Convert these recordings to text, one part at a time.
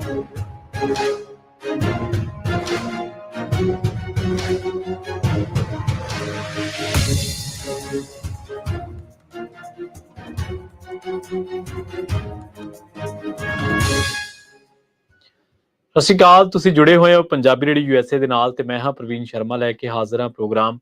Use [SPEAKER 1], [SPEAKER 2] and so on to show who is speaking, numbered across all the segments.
[SPEAKER 1] ਸਤਿ ਸ਼੍ਰੀ ਅਕਾਲ। ਤੁਸੀਂ ਜੁੜੇ ਹੋਏ ਹੋ ਪੰਜਾਬੀ ਰੇਡੀਓ USA ਦੇ ਨਾਲ ਤੇ ਮੈਂ ਹਾਂ ਪ੍ਰਵੀਨ ਸ਼ਰਮਾ ਲੈ ਕੇ ਹਾਜ਼ਰ ਹਾਂ ਪ੍ਰੋਗਰਾਮ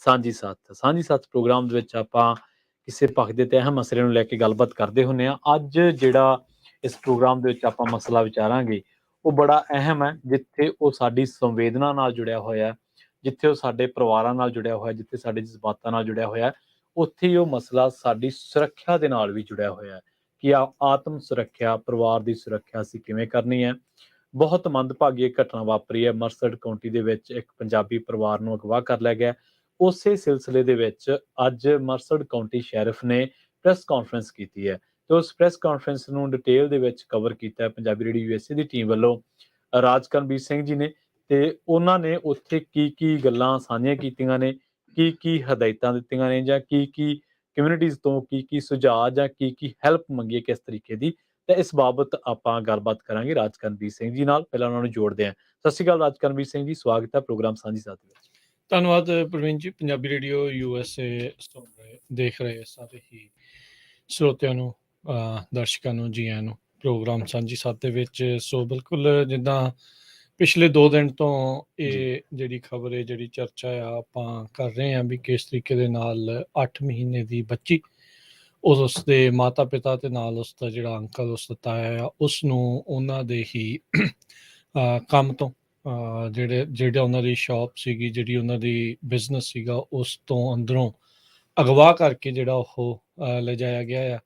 [SPEAKER 1] ਸਾਂਝੀ ਸੱਥ ਪ੍ਰੋਗਰਾਮ ਦੇ ਵਿੱਚ ਆਪਾਂ ਕਿਸੇ ਪੱਖ ਦੇ ਤੇ ਅਹਿਮ ਮਸਲੇ ਨੂੰ ਲੈ ਕੇ ਗੱਲਬਾਤ ਕਰਦੇ ਹੁੰਦੇ ਹਾਂ। ਅੱਜ ਜਿਹੜਾ ਇਸ ਪ੍ਰੋਗਰਾਮ ਦੇ ਵਿੱਚ ਆਪਾਂ ਮਸਲਾ ਵਿਚਾਰਾਂਗੇ ਉਹ ਬੜਾ ਅਹਿਮ ਹੈ, ਜਿੱਥੇ ਉਹ ਸਾਡੀ ਸੰਵੇਦਨਾ ਨਾਲ ਜੁੜਿਆ ਹੋਇਆ, ਜਿੱਥੇ ਉਹ ਸਾਡੇ ਪਰਿਵਾਰਾਂ ਨਾਲ ਜੁੜਿਆ ਹੋਇਆ, ਜਿੱਥੇ ਸਾਡੇ ਜਜ਼ਬਾਤਾਂ ਨਾਲ ਜੁੜਿਆ ਹੋਇਆ, ਉੱਥੇ ਹੀ ਉਹ ਮਸਲਾ ਸਾਡੀ ਸੁਰੱਖਿਆ ਦੇ ਨਾਲ ਵੀ ਜੁੜਿਆ ਹੋਇਆ ਕਿ ਆਤਮ ਸੁਰੱਖਿਆ, ਪਰਿਵਾਰ ਦੀ ਸੁਰੱਖਿਆ ਅਸੀਂ ਕਿਵੇਂ ਕਰਨੀ ਹੈ। ਬਹੁਤ ਮੰਦਭਾਗੀ ਘਟਨਾ ਵਾਪਰੀ ਹੈ ਮਰਸਡ ਕਾਉਂਟੀ ਦੇ ਵਿੱਚ, ਇੱਕ ਪੰਜਾਬੀ ਪਰਿਵਾਰ ਨੂੰ ਅਗਵਾ ਕਰ ਲਿਆ ਗਿਆ। ਉਸੇ ਸਿਲਸਿਲੇ ਦੇ ਵਿੱਚ ਅੱਜ ਮਰਸਡ ਕਾਉਂਟੀ ਸ਼ੈਰਿਫ ਨੇ ਪ੍ਰੈਸ ਕਾਨਫਰੰਸ ਕੀਤੀ ਹੈ ਤੇ ਉਸ ਪ੍ਰੈਸ ਕਾਨਫਰੰਸ ਨੂੰ ਡਿਟੇਲ ਦੇ ਵਿੱਚ ਕਵਰ ਕੀਤਾ ਹੈ ਪੰਜਾਬੀ ਰੇਡੀਓ USA ਦੀ ਟੀਮ ਵੱਲੋਂ ਰਾਜਕਰਨਵੀਰ ਸਿੰਘ ਜੀ ਨੇ, ਤੇ ਉਹਨਾਂ ਨੇ ਉੱਥੇ ਕੀ ਗੱਲਾਂ ਸਾਂਝੀਆਂ ਕੀਤੀਆਂ ਨੇ, ਕੀ ਹਦਾਇਤਾਂ ਦਿੱਤੀਆਂ ਨੇ, ਜਾਂ ਕੀ ਕਮਿਊਨਿਟੀਜ਼ ਤੋਂ ਕੀ ਸੁਝਾਅ ਜਾਂ ਕੀ ਹੈਲਪ ਮੰਗੀ ਹੈ ਕਿਸ ਤਰੀਕੇ ਦੀ। ਤੇ ਇਸ ਬਾਬਤ ਆਪਾਂ ਗੱਲਬਾਤ ਕਰਾਂਗੇ ਰਾਜਕਰਨਵੀਰ ਸਿੰਘ ਜੀ ਨਾਲ। ਪਹਿਲਾਂ ਉਹਨਾਂ ਨੂੰ ਜੋੜਦੇ ਹਾਂ। ਸਤਿ ਸ਼੍ਰੀ ਅਕਾਲ ਰਾਜਕਰਨਵੀਰ ਸਿੰਘ ਜੀ, ਸਵਾਗਤ ਹੈ ਪ੍ਰੋਗਰਾਮ ਸਾਂਝੀ ਸਾਥ ਵਿੱਚ।
[SPEAKER 2] ਧੰਨਵਾਦ ਪ੍ਰਵੀਨ ਜੀ। ਪੰਜਾਬੀ ਰੇਡੀਓ USA ਦੇਖ ਰਹੇ ਸਾਰੇ ਹੀ ਸਰੋਤਿਆਂ ਨੂੰ, ਦਰਸ਼ਕਾਂ ਨੂੰ ਜੀ ਆਇਆਂ ਨੂੰ ਪ੍ਰੋਗਰਾਮ ਸਾਂਝੀ ਸਾਥ ਦੇ ਵਿੱਚ। ਸੋ ਬਿਲਕੁਲ ਜਿੱਦਾਂ ਪਿਛਲੇ 2 ਦਿਨ ਤੋਂ ਇਹ ਜਿਹੜੀ ਖਬਰ ਹੈ, ਜਿਹੜੀ ਚਰਚਾ ਆ ਆਪਾਂ ਕਰ ਰਹੇ ਹਾਂ ਵੀ ਕਿਸ ਤਰੀਕੇ ਦੇ ਨਾਲ 8 ਮਹੀਨੇ ਦੀ ਬੱਚੀ, ਉਸਦੇ ਮਾਤਾ ਪਿਤਾ ਤੇ ਨਾਲ ਉਸਦਾ ਜਿਹੜਾ ਅੰਕਲ, ਉਸਦਾ ਤਾਇਆ ਆ, ਉਸ ਨੂੰ ਉਹਨਾਂ ਦੇ ਹੀ ਕੰਮ ਤੋਂ ਜਿਹੜਾ ਉਹਨਾਂ ਦੀ ਸ਼ਾਪ ਸੀਗੀ, ਜਿਹੜੀ ਉਹਨਾਂ ਦੀ ਬਿਜ਼ਨਸ ਸੀਗਾ, ਉਸ ਤੋਂ ਅੰਦਰੋਂ ਅਗਵਾ ਕਰਕੇ ਜਿਹੜਾ ਉਹ ਲਿਜਾਇਆ ਗਿਆ ਆ।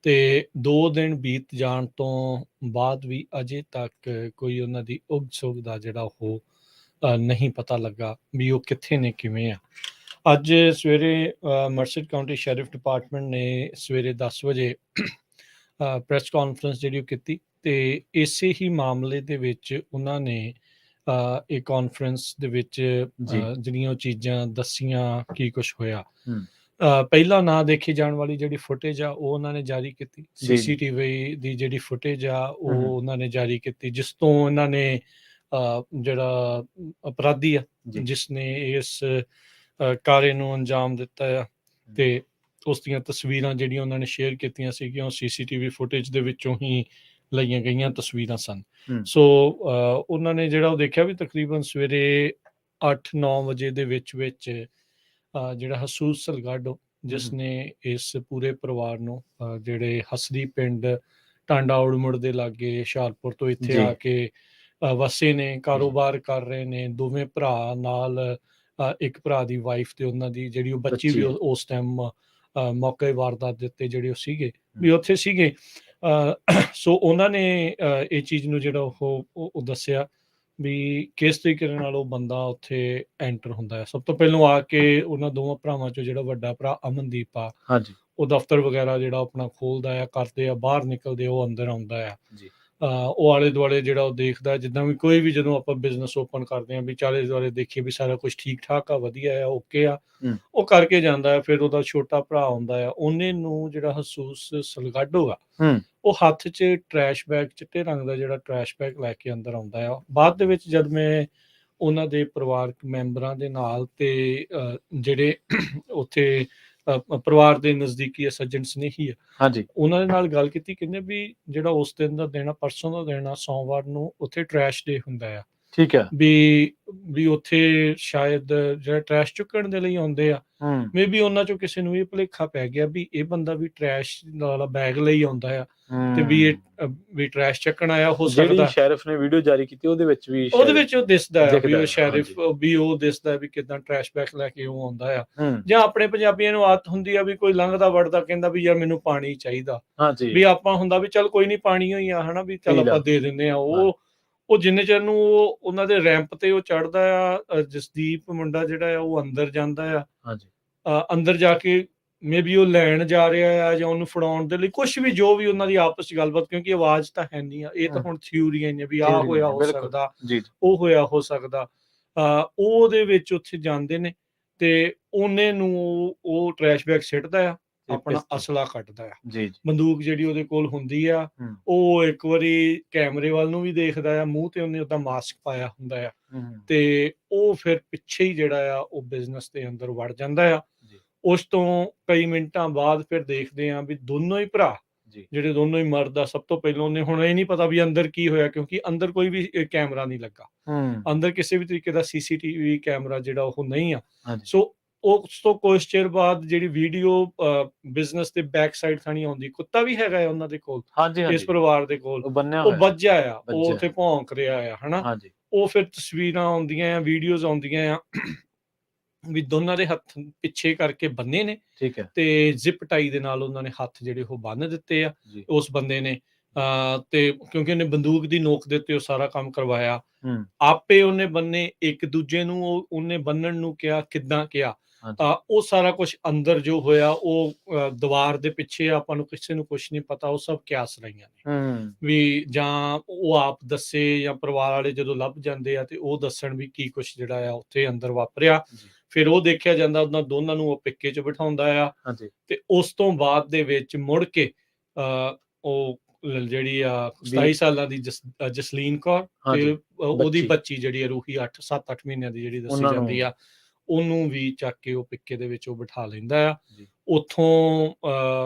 [SPEAKER 2] ਤੇ 2 ਦਿਨ ਬੀਤ ਜਾਣ ਤੋਂ ਬਾਅਦ ਵੀ ਅਜੇ ਤੱਕ ਕੋਈ ਉਹਨਾਂ ਦੀ ਉਗ ਸੁਗ ਦਾ ਜਿਹੜਾ ਉਹ ਨਹੀਂ ਪਤਾ ਲੱਗਾ ਵੀ ਉਹ ਕਿੱਥੇ ਨੇ, ਕਿਵੇਂ ਆ। ਅੱਜ ਸਵੇਰੇ ਮਰਸਡ ਕਾਉਂਟੀ ਸ਼ੈਰਿਫ ਡਿਪਾਰਟਮੈਂਟ ਨੇ ਸਵੇਰੇ 10 ਵਜੇ ਪ੍ਰੈਸ ਕਾਨਫਰੰਸ ਜਿਹੜੀ ਉਹ ਕੀਤੀ, ਤੇ ਇਸੇ ਹੀ ਮਾਮਲੇ ਦੇ ਵਿੱਚ ਉਹਨਾਂ ਨੇ ਇਹ ਕਾਨਫਰੰਸ ਦੇ ਵਿੱਚ ਜਿਹੜੀਆਂ ਉਹ ਚੀਜ਼ਾਂ ਦੱਸੀਆਂ, ਕੀ ਕੁਛ ਹੋਇਆ। ਪਹਿਲਾਂ ਨਾ ਦੇਖੀ ਜਾਣ ਵਾਲੀ ਜਿਹੜੀ ਫੁਟੇਜ ਆ ਉਹ ਉਹਨਾਂ ਨੇ ਜਾਰੀ ਕੀਤੀ, CCTV ਦੀ ਜਿਹੜੀ ਫੁਟੇਜ ਆ ਉਹ ਉਹਨਾਂ ਨੇ ਜਾਰੀ ਕੀਤੀ, ਜਿਸ ਤੋਂ ਇਹਨਾਂ ਨੇ ਜਿਹੜਾ ਅਪਰਾਧੀ ਆ ਜਿਸ ਨੇ ਇਸ ਕਾਰੇ ਨੂੰ ਅੰਜਾਮ ਦਿੱਤਾ ਆ, ਤੇ ਉਸ ਦੀਆਂ ਤਸਵੀਰਾਂ ਜਿਹੜੀਆਂ ਉਹਨਾਂ ਨੇ ਸ਼ੇਅਰ ਕੀਤੀਆਂ ਸੀਗੀਆਂ, ਉਹ CCTV ਫੁਟੇਜ ਦੇ ਵਿੱਚੋਂ ਹੀ ਲਈਆਂ ਗਈਆਂ ਤਸਵੀਰਾਂ ਸਨ। ਸੋ ਉਹਨਾਂ ਨੇ ਜਿਹੜਾ ਉਹ ਦੇਖਿਆ ਵੀ ਤਕਰੀਬਨ ਸਵੇਰੇ 8-9 ਵਜੇ ਦੇ ਵਿੱਚ ਜਿਹੜਾ ਹਸੂਸ ਸਲਗਾਡੋ, ਜਿਸ ਨੇ ਇਸ ਪੂਰੇ ਪਰਿਵਾਰ ਨੂੰ, ਜਿਹੜੇ ਹਸਦੀ ਪਿੰਡ ਟਾਂਡਾ ਉੜਮੁੜ ਦੇ ਲਾਗੇ ਹੁਸ਼ਿਆਰਪੁਰ ਤੋਂ ਇੱਥੇ ਆ ਕੇ ਵਸੇ ਨੇ, ਕਾਰੋਬਾਰ ਕਰ ਰਹੇ ਨੇ, ਦੋਵੇਂ ਭਰਾ ਨਾਲ ਇੱਕ ਭਰਾ ਦੀ ਵਾਈਫ ਤੇ ਉਹਨਾਂ ਦੀ ਜਿਹੜੀ ਉਹ ਬੱਚੀ ਵੀ ਉਸ ਟਾਈਮ ਮੌਕੇ ਵਾਰਦਾਤ ਦੇ ਉੱਤੇ ਜਿਹੜੇ ਉਹ ਸੀਗੇ ਵੀ ਉੱਥੇ ਸੀਗੇ। ਸੋ ਉਹਨਾਂ ਨੇ ਇਹ ਚੀਜ਼ ਨੂੰ ਜਿਹੜਾ ਉਹ ਦੱਸਿਆ ਵੀ ਕਿਸ ਤਰੀਕੇ ਨਾਲ ਉਹ ਬੰਦਾ ਉੱਥੇ ਐਂਟਰ ਹੁੰਦਾ ਹੈ। ਸਭ ਤੋਂ ਪਹਿਲਾਂ ਆ ਕੇ ਉਹਨਾਂ ਦੋਵਾਂ ਭਰਾਵਾਂ ਚੋਂ ਜਿਹੜਾ ਵੱਡਾ ਭਰਾ ਅਮਨਦੀਪ ਆ, ਉਹ ਦਫ਼ਤਰ ਵਗੈਰਾ ਜਿਹੜਾ ਆਪਣਾ ਖੋਲਦਾ ਆ, ਕਰਦੇ ਆ, ਬਾਹਰ ਨਿਕਲਦੇ, ਉਹ ਅੰਦਰ ਆਉਂਦਾ ਆ। ਉਹ ਆਲੇ ਦੁਆਲੇ ਜਿਹੜਾ ਉਹ ਦੇਖਦਾ, ਜਿੱਦਾਂ ਵੀ ਕੋਈ ਵੀ ਜਦੋਂ ਆਪਾਂ ਬਿਜ਼ਨਸ ਓਪਨ ਕਰਦੇ ਹਾਂ ਵੀ ਆਲੇ ਦੁਆਲੇ ਦੇਖੀਏ ਵੀ ਸਾਰਾ ਕੁਝ ਠੀਕ ਠਾਕ ਆ, ਵਧੀਆ ਆ, ਓਕੇ ਆ, ਉਹ ਕਰਕੇ ਜਾਂਦਾ ਆ। ਫਿਰ ਉਹਦਾ ਛੋਟਾ ਭਰਾ ਆਉਂਦਾ ਆ, ਉਹਨੇ ਨੂੰ ਜਿਹੜਾ ਹਸੂਸ ਸਲਗਾਡੋ ਆ, ਉਹ ਹੱਥ 'ਚ ਟਰੈਸ਼ ਬੈਗ, ਚਿੱਟੇ ਰੰਗ ਦਾ ਜਿਹੜਾ ਟਰੈਸ਼ ਬੈਗ ਲੈ ਕੇ ਅੰਦਰ ਆਉਂਦਾ ਆ। ਬਾਅਦ ਦੇ ਵਿੱਚ ਜਦ ਮੈਂ ਉਹਨਾਂ ਦੇ ਪਰਿਵਾਰਕ ਮੈਂਬਰਾਂ ਦੇ ਨਾਲ ਤੇ ਜਿਹੜੇ ਉੱਥੇ ਪਰਿਵਾਰ ਦੇ ਨਜ਼ਦੀਕੀ ਸੱਜਣ ਸਨੇਹੀ ਆ, ਉਹਨਾਂ ਦੇ ਨਾਲ ਗੱਲ ਕੀਤੀ, ਕਹਿੰਦੇ ਵੀ ਜਿਹੜਾ ਉਸ ਦਿਨ ਦਾ ਦਿਨ ਆ, ਪਰਸੋਂ ਦਾ ਦਿਨ ਆ, ਸੋਮਵਾਰ ਨੂੰ ਉੱਥੇ ਟਰੈਸ਼ ਡੇ ਹੁੰਦਾ ਆ। ਠੀਕ ਹੈ ਵੀ ਉੱਥੇ ਸ਼ਾਇਦ ਜਿਹੜਾ ਟਰੈਸ਼ ਚੁੱਕਣ ਦੇ ਲਈ ਆਉਂਦੇ ਆ, ਮੇ ਬੀ ਉਹਨਾਂ ਚੋਂ ਕਿਸੇ ਨੂੰ ਇਹ ਭੁਲੇਖਾ ਪੈ ਗਿਆ ਵੀ ਇਹ ਬੰਦਾ ਵੀ ਟਰੈਸ਼ ਵਾਲਾ ਬੈਗ ਲਈ ਆਉਂਦਾ ਆ ਤੇ ਵੀ ਟਰੈਸ਼ ਚੱਕਣ ਆਇਆ ਹੋ ਸਕਦਾ।
[SPEAKER 1] ਸ਼ੈਰਿਫ ਨੇ ਵੀਡੀਓ ਜਾਰੀ ਕੀਤੀ, ਉਹਦੇ ਵਿੱਚ
[SPEAKER 2] ਉਹ ਦਿਸਦਾ ਹੈ ਵੀ ਉਹ ਸ਼ੈਰਿਫ ਵੀ ਉਹ ਦਿਸਦਾ ਵੀ ਕਿਦਾਂ ਟਰੈਸ਼ ਬੈਗ ਲੈ ਕੇ ਉਹ ਆਉਂਦਾ ਆ। ਜਾਂ ਆਪਣੇ ਪੰਜਾਬੀਆਂ ਨੂੰ ਆਦਤ ਹੁੰਦੀ ਆ ਵੀ ਕੋਈ ਲੰਘਦਾ ਵੜਦਾ ਕਹਿੰਦਾ ਵੀ ਯਾਰ ਮੈਨੂੰ ਪਾਣੀ ਚਾਹੀਦਾ, ਵੀ ਆਪਾਂ ਹੁੰਦਾ ਵੀ ਚੱਲ ਕੋਈ ਨੀ ਪਾਣੀ ਹੋਈ ਆ, ਹਨਾ, ਵੀ ਚੱਲ ਆਪਾਂ ਦੇ ਦਿੰਦੇ ਆ। ਉਹ ਜਿੰਨੇ ਚਿਰ ਨੂੰ ਉਹ ਉਹਨਾਂ ਦੇ ਰੈਂਪ ਤੇ ਉਹ ਚੜ੍ਹਦਾ ਆ, ਜਸਦੀਪ ਮੁੰਡਾ ਜਿਹੜਾ ਆ ਉਹ ਅੰਦਰ ਜਾਂਦਾ ਆ। ਅੰਦਰ ਜਾ ਕੇ ਮੇ ਬੀ ਉਹ ਲੈਣ ਜਾ ਰਿਹਾ ਆ ਜਾਂ ਉਹਨੂੰ ਫੜਾਉਣ ਦੇ ਲਈ, ਕੁਛ ਵੀ ਜੋ ਵੀ ਉਹਨਾਂ ਦੀ ਆਪਸ ਚ ਗੱਲਬਾਤ, ਕਿਉਂਕਿ ਆਵਾਜ਼ ਤਾਂ ਹੈ ਨਹੀਂ ਆ, ਇਹ ਤਾਂ ਹੁਣ ਥਿਊਰੀਆਂ ਨੇ ਵੀ ਆਹ ਹੋਇਆ ਹੋ ਸਕਦਾ, ਉਹ ਹੋਇਆ ਹੋ ਸਕਦਾ। ਉਹਦੇ ਵਿੱਚ ਉੱਥੇ ਜਾਂਦੇ ਨੇ ਤੇ ਉਹਨੇ ਨੂੰ ਉਹ ਟਰੈਸ਼ ਬੈਗ ਸਿੱਟਦਾ ਆ ਆਪਣਾ
[SPEAKER 1] ਪਿਸਤੌਲ।
[SPEAKER 2] ਅਸਲਾ ਕੱਢਦਾ ਆ।
[SPEAKER 1] ਜੀ, ਜੀ।
[SPEAKER 2] ਬੰਦੂਕ ਜਿਹੜੀ ਉਹਦੇ ਕੋਲ ਹੁੰਦੀ ਆ,
[SPEAKER 1] ਹੂੰ,
[SPEAKER 2] ਉਹ ਇੱਕ ਵਾਰੀ ਕੈਮਰੇ ਵੱਲ ਨੂੰ ਵੀ ਦੇਖਦਾ ਆ, ਮੂੰਹ ਤੇ ਉਹਨੇ ਉਹਦਾ ਮਾਸਕ ਪਾਇਆ ਹੁੰਦਾ ਆ,
[SPEAKER 1] ਹੂੰ,
[SPEAKER 2] ਤੇ ਉਹ ਫਿਰ ਪਿੱਛੇ ਹੀ ਜਿਹੜਾ ਆ ਉਹ ਬਿਜ਼ਨਸ ਦੇ ਅੰਦਰ ਵੜ ਜਾਂਦਾ ਆ।
[SPEAKER 1] ਜੀ,
[SPEAKER 2] ਉਸ ਤੋਂ ਕਈ ਮਿੰਟਾਂ ਬਾਅਦ ਫਿਰ ਦੇਖਦੇ ਹਾਂ ਵੀ ਦੋਨੋਂ ਹੀ ਭਰਾ,
[SPEAKER 1] ਜੀ।
[SPEAKER 2] ਜਿਹੜੇ ਦੋਨੋਂ ਹੀ ਮਰਦ ਆ, ਸਭ ਤੋਂ ਪਹਿਲਾਂ ਉਹਨੇ, ਹੁਣ ਇਹ ਨਹੀਂ ਪਤਾ ਵੀ ਅੰਦਰ ਕੀ ਹੋਇਆ, ਕਿਉਂਕਿ ਅੰਦਰ ਕੋਈ ਵੀ ਕੈਮਰਾ ਨਹੀਂ ਲੱਗਾ,
[SPEAKER 1] ਹੂੰ,
[SPEAKER 2] ਅੰਦਰ ਕਿਸੇ ਵੀ ਤਰੀਕੇ ਦਾ ਸੀਸੀਟੀਵੀ ਕੈਮਰਾ ਜਿਹੜਾ ਉਹ ਨਹੀਂ ਆ।
[SPEAKER 1] ਹਾਂਜੀ,
[SPEAKER 2] ਸੋ ਉਸ ਤੋਂ ਕੁਛ ਚਿਰ ਬਾਅਦ ਜਿਹੜੀ ਵੀਡੀਓ ਬਿਜ਼ਨਸ ਦੇ ਬੈਕ ਸਾਈਡ ਥਾਣੀ ਆਉਂਦੀ, ਕੁੱਤਾ ਵੀ ਹੈਗਾ ਹੈ ਉਹਨਾਂ ਦੇ ਕੋਲ,
[SPEAKER 1] ਹਾਂਜੀ,
[SPEAKER 2] ਇਸ
[SPEAKER 1] ਹਾਂਜੀ।
[SPEAKER 2] ਪਰਿਵਾਰ ਦੇ ਕੋਲ,
[SPEAKER 1] ਉਹ ਬੰਨਿਆ
[SPEAKER 2] ਉਹ
[SPEAKER 1] ਹੋਇਆ।
[SPEAKER 2] ਵੱਜਿਆ ਆ, ਉਹ
[SPEAKER 1] ਵੱਜਿਆ।
[SPEAKER 2] ਉੱਥੇ ਭੌਂਕ ਰਿਹਾ ਆ, ਹਨਾ।
[SPEAKER 1] ਹਾਂਜੀ,
[SPEAKER 2] ਉਹ ਫਿਰ ਤਸਵੀਰਾਂ ਆਉਂਦੀਆਂ ਆ, ਵੀਡੀਓਜ਼ ਆਉਂਦੀਆਂ ਆ ਵੀ ਦੋਨਾਂ ਦੇ ਹੱਥ ਪਿੱਛੇ ਕਰਕੇ ਬੰਨੇ ਨੇ,
[SPEAKER 1] ਠੀਕ ਹੈ।
[SPEAKER 2] ਤੇ ਜ਼ਿਪ ਟਾਈ ਦੇ ਨਾਲ ਉਹਨਾਂ ਨੇ ਹੱਥ ਜਿਹੜੇ ਉਹ ਬੰਨ੍ਹ ਦਿੱਤੇ ਆ
[SPEAKER 1] ਜੀ।
[SPEAKER 2] ਉਸ ਬੰਦੇ ਨੇ। ਤੇ ਕਿਉਂਕਿ ਉਹਨੇ ਬੰਦੂਕ ਦੀ ਨੋਕ ਦੇ ਉੱਤੇ ਉਹ ਸਾਰਾ ਕੰਮ ਕਰਵਾਇਆ,
[SPEAKER 1] ਹੂੰ,
[SPEAKER 2] ਆਪੇ ਉਹਨੇ ਬੰਨੇ, ਇੱਕ ਦੂਜੇ ਨੂੰ ਉਹਨੇ ਬੰਨਣ ਨੂੰ ਕਿਹਾ, ਕਿੱਦਾਂ ਕਿਹਾ।
[SPEAKER 1] ਹਾਂਜੀ,
[SPEAKER 2] ਉਹ ਸਾਰਾ ਕੁਛ ਅੰਦਰ ਜੋ ਹੋਇਆ ਉਹ ਦੀਵਾਰ ਦੇ ਪਿੱਛੇ, ਆਪਾਂ ਨੂੰ ਕਿਸੇ ਨੂੰ ਕੁਛ ਨਹੀਂ ਪਤਾ, ਉਹ ਸਭ ਕਿਆਸ ਰਹੀਆਂ ਨੇ
[SPEAKER 1] ਹੂੰ,
[SPEAKER 2] ਵੀ ਜਾਂ ਉਹ ਆਪ ਦੱਸੇ ਜਾਂ ਪਰਿਵਾਰ ਵਾਲੇ ਜਦੋਂ ਲੱਭ ਜਾਂਦੇ ਆ ਤੇ ਉਹ ਦੱਸਣ ਵੀ ਕੀ ਕੁਛ ਜਿਹੜਾ ਆ ਉੱਥੇ ਅੰਦਰ ਵਾਪਰਿਆ।
[SPEAKER 1] ਜੀ,
[SPEAKER 2] ਫਿਰ ਉਹ ਦੇਖਿਆ ਜਾਂਦਾ, ਉਹਨਾਂ ਦੋਨਾਂ ਨੂੰ ਉਹ ਪਿੱਕੇ 'ਚ ਬਿਠਾਉਂਦਾ ਆ,
[SPEAKER 1] ਹਾਂਜੀ,
[SPEAKER 2] ਤੇ ਉਸ ਤੋਂ ਬਾਅਦ ਦੇ ਵਿੱਚ ਮੁੜ ਕੇ ਉਹ ਜਿਹੜੀ ਆ
[SPEAKER 1] ਵੀ
[SPEAKER 2] 27 ਸਾਲਾਂ ਦੀ ਜਸਲੀਨ ਕੌਰ,
[SPEAKER 1] ਹਾਂਜੀ,
[SPEAKER 2] ਤੇ ਉਹਦੀ
[SPEAKER 1] ਬੱਚੀ।
[SPEAKER 2] ਬੱਚੀ ਜਿਹੜੀ ਆ ਰੂਹੀ 7-8 ਮਹੀਨਿਆਂ ਦੀ ਜਿਹੜੀ ਦੱਸੀ
[SPEAKER 1] ਉਹਨਾਂ
[SPEAKER 2] ਜਾਂਦੀ
[SPEAKER 1] ਨੂੰ
[SPEAKER 2] ਆ, ਉਹਨੂੰ ਵੀ ਚੱਕ ਕੇ ਉਹ ਪਿੱਕੇ ਦੇ ਵਿੱਚ ਉਹ ਬਿਠਾ ਲੈਂਦਾ ਆ।
[SPEAKER 1] ਜੀ,
[SPEAKER 2] ਉੱਥੋਂ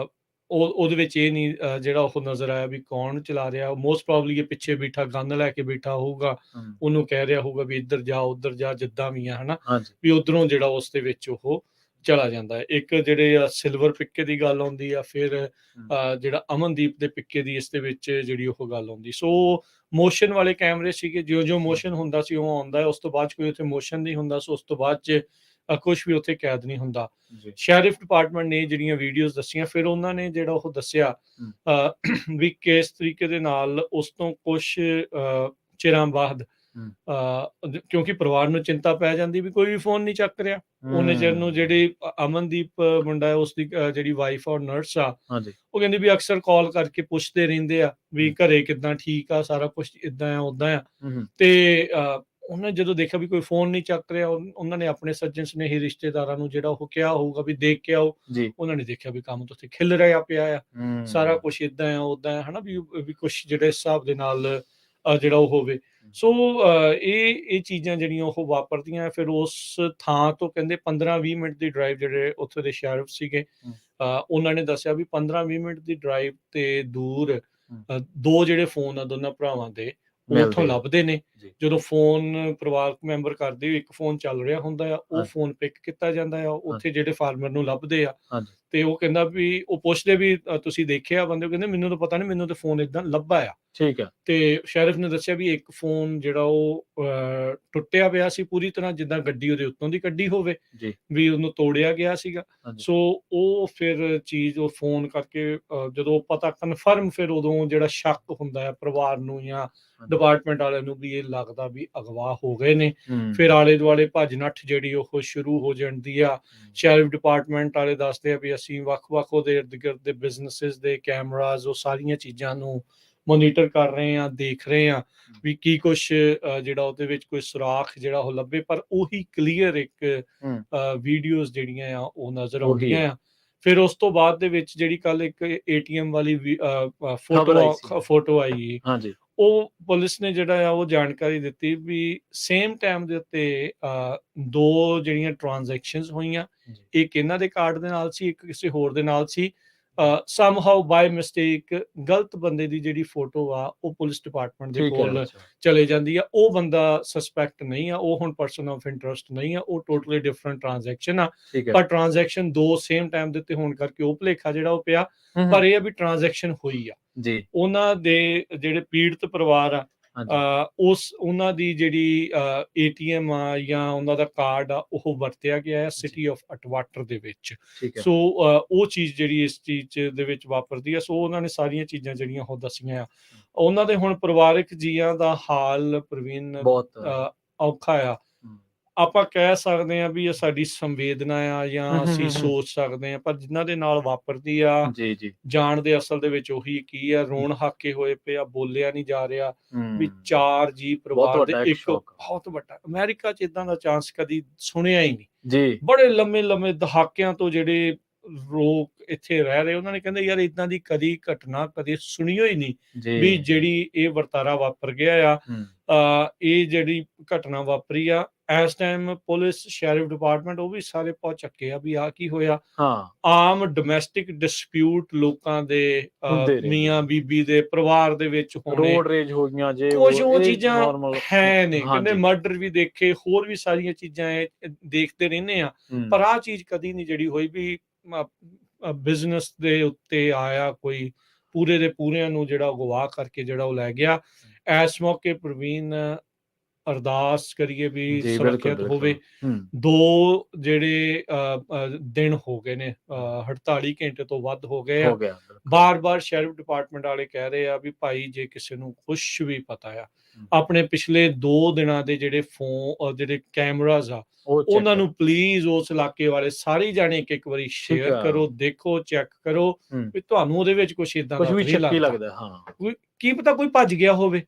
[SPEAKER 2] ਉਹਦੇ ਵਿੱਚ ਇਹ ਨਹੀਂ ਜਿਹੜਾ ਉਹ ਨਜ਼ਰ ਆਇਆ ਵੀ ਕੌਣ ਚਲਾ ਰਿਹਾ, ਮੋਸਟ ਪ੍ਰੋਬਬਲੀ ਇਹ ਪਿੱਛੇ ਬੈਠਾ ਗਨ ਲੈ ਕੇ ਬੈਠਾ ਹੋਊਗਾ,
[SPEAKER 1] ਹੂੰ,
[SPEAKER 2] ਉਹਨੂੰ ਕਹਿ ਰਿਹਾ ਹੋਊਗਾ ਵੀ ਇੱਧਰ ਜਾ, ਉੱਧਰ ਜਾ, ਜਿੱਦਾਂ ਵੀ ਆ, ਹਨਾ,
[SPEAKER 1] ਹਾਂਜੀ,
[SPEAKER 2] ਵੀ ਉਧਰੋਂ ਜਿਹੜਾ ਉਸ ਦੇ ਵਿੱਚ ਉਹ ਚਲਾ ਜਾਂਦਾ ਹੈ। ਇੱਕ ਜਿਹੜੇ ਸਿਲਵਰ ਪਿੱਕੇ ਦੀ ਗੱਲ ਆਉਂਦੀ ਆ, ਫਿਰ ਜਿਹੜਾ ਅਮਨਦੀਪ ਦੇ ਪਿੱਕੇ ਦੀ ਇਸ ਦੇ ਵਿੱਚ ਜਿਹੜੀ ਉਹ ਗੱਲ ਆਉਂਦੀ। ਸੋ ਮੋਸ਼ਨ ਵਾਲੇ ਕੈਮਰੇ ਸੀਗੇ, ਜਿਉਂ-ਜਿਉਂ ਮੋਸ਼ਨ ਹੁੰਦਾ ਸੀ ਉਹ ਆਉਂਦਾ ਹੈ, ਉਸ ਤੋਂ ਬਾਅਦ 'ਚ ਕੋਈ ਉੱਥੇ ਮੋਸ਼ਨ ਨਹੀਂ ਹੁੰਦਾ, ਸੋ ਉਸ ਤੋਂ ਬਾਅਦ 'ਚ ਕੁਛ ਵੀ ਉੱਥੇ ਕੈਦ ਨਹੀਂ ਹੁੰਦਾ।
[SPEAKER 1] ਜੀ,
[SPEAKER 2] ਸ਼ੈਰਿਫ ਡਿਪਾਰਟਮੈਂਟ ਨੇ ਜਿਹੜੀਆਂ ਵੀਡੀਓਜ਼ ਦੱਸੀਆਂ, ਫਿਰ ਉਹਨਾਂ ਨੇ ਜਿਹੜਾ ਉਹ ਦੱਸਿਆ
[SPEAKER 1] ਹੂੰ,
[SPEAKER 2] ਵੀ ਕਿਸ ਤਰੀਕੇ ਦੇ ਨਾਲ ਉਸ ਤੋਂ ਕੁਛ ਚਿਰਾਂ ਬਾਅਦ,
[SPEAKER 1] ਹੂੰ,
[SPEAKER 2] ਕਿਉਂਕਿ ਪਰਿਵਾਰ ਨੂੰ ਚਿੰਤਾ ਪੈ ਜਾਂਦੀ ਵੀ ਕੋਈ ਵੀ ਫੋਨ ਨਹੀਂ ਚੱਕ ਰਿਹਾ। ਉਹਨੇ ਚਿਰ ਨੂੰ ਜਿਹੜੀ ਅਮਨਦੀਪ ਮੁੰਡਾ ਹੈ, ਉਸਦੀ ਜਿਹੜੀ ਵਾਈਫ ਔਰ ਨਰਸ ਆ,
[SPEAKER 1] ਹਾਂਜੀ,
[SPEAKER 2] ਉਹ ਕਹਿੰਦੀ ਵੀ ਅਕਸਰ ਕਾਲ ਕਰਕੇ ਪੁੱਛਦੇ ਰਹਿੰਦੇ ਆ ਵੀ
[SPEAKER 1] ਹੂੰ,
[SPEAKER 2] ਘਰੇ ਕਿੱਦਾਂ, ਠੀਕ ਆ, ਸਾਰਾ ਕੁਛ ਇਦਾਂ ਆ, ਉਦਾਂ ਆ।
[SPEAKER 1] ਹੂੰ,
[SPEAKER 2] ਤੇ ਉਹਨੇ ਜਦੋਂ ਦੇਖਿਆ ਵੀ ਕੋਈ ਫੋਨ ਨਹੀਂ ਚੱਕ ਰਿਹਾ, ਉਹਨਾਂ ਨੇ ਆਪਣੇ ਸੱਜਣ ਸੁਨੇਹੀ ਰਿਸ਼ਤੇਦਾਰਾਂ ਨੂੰ ਜਿਹੜਾ ਉਹ ਕਿਹਾ ਹੋਊਗਾ ਵੀ ਦੇਖ ਕੇ ਆਓ।
[SPEAKER 1] ਜੀ,
[SPEAKER 2] ਉਹਨਾਂ ਨੇ ਦੇਖਿਆ ਵੀ ਕੰਮ ਤਾਂ ਉੱਥੇ ਖਿਲ ਰਿਹਾ ਪਿਆ ਆ, ਸਾਰਾ
[SPEAKER 1] ਹੂੰ,
[SPEAKER 2] ਕੁਛ ਇਦਾਂ ਆ, ਉਦਾਂ ਆ, ਹਨਾ, ਵੀ ਕੁਛ ਜਿਹੜੇ ਹਿਸਾਬ ਦੇ ਨਾਲ ਜਿਹੜਾ ਉਹ ਹੋਵੇ। ਸੋ ਇਹ ਚੀਜ਼ਾਂ ਜਿਹੜੀਆਂ ਉਹ ਵਾਪਰਦੀਆਂ। ਫਿਰ ਉਸ ਥਾਂ ਤੋਂ ਕਹਿੰਦੇ 15-20 ਮਿੰਟ ਦੀ ਡਰਾਈਵ, ਜਿਹੜੇ ਉੱਥੇ ਦੇ ਸ਼ੈਰਿਫ ਸੀਗੇ,
[SPEAKER 1] ਹੂੰ,
[SPEAKER 2] ਉਹਨਾਂ ਨੇ ਦੱਸਿਆ ਵੀ 15-20 ਮਿੰਟ ਦੀ ਡਰਾਈਵ ਤੇ ਦੂਰ
[SPEAKER 1] ਹੂੰ,
[SPEAKER 2] ਦੋ ਜਿਹੜੇ ਫੋਨ ਆ ਦੋਨਾਂ ਭਰਾਵਾਂ ਦੇ, ਉਹ ਉੱਥੋਂ
[SPEAKER 1] ਮਿਲਦੇ ਆ।
[SPEAKER 2] ਲੱਭਦੇ ਨੇ।
[SPEAKER 1] ਜੀ,
[SPEAKER 2] ਜਦੋਂ ਫੋਨ ਪਰਿਵਾਰਕ ਮੈਂਬਰ ਕਰਦੇ, ਇੱਕ ਫੋਨ ਚੱਲ ਰਿਹਾ ਹੁੰਦਾ ਆ, ਉਹ
[SPEAKER 1] ਹਾਂਜੀ,
[SPEAKER 2] ਫੋਨ ਪਿਕ ਕੀਤਾ ਜਾਂਦਾ ਆ,
[SPEAKER 1] ਹਾਂਜੀ,
[SPEAKER 2] ਉੱਥੇ ਜਿਹੜੇ ਫਾਰਮਰ ਨੂੰ ਲੱਭਦੇ ਆ,
[SPEAKER 1] ਹਾਂਜੀ,
[SPEAKER 2] ਤੇ ਉਹ ਕਹਿੰਦਾ ਵੀ, ਉਹ ਪੁੱਛਦੇ ਵੀ ਤੁਸੀਂ ਦੇਖਿਆ ਬੰਦੇ, ਉਹ ਕਹਿੰਦੇ ਮੈਨੂੰ ਤਾਂ ਪਤਾ ਨਹੀਂ, ਮੈਨੂੰ ਤਾਂ ਫੋਨ ਏਦਾਂ ਲੱਭਾ ਆ।
[SPEAKER 1] ਠੀਕ ਹੈ।
[SPEAKER 2] ਤੇ ਸ਼ੈਰਿਫ ਨੇ ਦੱਸਿਆ ਵੀ ਇੱਕ ਫੋਨ ਜਿਹੜਾ ਉਹ ਟੁੱਟਿਆ ਪਿਆ ਸੀ ਪੂਰੀ ਤਰ੍ਹਾਂ, ਜਿੱਦਾਂ ਗੱਡੀ ਉਹਦੇ ਉੱਤੋਂ ਦੀ ਕੱਢੀ ਹੋਵੇ,
[SPEAKER 1] ਜੀ,
[SPEAKER 2] ਵੀ ਉਹਨੂੰ ਤੋੜਿਆ ਗਿਆ ਸੀਗਾ।
[SPEAKER 1] ਹਾਂਜੀ,
[SPEAKER 2] ਸੋ ਉਹ ਫਿਰ ਚੀਜ਼, ਉਹ ਫੋਨ ਕਰਕੇ ਜਦੋਂ ਪਤਾ ਕਨਫਰਮ, ਫਿਰ ਉਦੋਂ ਜਿਹੜਾ ਸ਼ੱਕ ਹੁੰਦਾ ਹੈ ਪਰਿਵਾਰ ਨੂੰ ਜਾਂ
[SPEAKER 1] ਹਾਂਜੀ,
[SPEAKER 2] ਡਿਪਾਰਟਮੈਂਟ ਵਾਲਿਆਂ ਨੂੰ ਵੀ ਇਹ ਲੱਗਦਾ ਵੀ ਅਗਵਾ ਹੋ ਗਏ ਨੇ।
[SPEAKER 1] ਹੂੰ,
[SPEAKER 2] ਫਿਰ ਆਲੇ ਦੁਆਲੇ ਭੱਜ ਨੱਠ ਜਿਹੜੀ ਉਹ ਸ਼ੁਰੂ ਹੋ ਜਾਂਦੀ ਆ। ਸ਼ੈਰਿਫ ਡਿਪਾਰਟਮੈਂਟ ਵਾਲੇ ਦੱਸਦੇ ਆ ਵੀ ਅਸੀਂ ਵੱਖ-ਵੱਖ ਉਹਦੇ ਇਰਦ ਗਿਰਦ ਦੇ ਬਿਜ਼ਨੈਸਿਸ ਦੇ ਕੈਮਰਾਜ਼, ਉਹ ਸਾਰੀਆਂ ਚੀਜ਼ਾਂ ਨੂੰ ਮੋਨੀਟਰ ਕਰ ਰਹੇ ਆ, ਦੇਖ ਰਹੇ ਆ ਵੀ ਕੀ ਕੁਛ ਜਿਹੜਾ ਉਹਦੇ ਵਿੱਚ ਕੋਈ ਸੁਰਾਖ ਜਿਹੜਾ ਉਹ ਲੱਭੇ, ਪਰ ਉਹੀ ਕਲੀਅਰ ਇੱਕ
[SPEAKER 1] ਹੂੰ,
[SPEAKER 2] ਵੀਡੀਓਜ਼ ਜਿਹੜੀਆਂ ਆ ਉਹ ਨਜ਼ਰ
[SPEAKER 1] ਉਹੀ ਹੈ।
[SPEAKER 2] ਆਉਂਦੀਆਂ ਆ। ਫਿਰ ਉਸ ਤੋਂ ਬਾਅਦ ਦੇ ਵਿੱਚ ਜਿਹੜੀ ਕੱਲ ਇੱਕ ਏਟੀਐਮ ਵਾਲੀ
[SPEAKER 1] ਖਬਰ ਆਈ ਸੀ।
[SPEAKER 2] ਫੋਟੋ ਆਈ,
[SPEAKER 1] ਹਾਂਜੀ,
[SPEAKER 2] ਉਹ ਪੁਲਿਸ ਨੇ ਜਿਹੜਾ ਆ ਉਹ ਜਾਣਕਾਰੀ ਦਿੱਤੀ ਵੀ ਸੇਮ ਟਾਈਮ ਦੇ ਉੱਤੇ ਦੋ ਜਿਹੜੀਆਂ ਟ੍ਰਾਂਜੈਕਸ਼ਨਸ ਹੋਈਆਂ,
[SPEAKER 1] ਜੀ,
[SPEAKER 2] ਇੱਕ ਇਹਨਾਂ ਦੇ ਕਾਰਡ ਦੇ ਨਾਲ ਸੀ, ਇੱਕ ਕਿਸੇ ਹੋਰ ਦੇ ਨਾਲ ਸੀ। ਸਮਹਾਉ ਬਾਈ ਮਿਸਟੇਕ ਗਲਤ ਬੰਦੇ ਦੀ ਜਿਹੜੀ ਫੋਟੋ ਆ ਉਹ ਪੁਲਿਸ ਡਿਪਾਰਟਮੈਂਟ ਦੇ
[SPEAKER 1] ਠੀਕ ਹੈ।
[SPEAKER 2] ਕੋਲ
[SPEAKER 1] ਅੱਛਾ,
[SPEAKER 2] ਚਲੇ ਜਾਂਦੀ ਆ। ਉਹ ਬੰਦਾ ਸਸਪੈਕਟ ਨਹੀਂ ਆ, ਉਹ ਹੁਣ ਪਰਸਨ ਆਫ ਇੰਟਰਸਟ ਨਹੀਂ ਆ, ਉਹ ਟੋਟਲੀ ਡਿਫਰੈਂਟ ਟ੍ਰਾਂਜੈਕਸ਼ਨ ਆ।
[SPEAKER 1] ਠੀਕ ਹੈ।
[SPEAKER 2] ਪਰ ਟ੍ਰਾਂਜੈਕਸ਼ਨ ਦੋ ਸੇਮ ਟਾਈਮ ਦੇ ਉੱਤੇ ਹੋਣ ਕਰਕੇ ਉਹ ਭੁਲੇਖਾ ਜਿਹੜਾ ਉਹ ਪਿਆ,
[SPEAKER 1] ਹੂੰ,
[SPEAKER 2] ਪਰ ਇਹ ਆ ਵੀ ਟ੍ਰਾਂਜੈਕਸ਼ਨ ਹੋਈ ਆ।
[SPEAKER 1] ਜੀ,
[SPEAKER 2] ਉਹਨਾਂ ਦੇ ਜਿਹੜੇ ਪੀੜਤ ਪਰਿਵਾਰ ਆ,
[SPEAKER 1] ਹਾਂਜੀ,
[SPEAKER 2] ਉਹਨਾਂ ਦੀ ਜਿਹੜੀ ਏਟੀਐਮ ਆ ਜਾਂ ਉਹਨਾਂ ਦਾ ਕਾਰਡ ਆ, ਉਹ ਵਰਤਿਆ ਗਿਆ ਹੈ ਸਿਟੀ ਆਫ ਅਟਵਾਟਰ ਦੇ ਵਿੱਚ।
[SPEAKER 1] ਠੀਕ ਹੈ।
[SPEAKER 2] ਸੋ ਉਹ ਚੀਜ਼ ਜਿਹੜੀ ਇਸ ਚੀਜ਼ ਦੇ ਵਿੱਚ ਵਾਪਰਦੀ ਆ। ਸੋ ਉਹਨਾਂ ਨੇ ਸਾਰੀਆਂ ਚੀਜ਼ਾਂ ਜਿਹੜੀਆਂ ਉਹ ਦੱਸੀਆਂ ਆ। ਉਹਨਾਂ ਦੇ ਹੁਣ ਪਰਿਵਾਰਕ ਜੀਆਂ ਦਾ ਹਾਲ, ਪ੍ਰਵੀਨ,
[SPEAKER 1] ਬਹੁਤ
[SPEAKER 2] ਔਖਾ ਆ।
[SPEAKER 1] ਹੂੰ,
[SPEAKER 2] ਆਪਾਂ ਕਹਿ ਸਕਦੇ ਹਾਂ ਵੀ ਇਹ ਸਾਡੀ ਸੰਵੇਦਨਾ ਆ ਜਾਂ ਅਸੀਂ
[SPEAKER 1] ਹੂੰ,
[SPEAKER 2] ਸੋਚ ਸਕਦੇ ਹਾਂ, ਪਰ ਜਿਨ੍ਹਾਂ ਦੇ ਨਾਲ ਵਾਪਰਦੀ ਆ,
[SPEAKER 1] ਜੀ, ਜੀ,
[SPEAKER 2] ਜਾਣ ਦੇ ਅਸਲ ਦੇ ਵਿੱਚ ਉਹੀ ਕੀ ਆ, ਰੋਣ ਹਾਕੇ ਹੋਏ ਪਏ ਆ, ਬੋਲਿਆ ਨਹੀਂ ਜਾ ਰਿਹਾ ਵੀ
[SPEAKER 1] ਹੂੰ,
[SPEAKER 2] 4 ਜੀ
[SPEAKER 1] ਬਹੁਤ
[SPEAKER 2] ਪਰਿਵਾਰ ਦੇ
[SPEAKER 1] ਵੱਡਾ ਇੱਕ
[SPEAKER 2] ਇੱਕ
[SPEAKER 1] ਸ਼ੌਕ।
[SPEAKER 2] ਬਹੁਤ ਵੱਡਾ। ਅਮਰੀਕਾ 'ਚ ਇਦਾਂ ਦਾ ਚਾਂਸ ਕਦੀ ਸੁਣਿਆ ਹੀ ਨਹੀਂ।
[SPEAKER 1] ਜੀ,
[SPEAKER 2] ਬੜੇ ਲੰਮੇ-ਲੰਮੇ ਦਹਾਕਿਆਂ ਤੋਂ ਜਿਹੜੇ ਲੋਕ ਇੱਥੇ ਰਹਿ ਰਹੇ, ਉਹਨਾਂ ਨੇ ਕਹਿੰਦੇ ਯਾਰ ਇਦਾਂ ਦੀ ਕਦੀ ਘਟਨਾ ਕਦੇ ਸੁਣੀ ਹੋਈ ਨਹੀਂ ਵੀ
[SPEAKER 1] ਜੀ
[SPEAKER 2] ਜਿਹੜੀ ਇਹ ਵਰਤਾਰਾ ਵਾਪਰ ਗਿਆ ਆ। ਇਹ ਜਿਹੜੀ ਘਟਨਾ ਵਾਪਰੀ ਆ, ਇਸ ਟਾਈਮ ਪੁਲਿਸ ਸ਼ੈਰਿਫ ਡਿਪਾਰਟਮੈਂਟ ਉਹ ਵੀ ਸਾਰੇ ਪਹੁੰਚ ਚੁੱਕੇ ਆ ਵੀ ਆ ਕੀ ਹੋਇਆ।
[SPEAKER 1] ਹਾਂ
[SPEAKER 2] ਆਮ ਡੋਮੈਸਟਿਕ ਡਿਸਪਿਊਟ ਲੋਕਾਂ ਦੇ
[SPEAKER 1] ਹੁੰਦੇ ਰਹਿੰਦੇ
[SPEAKER 2] ਮੀਆਂ ਬੀਬੀ ਦੇ ਪਰਿਵਾਰ ਦੇ ਵਿੱਚ ਹੋਣੇ,
[SPEAKER 1] ਰੋਡ ਰੇਜ ਹੋ ਗਈਆਂ ਜੇ
[SPEAKER 2] ਕੁਝ ਉਹ
[SPEAKER 1] ਇਹ
[SPEAKER 2] ਚੀਜ਼ਾਂ
[SPEAKER 1] normal
[SPEAKER 2] ਹੈ ਨੇ। ਕਹਿੰਦੇ
[SPEAKER 1] ਹਾਂਜੀ।
[SPEAKER 2] ਮਰਡਰ ਵੀ ਦੇਖੇ, ਹੋਰ ਵੀ ਸਾਰੀਆਂ ਚੀਜ਼ਾਂ ਇਹ ਦੇਖਦੇ ਰਹਿੰਦੇ ਆ, ਪਰ ਆਹ ਚੀਜ਼ ਕਦੀ ਨਹੀਂ ਜਿਹੜੀ ਹੋਈ ਵੀ ਬਿਜ਼ਨਸ ਦੇ ਉੱਤੇ ਆਇਆ ਕੋਈ ਪੂਰੇ ਦੇ ਪੂਰਿਆਂ ਨੂੰ ਜਿਹੜਾ ਅਗਵਾ ਕਰਕੇ ਜਿਹੜਾ ਉਹ ਲੈ ਗਿਆ। ਇਸ ਮੌਕੇ ਪ੍ਰਵੀਨ ਅਰਦਾਸ ਕਰੀਏ ਵੀ
[SPEAKER 1] ਜੀ ਬਿਲਕੁਲ
[SPEAKER 2] ਸੁਰੱਖਿਅਤ ਹੋਵੇ।
[SPEAKER 1] ਬਿਲਕੁਲ
[SPEAKER 2] 2 ਜਿਹੜੇ ਦਿਨ ਹੋ ਗਏ ਨੇ, 48 ਘੰਟੇ ਤੋਂ ਵੱਧ ਹੋ ਗਏ ਆ।
[SPEAKER 1] ਹੋ ਗਿਆ ਬਿਲਕੁਲ।
[SPEAKER 2] ਬਾਰ-ਬਾਰ ਸ਼ੈਰਿਫ ਡਿਪਾਰਟਮੈਂਟ ਵਾਲੇ ਕਹਿ ਰਹੇ ਆ ਵੀ ਭਾਈ ਜੇ ਕਿਸੇ ਨੂੰ ਕੁਝ ਵੀ ਪਤਾ ਆ, ਆਪਣੇ ਪਿਛਲੇ 2 ਦਿਨਾਂ ਦੇ ਜਿਹੜੇ ਜਿਹੜੇ ਕੈਮਰਾਜ਼ ਆ
[SPEAKER 1] ਉਹ check
[SPEAKER 2] ਉਹਨਾਂ ਨੂੰ ਪਲੀਜ਼ ਉਸ ਇਲਾਕੇ ਵਾਲੇ ਸਾਰੇ ਜਾਣੇ ਇੱਕ ਵਾਰੀ ਸ਼ੇਅਰ
[SPEAKER 1] ਆ।
[SPEAKER 2] ਕਰੋ, ਦੇਖੋ, ਚੈੱਕ ਕਰੋ ਵੀ ਤੁਹਾਨੂੰ ਉਹਦੇ ਵਿੱਚ ਕੁਝ ਇਦਾਂ
[SPEAKER 1] ਕੁਝ
[SPEAKER 2] ਦਾ
[SPEAKER 1] ਵੀ
[SPEAKER 2] ਨਹੀਂ
[SPEAKER 1] ਸ਼ੱਕੀ
[SPEAKER 2] ਲੱਗਦਾ।
[SPEAKER 1] ਲੱਗਦਾ। ਹਾਂ
[SPEAKER 2] ਕੀ ਪਤਾ ਕੋਈ ਭੱਜ ਗਿਆ ਹੋਵੇ,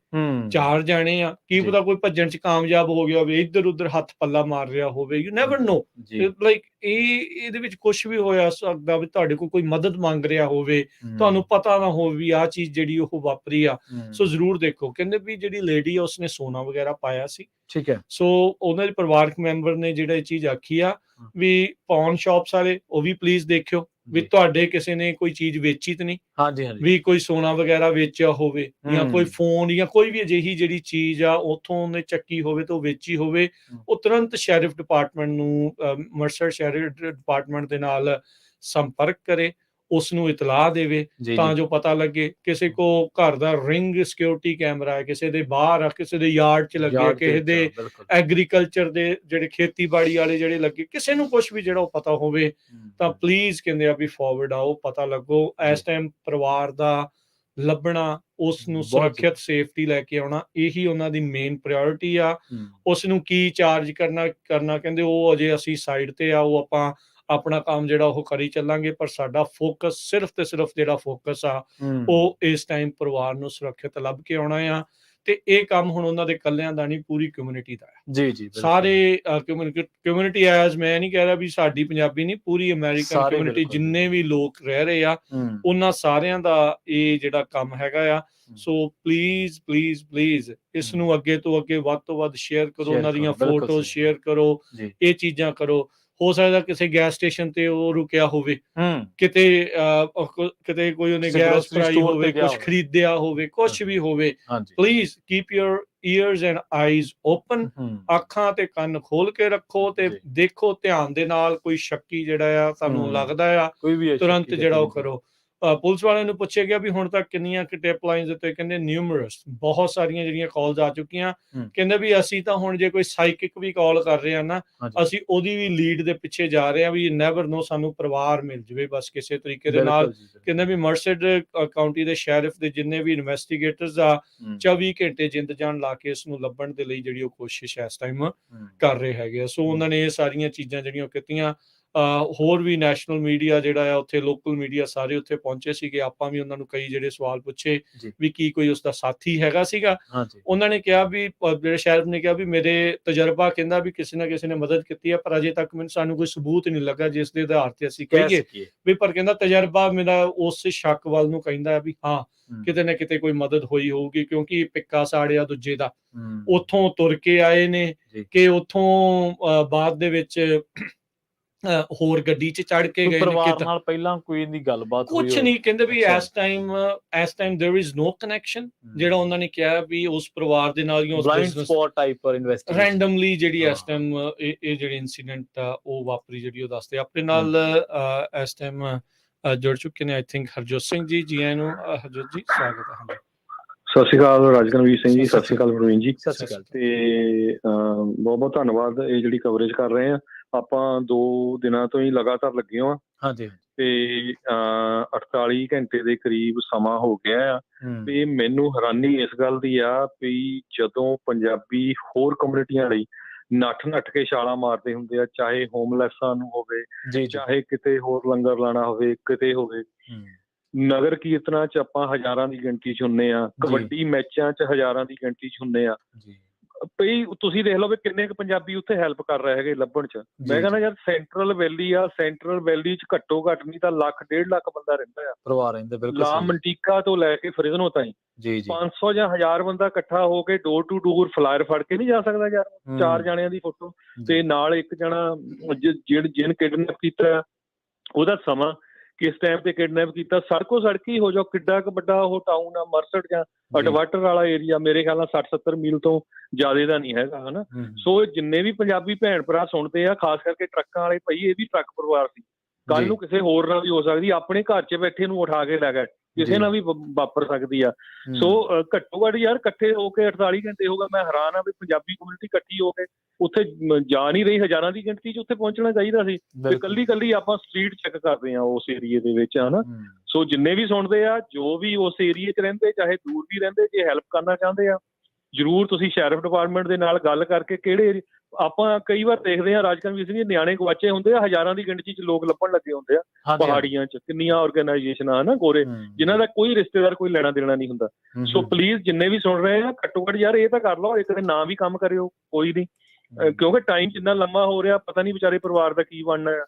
[SPEAKER 2] 4 ਜਾਣੇ ਆ, ਕੀ
[SPEAKER 1] ਜੀ।
[SPEAKER 2] ਪਤਾ ਕੋਈ ਭੱਜਣ 'ਚ ਕਾਮਯਾਬ ਹੋ ਗਿਆ ਹੋਵੇ, ਇੱਧਰ ਉੱਧਰ ਹੱਥ ਪੱਲਾ ਮਾਰ ਰਿਹਾ ਹੋਵੇ, ਯੂ ਨੈਵਰ ਨੋ।
[SPEAKER 1] ਜੀ
[SPEAKER 2] ਲਾਈਕ ਇਹਦੇ ਵਿੱਚ ਕੁਝ ਵੀ ਹੋਇਆ ਸਕਦਾ ਵੀ ਤੁਹਾਡੇ ਕੋਲ ਕੋਈ ਮਦਦ ਮੰਗ ਰਿਹਾ ਹੋਵੇ, ਤੁਹਾਨੂੰ ਪਤਾ ਨਾ ਹੋਵੇ ਵੀ ਆਹ ਚੀਜ਼ ਜਿਹੜੀ ਉਹ ਵਾਪਰੀ ਆ। ਸੋ ਜ਼ਰੂਰ ਦੇਖੋ। ਕਹਿੰਦੇ ਵੀ ਜਿਹੜੀ ਲੇਡੀ ਆ ਉਸਨੇ ਸੋਨਾ ਵਗੈਰਾ ਪਾਇਆ ਸੀ।
[SPEAKER 1] ਠੀਕ ਹੈ।
[SPEAKER 2] ਸੋ ਉਹਨਾਂ ਦੇ ਪਰਿਵਾਰਕ ਮੈਂਬਰ ਨੇ ਜਿਹੜਾ ਇਹ ਚੀਜ਼ ਆਖੀ ਆ ਵੀ ਪਾਉਣ ਸ਼ਾਪਸ ਵਾਲੇ ਉਹ ਵੀ ਪਲੀਜ਼ ਦੇਖਿਓ ਵੀ ਤੁਹਾਡੇ ਕਿਸੇ ਨੇ ਕੋਈ ਚੀਜ਼ ਵੇਚੀ ਤੇ ਨਹੀਂ,
[SPEAKER 1] ਹਾਂਜੀ ਹਾਂਜੀ
[SPEAKER 2] ਵੀ ਕੋਈ ਸੋਨਾ ਵਗੈਰਾ ਵੇਚਿਆ ਹੋਵੇ ਜਾਂ ਕੋਈ ਫੋਨ ਜਾਂ ਕੋਈ ਵੀ ਅਜਿਹੀ ਜਿਹੜੀ ਚੀਜ਼ ਆ ਉੱਥੋਂ ਉਹਨੇ ਚੱਕੀ ਹੋਵੇ ਤੇ ਉਹ ਵੇਚੀ ਹੋਵੇ, ਉਹ ਤੁਰੰਤ ਸ਼ੈਰਿਫ ਡਿਪਾਰਟਮੈਂਟ ਨੂੰ ਅੰਮ੍ਰਿਤਸਰ ਸ਼ੈਰਿਫ ਡਿਪਾਰਟਮੈਂਟ ਦੇ ਨਾਲ ਸੰਪਰਕ ਕਰੇ, ਉਸ ਨੂੰ ਇਤਲਾਹ ਦੇਵੇ ਤਾਂ ਜੋ ਪਤਾ ਲੱਗੇ। ਕਿਸੇ ਕੋ ਘਰ ਦਾ ਰਿੰਗ ਸਿਕਿਉਰਿਟੀ ਕੈਮਰਾ ਹੈ, ਕਿਸੇ ਦੇ ਬਾਹਰ ਆ, ਕਿਸੇ ਦੇ ਯਾਰਡ 'ਚ ਲੱਗੇ, ਕਿਸੇ ਦੇ ਐਗਰੀਕਲਚਰ ਦੇ ਜਿਹੜੇ ਖੇਤੀਬਾੜੀ ਵਾਲੇ ਜਿਹੜੇ ਲੱਗੇ, ਕਿਸੇ ਨੂੰ ਕੁਝ ਵੀ ਜਿਹੜਾ ਉਹ ਪਤਾ ਹੋਵੇ ਤਾਂ ਪਲੀਜ਼ ਕਹਿੰਦੇ ਆ ਵੀ ਫਾਰਵਰਡ ਆਓ, ਪਤਾ ਲੱਗੋ। ਇਸ ਟਾਈਮ ਪਰਿਵਾਰ ਦਾ ਲੱਭਣਾ, ਉਸ ਨੂੰ ਸੁਰੱਖਿਅਤ ਸੇਫਟੀ ਲੈ ਕੇ ਆਉਣਾ, ਇਹੀ ਉਹਨਾਂ ਦੀ ਮੇਨ ਪ੍ਰਾਇੋਰਟੀ ਆ। ਉਸ ਨੂੰ ਕੀ ਚਾਰਜ ਕਰਨਾ ਕਹਿੰਦੇ ਉਹ ਅਜੇ ਅਸੀਂ ਸਾਈਡ ਤੇ ਆ, ਉਹ ਆਪਾਂ ਆਪਣਾ ਕੰਮ ਜਿਹੜਾ ਉਹ ਕਰੀ ਚੱਲਾਂਗੇ, ਪਰ ਸਾਡਾ ਫੋਕਸ ਸਿਰਫ ਤੇ ਸਿਰਫ ਜਿਹੜਾ ਫੋਕਸ ਆ ਉਹ ਇਸ ਟਾਈਮ ਪਰਿਵਾਰ ਨੂੰ ਸੁਰੱਖਿਅਤ ਲੱਭ ਕੇ ਆਉਣਾ ਆ। ਤੇ ਇਹ ਕੰਮ ਹੁਣ ਉਹਨਾਂ ਦੇ ਇਕੱਲਿਆਂ ਦਾ ਨਹੀਂ, ਪੂਰੀ ਕਮਿਊਨਿਟੀ ਦਾ ਹੈ।
[SPEAKER 1] ਜੀ ਜੀ
[SPEAKER 2] ਸਾਰੇ ਕਮਿਊਨਿਟੀ ਐਜ਼ ਮੈਂ ਨਹੀਂ ਕਹਿ ਰਿਹਾ ਵੀ ਸਾਡੀ ਪੰਜਾਬੀ ਨਹੀਂ, ਪੂਰੀ ਅਮਰੀਕਨ ਕਮਿਊਨਿਟੀ ਜਿੰਨੇ ਵੀ ਲੋਕ ਰਹਿ ਰਹੇ ਆ ਉਹਨਾਂ ਸਾਰਿਆਂ ਦਾ ਇਹ ਜਿਹੜਾ ਕੰਮ ਹੈਗਾ ਆ। ਸੋ ਪਲੀਜ਼ ਇਸ ਨੂੰ ਅੱਗੇ ਤੋਂ ਅੱਗੇ ਵੱਧ ਤੋਂ ਵੱਧ ਸ਼ੇਅਰ ਕਰੋ, ਉਹਨਾਂ ਦੀਆਂ ਫੋਟੋਜ਼ ਸ਼ੇਅਰ ਕਰੋ, ਇਹ ਚੀਜ਼ਾਂ ਕਰੋ। ਹੋ ਸਕਦਾ ਕਿਸੇ ਗੈਸ ਸਟੇਸ਼ਨ ਤੇ ਉਹ ਰੁਕਿਆ ਹੋਵੇ, ਕਿਤੇ ਕੋਈ ਉਹਨੇ ਗੈਸ ਭਰਾਈ ਹੋਵੇ, ਕੁਝ ਖਰੀਦਿਆ ਹੋਵੇ, ਕੁਝ ਵੀ ਹੋਵੇ, please keep your ears and eyes open. ਅੱਖਾਂ ਤੇ ਕੰਨ ਖੋਲ ਕੇ ਰੱਖੋ ਤੇ ਦੇਖੋ ਧਿਆਨ ਦੇ ਨਾਲ। ਕੋਈ ਸ਼ੱਕੀ ਜਿਹੜਾ ਆ ਤੁਹਾਨੂੰ ਲੱਗਦਾ ਆ ਤੁਰੰਤ ਜਿਹੜਾ ਉਹ ਕਰੋ। ਪੁਲਿਸ ਵਾਲਿਆਂ ਨੂੰ ਪੁੱਛਿਆ ਗਿਆ ਵੀ ਹੁਣ ਤੱਕ ਕਿੰਨੀਆਂ ਟਿਪ ਲਾਈਨਸ ਉੱਤੇ, ਕਹਿੰਦੇ ਨਿਊਮਰਸ, ਬਹੁਤ ਸਾਰੀਆਂ ਜਿਹੜੀਆਂ ਕਾਲਸ ਆ ਚੁੱਕੀਆਂ। ਕਹਿੰਦੇ ਵੀ ਅਸੀਂ ਤਾਂ ਹੁਣ ਜੇ ਕੋਈ ਸਾਈਕਿਕ ਵੀ ਕਾਲ ਕਰ ਰਹੇ ਆ ਨਾ, ਅਸੀਂ ਉਹਦੀ ਵੀ ਲੀਡ ਦੇ ਪਿੱਛੇ ਜਾ ਰਹੇ ਆ ਵੀ ਨੈਵਰ ਨੋ, ਸਾਨੂੰ ਪਰਿਵਾਰ ਮਿਲ ਜਾਵੇ ਬਸ ਕਿਸੇ ਤਰੀਕੇ ਦੇ ਨਾਲ। ਕਹਿੰਦੇ ਵੀ ਮਰਸਡ ਕਾਉਂਟੀ ਦੇ ਸ਼ੈਰਿਫ ਦੇ ਜਿੰਨੇ ਵੀ ਇਨਵੈਸਟੀਗੇਟਰਸ ਆ 24 ਘੰਟੇ ਜਿੰਦ ਜਾਨ ਲਾ ਕੇ ਇਸ ਨੂੰ ਲੱਭਣ ਦੇ ਲਈ ਜਿਹੜੀ ਉਹ ਕੋਸ਼ਿਸ਼ ਇਸ ਟਾਈਮ ਕਰ ਰਹੇ ਹੈਗੇ ਆ। ਸੋ ਉਹਨਾਂ ਨੇ ਇਹ ਸਾਰੀਆਂ ਚੀਜ਼ਾਂ ਜਿਹੜੀਆਂ ਕੀਤੀਆਂ। ਹੋਰ ਵੀ ਨੈਸ਼ਨਲ ਮੀਡੀਆ ਜਿਹੜਾ ਆ ਉੱਥੇ, ਲੋਕਲ ਮੀਡੀਆ ਸਾਰੇ ਉੱਥੇ ਪਹੁੰਚੇ ਸੀਗੇ। ਆਪਾਂ ਵੀ ਉਹਨਾਂ ਨੂੰ ਕਈ ਜਿਹੜੇ ਸਵਾਲ ਪੁੱਛੇ ਵੀ ਕੀ ਕੋਈ ਉਸਦਾ ਸਾਥੀ ਹੈਗਾ ਸੀਗਾ। ਉਹਨਾਂ ਨੇ ਕਿਹਾ ਵੀ, ਜਿਹੜੇ ਸ਼ੈਰਿਫ ਨੇ ਕਿਹਾ ਵੀ ਮੇਰੇ ਤਜਰਬਾ ਕਹਿੰਦਾ ਵੀ ਕਿਸੇ ਨਾ ਕਿਸੇ ਨੇ ਮਦਦ ਕੀਤੀ ਹੈ, ਪਰ ਅਜੇ ਤੱਕ ਸਾਨੂੰ ਕੋਈ ਸਬੂਤ ਨਹੀਂ ਲੱਗਾ ਜਿਸ ਦੇ ਆਧਾਰ ਤੇ ਅਸੀਂ ਕਹੀਏ ਵੀ, ਪਰ ਕਹਿੰਦਾ ਤਜਰਬਾ ਮੇਰਾ ਉਸ ਸ਼ੱਕ ਵੱਲ ਨੂੰ ਕਹਿੰਦਾ ਵੀ ਹਾਂ ਕਿਤੇ ਨਾ ਕਿਤੇ ਕੋਈ ਮਦਦ ਹੋਈ ਹੋਊਗੀ, ਕਿਉਂਕਿ ਪਿੱਕਾ ਸਾੜਿਆ ਦੂਜੇ ਦਾ, ਉੱਥੋਂ ਤੁਰ ਕੇ ਆਏ ਨੇ ਕਿ ਉੱਥੋਂ ਬਾਅਦ ਦੇ ਵਿੱਚ ਹੋਰ ਗੱਡੀ 'ਚ ਚੜ ਕੇ ਗਏ
[SPEAKER 1] ਪਰਿਵਾਰ ਨਾਲ ਪਹਿਲਾਂ ਕੋਈ ਦੀ ਗੱਲਬਾਤ
[SPEAKER 2] ਕੁਝ ਨਹੀਂ। ਕਹਿੰਦੇ ਵੀ ਇਸ time there is no connection. ਜਿਹੜਾ ਉਹਨਾਂ ਨੇ ਕਿਹਾ ਵੀ ਉਸ ਪਰਿਵਾਰ ਦੇ ਨਾਲ ਉਸ
[SPEAKER 1] ਸਪੌਟ ਟਾਈਪ ਪਰ ਇਨਵੈਸਟੀਗੇਸ਼ਨ
[SPEAKER 2] ਰੈਂਡਮਲੀ ਜਿਹੜੀ ਇਸ ਟਾਈਮ ਇਹ ਜਿਹੜੀ ਇਨਸੀਡੈਂਟ ਆ ਉਹ ਵਾਪਰੀ, ਜਿਹੜੀ ਉਹ ਦੱਸਦੇ। ਆਪਣੇ ਨਾਲ ਇਸ ਟਾਈਮ ਜੁੜ ਚੁੱਕੇ ਨੇ ਆਈ ਥਿੰਕ ਹਰਜੋਤ ਸਿੰਘ ਜੀ। ਜੀ ਆਇਆਂ ਨੂੰ ਹਰਜੋਤ ਜੀ, ਸਵਾਗਤ ਹੈ।
[SPEAKER 3] ਸਤਿ ਸ਼੍ਰੀ ਅਕਾਲ ਰਾਜਕਨਵੀਰ ਸਿੰਘ ਜੀ, ਸਤਿ ਸ਼੍ਰੀ ਅਕਾਲ ਪ੍ਰਵੀਨ ਜੀ।
[SPEAKER 1] ਸਤਿ ਸ਼੍ਰੀ ਅਕਾਲ
[SPEAKER 3] ਤੇ ਬਹੁਤ ਬਹੁਤ ਧੰਨਵਾਦ ਇਹ ਜਿਹੜੀ ਕਵਰੇਜ ਕਰ ਰਹੇ ਆ। ਆਪਾਂ 2 ਦਿਨਾਂ ਤੋਂ ਹੀ ਲਗਾਤਾਰ ਲੱਗੇ ਹਾਂ।
[SPEAKER 1] ਹਾਂਜੀ
[SPEAKER 3] ਤੇ 48 ਘੰਟੇ ਦੇ ਕਰੀਬ ਸਮਾਂ ਹੋ ਗਿਆ ਆ। ਤੇ ਮੈਨੂੰ ਹੈਰਾਨੀ ਇਸ ਗੱਲ ਦੀ ਆ ਵੀ ਜਦੋਂ ਪੰਜਾਬੀ ਹੋਰ ਕਮਿਊਨਿਟੀਆਂ ਲਈ ਨੱਠ ਕੇ ਛਾਲਾਂ ਮਾਰਦੇ ਹੁੰਦੇ ਆ, ਚਾਹੇ ਹੋਮਲੈਸਾਂ ਨੂੰ ਹੋਵੇ, ਚਾਹੇ ਕਿਤੇ ਹੋਰ ਲੰਗਰ ਲਾਣਾ ਹੋਵੇ, ਕਿਤੇ ਹੋਵੇ, ਨਗਰ ਕੀਰਤਨਾਂ 'ਚ ਆਪਾਂ ਹਜ਼ਾਰਾਂ ਦੀ ਗਿਣਤੀ 'ਚ ਹੁੰਦੇ ਆ, ਕਬੱਡੀ ਮੈਚਾਂ 'ਚ ਹਜ਼ਾਰਾਂ ਦੀ ਗਿਣਤੀ 'ਚ ਹੁੰਦੇ ਆ। ਪਈ ਤੁਸੀਂ ਦੇਖ ਲਓ ਵੀ ਕਿੰਨੇ ਕੁ ਪੰਜਾਬੀ ਉੱਥੇ ਹੈਲਪ ਕਰ ਰਹੇ ਹੈਗੇ ਲੱਭਣ 'ਚ। ਮੈਂ ਕਹਿੰਦਾ ਯਾਰ ਸੈਂਟਰਲ ਵੈਲੀ ਆ, ਸੈਂਟਰਲ ਵੈਲੀ 'ਚ ਘੱਟੋ ਘੱਟ ਨਹੀਂ ਤਾਂ 1 1.5 ਲੱਖ ਬੰਦਾ ਰਹਿੰਦਾ ਆ,
[SPEAKER 1] ਪਰਿਵਾਰ ਰਹਿੰਦੇ, ਬਿਲਕੁਲ
[SPEAKER 3] ਲਾ
[SPEAKER 1] ਸਹੀ।
[SPEAKER 3] ਮੰਟੀਕਾ ਤੋਂ ਲੈ ਕੇ ਫਰਿਜ਼ਨੋ ਤਾਈਂ।
[SPEAKER 1] ਜੀ ਜੀ
[SPEAKER 3] 500 ਜਾਂ 1000 ਬੰਦਾ ਇਕੱਠਾ ਹੋ ਕੇ ਡੋਰ ਟੂ ਡੋਰ ਫਲਾਇਰ ਫੜ ਕੇ ਨਹੀਂ ਜਾ ਸਕਦਾ ਯਾਰ। 4 ਜਣਿਆਂ ਦੀ ਫੋਟੋ ਤੇ ਨਾਲ ਇੱਕ ਜਣਾ ਜਿਹਨ ਕਿਡਨੈਪ ਕੀਤਾ ਉਹਦਾ ਸਮਾਂ, ਕਿਸ ਟਾਈਮ ਤੇ ਕਿਡਨੈਪ ਕੀਤਾ, ਸੜਕੋ ਸੜਕ ਹੀ ਹੋ ਜਾਓ। ਕਿੱਡਾ ਕੁ ਵੱਡਾ ਉਹ ਟਾਊਨ ਆ ਮਰਸਟ ਜਾਂ ਅਡਵਾਟਰ ਵਾਲਾ ਏਰੀਆ, ਮੇਰੇ ਖਿਆਲ ਨਾਲ 60-70 ਮੀਲ ਤੋਂ ਜ਼ਿਆਦਾ ਦਾ ਨਹੀਂ ਹੈਗਾ ਹਨਾ। ਸੋ ਜਿੰਨੇ ਵੀ ਪੰਜਾਬੀ ਭੈਣ ਭਰਾ ਸੁਣਦੇ ਆ, ਖਾਸ ਕਰਕੇ ਟਰੱਕਾਂ ਵਾਲੇ, ਭਾਈ ਇਹ ਵੀ ਟਰੱਕ ਪਰਿਵਾਰ ਸੀ, ਕੱਲ ਨੂੰ ਕਿਸੇ ਹੋਰ ਨਾਲ ਵੀ ਹੋ ਸਕਦੀ, ਆਪਣੇ ਘਰ 'ਚ ਬੈਠੇ ਨੂੰ ਉਠਾ ਕੇ ਲੈ ਗਏ, ਕਿਸੇ ਨਾਲ ਵੀ ਵਾਪਰ ਸਕਦੀ ਆ। ਸੋ ਘੱਟੋ ਘੱਟ ਯਾਰ ਇਕੱਠੇ ਹੋ ਕੇ 48 ਘੰਟੇ ਹੋ ਗਏ। ਮੈਂ ਹੈਰਾਨ ਆ ਵੀ ਪੰਜਾਬੀ ਕਮਿਊਨਿਟੀ ਇਕੱਠੀ ਹੋ ਕੇ ਉੱਥੇ ਜਾ ਨਹੀਂ ਰਹੀ, ਹਜ਼ਾਰਾਂ ਦੀ ਗਿਣਤੀ 'ਚ ਉੱਥੇ ਪਹੁੰਚਣਾ ਚਾਹੀਦਾ ਸੀ। ਤੇ ਕੱਲੀ ਆਪਾਂ ਸਟਰੀਟ ਚੈੱਕ ਕਰਦੇ ਆ ਉਸ ਏਰੀਏ ਦੇ ਵਿੱਚ ਹਨਾ। ਸੋ ਜਿੰਨੇ ਵੀ ਸੁਣਦੇ ਆ, ਜੋ ਵੀ ਉਸ ਏਰੀਏ 'ਚ ਰਹਿੰਦੇ, ਚਾਹੇ ਦੂਰ ਵੀ ਰਹਿੰਦੇ, ਜੇ ਹੈਲਪ ਕਰਨਾ ਚਾਹੁੰਦੇ ਆ, ਜ਼ਰੂਰ ਤੁਸੀਂ ਸ਼ੈਰਿਫ ਡਿਪਾਰਟਮੈਂਟ ਦੇ ਨਾਲ ਗੱਲ ਕਰਕੇ, ਕਿਹੜੇ ਆਪਾਂ ਕਈ ਵਾਰ ਦੇਖਦੇ ਆ ਰਾਜਕਨਵੀਰ ਸਿੰਘ, ਨਿਆਣੇ ਗਵਾਚੇ ਹੁੰਦੇ ਆ, ਹਜ਼ਾਰਾਂ ਦੀ ਗਿਣਤੀ 'ਚ ਲੋਕ ਲੱਭਣ ਲੱਗੇ ਹੁੰਦੇ ਆ ਪਹਾੜੀਆਂ 'ਚ। ਕਿੰਨੀਆਂ ਆਰਗੇਨਾਈਜੇਸ਼ਨਾਂ ਹਨਾ ਗੋਰੇ, ਜਿਨ੍ਹਾਂ ਦਾ ਕੋਈ ਰਿਸ਼ਤੇਦਾਰ, ਕੋਈ ਲੈਣਾ ਦੇਣਾ ਨਹੀਂ ਹੁੰਦਾ। ਸੋ ਪਲੀਜ਼ ਜਿੰਨੇ ਵੀ ਸੁਣ ਰਹੇ ਆ, ਘੱਟੋ ਘੱਟ ਯਾਰ ਇਹ ਤਾਂ ਕਰ ਲਓ, ਇੱਕ ਦਿਨ ਨਾ ਵੀ ਕੰਮ ਕਰਿਓ, ਕੋਈ ਨਹੀਂ, ਕਿਉਂਕਿ ਟਾਈਮ ਜਿੰਨਾ ਲੰਮਾ ਹੋ ਰਿਹਾ, ਪਤਾ ਨਹੀਂ ਵਿਚਾਰੇ ਪਰਿਵਾਰ ਦਾ ਕੀ ਬਣਨਾ ਆ।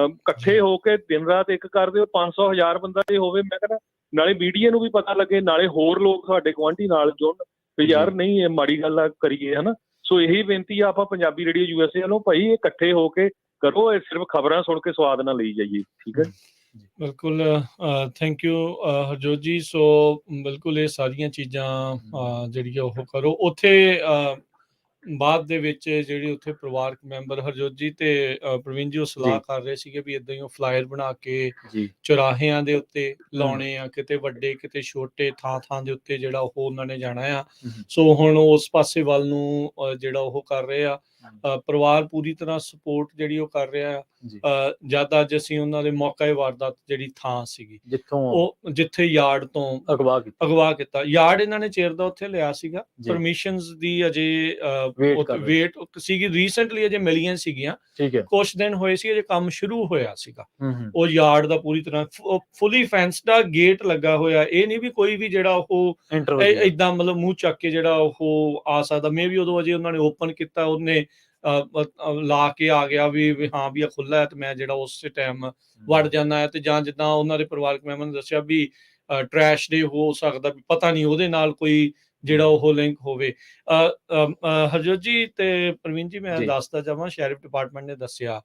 [SPEAKER 3] ਇਕੱਠੇ ਹੋ ਕੇ ਦਿਨ ਰਾਤ ਇੱਕ ਕਰ ਦਿਓ, 500 1000 ਬੰਦਾ ਜੇ ਹੋਵੇ, ਮੈਂ ਕਹਿੰਦਾ ਨਾਲੇ ਮੀਡੀਆ ਨੂੰ ਵੀ ਪਤਾ ਲੱਗੇ, ਨਾਲੇ ਹੋਰ ਲੋਕ ਤੁਹਾਡੇ ਗੁਆਂਢੀ ਨਾਲ ਜੁੜਨ ਵੀ ਯਾਰ ਨਹੀਂ ਇਹ ਮਾੜੀ ਗੱਲ ਆ, ਕਰੀਏ ਹਨਾ। ਸੋ ਇਹੀ ਬੇਨਤੀ ਆ ਆਪਾਂ ਪੰਜਾਬੀ ਰੇਡੀਓ USA ਵੱਲੋਂ, ਭਾਈ ਇਹ ਇਕੱਠੇ ਹੋ ਕੇ ਕਰੋ, ਇਹ ਸਿਰਫ ਖਬਰਾਂ ਸੁਣ ਕੇ ਸਵਾਦ ਨਾ ਲਈ ਜਾਈਏ, ਠੀਕ ਹੈ।
[SPEAKER 2] ਬਿਲਕੁਲ, ਥੈਂਕ ਯੂ ਹਰਜੋਤ ਜੀ। ਸੋ ਬਿਲਕੁਲ ਇਹ ਸਾਰੀਆਂ ਚੀਜ਼ਾਂ ਜਿਹੜੀਆਂ ਉਹ ਕਰੋ ਉੱਥੇ। ਬਾਅਦ ਦੇ ਵਿੱਚ ਜਿਹੜੀ ਉੱਥੇ ਪਰਿਵਾਰਕ ਮੈਂਬਰ ਹਰਜੋਤ ਜੀ ਤੇ ਪ੍ਰਵੀਨ ਜੀ ਉਹ ਸਲਾਹ ਕਰ ਰਹੇ ਸੀਗੇ ਵੀ ਏਦਾਂ ਹੀ ਉਹ ਫਲਾਇਰ ਬਣਾ ਕੇ ਚੁਰਾਹਿਆਂ ਦੇ ਉੱਤੇ ਲਾਉਣੇ ਆ, ਕਿਤੇ ਵੱਡੇ ਕਿਤੇ ਛੋਟੇ, ਥਾਂ ਦੇ ਉੱਤੇ ਜਿਹੜਾ ਉਹ ਉਹਨਾਂ ਨੇ ਜਾਣਾ ਆ। ਸੋ ਹੁਣ ਉਸ ਪਾਸੇ ਵੱਲ ਨੂੰ ਜਿਹੜਾ ਉਹ ਕਰ ਰਹੇ ਆ। ਪਰਿਵਾਰ ਪੂਰੀ ਤਰ੍ਹਾਂ ਸਪੋਰਟ ਜਿਹੜੀ ਉਹ ਕਰ ਰਿਹਾ ਆ। ਜਦ ਅੱਜ ਅਸੀਂ ਉਹਨਾਂ ਦੇ ਮੌਕੇ ਵਾਰਦਾਤ ਜਿਹੜੀ ਥਾਂ ਸੀਗੀ ਜਿੱਥੇ ਯਾਰਡ ਤੋਂ ਅਗਵਾ ਕੀਤਾ, ਯਾਰਡ ਇਹਨਾਂ ਨੇ ਚਿਰ ਦਾ ਉੱਥੇ ਲਿਆ ਸੀਗਾ, ਪਰਮਿਸ਼ਨਸ ਦੀ ਅਜੇ ਵੇਟ ਸੀਗੀ, ਰੀਸੈਂਟਲੀ ਅਜੇ ਮਿਲੀਆਂ ਸੀਗੀਆਂ, ਕੁਛ ਦਿਨ ਹੋਏ ਸੀ ਅਜੇ ਕੰਮ ਸ਼ੁਰੂ ਹੋਇਆ ਸੀਗਾ। ਉਹ ਯਾਰਡ ਦਾ ਪੂਰੀ ਤਰ੍ਹਾਂ ਫੁੱਲੀ ਫੈਂਸਡ ਆ, ਗੇਟ ਲੱਗਾ ਹੋਇਆ, ਇਹ ਨਹੀਂ ਵੀ ਕੋਈ ਵੀ ਜਿਹੜਾ ਉਹ ਏਦਾਂ ਮਤਲਬ ਮੂੰਹ ਚੱਕ ਕੇ ਜਿਹੜਾ ਉਹ ਆ ਸਕਦਾ। ਮੇ ਵੀ ਉਦੋਂ ਅਜੇ ਉਹਨਾਂ ਨੇ ਓਪਨ ਕੀਤਾ, ਉਹਨੇ ਲਾ ਕੇ ਆ ਗਿਆ ਵੀ ਹਾਂ ਵੀ ਆ ਖੁੱਲਾ ਹੈ ਤੇ ਮੈਂ ਜਿਹੜਾ ਉਸੇ ਟਾਈਮ ਵੜ ਜਾਂਦਾ ਹੈ। ਤੇ ਜਾਂ ਜਿੱਦਾਂ ਉਹਨਾਂ ਦੇ ਪਰਿਵਾਰਕ ਮੈਂਬਰਾਂ ਨੇ ਦੱਸਿਆ ਵੀ ਟਰੈਸ਼ ਡੇ ਹੋ ਸਕਦਾ, ਪਤਾ ਨਹੀਂ ਉਹਦੇ ਨਾਲ ਕੋਈ ਜਿਹੜਾ ਉਹ ਲਿੰਕ ਹੋਵੇ। ਹਰਜੋਤ ਜੀ ਤੇ ਪ੍ਰਵੀਨ ਜੀ, ਮੈਂ ਦੱਸਦਾ ਜਾਵਾਂ, ਸ਼ੈਰਿਫ ਡਿਪਾਰਟਮੈਂਟ ਨੇ ਦੱਸਿਆ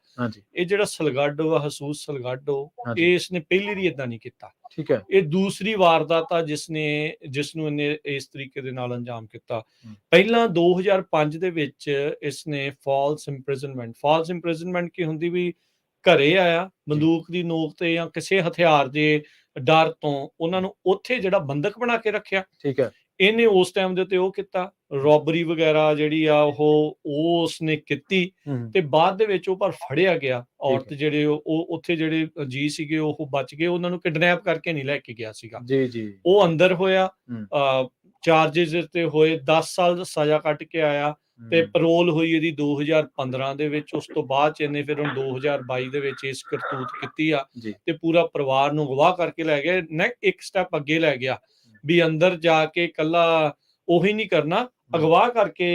[SPEAKER 2] ਇਹ ਜਿਹੜਾ ਸਲਗੱਡੋ ਆ, ਹਸੂਸ ਸਲਗੱਡੋ, ਇਹ ਇਸਨੇ ਪਹਿਲੀ ਵਾਰੀ ਏਦਾਂ ਨਹੀਂ ਕੀਤਾ, ਠੀਕ ਹੈ। ਇਹ ਦੂਸਰੀ ਵਾਰਦਾਤ ਆ ਜਿਸਨੂੰ ਇਹਨੇ ਇਸ ਤਰੀਕੇ ਦੇ ਨਾਲ ਅੰਜਾਮ ਕੀਤਾ। ਪਹਿਲਾਂ 2005 ਦੇ ਵਿੱਚ ਇਸਨੇ ਫਾਲਸ ਇੰਪ੍ਰਿਜ਼ਨਮੈਂਟ ਕੀ ਹੁੰਦੀ ਵੀ ਘਰੇ ਆਇਆ ਬੰਦੂਕ ਦੀ ਨੋਕ ਤੇ ਜਾਂ ਕਿਸੇ ਹਥਿਆਰ ਦੇ ਡਰ ਤੋਂ ਉਹਨਾਂ ਨੂੰ ਉੱਥੇ ਜਿਹੜਾ ਬੰਦਕ ਬਣਾ ਕੇ ਰੱਖਿਆ, ਠੀਕ ਹੈ। ਇਹਨੇ ਉਸ ਟਾਈਮ ਦੇ ਉੱਤੇ ਉਹ ਕੀਤਾ, ਰੋਬਰੀ ਵਗੈਰਾ ਜਿਹੜੀ ਆ ਉਹ ਉਸਨੇ ਕੀਤੀ ਤੇ ਬਾਅਦ ਦੇ ਵਿੱਚ ਉਹ ਪਰ ਫੜਿਆ ਗਿਆ। ਔਰਤ ਜਿਹੜੇ ਉਹ ਉੱਥੇ ਜਿਹੜੇ ਜੀ ਸੀਗੇ ਉਹ ਬਚ ਗਏ, ਉਹਨਾਂ ਨੂੰ ਕਿਡਨੈਪ ਕਰਕੇ ਨਹੀਂ ਲੈ ਕੇ ਗਿਆ ਸੀਗਾ, ਉਹ ਅੰਦਰ ਹੋਇਆ, ਚਾਰਜਿਸ ਤੇ ਹੋਏ, 10 ਸਾਲ ਸਜ਼ਾ ਕੱਟ ਕੇ ਆਇਆ ਤੇ ਪੈਰੋਲ ਹੋਈ ਇਹਦੀ 2015 ਦੇ ਵਿੱਚ। ਉਸ ਤੋਂ ਬਾਅਦ ਚ ਇਹਨੇ ਫਿਰ ਹੁਣ 2022 ਦੇ ਵਿੱਚ ਇਸ ਕਰਤੂਤ ਕੀਤੀ ਆ ਤੇ ਪੂਰਾ ਪਰਿਵਾਰ ਨੂੰ ਅਗਵਾ ਕਰਕੇ ਲੈ ਗਿਆ। ਇੱਕ ਸਟੈਪ ਅੱਗੇ ਲੈ ਗਿਆ ਵੀ ਅੰਦਰ ਜਾ ਕੇ ਕੱਲਾ ਉਹੀ ਨਹੀਂ ਕਰਨਾ, ਅਗਵਾ ਕਰਕੇ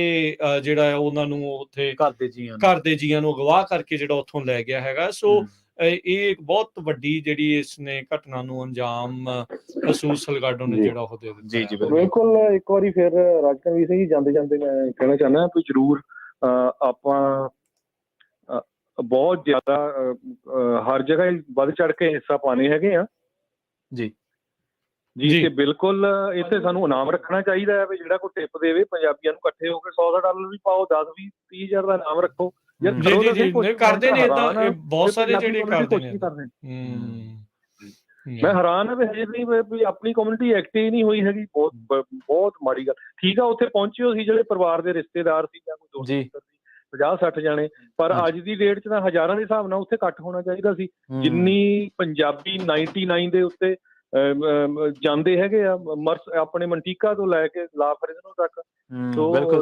[SPEAKER 2] ਜਿਹੜਾ ਉਹਨਾਂ ਨੂੰ ਉੱਥੇ ਘਰ ਦੇ ਜੀਆਂ ਨੂੰ ਅਗਵਾ ਕਰਕੇ ਜਿਹੜਾ ਉੱਥੋਂ ਲੈ ਗਿਆ ਹੈਗਾ। ਸੋ ਇਹ ਇੱਕ ਬਹੁਤ ਵੱਡੀ ਜਿਹੜੀ ਇਸਨੇ ਘਟਨਾ ਨੂੰ ਅੰਜਾਮ ਹਸੂਸ ਸਲਗਾਡੋ ਨੇ ਜਿਹੜਾ ਉਹ ਦੇ ਦਿੱਤਾ।
[SPEAKER 3] ਜੀ ਬਿਲਕੁਲ। ਇੱਕ ਵਾਰੀ ਫਿਰ ਰਾਜਕਨਵੀਰ ਸਿੰਘ ਜੀ ਜਾਂਦੇ ਮੈਂ ਕਹਿਣਾ ਚਾਹੁੰਦਾ ਵੀ ਜ਼ਰੂਰ ਆਪਾਂ ਬਹੁਤ ਜ਼ਿਆਦਾ ਹਰ ਜਗ੍ਹਾ ਵੱਧ ਚੜ ਕੇ ਹਿੱਸਾ ਪਾਣੇ ਹੈਗੇ ਆ ਜੀ ਤੇ ਬਿਲਕੁਲ ਇੱਥੇ ਸਾਨੂੰ ਇਨਾਮ ਰੱਖਣਾ ਚਾਹੀਦਾ ਹੈ ਵੀ ਜਿਹੜਾ ਕੋਈ ਟਿਪ ਦੇਵੇ ਪੰਜਾਬੀਆਂ ਨੂੰ, ਇਕੱਠੇ ਹੋ ਕੇ $100 ਵੀ ਪਾਓ, 10 20 30 ਹਜ਼ਾਰ ਦਾ ਇਨਾਮ ਰੱਖੋ।
[SPEAKER 2] ਕਰਦੇ ਨੇ ਏਦਾਂ ਬਹੁਤ ਸਾਰੇ ਜਿਹੜੇ ਕਰਦੇ ਨੇ।
[SPEAKER 3] ਮੈਂ ਹੈਰਾਨ ਆ ਵੀ ਹਜੇ ਵੀ ਆਪਣੀ ਕਮਿਊਨਿਟੀ ਐਕਟਿਵ ਨਹੀਂ ਹੋਈ ਹੈਗੀ, ਬਹੁਤ ਮਾੜੀ ਗੱਲ। ਠੀਕ ਆ ਉੱਥੇ ਪਹੁੰਚੇ ਹੋ ਸੀ ਜਿਹੜੇ ਪਰਿਵਾਰ ਦੇ ਰਿਸ਼ਤੇਦਾਰ ਸੀ ਜਾਂ ਕੋਈ ਦੋਸਤ ਸੀ, 50-60 ਜਾਣੇ, ਪਰ ਅੱਜ ਦੀ ਡੇਟ 'ਚ ਤਾਂ ਹਜ਼ਾਰਾਂ ਦੇ ਹਿਸਾਬ ਨਾਲ ਉੱਥੇ ਇਕੱਠ ਹੋਣਾ ਚਾਹੀਦਾ ਸੀ। ਜਿੰਨੀ ਪੰਜਾਬੀ 99 ਦੇ ਉੱਤੇ ਜਾਂਦੇ ਹੈਗੇ ਆ, ਆਪਣੇ ਮੰਟੀਕਾ ਤੋਂ ਲੈ ਕੇ ਲਾ ਫਰਿਜ਼ਨੋ ਤੱਕ।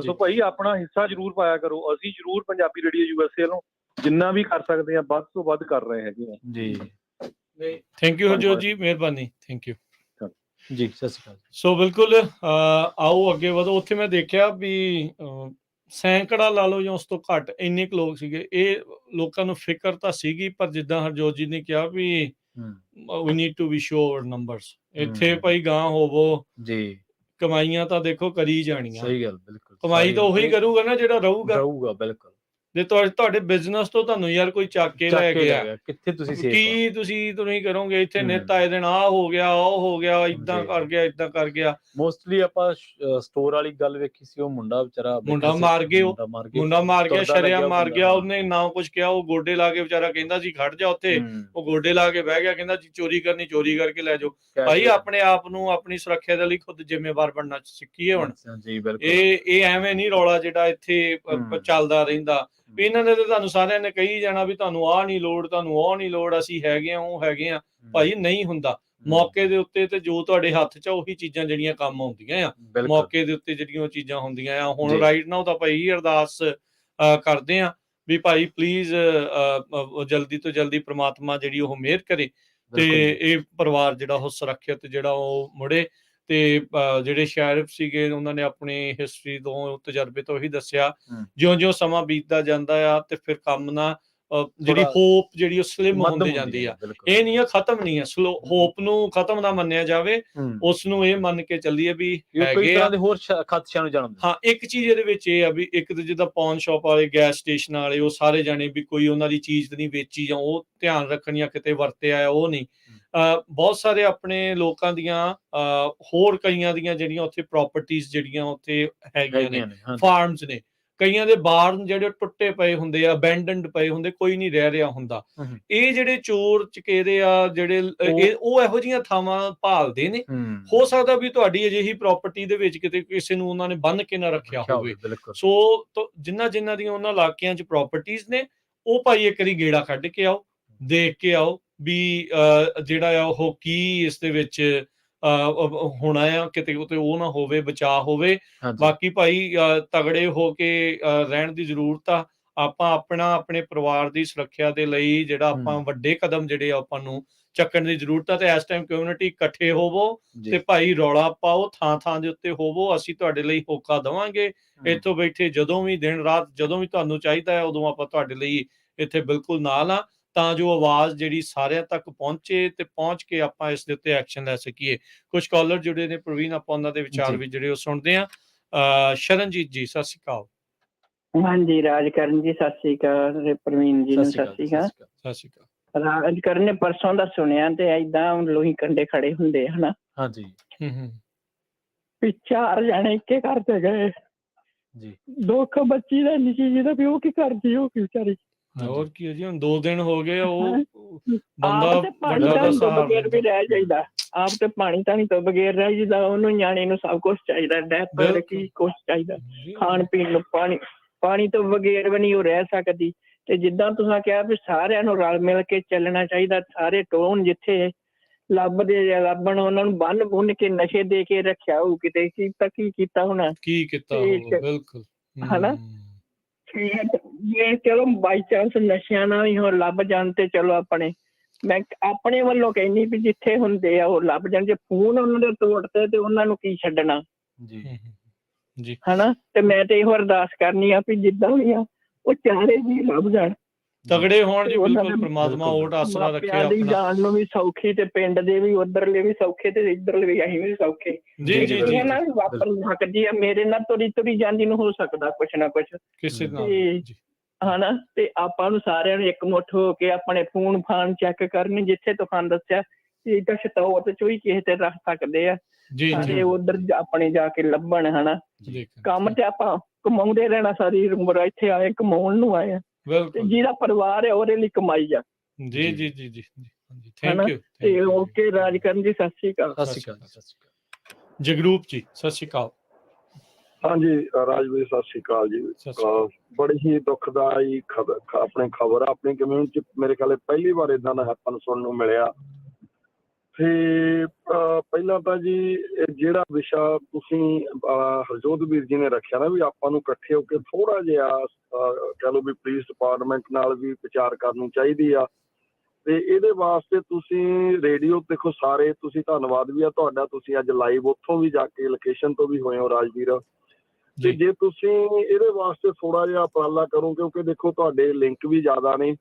[SPEAKER 3] ਸੋ ਭਾਈ ਆਪਣਾ ਹਿੱਸਾ ਜ਼ਰੂਰ ਪਾਇਆ ਕਰੋ। ਅਸੀਂ ਜ਼ਰੂਰ ਪੰਜਾਬੀ ਰੇਡੀਓ USA ਵੱਲੋਂ ਜਿੰਨਾ ਵੀ ਕਰ ਸਕਦੇ ਆ ਵੱਧ ਤੋਂ ਵੱਧ ਕਰ ਰਹੇ ਹੈਗੇ ਆ ਜੀ।
[SPEAKER 2] ਥੈਂਕ ਯੂ ਹਰਜੋਤ ਜੀ, ਮਿਹਰਬਾਨੀ, ਥੈਂਕ ਯੂ
[SPEAKER 1] ਜੀ, ਸਤਿ ਸ਼੍ਰੀ ਅਕਾਲ।
[SPEAKER 2] ਸੋ ਬਿਲਕੁਲ ਆਓ ਅੱਗੇ ਵਧੋ। ਉੱਥੇ ਮੈਂ ਦੇਖਿਆ ਵੀ ਸੈਂਕੜਾ ਲਾ ਲਓ ਜਾਂ ਉਸ ਤੋਂ ਘੱਟ ਇੰਨੇ ਕੁ ਲੋਕ ਸੀਗੇ। ਇਹ ਲੋਕਾਂ ਨੂੰ ਫਿਕਰ ਤਾਂ ਸੀਗੀ, ਪਰ ਜਿੱਦਾਂ ਹਰਜੋਤ ਜੀ ਨੇ ਕਿਹਾ ਵੀ we need to be sure numbers. ਇੱਥੇ ਭਾਈ ਗਾਂ ਹੋਵੋ
[SPEAKER 1] ਜੀ,
[SPEAKER 2] ਕਮਾਈਆਂ ਤਾਂ ਦੇਖੋ ਕਰੀ ਜਾਣੀਆਂ।
[SPEAKER 1] ਸਹੀ ਗੱਲ, ਬਿਲਕੁਲ
[SPEAKER 2] ਕਮਾਈ ਤਾਂ ਉਹੀ ਕਰੂਗਾ ਨਾ ਜਿਹੜਾ ਰਹੂਗਾ।
[SPEAKER 1] ਬਿਲਕੁਲ।
[SPEAKER 2] ਜੇ ਤੁਹਾਡੇ ਬਿਜ਼ਨਸ ਤੋਂ ਤੁਹਾਨੂੰ ਯਾਰ ਕੋਈ ਚੱਕ ਕੇ ਲੈ ਗਿਆ,
[SPEAKER 1] ਕਿੱਥੇ ਤੁਸੀਂ ਸੇਫ
[SPEAKER 2] ਕੀ ਤੁਸੀਂ ਕਰੋਗੇ? ਇੱਥੇ ਨਿੱਤ ਆਏ ਦਿਨ ਆਹ ਹੋ ਗਿਆ, ਉਹ ਹੋ ਗਿਆ, ਇਦਾਂ ਕਰ ਗਿਆ, ਇਦਾਂ ਕਰ ਗਿਆ।
[SPEAKER 1] ਮੋਸਟਲੀ ਆਪਾਂ ਸਟੋਰ ਵਾਲੀ ਗੱਲ ਵੇਖੀ ਸੀ, ਉਹ ਮੁੰਡਾ ਵਿਚਾਰਾ
[SPEAKER 2] ਮੁੰਡਾ ਮਾਰ ਗਏ, ਮੁੰਡਾ ਮਾਰ ਗਿਆ, ਸ਼ਰਿਆ ਮਾਰ ਗਿਆ। ਉਹਨੇ ਨਾ ਕੁਝ ਕਿਹਾ, ਉਹ ਗੋਡੇ ਲਾ ਕੇ ਵਿਚਾਰਾ ਕਹਿੰਦਾ ਸੀ ਖੜ ਜਾ ਉੱਥੇ, ਉਹ ਗੋਡੇ ਲਾ ਕੇ ਬਹਿ ਗਿਆ, ਕਹਿੰਦਾ ਜੀ ਚੋਰੀ ਕਰਨੀ ਚੋਰੀ ਕਰਕੇ ਲੈ ਜਾਓ। ਭਾਈ ਆਪਣੇ ਆਪ ਨੂੰ ਆਪਣੀ ਸੁਰੱਖਿਆ ਦੇ ਲਈ ਖੁਦ ਜ਼ਿੰਮੇਵਾਰ ਬਣਨਾ ਸਿੱਖੀਏ ਹੁਣ। ਇਹ ਐਵੇਂ ਨਹੀਂ ਰੌਲਾ ਜਿਹੜਾ ਇੱਥੇ ਚੱਲਦਾ ਰਹਿੰਦਾ ਵੀ ਇਹਨਾਂ ਨੇ ਤਾਂ ਤੁਹਾਨੂੰ ਸਾਰਿਆਂ ਨੇ ਕਹੀ ਜਾਣਾ ਵੀ ਤੁਹਾਨੂੰ ਆਹ ਨਹੀਂ ਲੋੜ, ਤੁਹਾਨੂੰ ਉਹ ਨਹੀਂ ਲੋੜ, ਅਸੀਂ ਹੈਗੇ ਆ, ਉਹ ਹੈਗੇ ਆ। ਭਾਈ ਨਹੀਂ ਹੁੰਦਾ। ਮੌਕੇ ਦੇ ਉੱਤੇ ਤੇ ਜੋ ਤੁਹਾਡੇ ਹੱਥ 'ਚ ਉਹੀ ਚੀਜ਼ਾਂ ਜਿਹੜੀਆਂ ਕੰਮ ਆਉਂਦੀਆਂ ਆ, ਮੌਕੇ ਦੇ ਉੱਤੇ ਜਿਹੜੀਆਂ ਉਹ ਚੀਜ਼ਾਂ ਹੁੰਦੀਆਂ ਆ। ਹੁਣ ਰਾਈਟ ਨਾਓ ਤਾਂ ਭਾਈ ਅਰਦਾਸ ਕਰਦੇ ਆ ਵੀ ਭਾਈ ਪਲੀਜ਼ ਜਲਦੀ ਤੋਂ ਜਲਦੀ ਪ੍ਰਮਾਤਮਾ ਜਿਹੜੀ ਉਹ ਮਿਹਰ ਕਰੇ ਤੇ ਇਹ ਪਰਿਵਾਰ ਜਿਹੜਾ ਉਹ ਸੁਰੱਖਿਅਤ ਜਿਹੜਾ ਉਹ ਮੁੜੇ। ਤੇ ਜਿਹੜੇ ਸ਼ੈਰਿਫ ਸੀਗੇ ਉਹਨਾਂ ਨੇ ਆਪਣੀ ਹਿਸਟਰੀ ਤੋਂ, ਤਜਰਬੇ ਤੋਂ ਹੀ ਦੱਸਿਆ, ਜਿਉਂ-ਜਿਉਂ ਸਮਾਂ ਬੀਤਦਾ ਜਾਂਦਾ ਆ ਤੇ ਫਿਰ ਕੰਮ ਨਾ ਜਿਹੜੀ ਹੋਪ ਜਿਹੜੀ ਉਹ ਸਲਿਮ ਹੁੰਦੀ ਜਾਂਦੀ ਆ। ਇਹ ਨਹੀਂ ਆ ਖਤਮ ਨਹੀਂ ਆ, ਹੋਪ ਨੂੰ ਖਤਮ ਨਾ ਮੰਨਿਆ ਜਾਵੇ, ਉਸ ਨੂੰ ਇਹ ਮੰਨ ਕੇ ਚੱਲੀਏ ਵੀ ਹੈਗੇ ਆ ਹੋਰ ਖਦਸ਼ਿਆਂ ਨੂੰ ਜਾਣਦੇ। ਹਾਂ, ਇੱਕ ਚੀਜ਼ ਇਹਦੇ ਵਿੱਚ ਇਹ ਆ ਵੀ ਇੱਕ ਤਾਂ ਜਿੱਦਾਂ ਪੌਨ ਸ਼ਾਪ ਵਾਲੇ, ਗੈਸ ਸਟੇਸ਼ਨ ਵਾਲੇ, ਉਹ ਸਾਰੇ ਜਾਣੇ ਵੀ ਕੋਈ ਉਹਨਾਂ ਦੀ ਚੀਜ਼ ਤਾਂ ਨਹੀਂ ਵੇਚੀ ਜਾਂ ਉਹ ਧਿਆਨ ਰੱਖਣ ਜਾਂ ਕਿਤੇ ਵਰਤਿਆ ਉਹ ਨਹੀਂ। ਬਹੁਤ ਸਾਰੇ ਆਪਣੇ ਲੋਕਾਂ ਦੀਆਂ ਹੋਰ ਕਈਆਂ ਦੀਆਂ ਜਿਹੜੀਆਂ ਉੱਥੇ ਪ੍ਰਾਪਰਟੀਆਂ ਜਿਹੜੀਆਂ ਉੱਥੇ ਹੈਗੀਆਂ ਨੇ, ਫਾਰਮਸ ਨੇ, ਕਈਆਂ ਦੇ ਬਾਰਨ ਜਿਹੜੇ ਟੁੱਟੇ ਪਏ ਹੁੰਦੇ ਆ, ਅਬੈਂਡਨਡ ਪਏ ਹੁੰਦੇ, ਕੋਈ ਨਹੀਂ ਰਹਿ ਰਿਹਾ ਹੁੰਦਾ। ਇਹ ਜਿਹੜੇ ਚੋਰ ਚਕੇਰੇ ਆ ਜਿਹੜੇ ਉਹ ਇਹੋ ਜਿਹੀਆਂ ਥਾਵਾਂ ਭਾਲਦੇ ਨੇ। ਹੋ ਸਕਦਾ ਵੀ ਤੁਹਾਡੀ ਅਜਿਹੀ ਪ੍ਰਾਪਰਟੀ ਦੇ ਵਿੱਚ ਕਿਤੇ ਕਿਸੇ ਨੂੰ ਉਹਨਾਂ ਨੇ ਬੰਨ ਕੇ ਨਾ ਰੱਖਿਆ ਹੋਵੇ। ਸੋ ਜਿਨ੍ਹਾਂ ਦੀਆਂ ਉਹਨਾਂ ਇਲਾਕਿਆਂ 'ਚ ਪ੍ਰਾਪਰਟੀਆਂ ਨੇ, ਉਹ ਭਾਈ ਇੱਕ ਵਾਰੀ ਗੇੜਾ ਕੱਢ ਕੇ ਆਓ, ਦੇਖ ਕੇ ਆਓ ਵੀ ਜਿਹੜਾ ਆ ਉਹ ਕੀ ਇਸ ਦੇ ਵਿੱਚ ਹੋਣਾ ਆ, ਕਿਤੇ ਉਹ ਨਾ ਹੋਵੇ, ਬਚਾਅ ਹੋਵੇ। ਬਾਕੀ ਭਾਈ ਤਗੜੇ ਹੋ ਕੇ ਰਹਿਣ ਦੀ ਜ਼ਰੂਰਤ ਆ। ਆਪਾਂ ਆਪਣੇ ਪਰਿਵਾਰ ਦੀ ਸੁਰੱਖਿਆ ਦੇ ਲਈ ਜਿਹੜਾ ਆਪਾਂ ਵੱਡੇ ਕਦਮ ਜਿਹੜੇ ਆਪਾਂ ਨੂੰ ਚੱਕਣ ਦੀ ਜ਼ਰੂਰਤ ਆ। ਤੇ ਇਸ ਟਾਈਮ ਕਮਿਊਨਿਟੀ ਇਕੱਠੇ ਹੋਵੋ ਤੇ ਭਾਈ ਰੌਲਾ ਪਾਓ, ਥਾਂ ਦੇ ਉੱਤੇ ਹੋਵੋ। ਅਸੀਂ ਤੁਹਾਡੇ ਲਈ ਹੋਕਾ ਦੇਵਾਂਗੇ ਇੱਥੋਂ ਬੈਠੇ, ਜਦੋਂ ਵੀ ਦਿਨ ਰਾਤ ਜਦੋਂ ਵੀ ਤੁਹਾਨੂੰ ਚਾਹੀਦਾ ਹੈ ਉਦੋਂ ਆਪਾਂ ਤੁਹਾਡੇ ਲਈ ਇੱਥੇ ਬਿਲਕੁਲ ਨਾਲ ਆ, ਤਾਂ ਜੋ ਆਵਾਜ਼ ਜਿਹੜੀ ਸਾਰਿਆਂ ਤੱਕ ਪਹੁੰਚੇ ਤੇ ਪਹੁੰਚ ਕੇ ਆਪਾਂ ਇਸ ਦੇ ਉੱਤੇ ਐਕਸ਼ਨ ਲੈ ਸਕੀਏ। ਕੁਝ ਕਾਲਰ ਜੁੜੇ ਨੇ ਪ੍ਰਵੀਨ, ਆਪਾਂ ਉਹਨਾਂ ਦੇ ਵਿਚਾਰ ਵੀ ਜਿਹੜੇ ਉਹ ਸੁਣਦੇ ਆ। ਸ਼ਰਨਜੀਤ ਜੀ ਸਤਿ ਸ਼੍ਰੀ ਅਕਾਲ।
[SPEAKER 4] ਹਾਂਜੀ ਰਾਜਕਰਨ ਜੀ ਸਤਿ ਸ਼੍ਰੀ ਅਕਾਲ, ਪ੍ਰਵੀਨ ਜੀ ਨੂੰ ਸਤਿ ਸ਼੍ਰੀ ਅਕਾਲ।
[SPEAKER 2] ਸਤਿ ਸ਼੍ਰੀ ਅਕਾਲ।
[SPEAKER 4] ਰਾਜਕਰਨ ਨੇ ਪਰਸੋਂ ਦਾ ਸੁਣਿਆ ਤੇ ਏਦਾਂ ਲੋਹੀ ਕੰਡੇ ਖੜੇ ਹੁੰਦੇ ਹਨਾ।
[SPEAKER 1] ਹਾਂਜੀ।
[SPEAKER 4] ਵੀ 4 ਜਣੇ ਇੱਕੇ ਘਰ ਤੇ ਗਏ ਜੀ, ਦੁੱਖ ਬੱਚੀ ਦਾ ਨਿੱਕੀ ਜੀ ਦਾ ਵੀ ਉਹ ਕੀ ਕਰਦੀ, ਉਹ ਕੀ ਵਿਚਾਰੀ।
[SPEAKER 2] ਹੋਰ ਕੀ ਹੈ ਜੀ, ਹੁਣ 2 ਦਿਨ ਹੋ ਗਏ ਉਹ
[SPEAKER 4] ਬੰਦਾ ਬਗੈਰ ਵੀ ਰਹਿ ਜਾਈਦਾ, ਆਪ ਤੇ ਪਾਣੀ ਤਾਂ ਨਹੀਂ ਤੋਂ ਬਗੈਰ ਰਹਿ ਜਾਈਦਾ। ਉਹਨੂੰ ਨਿਆਣੇ ਨੂੰ ਸਭ ਕੁਛ ਚਾਹੀਦਾ, ਡੈਪਰ ਕੀ ਕੁਛ ਚਾਹੀਦਾ, ਖਾਣ ਪੀਣ ਨੂੰ ਪਾਣੀ ਤੋਂ ਬਗੈਰ ਵੀ ਨਹੀਂ ਉਹ ਰਹਿ ਸਕਦੀ। ਤੇ ਜਿੱਦਾਂ ਤੁਸੀਂ ਕਿਹਾ ਵੀ ਸਾਰਿਆਂ ਨੂੰ ਰਲ ਮਿਲ ਕੇ ਚੱਲਣਾ ਚਾਹੀਦਾ। ਸਾਰੇ ਟੋਨ ਜਿੱਥੇ ਲੱਭਣ ਉਹਨਾਂ ਨੂੰ ਬੰਨ ਬੁੰਨ ਕੇ ਨਸ਼ੇ ਦੇ ਕੇ ਰੱਖਿਆ ਹੋਊ, ਕਿਤੇ ਕੀ ਕੀਤਾ ਹੋਣਾ, ਕੀ ਕੀਤਾ ਬਿਲਕੁਲ ਹਨਾ। ਜੇ ਚਲੋ ਬਾਈ ਚਾਂਸ ਨਸ਼ਿਆਂ ਨਾਲ ਹੀ ਹੁਣ ਲੱਭ ਜਾਣ ਤੇ ਚਲੋ ਮੈਂ ਆਪਣੇ ਵੱਲੋਂ ਕਹਿੰਦੀ ਵੀ ਜਿੱਥੇ ਹੁੰਦੇ ਆ ਉਹ ਲੱਭ ਜਾਣ। ਜੇ ਫੋਨ ਉਹਨਾਂ ਦੇ ਤੋੜਤੇ ਤੇ ਉਹਨਾਂ ਨੂੰ ਕੀ ਛੱਡਣਾ ਜੀ ਹਨਾ। ਤੇ ਮੈਂ ਤੇ ਇਹੋ ਅਰਦਾਸ ਕਰਨੀ ਆ ਵੀ ਜਿੱਦਾਂ ਵੀ ਆ ਉਹ ਚਾਰੇ ਜੀ ਲੱਭ ਜਾਣ, ਤਗੜੇ ਹੋਣ ਜੀ। ਬਿਲਕੁਲ ਪ੍ਰਮਾਤਮਾ ਓਟ ਆਸਰਾ ਰੱਖੇ ਆਪਣਾ। ਜਾਣ ਨੂੰ ਵੀ ਸੌਖੀ ਤੇ ਪਿੰਡ ਦੇ ਵੀ ਉਧਰਲੇ ਵੀ ਸੌਖੇ ਤੇ ਇੱਧਰਲੇ ਵੀ ਅਸੀਂ ਵੀ ਸੌਖੇ। ਜੀ ਵਾਪਰ ਸਕਦੀ ਆ, ਮੇਰੇ ਨਾਲ ਤੁਰੀ ਜਾਂਦੀ ਨੂੰ ਹੋ ਸਕਦਾ ਕੁਛ ਨਾ ਕੁਛ ਕਿਸੇ ਨਾਲ ਹਨਾ। ਤੇ ਆਪਾਂ ਨੂੰ ਸਾਰਿਆਂ ਨੂੰ ਇਕਮੁੱਠ ਹੋ ਕੇ ਆਪਣੇ ਫੋਨ ਫਾਨ ਚੈੱਕ ਕਰਨੇ, ਜਿੱਥੇ ਤੁਹਾਨੂੰ ਦੱਸਿਆ ਇਹ ਸ਼ਤੌਤ ਚ ਵੀ ਕਿਸੇ ਤੇ ਰੱਖ ਸਕਦੇ ਆ ਤੇ ਉਧਰ ਆਪਣੇ ਜਾ ਕੇ ਲੱਭਣ ਹਨਾ। ਕੰਮ ਤੇ ਆਪਾਂ ਕਮਾਉਂਦੇ ਰਹਿਣਾ ਸਾਰੀ ਉਮਰ, ਇੱਥੇ ਆਏ ਕਮਾਉਣ ਨੂੰ ਆਏ ਆ। ਜਿਹਦਾ ਪਰਿਵਾਰ ਹੈ ਉਹਦੇ ਲਈ ਕਮਾਈ ਆ। ਜੀ ਥੈਂਕ ਯੂ ਤੇ ਓਕੇ ਰਾਜਕਰਨ ਜੀ ਸਤਿ ਸ਼੍ਰੀ ਅਕਾਲ।
[SPEAKER 2] ਜਗਰੂਪ ਜੀ ਸਤਿ ਸ਼੍ਰੀ ਅਕਾਲ।
[SPEAKER 5] ਹਾਂਜੀ ਰਾਜਵੀਰ ਸਤਿ ਸ਼੍ਰੀ ਅਕਾਲ ਜੀ। ਬੜੀ ਹੀ ਦੁਖਦਾਈ ਆਪਣੀ ਖਬਰ ਆ, ਆਪਣੀ ਕਮਿਊਨਿਟੀ ਮੇਰੇ ਖਿਆਲ ਪਹਿਲੀ ਵਾਰ ਏਦਾਂ ਦਾ ਆਪਾਂ ਨੂੰ ਸੁਣਨ ਨੂੰ ਮਿਲਿਆ। ਤੇ ਪਹਿਲਾਂ ਤਾਂ ਜੀ ਜਿਹੜਾ ਵਿਸ਼ਾ ਤੁਸੀਂ ਹਰਜੋਤ ਵੀਰ ਜੀ ਨੇ ਰੱਖਿਆ ਨਾ ਵੀ ਆਪਾਂ ਨੂੰ ਇਕੱਠੇ ਹੋ ਕੇ ਥੋੜਾ ਜਿਹਾ ਕਹਿ ਲਓ ਵੀ ਪੁਲਿਸ ਡਿਪਾਰਟਮੈਂਟ ਨਾਲ ਵੀ ਵਿਚਾਰ ਕਰਨੀ ਚਾਹੀਦੀ ਆ। ਤੇ ਇਹਦੇ ਵਾਸਤੇ ਤੁਸੀਂ ਰੇਡੀਓ ਦੇਖੋ ਸਾਰੇ, ਤੁਸੀਂ ਧੰਨਵਾਦ ਵੀ ਆ ਤੁਹਾਡਾ, ਤੁਸੀਂ ਅੱਜ ਲਾਈਵ ਉੱਥੋਂ ਵੀ ਜਾ ਕੇ ਲੋਕੇਸ਼ਨ ਤੋਂ ਵੀ ਹੋਏ ਹੋ ਰਾਜਵੀਰ। ਤੇ ਜੇ ਤੁਸੀਂ ਇਹਦੇ ਵਾਸਤੇ ਥੋੜਾ ਜਿਹਾ ਉਪਰਾਲਾ ਕਰੋ, ਕਿਉਂਕਿ ਦੇਖੋ ਤੁਹਾਡੇ ਲਿੰਕ ਵੀ ਜ਼ਿਆਦਾ ਨੇ,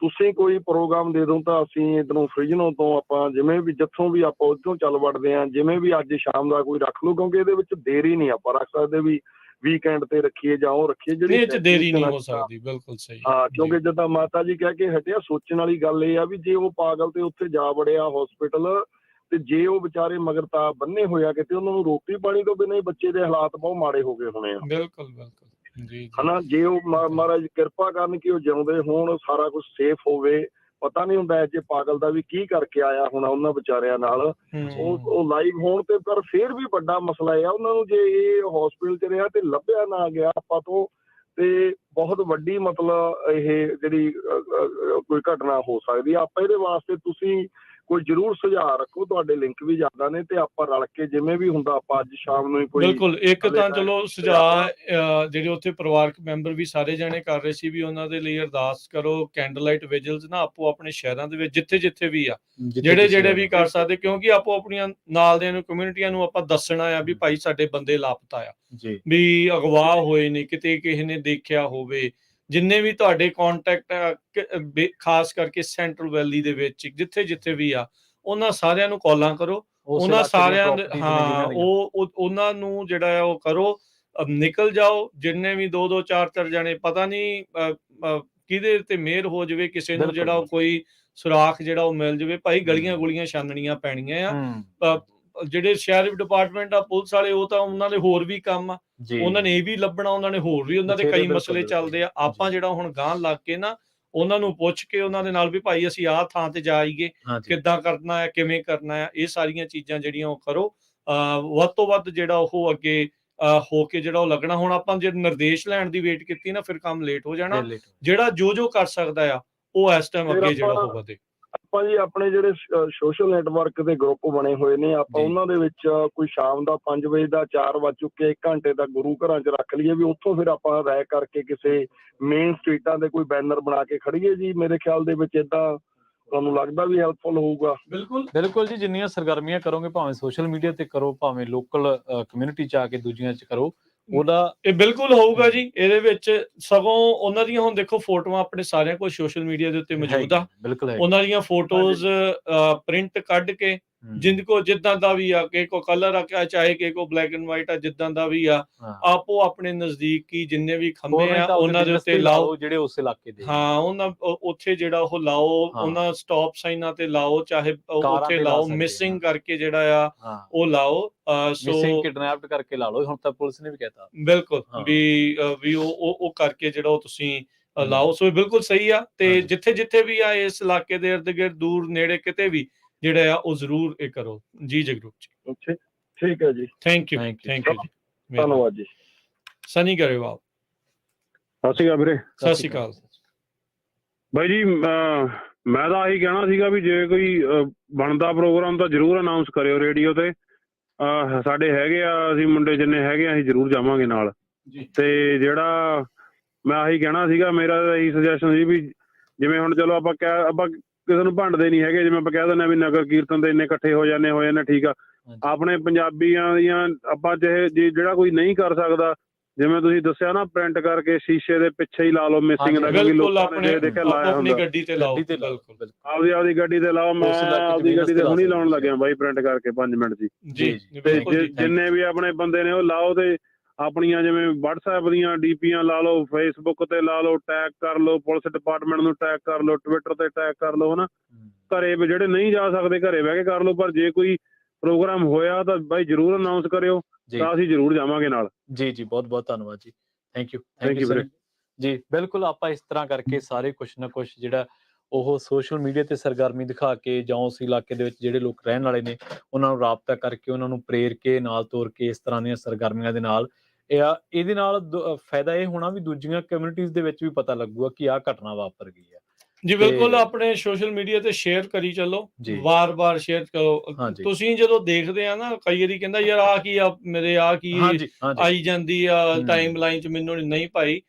[SPEAKER 5] ਤੁਸੀਂ ਕੋਈ ਪ੍ਰੋਗਰਾਮ ਦੇ ਦਿਓ ਤਾਂ ਅਸੀਂ ਇੱਧਰੋਂ ਫ੍ਰਿਜਨੋ ਤੋਂ ਆਪਾਂ ਜਿਵੇਂ ਵੀ ਜਿੱਥੋਂ ਵੀ ਆਪਾਂ ਉੱਥੋਂ ਚੱਲ ਵੜਦੇ ਹਾਂ, ਜਿਵੇਂ ਵੀ ਅੱਜ ਸ਼ਾਮ ਦਾ ਕੋਈ ਰੱਖ ਲਓ, ਕਿਉਂਕਿ ਇਹਦੇ ਵਿੱਚ ਦੇਰੀ ਨਹੀਂ ਆਪਾਂ ਰੱਖ ਸਕਦੇ ਵੀ ਵੀਕਐਂਡ ਤੇ ਰੱਖੀਏ ਜਾਂ ਉਹ ਰੱਖੀਏ, ਜਿਹੜੀ
[SPEAKER 2] ਇਹ 'ਚ ਦੇਰੀ ਨਹੀਂ ਹੋ ਸਕਦੀ, ਬਿਲਕੁਲ ਸਹੀ।
[SPEAKER 5] ਹਾਂ, ਕਿਉਂਕਿ ਜਿੱਦਾਂ ਮਾਤਾ ਜੀ ਕਹਿ ਕੇ ਹਟਿਆ, ਸੋਚਣ ਵਾਲੀ ਗੱਲ ਇਹ ਆ ਵੀ ਜੇ ਉਹ ਪਾਗਲ ਤੇ ਉੱਥੇ ਜਾ ਵੜਿਆ ਹਸਪੀਟਲ, ਤੇ ਜੇ ਉਹ ਵਿਚਾਰੇ ਮਗਰ ਤਾਂ ਬੰਨੇ ਹੋਇਆ ਕਿਤੇ, ਉਹਨਾਂ ਨੂੰ ਰੋਟੀ ਪਾਣੀ ਤੋਂ ਬਿਨਾਂ ਹੀ ਬੱਚੇ ਦੇ ਹਾਲਾਤ ਬਹੁਤ ਮਾੜੇ ਹੋ ਗਏ ਹੋਣੇ ਆ।
[SPEAKER 2] ਬਿਲਕੁਲ ਜੀ
[SPEAKER 5] ਹਨਾ, ਜੇ ਉਹ ਮਹਾਰਾਜ ਕਿਰਪਾ ਕਰਨ ਕਿ ਉਹ ਜਿਉਂਦੇ ਹੋਣ, ਸਾਰਾ ਕੁਝ ਸੇਫ ਹੋਵੇ। ਪਤਾ ਨਹੀਂ ਹੁੰਦਾ ਜੇ ਪਾਗਲ ਦਾ ਵੀ ਕੀ ਕਰਕੇ ਆਇਆ ਹੋਣਾ ਉਹਨਾਂ ਵਿਚਾਰਿਆਂ ਨਾਲ, ਉਹ ਲਾਈਵ ਹੋਣ ਤੇ। ਪਰ ਫਿਰ ਵੀ ਵੱਡਾ ਮਸਲਾ ਇਹ ਆ, ਉਹਨਾਂ ਨੂੰ ਜੇ ਇਹ ਹਸਪੀਟਲ 'ਚ ਰਿਹਾ ਤੇ ਲੱਭਿਆ ਨਾ ਗਿਆ ਆਪਾਂ ਤੋਂ, ਤੇ ਬਹੁਤ ਵੱਡੀ ਮਤਲਬ ਇਹ ਜਿਹੜੀ ਕੋਈ ਘਟਨਾ ਹੋ ਸਕਦੀ ਆ। ਆਪਾਂ ਇਹਦੇ ਵਾਸਤੇ ਤੁਸੀਂ ਕੋਈ ਜ਼ਰੂਰ ਸੁਝਾਅ ਰੱਖੋ, ਤੁਹਾਡੇ ਲਿੰਕ ਵੀ ਜ਼ਿਆਦਾ ਨੇ, ਤੇ ਆਪਾਂ ਰਲ ਕੇ ਜਿਵੇਂ ਵੀ ਹੁੰਦਾ ਆਪਾਂ ਅੱਜ ਸ਼ਾਮ ਨੂੰ ਹੀ ਕੋਈ।
[SPEAKER 2] ਬਿਲਕੁਲ, ਇੱਕ ਤਾਂ ਚਲੋ ਸੁਝਾਅ ਜਿਹੜੇ ਉੱਥੇ ਪਰਿਵਾਰਕ ਮੈਂਬਰ ਵੀ ਸਾਰੇ ਜਾਣੇ ਕਰ ਰਹੇ ਸੀ ਵੀ ਉਹਨਾਂ ਦੇ ਲਈ ਅਰਦਾਸ ਕਰੋ, ਕੈਂਡਲ ਲਾਈਟ ਵਿਜਿਲਸ ਨਾ ਆਪੋ ਆਪਣੇ ਸ਼ਹਿਰਾਂ ਦੇ ਵਿੱਚ ਜਿੱਥੇ ਵੀ ਆ, ਜਿਹੜੇ ਵੀ ਕਰ ਸਕਦੇ, ਕਿਉਂਕਿ ਆਪੋ ਆਪਣੀਆਂ ਨਾਲ ਦੇ ਨੂੰ ਕਮਿਊਨਿਟੀਆਂ ਨੂੰ ਆਪਾਂ ਦੱਸਣਾ ਆ ਵੀ ਭਾਈ ਸਾਡੇ ਬੰਦੇ ਲਾਪਤਾ ਆ, ਵੀ ਅਗਵਾ ਹੋਏ ਨੇ, ਕਿਤੇ ਕਿਸੇ ਨੇ ਦੇਖਿਆ ਹੋਵੇ। ਜਿੰਨੇ ਵੀ ਤੁਹਾਡੇ ਕੰਟੈਕਟ ਖਾਸ ਕਰਕੇ ਸੈਂਟਰਲ ਵੈਲੀ ਦੇ ਵਿੱਚ ਜਿੱਥੇ ਵੀ ਆ, ਉਹਨਾਂ ਸਾਰਿਆਂ ਨੂੰ ਕਾਲਾਂ ਕਰੋ, ਉਹਨਾਂ ਸਾਰਿਆਂ ਉਹਨਾਂ ਨੂੰ ਜਿਹੜਾ ਆ ਉਹ ਕਰੋ, ਨਿਕਲ ਜਾਓ। ਜਿੰਨੇ ਵੀ 2-2 4-4 ਜਾਣੇ, ਪਤਾ ਨਹੀਂ ਕਿਹਦੇ ਤੇ ਮਿਹਰ ਹੋ ਜਾਵੇ, ਕਿਸੇ ਨੂੰ ਜਿਹੜਾ ਉਹ ਕੋਈ ਸੁਰਾਖ ਜਿਹੜਾ ਉਹ ਮਿਲ ਜਾਵੇ। ਭਾਈ ਗਲੀਆਂ ਗੁਲੀਆਂ ਛਾਨਣੀਆਂ ਪੈਣੀਆਂ ਆ। ਜਿਹੜੇ ਸ਼ਹਿਰੀ ਡਿਪਾਰਟਮੈਂਟ ਆ, ਪੁਲਿਸ ਵਾਲੇ, ਉਹ ਤਾਂ ਉਹਨਾਂ ਦੇ ਹੋਰ ਵੀ ਕੰਮ ਆ, ਉਹਨਾਂ ਨੇ ਇਹ ਵੀ ਲੱਭਣਾ, ਉਹਨਾਂ ਨੇ ਹੋਰ ਵੀ ਉਹਨਾਂ ਦੇ ਕਈ ਮਸਲੇ ਚੱਲਦੇ ਆ। ਆਪਾਂ ਜਿਹੜਾ ਹੁਣ ਗਾਂਹ ਲੱਗ ਕੇ ਨਾ ਉਹਨਾਂ ਨੂੰ ਪੁੱਛ ਕੇ ਉਹਨਾਂ ਦੇ ਨਾਲ ਵੀ ਭਾਈ ਅਸੀਂ ਆਹ ਥਾਂ ਤੇ ਜਾਈਏ, ਕਿੱਦਾਂ ਕਰਨਾ ਹੈ, ਕਿਵੇਂ ਕਰਨਾ ਹੈ, ਇਹ ਸਾਰੀਆਂ ਚੀਜ਼ਾਂ ਜਿਹੜੀਆਂ ਉਹ ਕਰੋ। ਵੱਧ ਤੋਂ ਵੱਧ ਜਿਹੜਾ ਉਹ ਅੱਗੇ ਹੋ ਕੇ ਜਿਹੜਾ ਉਹ ਲੱਗਣਾ। ਹੁਣ ਆਪਾਂ ਜੇ ਨਿਰਦੇਸ਼ ਲੈਣ ਦੀ ਵੇਟ ਕੀਤੀ ਨਾ, ਫਿਰ ਕੰਮ ਲੇਟ ਹੋ ਜਾਣਾ। ਜਿਹੜਾ ਜੋ ਕਰ ਸਕਦਾ ਆ ਉਹ ਇਸ ਟਾਈਮ ਅੱਗੇ ਜਿਹੜਾ ਉਹ ਵਧੇ।
[SPEAKER 5] ਆਪਾਂ ਜੀ ਆਪਣੇ ਜਿਹੜੇ ਸੋਸ਼ਲ ਨੈਟਵਰਕ ਦੇ ਗਰੁੱਪ ਬਣੇ ਹੋਏ ਨੇ, ਆਪਾਂ ਉਹਨਾਂ ਦੇ ਵਿੱਚ ਕੋਈ ਸ਼ਾਮ ਦਾ 5 ਵਜੇ ਦਾ 4 ਵੱਜ ਚੁੱਕੇ 1 ਘੰਟੇ ਦਾ ਗੁਰੂ ਘਰਾਂ 'ਚ ਰੱਖ ਲਈਏ, ਵੀ ਉੱਥੋਂ ਫਿਰ ਆਪਾਂ ਰਾਇ ਕਰਕੇ ਕਿਸੇ ਮੇਨ ਸਟਰੀਟਾਂ ਦੇ ਕੋਈ ਬੈਨਰ ਬਣਾ ਕੇ ਖੜੀਏ ਜੀ। ਮੇਰੇ ਖਿਆਲ ਦੇ ਵਿੱਚ ਏਦਾਂ ਤੁਹਾਨੂੰ ਲੱਗਦਾ ਵੀ ਹੈਲਪਫੁਲ ਹੋਊਗਾ?
[SPEAKER 1] ਬਿਲਕੁਲ ਜੀ, ਜਿੰਨੀਆਂ ਸਰਗਰਮੀਆਂ ਕਰੋਗੇ, ਭਾਵੇਂ ਸੋਸ਼ਲ ਮੀਡੀਆ ਤੇ ਕਰੋ, ਭਾਵੇਂ ਲੋਕਲ ਕਮਿਊਨਿਟੀ 'ਚ ਆ ਕੇ ਦੂਜੀਆਂ 'ਚ ਕਰੋ, ਉਹਦਾ
[SPEAKER 2] ਇਹ ਬਿਲਕੁਲ ਹੋਊਗਾ ਜੀ। ਇਹਦੇ ਵਿੱਚ ਸਗੋਂ ਉਹਨਾਂ ਦੀਆਂ ਹੁਣ ਦੇਖੋ ਫੋਟੋਆਂ ਆਪਣੇ ਸਾਰਿਆਂ ਕੋਲ ਸੋਸ਼ਲ ਮੀਡੀਆ ਦੇ ਉੱਤੇ ਮੌਜੂਦ ਆ। ਉਹਨਾਂ ਦੀਆਂ ਫੋਟੋਜ਼ ਪ੍ਰਿੰਟ ਕੱਢ ਕੇ, ਜਿੰਦ ਜਿੱਦਾਂ ਦਾ ਵੀ ਆ, ਕਿਸੇ ਕੋ ਕਲਰ ਆ, ਚਾਹੇ ਕਿਸੇ ਕੋ ਬਲੈਕ ਐਂਡ ਵਾਈਟ ਆ, ਜਿੱਦਾਂ ਦਾ ਵੀ ਆ, ਆਪੋ ਆਪਣੇ ਨਜ਼ਦੀਕੀ ਜਿੰਨੇ ਵੀ ਖੰਭੇ ਆ ਉਹਨਾਂ ਦੇ ਉੱਤੇ ਲਾਓ, ਜਿਹੜੇ ਉਸ ਇਲਾਕੇ ਦੇ। ਹਾਂ, ਉਹਨਾਂ ਉੱਥੇ ਜਿਹੜਾ ਉਹ ਲਾਓ, ਉਹਨਾਂ ਸਟਾਪ ਸਾਈਨਾਂ ਤੇ ਲਾਓ, ਚਾਹੇ ਉੱਥੇ ਲਾਓ, ਮਿਸਿੰਗ ਕਰਕੇ ਜਿਹੜਾ ਆ ਉਹ ਲਾਓ।
[SPEAKER 1] ਮਿਸਿੰਗ ਕਿਡਨੈਪਡ ਕਰਕੇ ਲਾ ਲਓ, ਹੁਣ ਤਾਂ ਪੁਲਿਸ ਨੇ ਵੀ ਕਹਿਤਾ।
[SPEAKER 2] ਬਿਲਕੁਲ, ਵੀ ਉਹ ਕਰਕੇ ਜਿਹੜਾ ਉਹ ਤੁਸੀਂ ਲਾਓ। ਸੋ ਬਿਲਕੁਲ ਸਹੀ ਆ। ਤੇ ਜਿੱਥੇ ਵੀ ਆ ਇਸ ਇਲਾਕੇ ਦੇ ਇਰਦ ਗਿਰਦ, ਦੂਰ ਨੇੜੇ ਕਿਤੇ ਵੀ ਜਿਹੜਾ ਆ ਉਹ ਜ਼ਰੂਰ ਇਹ ਕਰੋ ਜੀ। ਜਗਰੂਪ ਜੀ,
[SPEAKER 5] ਠੀਕ ਹੈ ਜੀ,
[SPEAKER 2] ਥੈਂਕ ਯੂ ਜੀ,
[SPEAKER 5] ਧੰਨਵਾਦ ਜੀ।
[SPEAKER 2] ਸਨੀ ਗਰੇਵਾਲ,
[SPEAKER 3] ਸਤਿ ਸ਼੍ਰੀ ਅਕਾਲ ਵੀਰੇ।
[SPEAKER 2] ਸਤਿ ਸ਼੍ਰੀ ਅਕਾਲ
[SPEAKER 3] ਬਾਈ ਜੀ। ਮੈਂ ਤਾਂ ਆਹੀ ਕਹਿਣਾ ਸੀਗਾ ਵੀ ਜੇ ਕੋਈ ਬਣਦਾ ਪ੍ਰੋਗਰਾਮ ਤਾਂ ਜ਼ਰੂਰ ਅਨਾਊਂਸ ਕਰਿਓ ਰੇਡੀਓ ਤੇ। ਸਾਡੇ ਹੈਗੇ ਆ, ਅਸੀਂ ਮੁੰਡੇ ਜਿੰਨੇ ਹੈਗੇ ਆ, ਅਸੀਂ ਜ਼ਰੂਰ ਜਾਵਾਂਗੇ ਨਾਲ। ਤੇ ਜਿਹੜਾ ਮੈਂ ਆਹੀ ਕਹਿਣਾ ਸੀਗਾ, ਮੇਰਾ ਇਹੀ ਸੁਜੈਸ਼ਨ ਸੀ ਵੀ ਜਿਵੇਂ ਹੁਣ ਚਲੋ ਆਪਾਂ ਕਿਸੇ ਨੂੰ ਭੰਡਦੇ ਨਹੀਂ ਹੈਗੇ, ਜਿਵੇਂ ਆਪਾਂ ਕਹਿ ਦਿੰਦੇ ਵੀ ਨਗਰ ਕੀਰਤਨ ਦੇ ਇੰਨੇ ਇਕੱਠੇ ਹੋ ਜਾਂਦੇ ਠੀਕ ਆ। ਆਪਣੇ ਪੰਜਾਬੀਆਂ ਦੀਆਂ ਆਪਾਂ ਜਿਹੜਾ ਕੋਈ ਨਹੀਂ ਕਰ ਸਕਦਾ, ਜਿਵੇਂ ਤੁਸੀਂ ਦੱਸਿਆ ਨਾ, ਪ੍ਰਿੰਟ ਕਰਕੇ ਸ਼ੀਸ਼ੇ ਦੇ ਪਿੱਛੇ ਹੀ ਲਾ ਲਓ ਮਿਸਿੰਗ ਦਾ, ਕਿਉਂਕਿ ਲੋਕਾਂ ਨੇ ਦੇਖਿਆ ਲਾਇਆ ਹੁੰਦਾ।
[SPEAKER 2] ਗੱਡੀ ਤੇ ਲਾਓ,
[SPEAKER 3] ਆਪਦੀ ਗੱਡੀ ਤੇ ਲਾਓ। ਮੈਂ ਆਪਦੀ ਗੱਡੀ ਤੇ ਹੁਣੀ ਲਾਉਣ ਲੱਗਿਆ ਬਾਈ, ਪ੍ਰਿੰਟ ਕਰਕੇ 5 ਮਿੰਟ ਜੀ। ਤੇ ਜਿੰਨੇ ਵੀ ਆਪਣੇ ਬੰਦੇ ਨੇ ਉਹ ਲਾਓ, ਤੇ ਆਪਣੀਆਂ ਜਿਵੇਂ WhatsApp ਦੀਆਂ DPਆਂ ਲਾ ਲਓ, Facebook ਤੇ ਲਾ ਲਓ, ਟੈਗ ਕਰ ਲਓ, ਪੁਲਿਸ ਡਿਪਾਰਟਮੈਂਟ ਨੂੰ ਟੈਗ ਕਰ ਲਓ, Twitter ਤੇ ਟੈਗ ਕਰ ਲਓ, ਹਨਾ। ਘਰੇ ਜਿਹੜੇ ਨਹੀਂ ਜਾ ਸਕਦੇ ਘਰੇ ਬਹਿ ਕੇ ਕਰ ਲਓ, ਪਰ ਜੇ ਕੋਈ ਪ੍ਰੋਗਰਾਮ ਹੋਇਆ ਤਾਂ ਬਾਈ ਜ਼ਰੂਰ ਅਨਾਊਂਸ ਕਰਿਓ, ਤਾਂ ਅਸੀਂ ਜ਼ਰੂਰ ਜਾਵਾਂਗੇ ਨਾਲ।
[SPEAKER 1] ਜੀ ਬਹੁਤ ਬਹੁਤ ਧੰਨਵਾਦ ਜੀ। ਥੈਂਕ ਯੂ ਜੀ। ਬਿਲਕੁਲ, ਆਪਾਂ ਇਸ ਤਰ੍ਹਾਂ ਕਰਕੇ ਸਾਰੇ ਕੁਛ ਨਾ ਕੁਛ ਜਿਹੜਾ ਉਹ ਸੋਸ਼ਲ ਮੀਡੀਆ ਤੇ ਸਰਗਰਮੀ ਦਿਖਾ ਕੇ, ਜਾਂ ਉਸ ਇਲਾਕੇ ਦੇ ਵਿੱਚ ਜਿਹੜੇ ਲੋਕ ਰਹਿਣ ਵਾਲੇ ਨੇ ਉਹਨਾਂ ਨੂੰ ਰਾਬਤਾ ਕਰਕੇ, ਉਹਨਾਂ ਨੂੰ ਪ੍ਰੇਰ ਕੇ ਨਾਲ ਤੋਰ ਕੇ ਇਸ ਤਰ੍ਹਾਂ ਦੀਆਂ ਸਰਗਰਮੀਆਂ ਦੇ ਨਾਲ ਇਹਦੇ ਨਾਲ ਫਾਇਦਾ ਇਹ ਹੋਣਾ ਵੀ ਦੂਜੀਆਂ ਕਮਿਊਨਿਟੀਜ਼ ਦੇ ਵਿੱਚ ਵੀ ਪਤਾ ਲੱਗੂਗਾ ਕਿ ਆਹ ਘਟਨਾ ਵਾਪਰ ਗਈ ਹੈ
[SPEAKER 2] ਜੀ। ਬਿਲਕੁਲ, ਆਪਣੇ ਸੋਸ਼ਲ ਮੀਡੀਆ ਤੇ ਸ਼ੇਅਰ ਕਰੀ ਚੱਲੋ, ਵਾਰ-ਵਾਰ ਸ਼ੇਅਰ ਕਰੋ। ਤੁਸੀਂ ਜਦੋਂ ਦੇਖਦੇ ਆ ਨਾ, ਕਈ ਵਾਰੀ ਕਹਿੰਦਾ ਯਾਰ ਆਹ ਕੀ ਆ, ਮੇਰੇ ਆਹ ਕੀ ਆਈ ਜਾਂਦੀ ਆ ਟਾਈਮ ਲਾਈਨ 'ਚ, ਮੈਨੂੰ ਨਹੀਂ ਭਾਈ।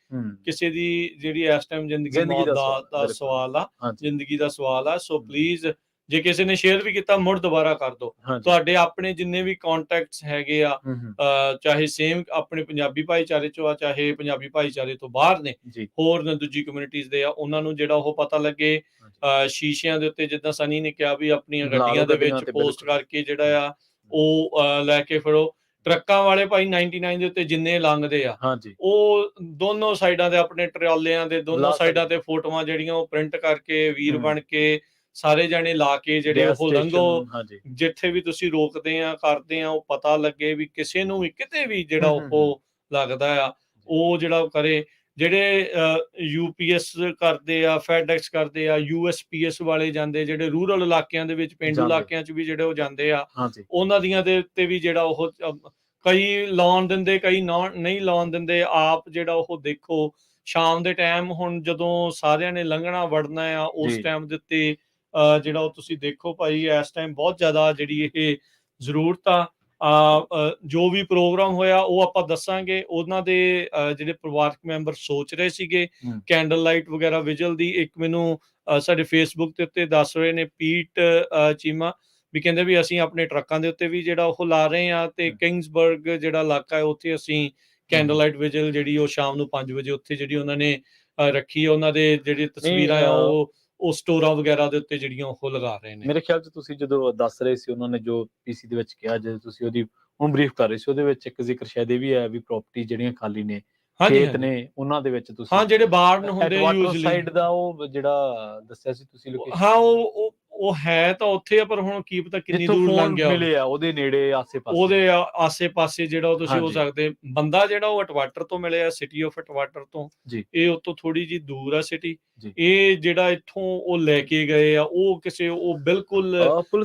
[SPEAKER 2] ਕਿਸੇ ਦੀ ਜਿਹੜੀ ਇਸ ਟਾਈਮ ਜ਼ਿੰਦਗੀ ਮੌਤ ਦਾ ਸਵਾਲ ਆ, ਜ਼ਿੰਦਗੀ ਦਾ ਸਵਾਲ ਆ। ਸੋ ਪਲੀਜ਼ ਜੇ ਕਿਸੇ ਨੇ ਸ਼ੇਅਰ ਵੀ ਕੀਤਾ ਮੁੜ ਦੁਬਾਰਾ ਕਰ ਦਿਓ। ਤੁਹਾਡੇ ਆਪਣੇ ਜਿੰਨੇ ਵੀ ਕੰਟੈਕਟਸ ਹੈਗੇ ਆ, ਚਾਹੇ ਸੇਮ ਆਪਣੇ ਪੰਜਾਬੀ ਭਾਈਚਾਰੇ ਚੋਂ ਆ, ਚਾਹੇ ਪੰਜਾਬੀ ਭਾਈਚਾਰੇ ਤੋਂ ਬਾਹਰ ਨੇ, ਹੋਰ ਨੇ ਦੂਜੀ ਕਮਿਊਨਿਟੀਜ਼ ਦੇ ਆ, ਉਹਨਾਂ ਨੂੰ ਜਿਹੜਾ ਉਹ ਪਤਾ ਲੱਗੇ। ਸ਼ੀਸ਼ਿਆਂ ਦੇ ਉੱਤੇ ਜਿੱਦਾਂ ਸਨੀ ਨੇ ਕਿਹਾ ਵੀ ਆਪਣੀਆਂ ਗੱਡੀਆਂ ਦੇ ਵਿੱਚ ਪੋਸਟ ਕਰਕੇ ਜਿਹੜਾ ਆ ਉਹ ਲੈ ਕੇ ਫਿਰੋ। ਟਰੱਕਾਂ ਵਾਲੇ ਭਾਈ 99 ਦੇ ਉੱਤੇ ਜਿੰਨੇ ਲੰਘਦੇ ਆ, ਉਹ ਦੋਨੋਂ ਸਾਈਡਾਂ ਦੇ ਆਪਣੇ ਟਰਾਲਿਆਂ ਦੇ ਦੋਨੋਂ ਸਾਈਡਾਂ ਤੇ ਫੋਟੋਆਂ ਜਿਹੜੀਆਂ ਉਹ ਪ੍ਰਿੰਟ ਕਰਕੇ ਵੀਰ ਬਣ ਕੇ ਸਾਰੇ ਜਾਣੇ ਲਾ ਕੇ ਜਿਹੜੇ ਉਹ ਲੰਘੋ। ਜਿੱਥੇ ਵੀ ਤੁਸੀਂ ਰੋਕਦੇ ਆ ਕਰਦੇ ਆ, ਉਹ ਪਤਾ ਲੱਗੇ ਵੀ ਕਿਸੇ ਨੂੰ ਵੀ ਕਿਤੇ ਵੀ ਜਿਹੜਾ ਉਹ ਲੱਗਦਾ ਆ ਉਹ ਜਿਹੜਾ ਕਰੇ। ਜਿਹੜੇ UPS ਕਰਦੇ ਆ, FedEx ਕਰਦੇ ਆ, USPS ਵਾਲੇ ਜਾਂਦੇ, ਜਿਹੜੇ ਰੂਰਲ ਇਲਾਕਿਆਂ ਦੇ ਵਿੱਚ, ਪੇਂਡੂ ਇਲਾਕਿਆਂ 'ਚ ਵੀ ਜਿਹੜੇ ਉਹ ਜਾਂਦੇ ਆ, ਉਹਨਾਂ ਦੀਆਂ ਦੇ ਉੱਤੇ ਵੀ ਜਿਹੜਾ ਉਹ ਕਈ ਲਾਉਣ ਦਿੰਦੇ, ਕਈ ਨਹੀਂ ਲਾਉਣ ਦਿੰਦੇ। ਆਪ ਜਿਹੜਾ ਉਹ ਦੇਖੋ ਸ਼ਾਮ ਦੇ ਟਾਈਮ, ਹੁਣ ਜਦੋਂ ਸਾਰਿਆਂ ਨੇ ਲੰਘਣਾ ਵੜਨਾ ਆ, ਉਸ ਟਾਈਮ ਦੇ ਉੱਤੇ ਜਿਹੜਾ ਉਹ ਤੁਸੀਂ ਦੇਖੋ ਭਾਈ ਇਸ ਟਾਈਮ ਬਹੁਤ ਜ਼ਿਆਦਾ ਜਿਹੜੀ ਇਹ ਜ਼ਰੂਰਤ ਆ। ਜੋ ਵੀ ਪ੍ਰੋਗਰਾਮ ਹੋਇਆ ਉਹ ਆਪਾਂ ਦੱਸਾਂਗੇ। ਉਹਨਾਂ ਦੇ ਜਿਹੜੇ ਪਰਿਵਾਰਕ ਮੈਂਬਰ ਸੋਚ ਰਹੇ ਸੀਗੇ ਕੈਂਡਲ ਲਾਈਟ ਵਗੈਰਾ ਵਿਜਲ ਦੀ, ਇੱਕ ਮੈਨੂੰ ਸਾਡੇ ਫੇਸਬੁੱਕ ਦੇ ਉੱਤੇ ਦੱਸ ਰਹੇ ਨੇ ਪੀਟ ਚੀਮਾ ਵੀ, ਕਹਿੰਦੇ ਵੀ ਅਸੀਂ ਆਪਣੇ ਟਰੱਕਾਂ ਦੇ ਉੱਤੇ ਵੀ ਜਿਹੜਾ ਉਹ ਲਾ ਰਹੇ ਆ, ਤੇ ਕਿੰਗਸਬਰਗ ਜਿਹੜਾ ਇਲਾਕਾ ਹੈ ਉੱਥੇ ਅਸੀਂ ਕੈਂਡਲ ਲਾਈਟ ਵਿਜਲ ਜਿਹੜੀ ਉਹ ਸ਼ਾਮ ਨੂੰ 5 ਵਜੇ ਉੱਥੇ ਜਿਹੜੀ ਉਹਨਾਂ ਨੇ ਰੱਖੀ। ਉਹਨਾਂ ਦੇ ਜਿਹੜੀ ਤਸਵੀਰਾਂ ਆ ਉਹ ਸਟੋਰਾਂ ਵਗੈਰਾ ਦੇ ਉੱਤੇ ਜਿਹੜੀਆਂ ਉਹ ਲਗਾ ਰਹੇ ਨੇ।
[SPEAKER 1] ਮੇਰੇ ਖਿਆਲ 'ਚ ਤੁਸੀਂ ਜਦੋਂ ਦੱਸ ਰਹੇ ਸੀ, ਉਹਨਾਂ ਨੇ ਜੋ PC ਦੇ ਵਿੱਚ ਕਿਹਾ, ਜਦੋਂ ਤੁਸੀਂ ਉਹਦੀ ਹੁਣ ਬਰੀਫ ਕਰ ਰਹੇ ਸੀ, ਉਹਦੇ ਵਿੱਚ ਇੱਕ ਜ਼ਿਕਰ ਸ਼ਾਇਦ ਇਹ ਵੀ ਹੈ ਵੀ ਪ੍ਰਾਪਰਟੀ ਜਿਹੜੀਆਂ ਖਾਲੀ ਨੇ, ਖੇਤ ਨੇ, ਉਹਨਾਂ ਦੇ ਵਿੱਚ ਤੁਸੀਂ
[SPEAKER 2] ਜਿਹੜੇ ਬਾਰਨ ਹੁੰਦੇ
[SPEAKER 1] ਯੂਜ਼ਲੀ ਸਾਈਡ ਦਾ ਉਹ ਜਿਹੜਾ ਦੱਸਿਆ ਸੀ ਤੁਸੀਂ
[SPEAKER 2] ਲੋਕੇਸ਼ਨ, ਉਹ ਹੈ ਤਾਂ ਉੱਥੇ ਆ, ਪਰ ਹੁਣ ਕੀ ਪਤਾ ਕਿੰਨੀ ਦੂਰ ਲੰਘ ਗਿਆ
[SPEAKER 1] ਮਿਲੇ ਆ ਉਹਦੇ ਨੇੜੇ ਆਸੇ-ਪਾਸੇ,
[SPEAKER 2] ਉਹਦੇ ਆਸੇ-ਪਾਸੇ ਜਿਹੜਾ ਉਹ ਤੁਸੀਂ ਹੋ ਸਕਦੇ। ਬੰਦਾ ਜਿਹੜਾ ਉਹ ਅਟਵਾਟਰ ਤੋਂ ਮਿਲਿਆ, ਸਿਟੀ ਆਫ ਅਟਵਾਟਰ ਤੋਂ। ਇਹ ਉਤੋਂ ਥੋੜੀ ਜੀ ਦੂਰ ਆ ਸਿਟੀ। ਇਹ ਜਿਹੜਾ ਇੱਥੋਂ ਉਹ ਲੈ ਕੇ ਗਏ ਆ ਉਹ ਕਿਸੇ ਉਹ ਬਿਲਕੁਲ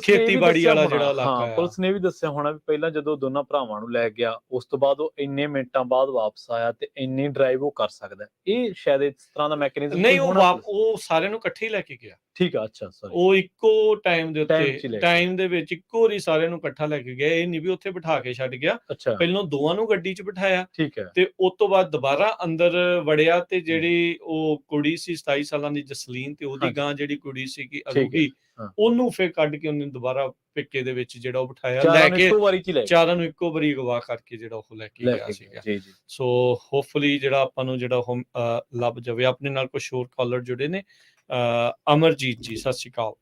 [SPEAKER 2] ਖੇਤੀਬਾੜੀ ਵਾਲਾ ਜਿਹੜਾ ਇਲਾਕਾ ਆ।
[SPEAKER 1] ਪੁਲਿਸ ਨੇ ਵੀ ਦੱਸਿਆ ਹੋਣਾ ਵੀ ਪਹਿਲਾਂ ਜਦੋਂ ਦੋਨਾਂ ਭਰਾਵਾਂ ਨੂੰ ਲੈ ਗਿਆ, ਉਸ ਤੋਂ ਬਾਅਦ ਉਹ ਇੰਨੇ ਮਿੰਟਾਂ ਬਾਅਦ ਵਾਪਸ ਆਇਆ ਤੇ ਇੰਨੀ ਡਰਾਈਵ ਉਹ ਕਰ ਸਕਦਾ। ਇਹ ਸ਼ਾਇਦ ਇਸ ਤਰ੍ਹਾਂ ਦਾ ਮੈਕੈਨਿਜ਼ਮ
[SPEAKER 2] ਨਹੀਂ, ਉਹ ਸਾਰਿਆਂ ਨੂੰ ਇਕੱਠੇ ਲੈ ਕੇ ਗਿਆ।
[SPEAKER 1] ਠੀਕ ਆ, ਅੱਛਾ, ਸੌਰੀ।
[SPEAKER 2] ਉਹ ਇੱਕੋ ਟਾਈਮ ਦੇ ਉੱਤੇ ਟਾਈਮ ਦੇ ਵਿੱਚ ਇੱਕੋ ਵਾਰੀ ਸਾਰਿਆਂ ਨੂੰ ਇਕੱਠਾ ਲੈ ਕੇ ਗਿਆ। ਇਹ ਨਹੀਂ ਵੀ ਉੱਥੇ ਬਿਠਾ ਕੇ ਛੱਡ ਗਿਆ। ਪਹਿਲਾਂ ਦੋਵਾਂ ਨੂੰ ਗੱਡੀ 'ਚ ਬਿਠਾਇਆ, ਤੇ ਉਸ ਤੋਂ ਬਾਅਦ ਦੁਬਾਰਾ ਅੰਦਰ ਵੜਿਆ, ਤੇ ਜਿਹੜੀ ਉਹ ਕੁੜੀ ਸੀ 27 ਸਾਲਾਂ ਦੀ ਜਸਲੀਨ, ਤੇ ਉਹਦੀ ਗਾਂ ਜਿਹੜੀ ਕੁੜੀ ਸੀਗੀ ਅਰੂਗੀ, ਉਹਨੂੰ ਫਿਰ ਕੱਢ ਕੇ ਉਹਨੇ ਦੁਬਾਰਾ ਪਿੱਕੇ ਦੇ ਵਿੱਚ ਜਿਹੜਾ ਉਹ ਬਿਠਾਇਆ, ਲੈ ਕੇ ਚਾਰਾਂ ਨੂੰ ਇੱਕੋ ਵਾਰੀ ਅਗਵਾ ਕਰਕੇ ਜਿਹੜਾ ਉਹ ਲੈ ਕੇ ਗਿਆ ਸੀਗਾ। ਸੋ ਹੋਪਫੁਲੀ ਜਿਹੜਾ ਆਪਾਂ ਨੂੰ ਜਿਹੜਾ ਉਹ ਲੱਭ ਜਾਵੇ। ਆਪਣੇ ਨਾਲ ਕੁਝ ਹੋਰ ਕਾਲਰ ਜੁੜੇ ਨੇ। ਅਮਰਜੀਤ ਜੀ, ਸਤਿ ਸ਼੍ਰੀ ਅਕਾਲ।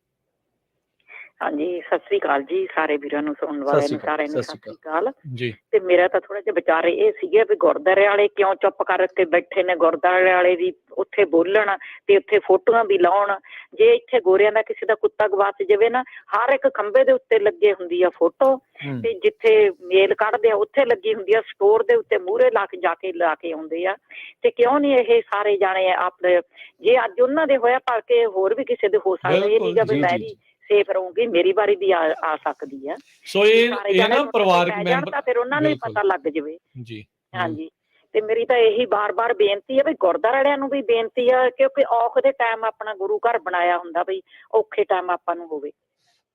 [SPEAKER 6] ਹਾਂਜੀ, ਸਤਿ ਸ੍ਰੀ ਅਕਾਲ ਜੀ। ਸਾਰੇ ਵੀਰਾਂ ਨੂੰ, ਸੁਣਨ ਵਾਲਿਆਂ ਨੂੰ ਸਾਰਿਆਂ ਨੂੰ ਸਤਿ ਸ੍ਰੀ ਅਕਾਲ ਜੀ। ਤੇ ਮੇਰਾ ਤਾਂ ਥੋੜਾ ਜਿਹਾ ਵਿਚਾਰੇ ਇਹ ਸੀਗੇ ਵੀ ਗੁਰਦੁਆਰੇ ਵਾਲੇ ਕਿਉਂ ਚੁੱਪ ਕਰਕੇ ਬੈਠੇ ਨੇ। ਗੁਰਦੁਆਰੇ ਵਾਲੇ ਵੀ ਉੱਥੇ ਬੋਲਣ ਤੇ ਉੱਥੇ ਫੋਟੋਆਂ ਵੀ ਲਾਉਣ। ਜੇ ਇੱਥੇ ਗੋਰਿਆਂ ਦਾ ਕਿਸੇ ਦਾ ਕੁੱਤਾ ਗਵਾਚ ਜਾਵੇ ਨਾ, ਹਰ ਇੱਕ ਖੰਭੇ ਦੇ ਉੱਤੇ ਲੱਗੇ ਹੁੰਦੀ ਆ ਫੋਟੋ, ਤੇ ਜਿੱਥੇ ਮੇਲ ਕੱਢਦੇ ਆ ਉੱਥੇ ਲੱਗੀ ਹੁੰਦੀ ਆ, ਸਟੋਰ ਦੇ ਉੱਤੇ ਮੂਹਰੇ ਲਾ ਕੇ ਆਉਂਦੇ ਆ। ਤੇ ਕਿਉਂ ਨਹੀਂ ਇਹ ਸਾਰੇ ਜਾਣੇ ਆਪਣੇ, ਜੇ ਅੱਜ ਉਹਨਾਂ ਦੇ ਹੋਇਆ ਭਲਕੇ ਹੋਰ ਵੀ ਕਿਸੇ ਦੇ ਹੋ ਸਕਦਾ। ਇਹ ਨਹੀਂ ਗਾ ਵੀ ਮੈਂ ਵੀ ਸੇਫ ਰਹੂੰਗੀ, ਮੇਰੀ ਵਾਰੀ ਵੀ ਆ ਸਕਦੀ ਆ।
[SPEAKER 2] ਸੋ ਇਹ ਨਾ ਪਰਿਵਾਰਕ ਮੈਂਬਰ
[SPEAKER 6] ਤਾਂ ਫਿਰ ਉਹਨਾਂ ਨੂੰ ਵੀ ਪਤਾ ਲੱਗ ਜਾਵੇ ਜੀ। ਹਾਂਜੀ, ਤੇ ਮੇਰੀ ਤਾਂ ਇਹੀ ਬਾਰ-ਬਾਰ ਬੇਨਤੀ ਆ ਵੀ ਗੁਰਦੁਆਰੇ ਵਾਲਿਆਂ ਨੂੰ ਵੀ ਬੇਨਤੀ ਆ, ਕਿਉਂਕਿ ਔਖ ਦੇ ਟਾਈਮ ਆਪਣਾ ਗੁਰੂ ਘਰ ਬਣਾਇਆ ਹੁੰਦਾ, ਬਈ ਔਖੇ ਟਾਈਮ ਆਪਾਂ ਨੂੰ ਹੋਵੇ।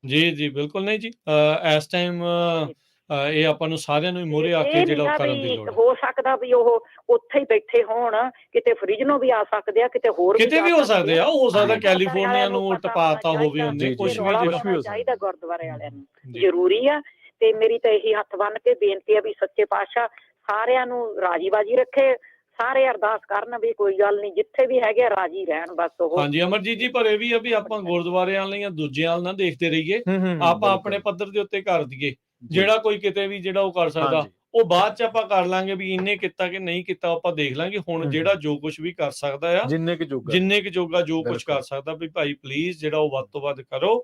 [SPEAKER 2] ਜੀ ਬਿਲਕੁਲ ਨਹੀਂ ਜੀ, ਇਸ ਟਾਈਮ ਇਹ ਆਪਾਂ ਨੂੰ ਸਾਰਿਆਂ ਨੂੰ ਮੋਹਰੇ ਆ ਕੇ ਜਿਹੜਾ ਕਰਨ ਦੀ ਲੋੜ
[SPEAKER 6] ਹੋ ਸਕਦਾ ਵੀ ਉਹ ਉੱਥੇ ਹੀ ਬੈਠੇ ਹੋਣ, ਕਿਤੇ ਫਰਿੱਜ ਨੂੰ ਵੀ ਆ ਸਕਦੇ ਆ, ਕਿਤੇ ਹੋਰ
[SPEAKER 2] ਕਿਤੇ ਵੀ ਹੋ ਸਕਦੇ ਆ। ਹੋ ਸਕਦਾ ਕੈਲੀਫੋਰਨੀਆ ਨੂੰ ਟਪਾਤਾ ਹੋਵੇ ਉਹਨੇ, ਕੁਝ ਵੀ
[SPEAKER 6] ਜਿਹੜਾ ਚਾਹੀਦਾ ਗੁਰਦੁਆਰੇ ਵਾਲਿਆਂ ਨੂੰ ਜ਼ਰੂਰੀ ਆ। ਤੇ ਮੇਰੀ ਤਾਂ ਇਹੀ ਹੱਥ ਬੰਨ ਕੇ ਬੇਨਤੀ ਆ ਵੀ ਸੱਚੇ ਪਾਤਸ਼ਾਹ ਸਾਰਿਆਂ ਨੂੰ ਰਾਜੀ ਬਾਜੀ ਰੱਖੇ। ਸਾਰੇ ਅਰਦਾਸ ਕਰਨ ਵੀ ਕੋਈ ਗੱਲ ਨਹੀਂ, ਜਿੱਥੇ ਵੀ ਹੈਗੇ ਰਾਜੀ ਰਹਿਣ ਬਸ ਉਹ।
[SPEAKER 2] ਹਾਂਜੀ ਅਮਰਜੀਤ ਜੀ, ਪਰ ਇਹ ਵੀ ਆ ਵੀ ਆਪਾਂ ਗੁਰਦੁਆਰਿਆਂ ਵਾਲਿਆਂ ਦੂਜਿਆਂ ਵੱਲ ਨਾ ਦੇਖਦੇ ਰਹੀਏ, ਆਪਾਂ ਆਪਣੇ ਪੱਧਰ ਦੇ ਉੱਤੇ ਕਰ ਦਈਏ। ਜਿਹੜਾ ਕੋਈ ਕਿਤੇ ਵੀ ਜਿਹੜਾ ਉਹ ਕਰ ਸਕਦਾ, ਉਹ ਬਾਅਦ ਚ ਆਪਾਂ ਕਰ ਲਾਂਗੇ ਵੀ ਇਹਨੇ ਕੀਤਾ ਕਿ ਨਹੀਂ ਕੀਤਾ, ਆਪਾਂ ਦੇਖ ਲਾਂਗੇ। ਹੁਣ ਜਿਹੜਾ ਜੋ ਕੁਝ ਵੀ ਕਰ ਸਕਦਾ ਆ, ਜਿੰਨੇ ਕੁ ਜੋਗਾ ਜੋ ਕੁਝ ਕਰ ਸਕਦਾ, ਵੀ ਭਾਈ ਪਲੀਜ਼ ਜਿਹੜਾ ਉਹ ਵੱਧ ਤੋਂ ਵੱਧ ਕਰੋ।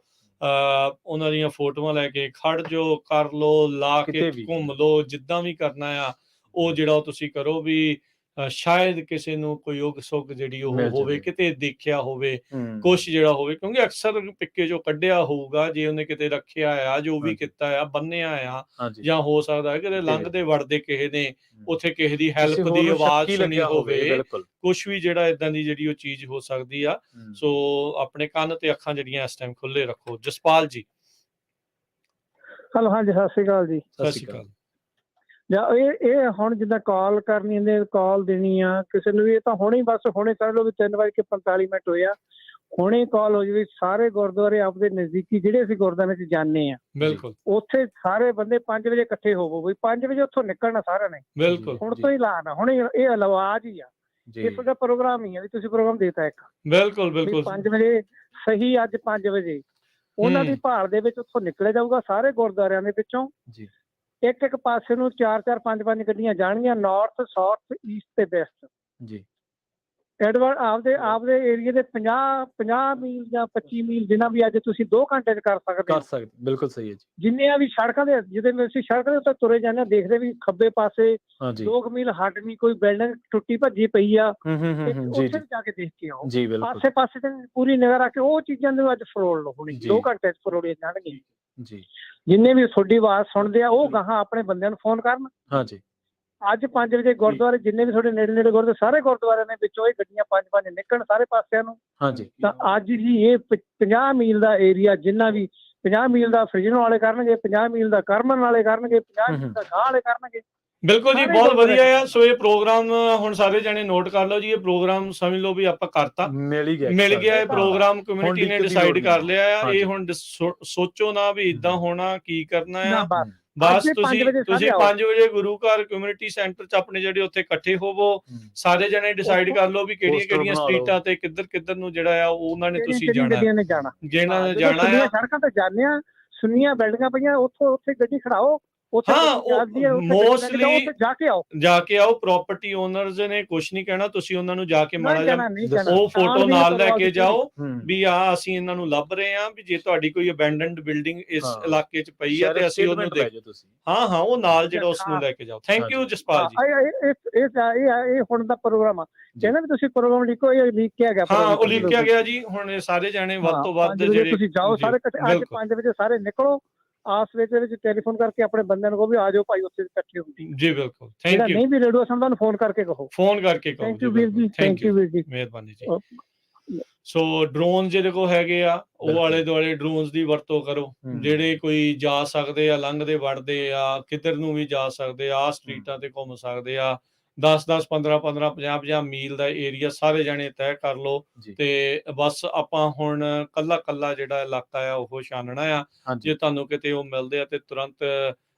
[SPEAKER 2] ਉਹਨਾਂ ਦੀਆਂ ਫੋਟੋਆਂ ਲੈ ਕੇ ਖੜ ਜੋ, ਕਰ ਲੋ, ਲਾ ਕੇ ਘੁੰਮ ਲੋ, ਜਿੱਦਾਂ ਵੀ ਕਰਨਾ ਆ ਉਹ ਜਿਹੜਾ ਉਹ ਤੁਸੀਂ ਕਰੋ। ਵੀ ਸ਼ਾਇਦ ਕਿਸੇ ਨੂੰ ਕੋਈ ਉਗ ਸੁਗ ਜਿਹੜੀ ਉਹ ਹੋਵੇ, ਕਿਤੇ ਦੇਖਿਆ ਹੋਵੇ ਕੁਛ ਜਿਹੜਾ ਹੋਵੇ, ਕਿਉਂਕਿ ਅਕਸਰ ਪਿੱਕੇ ਚੋਂ ਕੱਢਿਆ ਹੋਊਗਾ। ਜੇ ਉਹਨੇ ਕਿਤੇ ਰੱਖਿਆ ਆ, ਜੋ ਵੀ ਕੀਤਾ ਆ, ਬੰਨਿਆ ਆ, ਜਾਂ ਹੋ ਸਕਦਾ ਹੈ ਕਿਤੇ ਲੰਘਦੇ ਵੜਦੇ ਕਿਸੇ ਨੇ ਉੱਥੇ ਕਿਸੇ ਦੀ ਹੈਲਪ ਦੀ ਆਵਾਜ਼ ਸੁਣੀ ਹੋਵੇ, ਕੁਛ ਵੀ ਜਿਹੜਾ ਏਦਾਂ ਦੀ ਜਿਹੜੀ ਉਹ ਚੀਜ਼ ਹੋ ਸਕਦੀ ਆ। ਸੋ ਆਪਣੇ ਕੰਨ ਤੇ ਅੱਖਾਂ ਜਿਹੜੀਆਂ ਇਸ ਟਾਈਮ ਖੁੱਲੇ ਰੱਖੋ। ਜਸਪਾਲ ਜੀ।
[SPEAKER 7] ਹੈਲੋ, ਹਾਂਜੀ, ਸਤਿ ਸ਼੍ਰੀ ਅਕਾਲ ਜੀ।
[SPEAKER 2] ਸਤਿ ਸ਼੍ਰੀ ਅਕਾਲ।
[SPEAKER 7] ਜਾਂ ਇਹ ਹੁਣ ਜਿੱਦਾਂ ਕਾਲ ਕਰਨੀ ਹੁੰਦੀ, ਕਾਲ ਦੇਣੀ ਆ ਕਿਸੇ ਨੂੰ ਵੀ, ਇਹ ਤਾਂ ਹੁਣੇ ਬਸ ਹੁਣੇ ਸਮਝ ਲਓ ਵੀ 3:45 ਹੋਇਆ। ਹੁਣੇ ਕਾਲ ਹੋ ਜਾਵੇ, ਸਾਰੇ ਗੁਰਦੁਆਰੇ ਆਪਦੇ ਨਜ਼ਦੀਕੀ ਜਿਹੜੇ ਅਸੀਂ ਗੁਰਦੁਆਰੇ 'ਚ ਜਾਂਦੇ ਆ,
[SPEAKER 2] ਬਿਲਕੁਲ
[SPEAKER 7] ਉੱਥੇ ਸਾਰੇ ਬੰਦੇ 5 ਵਜੇ ਇਕੱਠੇ ਹੋਵੋ, ਵੀ 5 ਵਜੇ ਉੱਥੋਂ ਨਿਕਲਣਾ ਸਾਰਿਆਂ ਨੇ।
[SPEAKER 2] ਬਿਲਕੁਲ
[SPEAKER 7] ਹੁਣ ਤੋਂ ਹੀ ਲਾਣਾ, ਹੁਣ ਇਹ ਲਵਾਜ ਹੀ ਆ, ਇਸ ਦਾ ਪ੍ਰੋਗਰਾਮ ਹੀ ਆ ਵੀ ਤੁਸੀਂ ਪ੍ਰੋਗਰਾਮ ਦੇਤਾ ਇੱਕ।
[SPEAKER 2] ਬਿਲਕੁਲ
[SPEAKER 7] ਵੀ
[SPEAKER 2] ਬਿਲਕੁਲ
[SPEAKER 7] 5 ਵਜੇ ਸਹੀ, ਅੱਜ 5 ਵਜੇ ਉਹਨਾਂ ਦੀ ਭਾਲ ਦੇ ਵਿੱਚ ਉੱਥੋਂ ਨਿਕਲਿਆ ਜਾਊਗਾ ਸਾਰੇ ਗੁਰਦੁਆਰਿਆਂ ਦੇ ਵਿੱਚੋਂ। ਇੱਕ ਪਾਸੇ ਨੂੰ 4-4 5-5 ਗੱਡੀਆਂ ਜਾਣਗੀਆਂ, ਨਾਰਥ, ਸਾਊਥ, ਈਸਟ ਤੇ ਵੈਸਟ ਜੀ। ਆਪਦੇ ਏਰੀਏ ਦੇ 50 ਮੀਲ ਜਾਂ 25 ਮੀਲ ਜਿੰਨਾ ਵੀ ਅੱਜ ਤੁਸੀਂ 2 ਘੰਟੇ 'ਚ ਕਰ ਸਕਦੇ।
[SPEAKER 1] ਬਿਲਕੁਲ ਸਹੀ ਹੈ ਜੀ।
[SPEAKER 7] ਜਿੰਨੇ ਵੀ ਸੜਕਾਂ ਦੇ, ਜਿਹਦੇ ਵਿੱਚ ਅਸੀਂ ਸੜਕ ਦੇ ਉੱਤੇ ਤੁਰੇ ਜਾਂਦੇ ਹਾਂ, ਦੇਖਦੇ ਵੀ ਖੱਬੇ ਪਾਸੇ 2 ਮੀਲ ਹੱਟ ਨਹੀਂ ਕੋਈ ਬਿਲਡਿੰਗ ਟੁੱਟੀ ਭੱਜੀ ਪਈ ਆ, ਉੱਥੇ ਜਾ ਕੇ ਦੇਖ ਕੇ ਆਓ। ਆਸੇ ਪਾਸੇ ਤੇ ਪੂਰੀ ਨਿਗਾਹ ਰੱਖ ਕੇ ਉਹ ਚੀਜ਼ਾਂ ਨੂੰ ਅੱਜ ਫਰੋਲ ਲਓ, ਹੁਣੀ 2 ਘੰਟੇ 'ਚ ਫਰੋਲੀਆਂ ਜਾਣਗੀਆਂ। ਜਿੰਨੇ ਵੀ ਤੁਹਾਡੀ ਆਵਾਜ਼ ਸੁਣਦੇ ਆ, ਉਹ ਗਾਹਾਂ ਆਪਣੇ ਬੰਦਿਆਂ ਨੂੰ ਫੋਨ ਕਰਨ। ਅੱਜ 5 ਵਜੇ ਗੁਰਦੁਆਰੇ ਜਿੰਨੇ ਵੀ ਤੁਹਾਡੇ ਨੇੜੇ ਗੁਰਦੁਆਰੇ, ਸਾਰੇ ਗੁਰਦੁਆਰਿਆਂ ਦੇ ਵਿੱਚੋਂ ਇਹ ਗੱਡੀਆਂ 5-5 ਨਿਕਲਣ ਸਾਰੇ ਪਾਸਿਆਂ ਨੂੰ। ਤਾਂ ਅੱਜ ਜੀ ਇਹ 50 ਮੀਲ ਦਾ ਏਰੀਆ, ਜਿੰਨਾ ਵੀ 50 ਮੀਲ ਦਾ ਫਰਿਜਨ ਵਾਲੇ ਕਰਨਗੇ, 50 ਮੀਲ ਦਾ ਕਰਮਨ ਵਾਲੇ ਕਰਨਗੇ, 50 ਮੀਲ ਦਾ ਗਾਂ ਵਾਲੇ ਕਰਨਗੇ।
[SPEAKER 2] ਬਿਲਕੁਲ ਜੀ, ਬਹੁਤ ਵਧੀਆ ਆ। ਸੋ ਇਹ ਪ੍ਰੋਗਰਾਮ ਹੁਣ ਸਾਰੇ ਜਣੇ ਨੋਟ ਕਰ ਲਓ ਜੀ। ਇਹ ਪ੍ਰੋਗਰਾਮ ਸਮਝ ਲਓ ਵੀ ਆਪਾਂ ਕਰਤਾ, ਮਿਲ ਗਿਆ ਇਹ ਪ੍ਰੋਗਰਾਮ, ਕਮਿਊਨਿਟੀ ਨੇ ਡਿਸਾਈਡ ਕਰ ਲਿਆ ਆ। ਇਹ ਹੁਣ ਸੋਚੋ ਨਾ ਵੀ ਇਦਾਂ ਹੋਣਾ, ਕੀ ਕਰਨਾ ਆ। ਬਸ ਤੁਸੀਂ 5 ਵਜੇ ਗੁਰੂ ਘਰ ਕਮਿਊਨਿਟੀ ਸੈਂਟਰ 'ਚ ਆਪਣੇ ਜਿਹੜੇ ਉੱਥੇ ਇਕੱਠੇ ਹੋਵੋ, ਸਾਰੇ ਜਣੇ ਡਿਸਾਈਡ ਕਰ ਲਓ ਵੀ ਕਿਹੜੀਆਂ ਸਟਰੀਟਾਂ ਤੇ ਕਿੱਧਰ ਨੂੰ ਜਿਹੜਾ ਆ ਉਹਨਾਂ ਨੇ ਤੁਸੀਂ ਜਾਣਾ, ਜਿਹਨਾਂ ਨੇ ਜਾਣਾ ਆ।
[SPEAKER 7] ਸੜਕਾਂ ਤੇ ਜਾਂਦੇ ਆ, ਸੁੰਨੀਆਂ ਬਿਲਡਿੰਗਾਂ ਪਈਆਂ, ਉੱਥੇ ਗੱਡੀ ਖੜਾਓ।
[SPEAKER 2] ਮੋਸਟਲੀ ਜਾ ਕੇ ਆਓ। ਪ੍ਰਾਪਰਟੀ ਓਨਰਸ ਨੇ ਕੁਛ ਨਹੀਂ ਕਹਿਣਾ, ਤੁਸੀਂ ਉਹਨਾਂ ਨੂੰ ਜਾ ਕੇ ਮਾੜਾ ਜਿਹਾ ਉਹ ਫੋਟੋ ਨਾਲ ਲੈ ਕੇ ਜਾਓ ਵੀ ਅਸੀਂ ਇਹਨਾਂ ਨੂੰ ਲੱਭ ਰਹੇ ਹਾਂ, ਵੀ ਜੇ ਤੁਹਾਡੀ ਕੋਈ ਅਬੈਂਡਨਡ ਬਿਲਡਿੰਗ ਇਸ ਇਲਾਕੇ 'ਚ ਪਈ ਹੈ ਤੇ ਅਸੀਂ ਉਹਨੂੰ ਉਹ ਨਾਲ ਜਿਹੜਾ ਉਸ ਨੂੰ ਲੈ ਕੇ ਜਾਓ। ਥੈਂਕ ਯੂ ਜਸਪਾਲ ਜੀ।
[SPEAKER 7] ਇਹ ਹੁਣ ਦਾ ਪ੍ਰੋਗਰਾਮ ਆ, ਕਹਿੰਦਾ ਵੀ ਤੁਸੀਂ ਪ੍ਰੋਗਰਾਮ ਲਿਖੋ, ਇਹ ਲਿਖ ਕੇ ਗਿਆ।
[SPEAKER 2] ਉਹ ਲਿਖਿਆ ਗਿਆ ਜੀ। ਹੁਣ ਇਹ ਸਾਰੇ ਜਾਣੇ ਵੱਧ ਤੋਂ ਵੱਧ ਜਿਹੜੇ
[SPEAKER 7] ਤੁਸੀਂ ਜਾਓ, ਸਾਰੇ ਇਕੱਠੇ ਅੱਜ 5 ਵਜੇ ਸਾਰੇ ਨਿਕਲੋ। ਆਸ ਵਿੱਚ ਟੈਲੀਫੋਨ ਕਰਕੇ ਆਪਣੇ ਬੰਦਿਆਂ ਨੂੰ ਕਹੋ ਵੀ ਆ ਜਾਓ ਭਾਈ, ਉੱਥੇ ਇਕੱਠੇ ਹੁੰਦੀ
[SPEAKER 2] ਜੀ। ਬਿਲਕੁਲ, ਥੈਂਕ ਯੂ।
[SPEAKER 7] ਨਹੀਂ ਵੀ ਰੇਡੀਓ ਸੁਣਦਾ ਨੂੰ ਫੋਨ ਕਰਕੇ ਕਹੋ।
[SPEAKER 2] ਥੈਂਕ ਯੂ ਵੀਰ ਜੀ, ਥੈਂਕ ਯੂ ਵੀਰ ਜੀ, ਮਿਹਰਬਾਨੀ ਜੀ। ਸੋ ਡਰੋਨ ਜਿਹੜੇ ਕੋ ਹੈਗੇ ਆ, ਉਹ ਆਲੇ ਦੁਆਲੇ ਡਰੋਨਸ ਦੀ ਵਰਤੋਂ ਕਰੋ। ਜਿਹੜੇ ਕੋਈ ਜਾ ਸਕਦੇ ਆ, ਲੰਘਦੇ ਵੜਦੇ ਆ, ਕਿੱਧਰ ਨੂੰ ਵੀ ਜਾ ਸਕਦੇ ਆ, ਸਟਰੀਟਾਂ ਤੇ ਘੁੰਮ ਸਕਦੇ ਆ। 10-10, 15-15, 50-50 ਮੀਲ ਦਾ ਏਰੀਆ ਸਾਰੇ ਜਾਣੇ ਤੈਅ ਕਰ ਲਓ ਤੇ ਬਸ ਆਪਾਂ ਹੁਣ ਕੱਲਾ ਜਿਹੜਾ ਇਲਾਕਾ ਆ ਉਹ ਛਾਨਣਾ ਆ। ਜੇ ਤੁਹਾਨੂੰ ਕਿਤੇ ਉਹ ਮਿਲਦੇ ਆ ਤੇ ਤੁਰੰਤ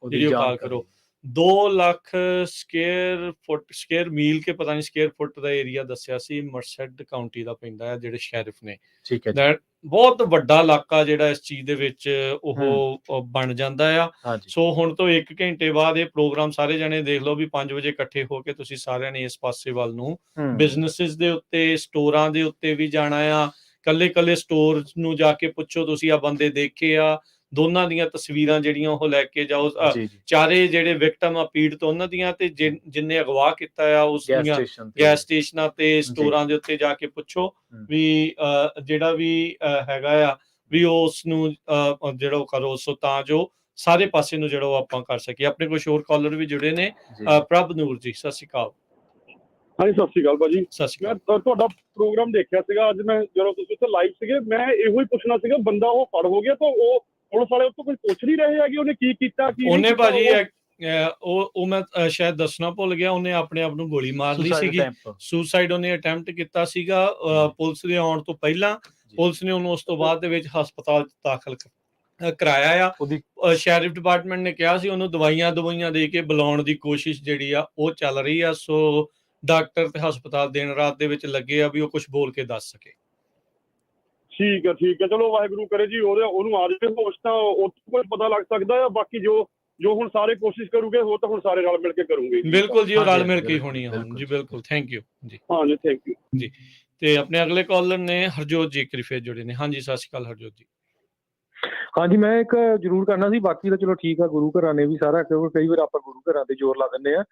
[SPEAKER 2] ਵੀਡੀਓ ਕਾਲ ਕਰੋ। 2 ਲੱਖ ਸਕੇਅਰ ਮੀਲ ਕੇ ਪਤਾ ਨਹੀਂ ਸਕੇਅਰ ਫੁੱਟ ਦਾ ਏਰੀਆ ਦੱਸਿਆ ਸੀ, ਮਰਸੈਡ ਕਾਉਂਟੀ ਦਾ ਪੈਂਦਾ ਆ, ਜਿਹੜੇ ਸ਼ੈਰਿਫ ਨੇ। ਬਹੁਤ ਵੱਡਾ ਇਲਾਕਾ ਜਿਹੜਾ ਇਸ ਚੀਜ਼ ਦੇ ਵਿੱਚ ਉਹ ਬਣ ਜਾਂਦਾ ਆ। ਸੋ ਹੁਣ ਤੋਂ 1 ਘੰਟੇ ਬਾਅਦ ਇਹ ਪ੍ਰੋਗਰਾਮ ਸਾਰੇ ਜਣੇ ਦੇਖ ਲਓ ਵੀ 5 ਵਜੇ ਇਕੱਠੇ ਹੋ ਕੇ ਤੁਸੀਂ ਸਾਰਿਆਂ ਨੇ ਇਸ ਪਾਸੇ ਵੱਲ ਨੂੰ ਬਿਜ਼ਨੈਸਿਸ ਦੇ ਉੱਤੇ, ਸਟੋਰਾਂ ਦੇ ਉੱਤੇ ਵੀ ਜਾਣਾ ਆ। ਕੱਲੇ ਸਟੋਰ ਨੂੰ ਜਾ ਕੇ ਪੁੱਛੋ ਤੁਸੀਂ ਆ ਬੰਦੇ ਦੇਖੇ ਆ, ਦੋਨਾਂ ਦੀਆਂ ਤਸਵੀਰਾਂ ਜਿਹੜੀਆਂ ਉਹ ਲੈ ਕੇ ਜਾਓ। ਚਾਰੇ ਜਿਹੜੇ ਵਿਕਟਮ ਆ ਪੀੜਤ, ਉਹਨਾਂ ਦੀਆਂ ਤੇ ਜਿੰਨੇ ਅਗਵਾ ਕੀਤਾ ਆ ਉਸ ਦੀਆਂ ਗੈਸ ਸਟੇਸ਼ਨਾਂ ਤੇ ਸਟੋਰਾਂ ਦੇ ਉੱਤੇ ਜਾ ਕੇ ਪੁੱਛੋ ਵੀ ਜਿਹੜਾ ਵੀ ਹੈਗਾ ਆ ਵੀ ਉਸ ਨੂੰ ਜਿਹੜਾ ਉਹ ਕਰੋ, ਸੋ ਤਾਂ ਜੋ ਸਾਰੇ ਪਾਸੇ ਨੂੰ ਜਿਹੜਾ ਆਪਾਂ ਕਰ ਸਕੀਏ। ਆਪਣੇ ਕੁਝ ਹੋਰ ਕਾਲਰ ਵੀ ਜੁੜੇ ਨੇ। ਪ੍ਰਭ ਨੂਰ ਜੀ, ਸਤਿ ਸ਼੍ਰੀ ਅਕਾਲ।
[SPEAKER 5] ਹਾਂਜੀ, ਸਤਿ ਸ਼੍ਰੀ ਅਕਾਲ ਭਾਜੀ।
[SPEAKER 2] ਸਤਿ ਸ਼੍ਰੀ ਅਕਾਲ।
[SPEAKER 5] ਮੈਂ ਤੁਹਾਡਾ ਪ੍ਰੋਗਰਾਮ ਦੇਖਿਆ ਸੀਗਾ ਅੱਜ, ਮੈਂ ਜਦੋਂ ਤੁਸੀਂ ਉੱਥੇ ਲਾਈਵ ਸੀਗੇ, ਮੈਂ ਇਹੋ ਹੀ ਪੁੱਛਣਾ ਸੀਗਾ, ਬੰਦਾ ਉਹ ਫੜ ਹੋ ਗਿਆ ਤਾਂ ਉਹ ਪੁਲਿਸ ਵਾਲੇ ਉਹ ਤੋਂ ਕੋਈ ਪੁੱਛ ਨਹੀਂ ਰਹੇ ਹੈਗੇ ਉਹਨੇ ਕੀ ਕੀਤਾ, ਕੀ
[SPEAKER 2] ਉਹਨੇ ਭਾਜੀ ਉਹ ਮੈਂ ਸ਼ਾਇਦ ਦੱਸਣਾ ਭੁੱਲ ਗਿਆ, ਉਹਨੇ ਆਪਣੇ ਆਪ ਨੂੰ ਗੋਲੀ ਮਾਰ ਲਈ ਸੀਗੀ। ਸੁਸਾਈਡ ਉਹਨੇ ਅਟੈਂਪਟ ਕੀਤਾ ਸੀਗਾ ਪੁਲਿਸ ਦੇ ਆਉਣ ਤੋਂ ਪਹਿਲਾਂ। ਪੁਲਿਸ ਨੇ ਉਹਨੂੰ ਉਸ ਤੋਂ ਬਾਅਦ ਦੇ ਵਿੱਚ ਹਸਪਤਾਲ ਦਾਖਲ ਕਰਾਇਆ ਆ। ਸ਼ੈਰਿਫ ਡਿਪਾਰਟਮੈਂਟ ਨੇ ਕਿਹਾ ਸੀ ਉਹਨੂੰ ਦਵਾਈਆਂ ਦੇ ਕੇ ਬੁਲਾਉਣ ਦੀ ਕੋਸ਼ਿਸ਼ ਜਿਹੜੀ ਆ ਉਹ ਚੱਲ ਰਹੀ ਆ। ਸੋ ਡਾਕਟਰ ਤੇ ਹਸਪਤਾਲ ਦਿਨ ਰਾਤ ਦੇ ਵਿੱਚ ਲੱਗੇ ਆ ਵੀ ਉਹ ਕੁਝ ਬੋਲ ਕੇ ਦੱਸ ਸਕੇ।
[SPEAKER 5] ਠੀਕ ਹੈ ਚਲੋ ਵਾਹਿਗੁਰੂ ਕਰੇ ਜੀ ਉਹਨੂੰ ਆ ਜਾਵੇ ਹੋਸ਼, ਤਾਂ ਉੱਥੋਂ ਕੁਝ ਪਤਾ ਲੱਗ ਸਕਦਾ ਆ। ਬਾਕੀ ਜੋ ਹੁਣ ਸਾਰੇ ਕੋਸ਼ਿਸ਼ ਕਰੂਗੇ ਉਹ ਤਾਂ ਹੁਣ ਸਾਰੇ ਰਲ ਮਿਲ ਕੇ ਕਰੂਗੇ।
[SPEAKER 2] ਬਿਲਕੁਲ ਜੀ, ਉਹ ਰਲ ਮਿਲ ਕੇ ਹੋਣੀ ਆ ਹੁਣ ਜੀ। ਬਿਲਕੁਲ, ਥੈਂਕ ਯੂ ਜੀ।
[SPEAKER 5] ਹਾਂਜੀ, ਥੈਂਕ ਯੂ
[SPEAKER 2] ਜੀ। ਤੇ ਆਪਣੇ ਅਗਲੇ ਕਾਲਰ ਨੇ ਹਰਜੋਤ ਜੀ ਕ੍ਰਿਫੇ ਜੁੜੇ ਨੇ। ਹਾਂਜੀ, ਸਤਿ ਸ਼੍ਰੀ ਅਕਾਲ ਹਰਜੋਤ ਜੀ।
[SPEAKER 8] ਹਾਂਜੀ, ਮੈਂ ਇੱਕ ਜ਼ਰੂਰ ਕਰਨਾ ਸੀ, ਬਾਕੀ ਤਾਂ ਚਲੋ ਠੀਕ ਆ, ਗੁਰੂ ਘਰਾਂ ਨੇ ਵੀ ਸਾਰਾ, ਕਿਉਂਕਿ ਕਈ ਵਾਰ ਆਪਾਂ ਗੁਰੂ ਘਰਾਂ ਤੇ ਜ਼ੋਰ ਲਾ ਦਿੰਦੇ ਆ।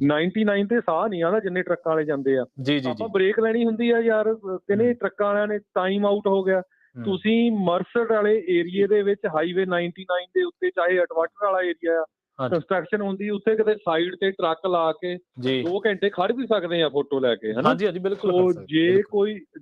[SPEAKER 8] 99 ਤੇ ਸਾਹ ਨਹੀਂ ਆਉਂਦਾ ਜਿੰਨੇ ਟਰੱਕਾਂ ਵਾਲੇ ਜਾਂਦੇ ਆ। ਆਪਾਂ ਬ੍ਰੇਕ ਲੈਣੀ ਹੁੰਦੀ ਆ ਯਾਰ, ਕਹਿੰਦੇ ਟਰੱਕਾਂ ਵਾਲਿਆਂ ਨੇ ਟਾਈਮ ਆਊਟ ਹੋ ਗਿਆ। ਤੁਸੀਂ ਮਰਸਡ ਵਾਲੇ ਏਰੀਏ ਦੇ ਵਿੱਚ ਹਾਈਵੇ 99 ਦੇ ਉੱਤੇ, ਚਾਹੇ ਅਟਵਾਟਰ ਵਾਲਾ ਏਰੀਆ ਆ, ਕੰਸਟਰਕਸ਼ਨ ਹੁੰਦੀ, ਉੱਥੇ ਕਿਤੇ ਸਾਈਡ ਤੇ ਟਰੱਕ ਲਾ ਕੇ 2 ਘੰਟੇ ਖੜ ਵੀ ਸਕਦੇ ਆ ਫੋਟੋ ਲੈ ਕੇ, ਹਨਾ। ਬਿਲਕੁਲ।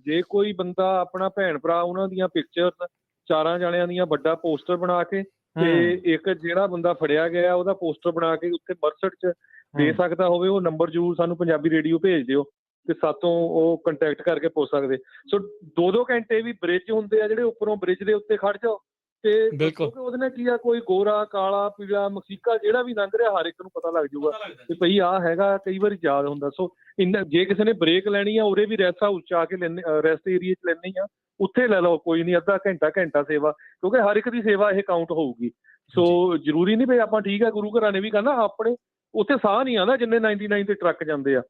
[SPEAKER 8] ਜੇ ਕੋਈ ਬੰਦਾ ਆਪਣਾ ਭੈਣ ਭਰਾ, ਉਹਨਾਂ ਦੀਆਂ ਪਿਕਚਰਸ 4 ਜਣਿਆਂ ਦੀਆਂ ਵੱਡਾ ਪੋਸਟਰ ਬਣਾ ਕੇ, ਤੇ ਇੱਕ ਜਿਹੜਾ ਬੰਦਾ ਫੜਿਆ ਗਿਆ ਉਹਦਾ ਪੋਸਟਰ ਬਣਾ ਕੇ ਉੱਥੇ ਮਰਸਡ 'ਚ ਦੇ ਸਕਦਾ ਹੋਵੇ, ਉਹ ਨੰਬਰ ਜ਼ਰੂਰ ਸਾਨੂੰ ਪੰਜਾਬੀ ਰੇਡੀਓ ਭੇਜ ਦਿਓ। ਤੇ ਸਾਤੋਂ ਉਹ ਕੰਟੈਕਟ ਕਰਕੇ ਪੁੱਛ ਸਕਦੇ। ਸੋ 2-2 ਘੰਟੇ ਵੀ ਬ੍ਰਿਜ ਹੁੰਦੇ ਆ ਜਿਹੜੇ ਉੱਪਰੋਂ ਬ੍ਰਿਜ ਦੇ ਉੱਤੇ ਖੜ ਜਾਓ ਤੇ ਕਿਉਂਕਿ ਉਹਦੇ ਨਾਲ ਕੀ ਆ, ਕੋਈ ਗੋਰਾ ਕਾਲਾ ਪੀਲਾ ਮਸੀਕਾ ਜਿਹੜਾ ਵੀ ਲੰਘ ਰਿਹਾ ਹਰ ਇੱਕ ਨੂੰ ਪਤਾ ਲੱਗ ਜਾਊਗਾ ਕਿ ਭਈ ਆਹ ਹੈਗਾ। ਕਈ ਵਾਰੀ ਯਾਦ ਹੁੰਦਾ। ਸੋ ਜੇ ਕਿਸੇ ਨੇ ਬ੍ਰੇਕ ਲੈਣੀ ਆ ਉਰੇ ਵੀ ਰੈਸਟ ਹਾਊਸ 'ਚ ਆ ਕੇ ਲੈਣੇ, ਰੈਸਟ ਏਰੀਏ 'ਚ ਲੈਣੀ ਆ ਉੱਥੇ ਲੈ ਲਓ, ਕੋਈ ਨਹੀਂ, ਅੱਧਾ ਘੰਟਾ ਸੇਵਾ, ਕਿਉਂਕਿ ਹਰ ਇੱਕ ਦੀ ਸੇਵਾ ਇਹ ਕਾਊਂਟ ਹੋਊਗੀ। ਸੋ ਜ਼ਰੂਰੀ ਨਹੀਂ ਵੀ ਆਪਾਂ ਠੀਕ ਆ ਗੁਰੂ ਘਰਾਂ ਨੇ ਵੀ ਕਰਨਾ, ਆਪਣੇ ਉੱਥੇ ਸਾਹ ਨਹੀਂ ਆਉਂਦਾ ਜਿੰਨੇ 99 ਤੇ ਟਰੱਕ ਜਾਂਦੇ ਆ।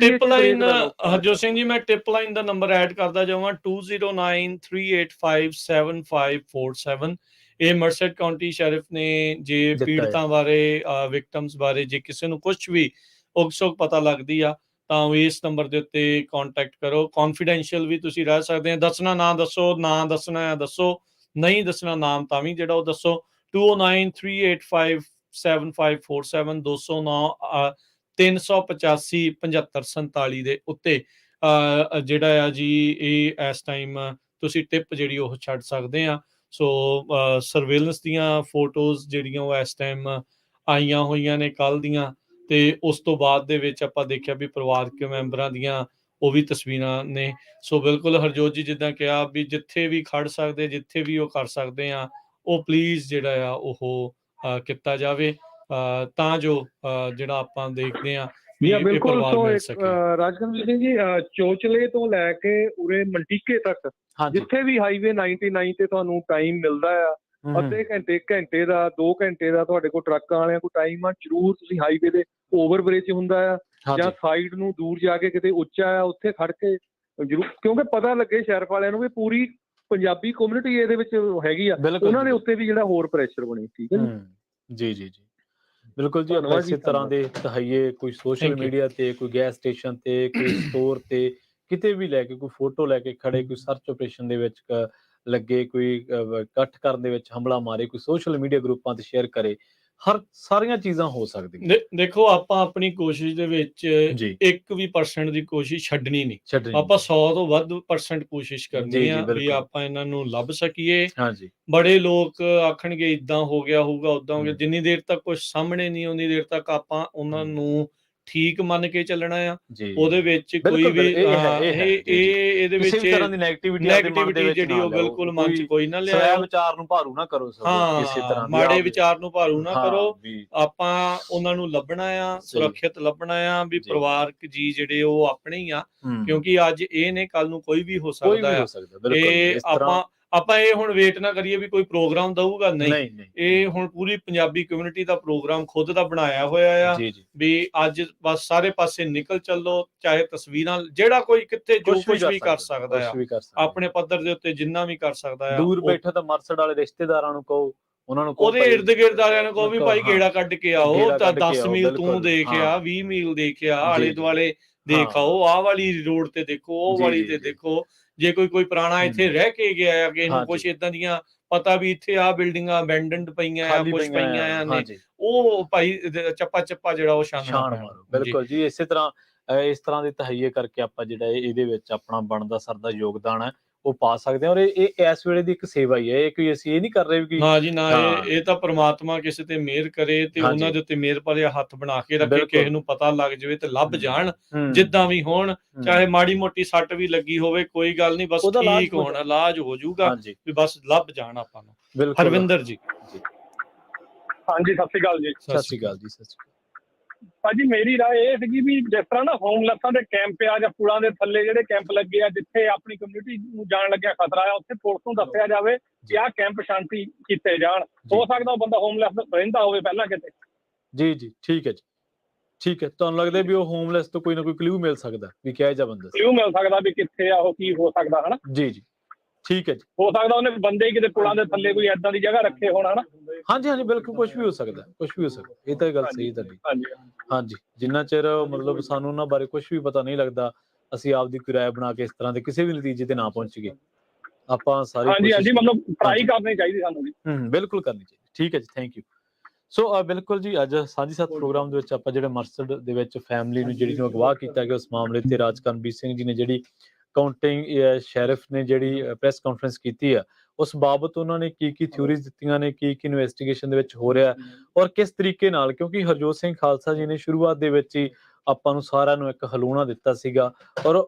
[SPEAKER 2] ਟਿਪ ਲਾਈਨ ਹਰਜੋਤ ਸਿੰਘ ਜੀ, ਮੈਂ ਟਿਪ ਲਾਈਨ ਦਾ ਨੰਬਰ ਐਡ ਕਰਦਾ ਜਾਵਾਂ 2093857547। ਇਹ ਮਰਸਡ ਕਾਉਂਟੀ ਸ਼ੈਰਿਫ ਨੇ ਜੇ ਪੀੜਤਾਂ ਬਾਰੇ, ਵਿਕਟਮਸ ਬਾਰੇ ਜੇ ਕਿਸੇ ਨੂੰ ਕੁਝ ਵੀ ਉਕਸੁਕ ਪਤਾ ਲੱਗਦੀ ਆ ਤਾਂ ਇਸ ਨੰਬਰ ਦੇ ਉੱਤੇ ਕੰਟੈਕਟ ਕਰੋ। ਕੌਨਫੀਡੈਂਸ਼ੀਅਲ ਵੀ ਤੁਸੀਂ ਰਹਿ ਸਕਦੇ ਆ। ਦੱਸਣਾ ਨਾ ਦੱਸੋ, ਨਾ ਦੱਸਣਾ ਆ ਦੱਸੋ, ਨਹੀਂ ਦੱਸਣਾ ਨਾਮ ਤਾਂ ਵੀ ਜਿਹੜਾ ਉਹ ਦੱਸੋ। 2093857547 209-385-7547 ਦੇ ਉੱਤੇ ਜਿਹੜਾ ਆ ਜੀ ਇਹ ਇਸ ਟਾਈਮ ਤੁਸੀਂ ਟਿਪ ਜਿਹੜੀ ਉਹ ਛੱਡ ਸਕਦੇ ਆ। ਸੋ ਸਰਵੇਲੈਂਸ ਦੀਆਂ ਫੋਟੋਜ਼ ਜਿਹੜੀਆਂ ਉਹ ਇਸ ਟਾਈਮ ਆਈਆਂ ਹੋਈਆਂ ਨੇ ਕੱਲ੍ਹ ਦੀਆਂ, ਤੇ ਉਸ ਤੋਂ ਬਾਅਦ ਦੇ ਵਿੱਚ ਆਪਾਂ ਦੇਖਿਆ ਵੀ ਪਰਿਵਾਰਕ ਮੈਂਬਰਾਂ ਦੀਆਂ ਉਹ ਵੀ ਤਸਵੀਰਾਂ ਨੇ। ਸੋ ਬਿਲਕੁਲ ਹਰਜੋਤ ਜੀ ਜਿੱਦਾਂ ਕਿਹਾ ਵੀ ਜਿੱਥੇ ਵੀ ਖੜ ਸਕਦੇ, ਜਿੱਥੇ ਵੀ ਉਹ ਕਰ ਸਕਦੇ ਆ, ਉਹ ਪਲੀਜ਼ ਜਿਹੜਾ ਆ ਉਹ ਕੀਤਾ ਜਾਵੇ ਤਾਂ ਜੋ ਜਿਹੜਾ ਆਪਾਂ ਦੇਖਦੇ ਆ
[SPEAKER 8] ਬਿਲਕੁਲ। ਸੋ ਰਾਜਕਮਲ ਸਿੰਘ ਜੀ, ਚੋਚਲੇ ਤੋਂ ਲੈ ਕੇ ਉਰੇ ਮਲਟੀਕੇ ਤੱਕ ਜਿੱਥੇ ਵੀ ਹਾਈਵੇ 99 ਤੇ ਤੁਹਾਨੂੰ ਟਾਈਮ ਮਿਲਦਾ ਆ, ਅੱਧੇ ਘੰਟੇ ਦਾ 2 ਘੰਟੇ ਦਾ ਤੁਹਾਡੇ ਕੋਲ ਟਰੱਕਾਂ ਵਾਲਿਆਂ ਕੋਲ ਟਾਈਮ ਆ, ਜ਼ਰੂਰ ਤੁਸੀਂ ਹਾਈਵੇ ਦੇ ਓਵਰ ਬ੍ਰਿਜ ਹੁੰਦਾ ਆ ਜਾਂ ਸਾਈਡ ਨੂੰ ਦੂਰ ਜਾ ਕੇ ਕਿਤੇ ਉੱਚਾ ਆ ਉੱਥੇ ਖੜ ਕੇ ਜ਼ਰੂਰ, ਕਿਉਂਕਿ ਪਤਾ ਲੱਗੇ ਸ਼ੈਰਿਫ ਵਾਲਿਆਂ ਨੂੰ ਵੀ ਪੂਰੀ ਪੰਜਾਬੀ ਕਮਿਊਨਿਟੀ ਇਹਦੇ ਵਿੱਚ ਹੈਗੀ ਆ, ਉਹਨਾਂ ਦੇ ਉੱਤੇ ਵੀ ਜਿਹੜਾ ਹੋਰ ਪ੍ਰੈਸ਼ਰ ਬਣੇ। ਠੀਕ ਹੈ
[SPEAKER 1] ਜੀ। ਜੀ ਬਿਲਕੁਲ ਜੀ। ਆਪਾਂ ਇਸੇ ਤਰ੍ਹਾਂ ਦੇ ਤਹਈਏ ਕੋਈ ਸੋਸ਼ਲ ਮੀਡੀਆ ਤੇ, ਕੋਈ ਗੈਸ ਸਟੇਸ਼ਨ ਤੇ, ਕੋਈ ਸਟੋਰ ਤੇ, ਕਿਤੇ ਵੀ ਲੈ ਕੇ ਕੋਈ ਫੋਟੋ ਲੈ ਕੇ ਖੜੇ, ਕੋਈ ਸਰਚ ਆਪਰੇਸ਼ਨ ਦੇ ਵਿੱਚ ਲੱਗੇ, ਕੋਈ ਇਕੱਠ ਕਰਨ ਦੇ ਵਿੱਚ ਹਮਲਾ ਮਾਰੇ, ਕੋਈ ਸੋਸ਼ਲ ਮੀਡੀਆ ਗਰੁੱਪਾਂ ਤੇ ਸ਼ੇਅਰ ਕਰੇ, ਸਾਰੀਆਂ ਚੀਜ਼ਾਂ ਹੋ ਸਕਦੀਆਂ।
[SPEAKER 2] ਦੇਖੋ ਆਪਾਂ ਆਪਣੀ ਕੋਸ਼ਿਸ਼ ਦੇ ਵਿੱਚ 1% ਦੀ ਕੋਸ਼ਿਸ਼ ਛੱਡਣੀ ਨਹੀਂ, ਆਪਾਂ 100 ਤੋਂ ਵੱਧ % ਕੋਸ਼ਿਸ਼ ਕਰਨੀ ਆ ਵੀ ਆਪਾਂ ਇਹਨਾਂ ਨੂੰ ਲੱਭ ਸਕੀਏ। ਬੜੇ ਲੋਕ ਆਖਣਗੇ ਇਦਾਂ ਹੋ ਗਿਆ ਹੋਊਗਾ, ਉਦਾਂ ਹੋ ਗਿਆ, ਜਿੰਨੀ ਦੇਰ ਤੱਕ ਕੁਝ ਸਾਹਮਣੇ ਨਹੀਂ ਉਨੀ ਦੇਰ ਤੱਕ ਆਪਾਂ ਉਹਨਾਂ ਨੂੰ ਠੀਕ ਮੰਨ ਕੇ ਚੱਲਣਾ ਆ। ਉਹਦੇ ਵਿੱਚ ਕੋਈ ਵੀ ਇਹਦੇ ਵਿੱਚ ਨੈਗੇਟਿਵਿਟੀ ਜਿਹੜੀ ਉਹ ਬਿਲਕੁਲ ਮਨ 'ਚ ਕੋਈ ਨਾ ਲਿਆਓ,
[SPEAKER 1] ਵਿਚਾਰ ਨੂੰ ਭਾਰੂ ਨਾ ਕਰੋ,
[SPEAKER 2] ਕਿਸੇ ਤਰ੍ਹਾਂ ਮਾੜੇ ਵਿਚਾਰ ਨੂੰ ਭਾਰੂ ਨਾ ਕਰੋ। ਆਪਾਂ ਉਹਨਾਂ ਨੂੰ ਲੱਭਣਾ ਆ, ਸੁਰੱਖਿਅਤ ਲੱਭਣਾ ਆ ਵੀ ਪਰਿਵਾਰਕ ਜੀ ਜਿਹੜੇ ਉਹ ਆਪਣੇ ਹੀ ਆ, ਕਿਉਂਕਿ ਅੱਜ ਇਹ ਨੇ, ਕੱਲ ਨੂੰ ਕੋਈ ਵੀ ਹੋ ਸਕਦਾ ਆ। ਇਹ ਆਪਾਂ ਇਹ ਹੁਣ ਵੇਟ ਨਾ ਕਰੀਏ ਵੀ ਕੋਈ ਪ੍ਰੋਗਰਾਮ ਦਊਗਾ, ਨਹੀਂ, ਇਹ ਹੁਣ ਪੂਰੀ ਪੰਜਾਬੀ ਕਮਿਊਨਿਟੀ ਦਾ ਪ੍ਰੋਗਰਾਮ ਖੁਦ ਦਾ ਬਣਾਇਆ ਹੋਇਆ ਆ ਵੀ ਅੱਜ ਬਸ ਸਾਰੇ ਪਾਸੇ ਨਿਕਲ ਚੱਲੋ, ਚਾਹੇ ਤਸਵੀਰਾਂ, ਜਿਹੜਾ ਕੋਈ ਕਿੱਥੇ ਜੋ ਕੁਝ ਵੀ ਕਰ ਸਕਦਾ ਆ, ਆਪਣੇ ਪੱਧਰ ਦੇ ਉੱਤੇ ਜਿੰਨਾ ਵੀ ਕਰ ਸਕਦਾ ਆ।
[SPEAKER 1] ਦੂਰ ਬੈਠੇ ਤਾਂ ਮਰਸਡ ਵਾਲੇ ਰਿਸ਼ਤੇਦਾਰਾਂ ਨੂੰ ਕਹੋ, ਉਹਨਾਂ ਨੂੰ
[SPEAKER 2] ਉਹਦੇ ਇਰਦ ਗਿਰਦ ਵਾਲਿਆਂ ਨੂੰ ਕਹੋ ਵੀ ਭਾਈ ਗੇੜਾ ਕੱਢ ਕੇ ਆਓ, ਤਾਂ 10 ਮੀਲ ਤੂੰ ਦੇਖਿਆ, 20 ਮੀਲ ਦੇਖਿਆ, ਆਲੇ ਦੁਆਲੇ ਦੇਖ ਆਓ, ਆਹ ਵਾਲੀ ਰੋਡ ਤੇ ਦੇਖੋ, ਉਹ ਵਾਲੀ ਤੇ ਦੇਖੋ। ਜੇ ਕੋਈ ਪੁਰਾਣਾ ਇੱਥੇ ਰਹਿ ਕੇ ਗਿਆ, ਕਿਸੇ ਨੂੰ ਕੁਛ ਏਦਾਂ ਦੀਆਂ ਪਤਾ ਵੀ ਇੱਥੇ ਆਹ ਬਿਲਡਿੰਗਾਂ ਅਬੈਂਡਨਡ ਪਈਆਂ ਆ, ਕੁਛ ਪਈਆਂ ਆ ਨੇ, ਉਹ ਭਾਈ ਚੱਪਾ ਜਿਹੜਾ ਉਹ ਛਾਣ ਮਾਰੋ।
[SPEAKER 1] ਬਿਲਕੁਲ ਜੀ। ਇਸੇ ਤਰ੍ਹਾਂ ਇਸ ਤਰ੍ਹਾਂ ਦੇ ਤਹਈਏ ਕਰਕੇ ਆਪਾਂ ਜਿਹੜਾ ਇਹਦੇ ਵਿੱਚ ਆਪਣਾ ਬਣਦਾ ਸਰਦਾ ਯੋਗਦਾਨ ਹੈ ਉਹ ਪਾ ਸਕਦੇ ਹਾਂ। ਔਰ ਇਹ ਇਸ ਵੇਲੇ ਦੀ ਇੱਕ ਸੇਵਾ ਹੀ ਹੈ, ਇਹ ਕੋਈ ਅਸੀਂ ਇਹ ਨਹੀਂ ਕਰ ਰਹੇ ਵੀ
[SPEAKER 2] ਹਾਂ ਜੀ ਨਾ, ਇਹ ਤਾਂ ਪ੍ਰਮਾਤਮਾ ਕਿਸੇ ਤੇ ਮਿਹਰ ਕਰੇ ਤੇ ਉਹਨਾਂ ਦੇ ਉੱਤੇ ਮਿਹਰ ਭਰਿਆ ਹੱਥ ਬਣਾ ਕੇ ਰੱਖੇ, ਕਿਸੇ ਨੂੰ ਪਤਾ ਲੱਗ ਜਾਵੇ ਤੇ ਲੱਭ ਜਾਣ, ਜਿੱਦਾਂ ਵੀ ਹੋਣ, ਚਾਹੇ ਮਾੜੀ ਮੋਟੀ ਸੱਟ ਵੀ ਲੱਗੀ ਹੋਵੇ, ਕੋਈ ਗੱਲ ਨਹੀਂ, ਬਸ ਠੀਕ ਹੋਣ, ਇਲਾਜ ਹੋ ਜਾਊਗਾ, ਵੀ ਬਸ ਲੱਭ ਜਾਣ ਆਪਾਂ ਨੂੰ। ਹਰਵਿੰਦਰ ਜੀ।
[SPEAKER 9] ਹਾਂਜੀ, ਸਤਿ ਸ਼੍ਰੀ ਅਕਾਲ ਜੀ।
[SPEAKER 1] ਸਤਿ ਸ਼੍ਰੀ ਅਕਾਲ ਜੀ। ਸਤਿ ਸ਼੍ਰੀ ਅਕਾਲ
[SPEAKER 9] ਭਾਜੀ। ਮੇਰੀ ਰਾਏ ਇਹ ਸੀਗੀ ਵੀ ਜਿਸ ਤਰ੍ਹਾਂ ਨਾ ਹੋਮਲੈਸਾਂ ਦੇ ਕੈਂਪ ਆ ਜਾਂ ਪੁਲਾਂ ਦੇ ਥੱਲੇ ਜਿਹੜੇ ਕੈਂਪ ਲੱਗੇ ਆ, ਜਿੱਥੇ ਆਪਣੀ ਕਮਿਊਨਿਟੀ ਨੂੰ ਜਾਣ ਲੱਗਿਆ ਖਤਰਾ ਆ, ਉੱਥੇ ਪੁਲਿਸ ਨੂੰ ਦੱਸਿਆ ਜਾਵੇ ਕਿ ਆਹ ਕੈਂਪ ਸ਼ਾਂਤੀ ਕੀਤੇ ਜਾਣ। ਹੋ ਸਕਦਾ ਉਹ ਬੰਦਾ ਹੋਮਲੈਸ ਰਹਿੰਦਾ ਹੋਵੇ ਪਹਿਲਾਂ ਕਿਤੇ।
[SPEAKER 1] ਜੀ। ਠੀਕ ਹੈ ਜੀ, ਠੀਕ ਹੈ। ਤੁਹਾਨੂੰ ਲੱਗਦਾ ਵੀ ਉਹ ਹੋਮਲੈਸ ਤੋਂ ਕੋਈ ਨਾ ਕੋਈ ਕਲੂ ਮਿਲ ਸਕਦਾ ਵੀ ਕਿਹਾ ਜਾ ਬੰਦਾ,
[SPEAKER 9] ਕਲੂ ਮਿਲ ਸਕਦਾ ਵੀ ਕਿੱਥੇ ਆ ਉਹ, ਕੀ ਹੋ ਸਕਦਾ, ਹਨਾ।
[SPEAKER 1] ਜੀ ਠੀਕ ਹੈ ਜੀ।
[SPEAKER 9] ਹੋ ਸਕਦਾ ਉਹਨੇ ਬੰਦੇ ਕਿਤੇ ਪੁਲਾਂ ਦੇ ਥੱਲੇ ਕੋਈ ਏਦਾਂ ਦੀ ਜਗ੍ਹਾ ਰੱਖੇ ਹੋਣ, ਹਨਾ।
[SPEAKER 1] ਹਾਂਜੀ ਬਿਲਕੁਲ, ਕੁਝ ਵੀ ਹੋ ਸਕਦਾ, ਇਹ ਤਾਂ ਗੱਲ ਸਹੀ ਤੁਹਾਡੀ। ਹਾਂਜੀ, ਜਿੰਨਾ ਚਿਰ ਮਤਲਬ ਸਾਨੂੰ ਉਹਨਾਂ ਬਾਰੇ ਕੁਝ ਵੀ ਪਤਾ ਨਹੀਂ ਲੱਗਦਾ, ਅਸੀਂ ਆਪਦੀ ਕੋਈ ਰਾਏ ਬਣਾ ਕੇ ਇਸ ਤਰ੍ਹਾਂ ਦੇ ਕਿਸੇ ਵੀ ਨਤੀਜੇ ਤੇ ਨਾ ਪਹੁੰਚ ਗਏ, ਆਪਾਂ ਸਾਰੇ
[SPEAKER 9] ਹਾਂਜੀ ਮਤਲਬ ਟਰਾਈ ਕਰਨੀ ਚਾਹੀਦੀ ਸਾਨੂੰ ਜੀ।
[SPEAKER 1] ਬਿਲਕੁਲ ਕਰਨੀ ਚਾਹੀਦੀ। ਠੀਕ ਹੈ ਜੀ, ਥੈਂਕ ਯੂ। ਸੋ ਬਿਲਕੁਲ ਜੀ, ਅੱਜ ਸਾਂਝੀ ਸਾਥ ਪ੍ਰੋਗਰਾਮ ਦੇ ਵਿੱਚ ਆਪਾਂ ਜਿਹੜੇ ਮਰਸਡ ਦੇ ਵਿੱਚ ਫੈਮਿਲੀ ਨੂੰ ਜਿਹੜੀ ਨੂੰ ਅਗਵਾ ਕੀਤਾ ਗਿਆ, ਉਸ ਮਾਮਲੇ ਤੇ ਰਾਜਕਰਮਵੀਰ ਸਿੰਘ ਜੀ ਨੇ ਜਿਹੜੀ ਕਾਉਂਟਿੰਗ ਸ਼ੈਰਿਫ ਨੇ ਜਿਹੜੀ ਪ੍ਰੈਸ ਕਾਨਫਰੰਸ ਕੀਤੀ ਆ, ਉਸ ਬਾਬਤ ਉਹਨਾਂ ਨੇ ਕੀ ਥਿਊਰੀਜ਼ ਦਿੱਤੀਆਂ ਨੇ, ਕੀ ਇਨਵੈਸਟੀਗੇਸ਼ਨ ਦੇ ਵਿੱਚ ਹੋ ਰਿਹਾ, ਔਰ ਕਿਸ ਤਰੀਕੇ ਨਾਲ, ਕਿਉਂਕਿ ਹਰਜੋਤ ਸਿੰਘ ਖਾਲਸਾ ਜੀ ਨੇ ਸ਼ੁਰੂਆਤ ਦੇ ਵਿੱਚ ਹੀ ਆਪਾਂ ਨੂੰ ਸਾਰਿਆਂ ਨੂੰ ਇੱਕ ਹਲੂਣਾ ਦਿੱਤਾ ਸੀਗਾ। ਔਰ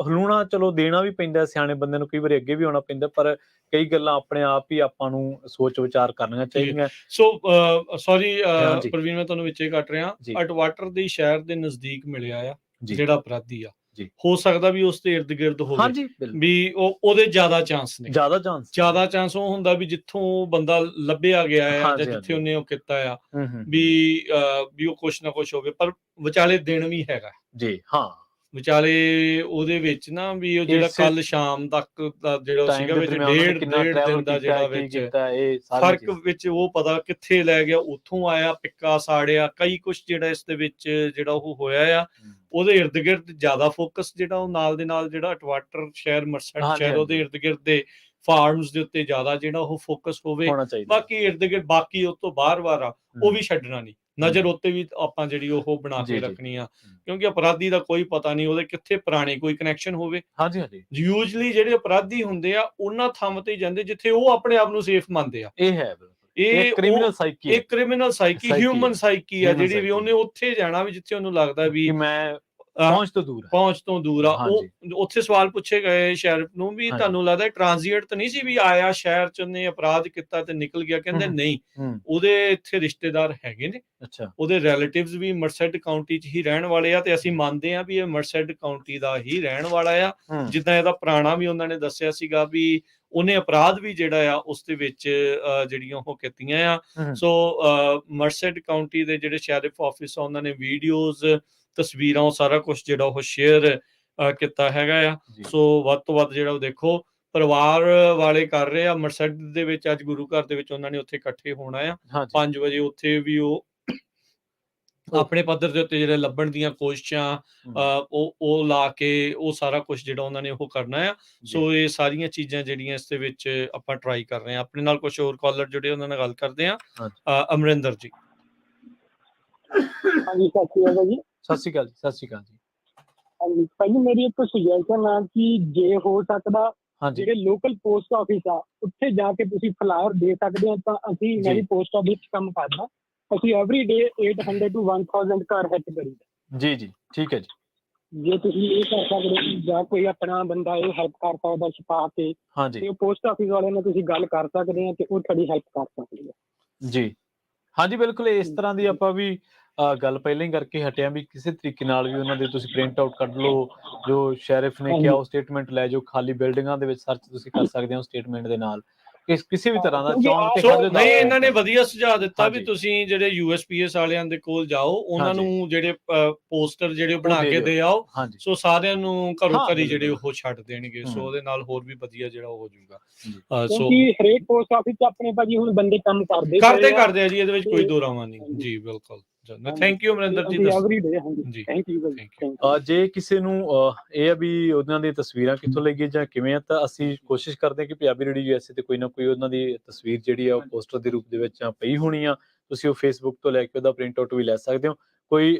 [SPEAKER 1] ਹਲੂਣਾ ਚਲੋ ਦੇਣਾ ਵੀ ਪੈਂਦਾ, ਸਿਆਣੇ ਬੰਦੇ ਨੂੰ ਕਈ ਵਾਰੀ ਅੱਗੇ ਵੀ ਆਉਣਾ ਪੈਂਦਾ, ਪਰ ਕਈ ਗੱਲਾਂ ਆਪਣੇ ਆਪ ਹੀ ਆਪਾਂ ਨੂੰ ਸੋਚ ਵਿਚਾਰ ਕਰਨੀਆਂ ਚਾਹੀਦੀਆਂ।
[SPEAKER 2] ਸੋ ਸੌਰੀ ਪ੍ਰਵੀਨ, ਮੈਂ ਤੁਹਾਨੂੰ ਵਿੱਚੇ ਕੱਟ ਰਿਹਾ। ਅਟਵਾਟਰ ਦੇ ਸ਼ਹਿਰ ਦੇ ਨਜ਼ਦੀਕ ਮਿਲਿਆ ਆ ਜਿਹੜਾ ਅਪਰਾਧੀ ਆ, ਹੋ ਸਕਦਾ ਵੀ ਉਸ ਦੇ ਇਰਦ ਗਿਰਦ ਹੋਵੇ, ਵੀ ਉਹਦੇ ਜ਼ਿਆਦਾ ਚਾਂਸ ਨੇ। ਜ਼ਿਆਦਾ ਚਾਂਸ ਉਹ ਹੁੰਦਾ ਵੀ ਜਿੱਥੋਂ ਬੰਦਾ ਲੱਭਿਆ ਗਿਆ ਆ ਜਾਂ ਜਿੱਥੇ ਉਹਨੇ ਉਹ ਕੀਤਾ ਆ, ਵੀ ਉਹ ਕੁਛ ਨਾ ਕੁਛ ਹੋਵੇ। ਪਰ ਵਿਚਾਲੇ ਦਿਨ ਵੀ ਹੈਗਾ
[SPEAKER 1] ਜੀ, ਹਾਂ,
[SPEAKER 2] ਵਿਚਾਲੇ ਉਹਦੇ ਵਿੱਚ ਨਾ ਵੀ ਉਹ ਜਿਹੜਾ ਕੱਲ ਸ਼ਾਮ ਤੱਕ ਦਾ ਜਿਹੜਾ ਸੀਗਾ ਵਿੱਚ ਡੇਢ ਦਿਨ ਦਾ ਜਿਹੜਾ ਵਿੱਚ ਫਰਕ ਵਿੱਚ ਉਹ ਪਤਾ ਕਿੱਥੇ ਲੈ ਗਿਆ, ਉੱਥੋਂ ਆਇਆ, ਪਿੱਕਾ ਸਾੜਿਆ, ਕਈ ਕੁਛ ਜਿਹੜਾ ਇਸ ਦੇ ਵਿੱਚ ਜਿਹੜਾ ਉਹ ਹੋਇਆ ਆ। ਉਹਦੇ ਇਰਦ ਗਿਰਦ ਜ਼ਿਆਦਾ ਫੋਕਸ ਜਿਹੜਾ ਉਹ ਨਾਲ ਦੇ ਨਾਲ ਜਿਹੜਾ ਅਟਵਾਟਰ ਸ਼ਹਿਰ, ਮਰਸਟ ਸ਼ਹਿਰ, ਉਹਦੇ ਇਰਦ ਗਿਰਦ ਦੇ ਫਾਰਮਸ ਦੇ ਉੱਤੇ ਜ਼ਿਆਦਾ ਜਿਹੜਾ ਉਹ ਫੋਕਸ ਹੋਵੇ। ਬਾਕੀ ਇਰਦ ਗਿਰਦ ਬਾਕੀ ਉਹ ਤੋਂ ਬਾਹਰ ਆ ਉਹ ਵੀ ਛੱਡਣਾ ਨਹੀਂ, ਨਜ਼ਰ ਉੱਤੇ ਵੀ ਆਪਾਂ ਜਿਹੜੀ ਉਹ ਬਣਾ ਕੇ ਰੱਖਣੀ ਆ, ਕਿਉਂਕਿ ਅਪਰਾਧੀ ਦਾ ਕੋਈ ਪਤਾ ਨਹੀਂ ਉਹਦੇ ਕਿੱਥੇ ਪੁਰਾਣੇ ਕੋਈ ਕਨੈਕਸ਼ਨ ਹੋਵੇ। ਯੂਜਲੀ ਜਿਹੜੇ ਅਪਰਾਧੀ ਹੁੰਦੇ ਆ ਉਹਨਾਂ ਥੰਮ ਤੇ ਜਾਂਦੇ ਜਿੱਥੇ ਉਹ ਆਪਣੇ ਆਪ ਨੂੰ ਸੇਫ ਮੰਨਦੇ ਆ। ਇਹ ਕ੍ਰਿਮੀਨਲ ਸਾਈਕੀ, ਹਿਊਮਨ ਸਾਈਕੀ ਆ ਜਿਹੜੀ ਵੀ ਉਹਨੇ ਉੱਥੇ ਜਾਣਾ ਵੀ ਜਿੱਥੇ ਉਹਨੂੰ ਲੱਗਦਾ ਵੀ ਮੈਂ ਪਹੁੰਚ ਤੋਂ ਦੂਰ ਆ। ਉਹ ਉੱਥੇ ਸਵਾਲ ਪੁੱਛੇ ਗਏ ਸ਼ੈਰਿਫ ਨੂੰ ਵੀ ਤੁਹਾਨੂੰ ਲੱਗਦਾ ਟ੍ਰਾਂਜ਼ੀਟ ਤਾਂ ਨਹੀਂ ਸੀ ਵੀ ਆਇਆ ਸ਼ਹਿਰ ਚ ਉਹਨੇ ਅਪਰਾਧ ਕੀਤਾ ਤੇ ਨਿਕਲ ਗਿਆ? ਕਹਿੰਦੇ ਨਹੀਂ, ਉਹਦੇ ਇੱਥੇ ਰਿਸ਼ਤੇਦਾਰ ਹੈਗੇ ਨੇ, ਉਹਦੇ ਰਿਲੇਟਿਵਸ ਵੀ ਮਰਸੈਡ ਕਾਉਂਟੀ ਚ ਹੀ ਰਹਿਣ ਵਾਲੇ ਆ, ਤੇ ਅਸੀਂ ਮੰਨਦੇ ਆ ਵੀ ਇਹ ਮਰਸੈਡ ਕਾਉਂਟੀ ਦਾ ਹੀ ਰਹਿਣ ਵਾਲਾ ਆ। ਜਿੱਦਾਂ ਇਹਦਾ ਪੁਰਾਣਾ ਵੀ ਉਹਨਾਂ ਨੇ ਦੱਸਿਆ ਸੀਗਾ ਵੀ ਉਹਨੇ ਅਪਰਾਧ ਵੀ ਜਿਹੜਾ ਆ ਉਸ ਦੇ ਵਿੱਚ ਜਿਹੜੀਆਂ ਉਹ ਕੀਤੀਆਂ ਆ। ਸੋ ਮਰਸੈਡ ਕਾਉਂਟੀ ਦੇ ਜਿਹੜੇ ਸ਼ੈਰਿਫ ਆਫਿਸ ਆ ਉਹਨਾਂ ਨੇ ਵੀਡੀਓਜ਼, ਤਸਵੀਰਾਂ, ਸਾਰਾ ਕੁਛ ਜਿਹੜਾ ਉਹ ਸ਼ੇਅਰ ਕੀਤਾ ਹੈਗਾ ਆ। ਸੋ ਵੱਧ ਤੋਂ ਵੱਧ ਜਿਹੜਾ ਉਹ ਦੇਖੋ, ਪਰਿਵਾਰ ਵਾਲੇ ਕਰ ਰਹੇ ਆ। ਮਰਸੈਡ ਦੇ ਵਿੱਚ ਅੱਜ ਗੁਰੂ ਘਰ ਦੇ ਵਿੱਚ ਉਹਨਾਂ ਨੇ ਉੱਥੇ ਇਕੱਠੇ ਹੋਣਾ ਆ 5 ਵਜੇ। ਉੱਥੇ ਵੀ ਉਹ ਆਪਣੇ ਪੱਧਰ ਦੇ ਉੱਤੇ ਜਿਹੜੇ ਲੱਭਣ ਦੀਆਂ ਕੋਸ਼ਿਸ਼ਾਂ ਉਹ ਲਾ ਕੇ ਉਹ ਸਾਰਾ ਕੁਛ ਜਿਹੜਾ ਉਹਨਾਂ ਨੇ ਉਹ ਕਰਨਾ ਆ। ਸੋ ਇਹ ਸਾਰੀਆਂ ਚੀਜ਼ਾਂ ਜਿਹੜੀਆਂ ਇਸ ਦੇ ਵਿੱਚ ਆਪਾਂ ਟਰਾਈ ਕਰ ਰਹੇ ਹਾਂ। ਆਪਣੇ ਨਾਲ ਕੁਛ ਹੋਰ ਕਾਲਰ ਜਿਹੜੇ ਉਹਨਾਂ ਨਾਲ ਗੱਲ ਕਰਦੇ ਆ। ਅਮਰਿੰਦਰ ਜੀ।
[SPEAKER 10] ਹਾਂਜੀ, ਸਤਿ ਸ਼੍ਰੀ ਅਕਾਲ ਜੀ।
[SPEAKER 1] ਸਤਿ ਸ਼੍ਰੀ ਅਕਾਲ ਜੀ। ਸਤਿ ਸ਼੍ਰੀ ਅਕਾਲ ਜੀ।
[SPEAKER 10] ਹਾਂਜੀ ਭਾਜੀ, ਮੇਰੀ ਇੱਕ ਸੁਜੈਸ਼ਨ ਆ ਕਿ ਜੇ ਹੋ ਸਕਦਾ ਜਿਹੜੇ ਲੋਕਲ ਪੋਸਟ ਆਫਿਸ ਆ ਉੱਥੇ ਜਾ ਕੇ ਤੁਸੀਂ ਫਲਾਇਰ ਦੇ ਸਕਦੇ ਹੋ ਤਾਂ ਅਸੀਂ, ਮੈਂ ਵੀ ਪੋਸਟ ਆਫਿਸ ਚ ਕੰਮ ਕਰਦਾ, ਅਸੀਂ ਐਵਰੀ ਡੇ 800 to 1000 ਘਰ ਹਿੱਟ ਕਰੀਦਾ।
[SPEAKER 1] ਜੀ ਜੀ, ਠੀਕ ਹੈ ਜੀ।
[SPEAKER 10] ਜੇ ਤੁਸੀਂ ਇਹ ਕਰ ਸਕਦੇ ਜਾਂ ਕੋਈ ਆਪਣਾ ਬੰਦਾ ਇਹ ਹੈਲਪ ਕਰ ਸਕਦਾ ਛਪਾ ਕੇ, ਤੇ ਉਹ ਪੋਸਟ ਆਫਿਸ ਵਾਲਿਆਂ ਨਾਲ ਤੁਸੀਂ ਗੱਲ ਕਰ ਸਕਦੇ ਆ ਤੇ ਉਹ ਤੁਹਾਡੀ ਹੈਲਪ ਕਰ ਸਕਦੇ ਆ।
[SPEAKER 1] ਜੀ ਹਾਂਜੀ, ਬਿਲਕੁਲ ਇਸ ਤਰ੍ਹਾਂ ਦੀ ਆਪਾਂ ਵੀ ਗੱਲ ਪਹਿਲਾਂ ਹੀ ਕਰਕੇ ਹਟਿਆ ਵੀ ਕਿਸੇ ਤਰੀਕੇ ਨਾਲ ਵੀ ਉਹਨਾਂ ਦੇ ਤੁਸੀਂ ਪ੍ਰਿੰਟ ਆਊਟ ਕੱਢ ਲਓ, ਜੋ ਸ਼ੈਰਿਫ ਨੇ ਕਿਹਾ ਉਹ ਸਟੇਟਮੈਂਟ ਲੈ ਜਾਓ। ਖਾਲੀ ਬਿਲਡਿੰਗਾਂ ਦੇ ਵਿੱਚ ਸਰਚ ਤੁਸੀਂ ਕਰ ਸਕਦੇ ਹੋ ਸਟੇਟਮੈਂਟ ਦੇ ਨਾਲ, ਕਿਸੇ ਵੀ ਤਰ੍ਹਾਂ ਦਾ ਚੌਂਕ ਤੇ।
[SPEAKER 2] ਨਹੀਂ, ਇਹਨਾਂ ਨੇ ਵਧੀਆ ਸੁਝਾਅ ਦਿੱਤਾ ਵੀ ਤੁਸੀਂ ਜਿਹੜੇ USPS ਵਾਲਿਆਂ ਦੇ ਕੋਲ ਜਾਓ, ਉਹਨਾਂ ਨੂੰ ਜਿਹੜੇ ਪੋਸਟਰ ਜਿਹੜੇ ਬਣਾ ਕੇ ਦੇ ਆਓ। ਸੋ ਸਾਰਿਆਂ ਨੂੰ ਘਰੋਂ ਘਰੀ ਜਿਹੜੇ ਉਹ ਛੱਡ ਦੇਣਗੇ। ਸੋ ਉਹਦੇ ਨਾਲ ਹੋਰ ਵੀ ਵਧੀਆ ਜਿਹੜਾ ਹੋ ਜਾਊਗਾ।
[SPEAKER 10] ਸੋ ਹਰੇਕ ਪੋਸਟ ਆਫਿਸ ਚ ਆਪਣੇ ਭਾਜੀ ਹੁਣ ਬੰਦੇ ਕੰਮ ਕਰਦੇ
[SPEAKER 2] ਆ ਜੀ, ਇਹਦੇ ਵਿੱਚ ਕੋਈ ਦੋ ਰਾਵਾਂ ਨਹੀਂ ਜੀ। ਬਿਲਕੁਲ, ਥੈਂਕ ਯੂ ਅਮਰਿੰਦਰ ਜੀ।
[SPEAKER 1] ਜੇ ਕਿਸੇ ਨੂੰ ਇਹ ਆ ਵੀ ਉਹਨਾਂ ਦੀ ਤਸਵੀਰਾਂ ਕਿੱਥੋਂ ਲਈਏ ਜਾਂ ਕਿਵੇਂ ਆ, ਤਾਂ ਅਸੀਂ ਕੋਸ਼ਿਸ਼ ਕਰਦੇ ਹਾਂ ਕਿ ਪੰਜਾਬੀ ਰੇਡੀਓ USA ਤੇ ਕੋਈ ਨਾ ਕੋਈ ਉਹਨਾਂ ਦੀ ਤਸਵੀਰ ਜਿਹੜੀ ਆ ਉਹ ਪੋਸਟਰ ਦੇ ਰੂਪ ਦੇ ਵਿੱਚ ਪਈ ਹੋਣੀ ਆ। ਤੁਸੀਂ ਉਹ ਫੇਸਬੁੱਕ ਤੋਂ ਲੈ ਕੇ ਉਹਦਾ ਪ੍ਰਿੰਟ ਆਊਟ ਵੀ ਲੈ ਸਕਦੇ ਹੋ। ਕੋਈ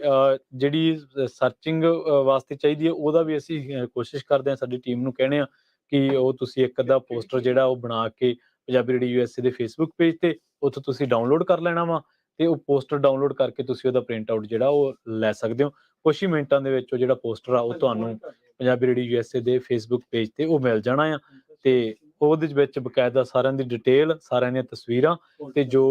[SPEAKER 1] ਜਿਹੜੀ ਸਰਚਿੰਗ ਵਾਸਤੇ ਚਾਹੀਦੀ ਹੈ ਉਹਦਾ ਵੀ ਅਸੀਂ ਕੋਸ਼ਿਸ਼ ਕਰਦੇ ਹਾਂ, ਸਾਡੀ ਟੀਮ ਨੂੰ ਕਹਿੰਦੇ ਆ ਕਿ ਉਹ ਤੁਸੀਂ ਇੱਕ ਅੱਧਾ ਪੋਸਟਰ ਜਿਹੜਾ ਉਹ ਬਣਾ ਕੇ ਪੰਜਾਬੀ ਰੇਡੀਓ USA ਦੇ ਫੇਸਬੁੱਕ ਪੇਜ ਤੇ ਉੱਥੋਂ ਤੁਸੀਂ ਡਾਊਨਲੋਡ ਕਰ ਲੈਣਾ ਵਾ, ਤੇ ਉਹ ਪੋਸਟਰ ਡਾਊਨਲੋਡ ਕਰਕੇ ਤੁਸੀਂ ਉਹਦਾ ਪ੍ਰਿੰਟ ਆਊਟ ਜਿਹੜਾ ਉਹ ਲੈ ਸਕਦੇ ਹੋ। ਕੁਛ ਹੀ ਮਿੰਟਾਂ ਦੇ ਵਿੱਚ ਉਹ ਜਿਹੜਾ ਪੋਸਟਰ ਆ ਉਹ ਤੁਹਾਨੂੰ ਪੰਜਾਬੀ ਰੇਡੀਓ USA ਦੇ ਫੇਸਬੁੱਕ ਪੇਜ ਤੇ ਉਹ ਮਿਲ ਜਾਣਾ ਆ, ਤੇ ਉਹਦੇ ਵਿੱਚ ਬਕਾਇਦਾ ਸਾਰਿਆਂ ਦੀ ਡਿਟੇਲ, ਸਾਰਿਆਂ ਦੀਆਂ ਤਸਵੀਰਾਂ, ਤੇ ਜੋ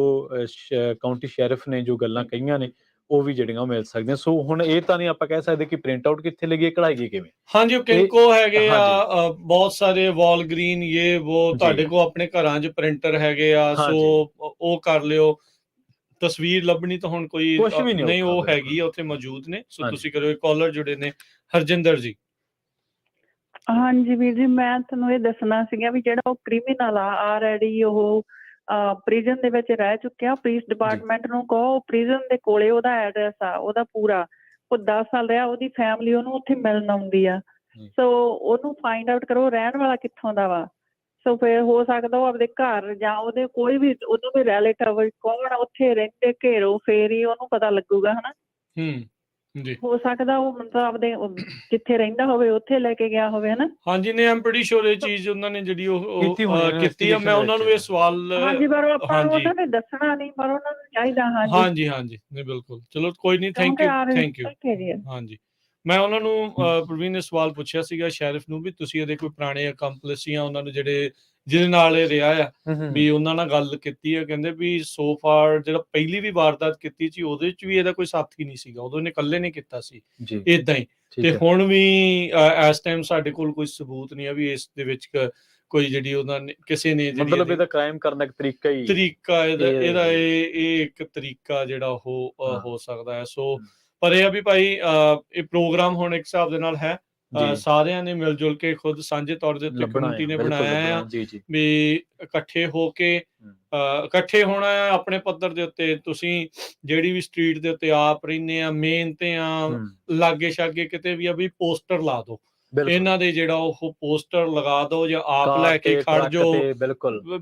[SPEAKER 1] ਕਾਉਂਟੀ ਸ਼ੈਰਿਫ ਨੇ ਜੋ ਗੱਲਾਂ ਕਹੀਆਂ ਨੇ ਉਹ ਵੀ ਜਿਹੜੀਆਂ ਉਹ ਮਿਲ ਸਕਦੀਆਂ। ਸੋ ਹੁਣ ਇਹ ਤਾਂ ਨਹੀਂ ਆਪਾਂ ਕਹਿ ਸਕਦੇ ਕਿ ਪ੍ਰਿੰਟ ਆਊਟ ਕਿੱਥੇ ਲਈਏ, ਕਢਾਈਏ ਕਿਵੇਂ।
[SPEAKER 2] ਹਾਂਜੀ, ਉਹ ਕਿੰਕੋ ਹੈਗੇ ਆ, ਬਹੁਤ ਸਾਰੇ ਵਾਲ ਗ੍ਰੀਨ, ਇਹ ਉਹ ਤੁਹਾਡੇ ਕੋਲ ਆਪਣੇ ਘਰਾਂ 'ਚ ਪ੍ਰਿੰਟਰ ਹੈਗੇ ਆ, ਸੋ ਉਹ ਕਰ ਲਿਓ। ਤਸਵੀਰ ਲੱਭਣੀ ਤਾਂ ਹੁਣ ਕੋਈ ਨਹੀਂ, ਉਹ ਹੈਗੀ ਆ, ਉੱਥੇ ਮੌਜੂਦ ਨੇ। ਸੋ ਤੁਸੀਂ ਕਰੋ। ਕਾਲਰ ਜੁੜੇ ਨੇ, ਹਰਜਿੰਦਰ ਜੀ।
[SPEAKER 11] ਹਾਂਜੀ ਵੀਰ ਜੀ, ਮੈਂ ਤੁਹਾਨੂੰ ਇਹ ਦੱਸਣਾ ਸੀਗਾ ਵੀ ਜਿਹੜਾ ਉਹ ਕ੍ਰਿਮੀਨਲ ਆ ਆਲਰੇਡੀ ਉਹ ਪ੍ਰਿਜ਼ਨ ਦੇ ਵਿੱਚ ਰਹਿ ਚੁੱਕਿਆ। ਪੁਲਿਸ ਡਿਪਾਰਟਮੈਂਟ ਨੂੰ ਕਹੋ, ਪ੍ਰਿਜ਼ਨ ਦੇ ਕੋਲੇ ਉਹਦਾ ਐਡਰੈਸ ਆ, ਉਹਦਾ ਪੂਰਾ, ਉਹ 10 ਸਾਲ ਰਿਹਾ, ਉਹਦੀ ਫੈਮਿਲੀ ਉਹਨੂੰ ਉੱਥੇ ਮਿਲਣ ਆਉਂਦੀ ਆ। ਸੋ ਉਹਨੂੰ ਫਾਈਂਡ ਆਊਟ ਕਰੋ ਰਹਿਣ ਵਾਲਾ ਕਿੱਥੋਂ ਦਾ ਵਾ। ਸੋ ਫਿਰ ਹੋ ਸਕਦਾ ਉਹ ਆਪਦੇ ਘਰ ਜਾਂ ਉਹਦੇ ਕੋਈ ਵੀ ਉਹਨੂੰ ਵੀ ਰਿਲੇਟਿਵ ਕੌਣ ਉੱਥੇ ਰਹਿੰਦੇ ਘੇਰੋ, ਫੇਰ ਹੀ ਉਹਨੂੰ ਪਤਾ ਲੱਗੂਗਾ, ਹਨਾ। ਹੋ ਸਕਦਾ ਉਹ ਮਤਲਬ ਆਪਦੇ ਜਿੱਥੇ ਰਹਿੰਦਾ ਹੋਵੇ ਉੱਥੇ ਲੈ ਕੇ ਗਿਆ ਹੋਵੇ, ਹਨਾ।
[SPEAKER 2] ਹਾਂਜੀ, ਨੇ ਆਮ ਪ੍ਰੀਟੀ ਸ਼ੋਰ ਇਹ ਚੀਜ਼ ਉਹਨਾਂ ਨੇ ਜਿਹੜੀ ਉਹ ਕੀਤੀ ਆ। ਮੈਂ ਉਹਨਾਂ ਨੂੰ ਇਹ ਸਵਾਲ
[SPEAKER 11] ਹਾਂਜੀ, ਪਰ ਆਪਾਂ ਨੂੰ ਉਹਨਾਂ ਨੇ ਦੱਸਣਾ ਨਹੀਂ, ਪਰ ਉਹਨਾਂ ਨੂੰ ਚਾਹੀਦਾ।
[SPEAKER 2] ਹਾਂਜੀ ਹਾਂਜੀ, ਨਹੀਂ ਬਿਲਕੁਲ, ਚਲੋ ਕੋਈ ਨਹੀਂ, ਥੈਂਕ ਯੂ। ਹਾਂਜੀ, ਮੈਂ ਉਹਨਾਂ ਨੂੰ ਪ੍ਰਵੀਨ ਨੇ ਸਵਾਲ ਪੁੱਛਿਆ ਸੀਗਾ ਸ਼ੈਰਿਫ ਨੂੰ ਵੀ ਤੁਸੀਂ ਇਹਦੇ ਕੋਈ ਪੁਰਾਣੇ ਅਕੰਪਲਿਸ ਜਾਂ ਉਹਨਾਂ ਨੂੰ ਜਿਹਦੇ ਨਾਲ ਇਹ ਰਿਹਾ ਆ ਵੀ ਉਹਨਾਂ ਨਾਲ ਗੱਲ ਕੀਤੀ ਹੈ। ਕਹਿੰਦੇ ਵੀ ਸੋ ਫਾਰ ਜਿਹੜਾ ਪਹਿਲੀ ਵੀ ਵਾਰਦਾਤ ਕੀਤੀ ਸੀ ਉਹਦੇ ਚ ਵੀ ਇਹਦਾ ਕੋਈ ਸਾਥੀ ਨਹੀਂ ਸੀਗਾ, ਉਦੋਂ ਇਹਨੇ ਇਕੱਲੇ ਨੇ ਕੀਤਾ ਸੀ ਏਦਾਂ ਹੀ। ਤੇ ਹੁਣ ਵੀ ਇਸ ਟਾਈਮ ਸਾਡੇ ਕੋਲ ਕੋਈ ਸਬੂਤ ਨਹੀਂ ਆ ਵੀ ਇਸ ਦੇ ਵਿੱਚ ਕੋਈ ਜਿਹੜੀ ਉਹਨਾਂ ਨੇ ਕਿਸੇ ਨੇ
[SPEAKER 1] ਮਤਲਬ ਇਹਦਾ ਕ੍ਰਾਈਮ ਕਰਨ ਦਾ ਤਰੀਕਾ
[SPEAKER 2] ਇਹਦਾ ਇਹ ਇੱਕ ਤਰੀਕਾ ਜਿਹੜਾ ਉਹ ਹੋ ਸਕਦਾ ਹੈ। ਸੋ ਪਰ ਇਹ ਆ ਵੀ ਭਾਈ ਇਹ ਪ੍ਰੋਗਰਾਮ ਹੁਣ ਇੱਕ ਹਿਸਾਬ ਦੇ ਨਾਲ ਹੈ ਸਾਰਿਆਂ ਨੇ ਮਿਲ ਜੁਲ ਕੇ ਖੁਦ ਸਾਂਝੇ ਤੌਰ ਦੇ ਉੱਤੇ ਕਮੇਟੀ ਨੇ ਬਣਾਇਆ ਆ ਵੀ ਇਕੱਠੇ ਹੋ ਕੇ ਇਕੱਠੇ ਹੋਣਾ ਆ ਆਪਣੇ ਪੱਧਰ ਦੇ ਉੱਤੇ। ਤੁਸੀਂ ਜਿਹੜੀ ਵੀ ਸਟਰੀਟ ਦੇ ਉੱਤੇ ਆਪ ਰਹਿੰਦੇ ਆ, ਮੇਨ ਤੇ ਆ ਲਾਗੇ ਛਾਗੇ ਕਿਤੇ ਵੀ ਆ ਵੀ ਪੋਸਟਰ ਲਾ ਦਿਓ ਇਹਨਾਂ ਦੇ, ਜਿਹੜਾ ਉਹ ਪੋਸਟਰ ਲਗਾ ਦਿਓ ਜਾਂ ਆਪ ਲੈ ਕੇ ਖੜ ਜਾਓ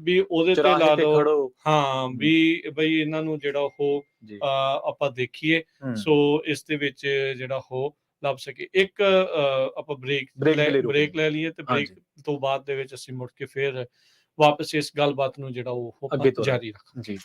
[SPEAKER 2] ਵੀ ਉਹਦੇ ਤੇ ਲਾ ਦਿਓ। ਹਾਂ ਵੀ ਬਈ ਇਹਨਾਂ ਨੂੰ ਜਿਹੜਾ ਉਹ ਆਪਾਂ ਦੇਖੀਏ। ਸੋ ਇਸ ਦੇ ਵਿੱਚ ਜਿਹੜਾ ਉਹ ਲੱਭ ਸਕੇ। ਇੱਕ ਆਪਾਂ ਬ੍ਰੇਕ ਲੈ ਲਈਏ ਤੇ ਬ੍ਰੇਕ ਤੋਂ ਬਾਅਦ ਦੇ ਵਿੱਚ ਅਸੀਂ ਮੁੜ ਕੇ ਫਿਰ ਵਾਪਸ ਇਸ ਗੱਲਬਾਤ ਨੂੰ ਜਿਹੜਾ ਉਹ ਅੱਗੇ ਜਾਰੀ ਰੱਖਾਂਗੇ।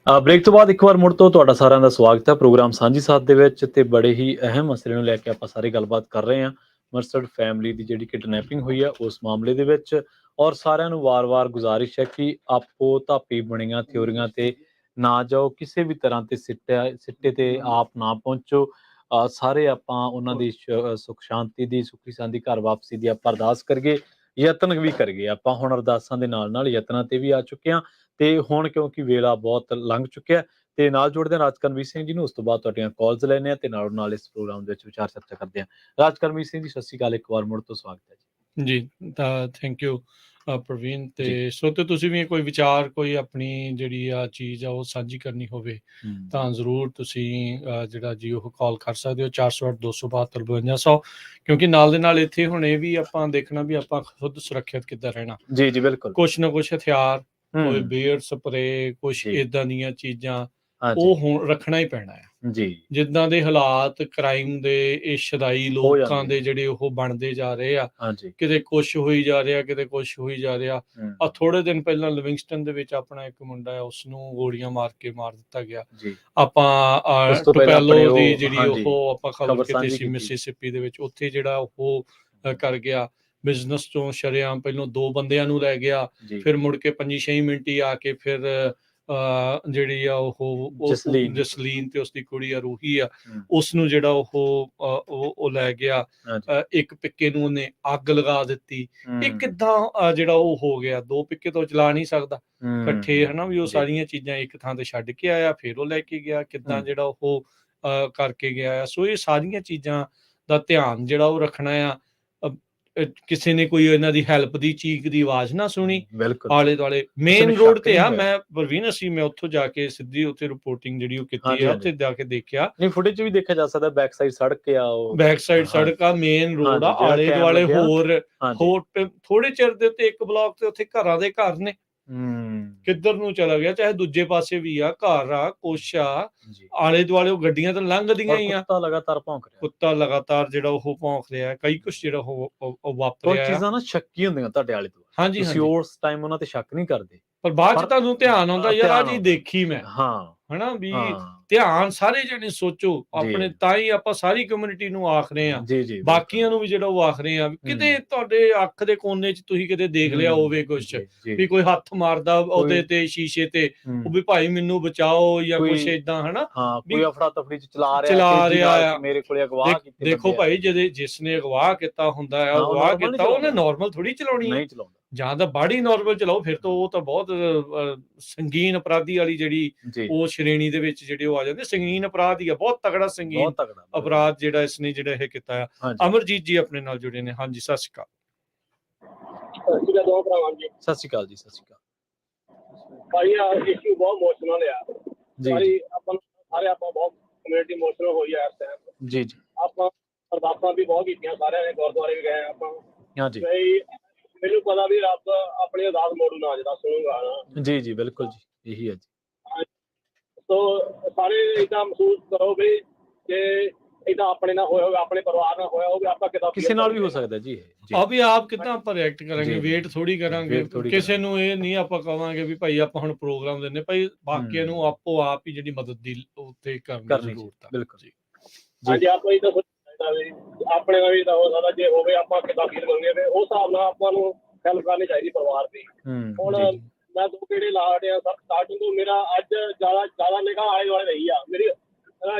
[SPEAKER 1] ਬ੍ਰੇਕ ਤੋਂ ਬਾਅਦ ਇੱਕ ਵਾਰ ਮੁੜ ਤੋਂ ਤੁਹਾਡਾ ਸਾਰਿਆਂ ਦਾ ਸਵਾਗਤ ਹੈ ਪ੍ਰੋਗਰਾਮ ਸਾਂਝੀ ਸਾਥ ਦੇ ਵਿੱਚ ਤੇ ਬੜੇ ਹੀ ਅਹਿਮ ਮਸਲੇ ਨੂੰ ਲੈ ਕੇ ਆਪਾਂ ਸਾਰੀ ਗੱਲਬਾਤ ਕਰ ਰਹੇ ਹਾਂ। ਮਰਸਡ ਫੈਮਿਲੀ ਦੀ ਜਿਹੜੀ ਕਿਡਨੈਪਿੰਗ ਹੋਈ ਆ ਉਸ ਮਾਮਲੇ ਦੇ ਵਿੱਚ, ਔਰ ਸਾਰਿਆਂ ਨੂੰ ਵਾਰ-ਵਾਰ ਗੁਜ਼ਾਰਿਸ਼ ਹੈ ਕਿ ਆਪੋ ਧਾਪੀ ਬਣੀਆਂ ਥਿਊਰੀਆਂ ਤੇ ਨਾ ਜਾਓ, ਕਿਸੇ ਵੀ ਤਰ੍ਹਾਂ ਤੇ ਸਿੱਟੇ ਤੇ ਆਪ ਨਾ ਪਹੁੰਚੋ। ਸਾਰੇ ਆਪਾਂ ਉਹਨਾਂ ਦੀ ਸੁੱਖ ਸ਼ਾਂਤੀ ਦੀ, ਸੁੱਖੀ ਸਾਂਦੀ ਘਰ ਵਾਪਸੀ ਦੀ ਆਪਾਂ ਅਰਦਾਸ ਕਰੀਏ, ਯਤਨ ਵੀ ਕਰੀਏ। ਆਪਾਂ ਹੁਣ ਅਰਦਾਸਾਂ ਦੇ ਨਾਲ ਯਤਨਾਂ ਤੇ ਵੀ ਆ ਚੁੱਕੇ ਹਾਂ ਤੇ ਹੁਣ ਕਿਉਂਕਿ ਵੇਲਾ ਬਹੁਤ ਲੰਘ ਚੁੱਕਿਆ ਤੇ ਨਾਲ ਜੁੜਦੇ ਹਾਂ ਰਾਜਕਰਮਵੀਰ ਸਿੰਘ ਜੀ ਨੂੰ। ਉਸ ਤੋਂ ਬਾਅਦ ਤੁਹਾਡੀਆਂ ਕਾਲਸ ਲੈਣੇ ਆ ਤੇ ਨਾਲ ਇਸ ਪ੍ਰੋਗਰਾਮ ਦੇ ਵਿੱਚ ਵਿਚਾਰ ਚਰਚਾ ਕਰਦੇ ਹਾਂ। ਰਾਜਕਰਮਵੀਰ ਸਿੰਘ ਜੀ, ਸਤਿ ਸ਼੍ਰੀ ਅਕਾਲ, ਇੱਕ ਵਾਰ ਮੁੜ ਤੋਂ ਸਵਾਗਤ ਹੈ
[SPEAKER 2] ਜੀ। ਤਾਂ ਥੈਂਕ ਯੂ ਪ੍ਰਵੀਨ। ਤੇ ਸੋਤੇ ਤੁਸੀਂ ਵੀ ਕੋਈ ਵਿਚਾਰ, ਕੋਈ ਆਪਣੀ ਜਿਹੜੀ ਆ ਚੀਜ਼ ਆ ਉਹ ਸਾਂਝੀ ਕਰਨੀ ਹੋਵੇ ਤਾਂ ਜ਼ਰੂਰ ਤੁਸੀਂ ਜਿਹੜਾ ਜੀ ਉਹ ਕਾਲ ਕਰ ਸਕਦੇ ਹੋ 408-272-5200, ਕਿਉਂਕਿ ਨਾਲ ਦੇ ਨਾਲ ਇੱਥੇ ਹੁਣ ਇਹ ਵੀ ਆਪਾਂ ਦੇਖਣਾ ਵੀ ਆਪਾਂ ਖੁਦ ਸੁਰੱਖਿਅਤ ਕਿੱਦਾਂ ਰਹਿਣਾ।
[SPEAKER 1] ਜੀ ਬਿਲਕੁਲ।
[SPEAKER 2] ਕੁਛ ਨਾ ਕੁਛ ਹਥਿਆਰ, ਕੋਈ ਬੀਅਰ ਸਪਰੇ, ਕੁਛ ਏਦਾਂ ਦੀਆਂ ਚੀਜ਼ਾਂ ਉਹ ਹੁਣ ਰੱਖਣਾ ਹੀ ਪੈਣਾ ਹੈ
[SPEAKER 1] ਜੀ।
[SPEAKER 2] ਜਿੱਦਾਂ ਦੇ ਹਾਲਾਤ ਕ੍ਰਾਈਮ ਦੇ, ਇਹ ਸ਼ਦਾਈ ਲੋਕਾਂ ਦੇ ਜਿਹੜੇ ਉਹ ਬਣਦੇ ਜਾ ਰਹੇ ਆ, ਕਿਤੇ ਕੁਛ ਹੋਈ ਜਾ ਰਿਹਾ, ਕਿਤੇ ਕੁਛ ਹੋਈ ਜਾ ਰਿਹਾ। ਆ ਥੋੜੇ ਦਿਨ ਪਹਿਲਾਂ ਲਿਵਿੰਗਸਟਨ ਦੇ ਵਿੱਚ ਆਪਣਾ ਇੱਕ ਮੁੰਡਾ ਹੈ, ਉਸਨੂੰ ਗੋਲੀਆਂ ਮਾਰ ਕੇ ਮਾਰ ਦਿੱਤਾ ਗਿਆ। ਆਪਾਂ ਟੁਪੈਲੋ ਦੀ ਜਿਹੜੀ ਉਹ ਆਪਾਂ ਖਬਰ ਕੀਤੀ ਸੀ ਮਿਸੀਸਿਪੀ ਦੇ ਵਿੱਚ, ਉੱਥੇ ਜਿਹੜਾ ਉਹ ਕਰ ਗਿਆ ਬਿਜ਼ਨਸ ਚੋਂ ਸ਼ਰੇਆਮ ਪਹਿਲੋਂ 2 ਬੰਦਿਆਂ ਨੂੰ ਲੈ ਗਿਆ, ਫਿਰ ਮੁੜ ਕੇ 5-6 ਮਿੰਟ ਹੀ ਆ ਕੇ ਫਿਰ ਜਿਹੜੀ ਆ ਉਹ ਜਸਲੀਨ ਤੇ ਉਸਦੀ ਕੁੜੀ ਆ ਰੂਹੀ ਆ, ਉਸਨੂੰ ਜਿਹੜਾ ਉਹ ਲੈ ਗਿਆ। ਇੱਕ ਪਿੱਕੇ ਨੂੰ ਉਹਨੇ ਅੱਗ ਲਗਾ ਦਿੱਤੀ। ਇਹ ਕਿੱਦਾਂ ਜਿਹੜਾ ਉਹ ਹੋ ਗਿਆ? 2 ਪਿੱਕੇ ਤੋਂ ਚਲਾ ਨਹੀਂ ਸਕਦਾ ਇਕੱਠੇ, ਹਨਾ ਵੀ ਉਹ ਸਾਰੀਆਂ ਚੀਜ਼ਾਂ ਇੱਕ ਥਾਂ ਤੇ ਛੱਡ ਕੇ ਆਇਆ, ਫਿਰ ਉਹ ਲੈ ਕੇ ਗਿਆ, ਕਿੱਦਾਂ ਜਿਹੜਾ ਉਹ ਕਰਕੇ ਗਿਆ ਆ। ਸੋ ਇਹ ਸਾਰੀਆਂ ਚੀਜ਼ਾਂ ਦਾ ਧਿਆਨ ਜਿਹੜਾ ਉਹ ਰੱਖਣਾ ਆ। ਕਿਸੇ ਨੇ ਕੋਈ ਇਹਨਾਂ ਦੀ ਹੈਲਪ ਦੀ ਚੀਕ ਦੀ ਆਵਾਜ਼ ਨਾ ਸੁਣੀ ਆਲੇ ਦੁਆਲੇ। ਮੇਨ ਰੋਡ ਤੇ ਆ, ਮੈਂ ਪ੍ਰਵੀਨ ਮੈਂ ਉੱਥੋਂ ਜਾ ਕੇ ਸਿੱਧੀ ਉੱਥੇ ਰਿਪੋਰਟਿੰਗ ਜਿਹੜੀ ਉਹ ਕੀਤੀ ਆ, ਉੱਥੇ ਜਾ ਕੇ ਦੇਖਿਆ।
[SPEAKER 1] ਨਹੀਂ, ਫੁਟੇਜ ਵੀ ਦੇਖਿਆ ਜਾ ਸਕਦਾ, ਬੈਕ ਸਾਈਡ ਸੜਕ ਆ, ਉਹ ਬੈਕ
[SPEAKER 2] ਸਾਈਡ ਸੜਕ ਆ, ਮੇਨ ਰੋਡ ਆ, ਆਲੇ ਦੁਆਲੇ ਹੋਰ ਥੋੜੇ ਚਿਰ ਦੇ ਉੱਤੇ ਇੱਕ ਬਲਾਕ ਤੇ ਉੱਥੇ ਘਰਾਂ ਦੇ ਘਰ ਨੇ। ਕਿੱਧਰ ਨੂੰ ਚਲਾ ਗਿਆ, ਚਾਹੇ ਦੂਜੇ ਪਾਸੇ ਵੀ ਆ ਘਰ ਆ, ਕੁਛ ਆ ਆਲੇ ਦੁਆਲੇ, ਉਹ ਗੱਡੀਆਂ ਤਾਂ ਲੰਘਦੀਆਂ ਹੀ ਆ,
[SPEAKER 1] ਕੁੱਤਾ ਲਗਾਤਾਰ ਭੌਂਕ ਰਿਹਾ,
[SPEAKER 2] ਕੁੱਤਾ ਲਗਾਤਾਰ ਜਿਹੜਾ ਉਹ ਭੌਂਕ ਰਿਹਾ। ਕਈ ਕੁਛ ਜਿਹੜਾ ਉਹ ਵਾਪਰਿਆ।
[SPEAKER 1] ਚੀਜ਼ਾਂ ਨਾ ਸ਼ੱਕੀ ਹੁੰਦੀਆਂ ਤੁਹਾਡੇ ਆਲੇ ਤੋਂ,
[SPEAKER 2] ਹਾਂਜੀ
[SPEAKER 1] ਤੁਸੀਂ ਉਸ ਟਾਈਮ ਉਹਨਾਂ ਤੇ ਸ਼ੱਕ ਨਹੀਂ ਕਰਦੇ,
[SPEAKER 2] ਪਰ ਬਾਅਦ ਚ ਤੁਹਾਨੂੰ ਧਿਆਨ ਆਉਂਦਾ ਯਾਰ ਆ ਜੀ ਦੇਖੀ ਮੈਂ,
[SPEAKER 1] ਹਾਂ,
[SPEAKER 2] ਹਨਾ ਵੀ ਧਿਆਨ ਸਾਰੇ ਜਣੇ ਸੋਚੋ ਆਪਣੇ, ਤਾਂ ਹੀ ਆਪਾਂ ਸਾਰੀ ਕਮਿਊਨਿਟੀ ਨੂੰ ਆਖ ਰਹੇ ਆ, ਬਾਕੀਆਂ ਨੂੰ ਵੀ ਜਿਹੜਾ ਉਹ ਆਖ ਰਹੇ ਆ, ਕਿਤੇ ਤੁਹਾਡੇ ਅੱਖ ਦੇ ਕੋਨੇ 'ਚ ਤੁਸੀਂ ਕਿਤੇ ਦੇਖ ਲਿਆ ਹੋਵੇ ਕੁਛ ਵੀ ਕੋਈ ਹੱਥ ਮਾਰਦਾ ਉਹਦੇ ਤੇ ਸ਼ੀਸ਼ੇ ਤੇ, ਉਹ ਵੀ ਭਾਈ ਮੈਨੂੰ ਬਚਾਓ ਜਾਂ ਕੁਛ ਏਦਾਂ, ਹਨਾ,
[SPEAKER 1] ਕੋਈ ਅਫੜਾ ਤਫੜੀ 'ਚ ਚਲਾ
[SPEAKER 2] ਰਿਹਾ ਆ,
[SPEAKER 1] ਮੇਰੇ ਕੋਲੇ ਅਗਵਾ ਕੀਤੇ।
[SPEAKER 2] ਦੇਖੋ ਭਾਈ, ਜਿਸ ਨੇ ਅਗਵਾ ਕੀਤਾ ਹੁੰਦਾ ਆ, ਅਗਵਾ ਕੀਤਾ ਉਹਨੇ ਨਾਰਮਲ ਥੋੜੀ ਚਲਾਉਣੀ ਹੈ, ਜਾਂ ਤਾਂ ਬਾੜੀ ਨਾਰਮਲ ਚਲਾਓ, ਫਿਰ ਤਾਂ ਉਹ ਤਾਂ ਬਹੁਤ ਸੰਗੀਨ ਅਪਰਾਧੀ ਵਾਲੀ ਜਿਹੜੀ ਉਹ ਸ਼੍ਰੇਣੀ ਦੇ ਵਿੱਚ ਜਿਹੜੇ ਉਹ ਆ ਜਾਂਦੇ, ਸੰਗੀਨ ਅਪਰਾਧ ਹੀ ਆ, ਬਹੁਤ ਤਗੜਾ ਸੰਗੀਨ ਅਪਰਾਧ ਜਿਹੜਾ ਇਸਨੇ ਜਿਹੜਾ ਇਹ ਕੀਤਾ ਆ। ਅਮਰਜੀਤ ਜੀ ਆਪਣੇ ਨਾਲ ਜੁੜੇ ਨੇ। ਹਾਂਜੀ, ਸਤਿ ਸ਼੍ਰੀ ਅਕਾਲ।
[SPEAKER 1] ਸਤਿ ਸ਼੍ਰੀ ਅਕਾਲ ਜੀ। ਸਤਿ ਸ਼੍ਰੀ ਅਕਾਲ
[SPEAKER 9] ਭਾਈ। ਇਸ਼ੂ ਬਹੁਤ ਇਮੋਸ਼ਨਲ ਆ ਜੀ, ਆਪਾਂ ਬਹੁਤ ਕਮਿਊਨਿਟੀ ਇਮੋਸ਼ਨਲ ਹੋਈ ਆ ਇਸ ਟਾਈਮ ਜੀ। ਆਪਾਂ ਅਰਦਾਸਾਂ ਵੀ ਬਹੁਤ ਕੀਤੀਆਂ, ਸਾਰਿਆਂ ਨੇ ਗੁਰਦੁਆਰੇ ਵੀ ਗਏ ਆਪਾਂ। ਮੈਨੂੰ ਪਤਾ ਵੀ ਰੱਬ ਆਪਣੀ ਅਰਦਾਸ ਮੋੜੂ ਨਾ ਜਿਹੜਾ ਸੁਣੂਗਾ
[SPEAKER 1] ਜੀ। ਬਿਲਕੁਲ ਜੀ, ਇਹੀ ਹੈ ਜੀ।
[SPEAKER 9] ਸੋ ਸਾਰੇ ਏਦਾਂ ਮਹਿਸੂਸ ਕਰੋ ਵੀ ਜੇ ਏਦਾਂ ਆਪਣੇ ਨਾਲ ਹੋਇਆ ਹੋਵੇ, ਆਪਣੇ ਪਰਿਵਾਰ ਨਾਲ ਹੋਇਆ ਹੋਵੇ, ਆਪਾਂ ਕਿਦਾਂ
[SPEAKER 1] ਕਿਸੇ ਨਾਲ ਵੀ ਹੋ ਸਕਦਾ ਜੀ।
[SPEAKER 2] ਵੀ ਆਪ ਕਿੱਦਾਂ ਆਪਾਂ ਰਿਐਕਟ ਕਰਾਂਗੇ, ਵੇਟ ਥੋੜੀ ਕਰਾਂਗੇ ਕਿਸੇ ਨੂੰ। ਇਹ ਨਹੀਂ ਆਪਾਂ ਕਵਾਂਗੇ ਵੀ ਭਾਈ ਆਪਾਂ ਹੁਣ ਪ੍ਰੋਗਰਾਮ ਦਿੰਦੇ, ਭਾਈ ਬਾਕੀਆਂ ਨੂੰ ਆਪੋ ਆਪ ਹੀ ਜਿਹੜੀ ਮਦਦ ਦੀ ਉੱਤੇ ਕਰਨੀ ਜ਼ਰੂਰਤ ਹੈ। ਬਿਲਕੁਲ ਜੀ।
[SPEAKER 9] ਹਾਂਜੀ, ਆਪਾਂ ਇਹ ਤਾਂ ਸੋਚਣਾ ਵੀ ਆਪਣੇ ਨਾਲ ਵੀ ਤਾਂ ਹੋ ਸਕਦਾ, ਜੇ ਹੋਵੇ ਆਪਾਂ ਕਿੱਦਾਂ ਫੀਲ ਕਰਾਂਗੇ, ਫਿਰ ਉਸ ਹਿਸਾਬ ਨਾਲ ਆਪਾਂ ਨੂੰ ਹੈਲਪ ਕਰਨੀ ਚਾਹੀਦੀ ਪਰਿਵਾਰ ਦੀ। ਹੁਣ ਮੈਂ 2 ਗੇੜੇ ਲਾ ਹਟਿਆ ਸਟਾਰਟਿੰਗ ਤੋਂ, ਮੇਰਾ ਅੱਜ ਜ਼ਿਆਦਾ ਨਿਗਾਹ ਆਲੇ ਦੁਆਲੇ ਰਹੀ ਆ, ਮੇਰੀ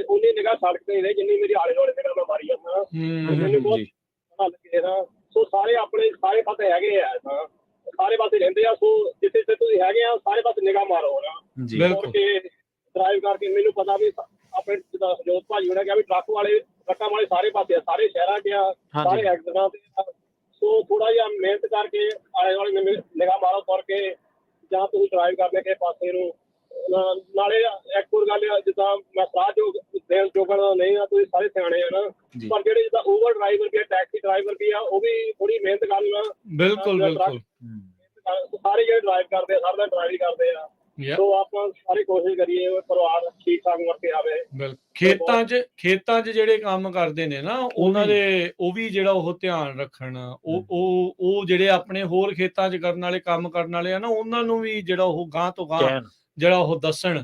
[SPEAKER 9] ਉਨੀ ਨਿਗਾਹ ਸੜਕ ਤੇ ਨਹੀਂ ਜਿੰਨੀ ਮੇਰੀ ਆਲੇ ਦੁਆਲੇ ਨਿਗਾਹ ਮੈਂ ਮਾਰੀ ਜਾਂਦਾ। ਮੈਨੂੰ ਬਹੁਤ ਲੱਗੇ ਨਾ। ਸੋ ਸਾਰੇ ਆਪਣੇ ਸਾਰੇ ਪਾਸੇ ਹੈਗੇ ਆ, ਸਾਰੇ ਪਾਸੇ ਰਹਿੰਦੇ ਆ। ਸੋ ਜਿੱਥੇ ਤੁਸੀਂ ਹੈਗੇ ਆ ਸਾਰੇ ਪਾਸੇ ਨਿਗਾਹ ਮਾਰੋ ਨਾ, ਕਰਕੇ ਡਰਾਈਵ ਕਰਕੇ। ਮੈਨੂੰ ਪਤਾ ਵੀ ਆਪਣੇ ਜੋਤ ਭਾਜੀ ਹੋਣਾ ਕਿਹਾ ਵੀ ਟਰੱਕਾਂ ਵਾਲੇ ਸਾਰੇ ਪਾਸੇ ਆ, ਸਾਰੇ ਸ਼ਹਿਰਾਂ 'ਚ ਆ, ਸਾਰੇ ਐਕਸੀਡੈਂਟਾਂ ਤੇ ਆ। ਸੋ ਥੋੜਾ ਜਿਹਾ ਮਿਹਨਤ ਕਰਕੇ ਆਲੇ ਦੁਆਲੇ ਨਿਗਾਹ ਮਾਰੋ ਤੁਰ ਕੇ, ਜਾਂ ਤੁਸੀਂ ਡਰਾਈਵ ਕਰਦੇ ਕਿਸੇ ਪਾਸੇ ਨੂੰ। ਨਾਲੇ ਇੱਕ ਹੋਰ ਗੱਲ, ਜਿੱਦਾਂ ਮੈਂ ਸਲਾਹ ਦੇਣ ਜੋਗਣ ਨਹੀਂ ਆ, ਤੁਸੀਂ ਸਾਰੇ ਸਿਆਣੇ ਆ ਨਾ, ਪਰ ਜਿਹੜੇ ਜਿੱਦਾਂ ਓਵਰ ਡਰਾਈਵਰ ਵੀ ਆ, ਟੈਕਸੀ ਡਰਾਈਵਰ ਵੀ ਆ, ਉਹ ਵੀ ਥੋੜੀ ਮਿਹਨਤ ਕਰਨ।
[SPEAKER 2] ਬਿਲਕੁਲ
[SPEAKER 9] ਸਾਰੇ ਜਿਹੜੇ ਡਰਾਈਵ ਕਰਦੇ ਆ, ਸਾਰਾ ਦਿਨ ਡਰਾਈਵ ਕਰਦੇ ਆ। ਸੋ ਆਪਾਂ ਸਾਰੀ ਕੋਸ਼ਿਸ਼ ਕਰੀਏ ਪਰਿਵਾਰ ਠੀਕ ਠਾਕ ਮੁੜ ਕੇ ਆਵੇ।
[SPEAKER 2] ਖੇਤਾਂ 'ਚ ਜਿਹੜੇ ਕੰਮ ਕਰਦੇ ਨੇ ਨਾ, ਉਹਨਾਂ ਦੇ ਉਹ ਵੀ ਜਿਹੜਾ ਉਹ ਧਿਆਨ ਰੱਖਣ, ਉਹ ਜਿਹੜੇ ਆਪਣੇ ਹੋਰ ਖੇਤਾਂ 'ਚ ਕਰਨ ਵਾਲੇ ਕੰਮ ਕਰਨ ਵਾਲੇ ਆ ਨਾ, ਉਹਨਾਂ ਨੂੰ ਵੀ ਜਿਹੜਾ ਉਹ ਗਾਂਹ ਤੋਂ ਗਾਂਹ ਜਿਹੜਾ ਉਹ ਦੱਸਣ।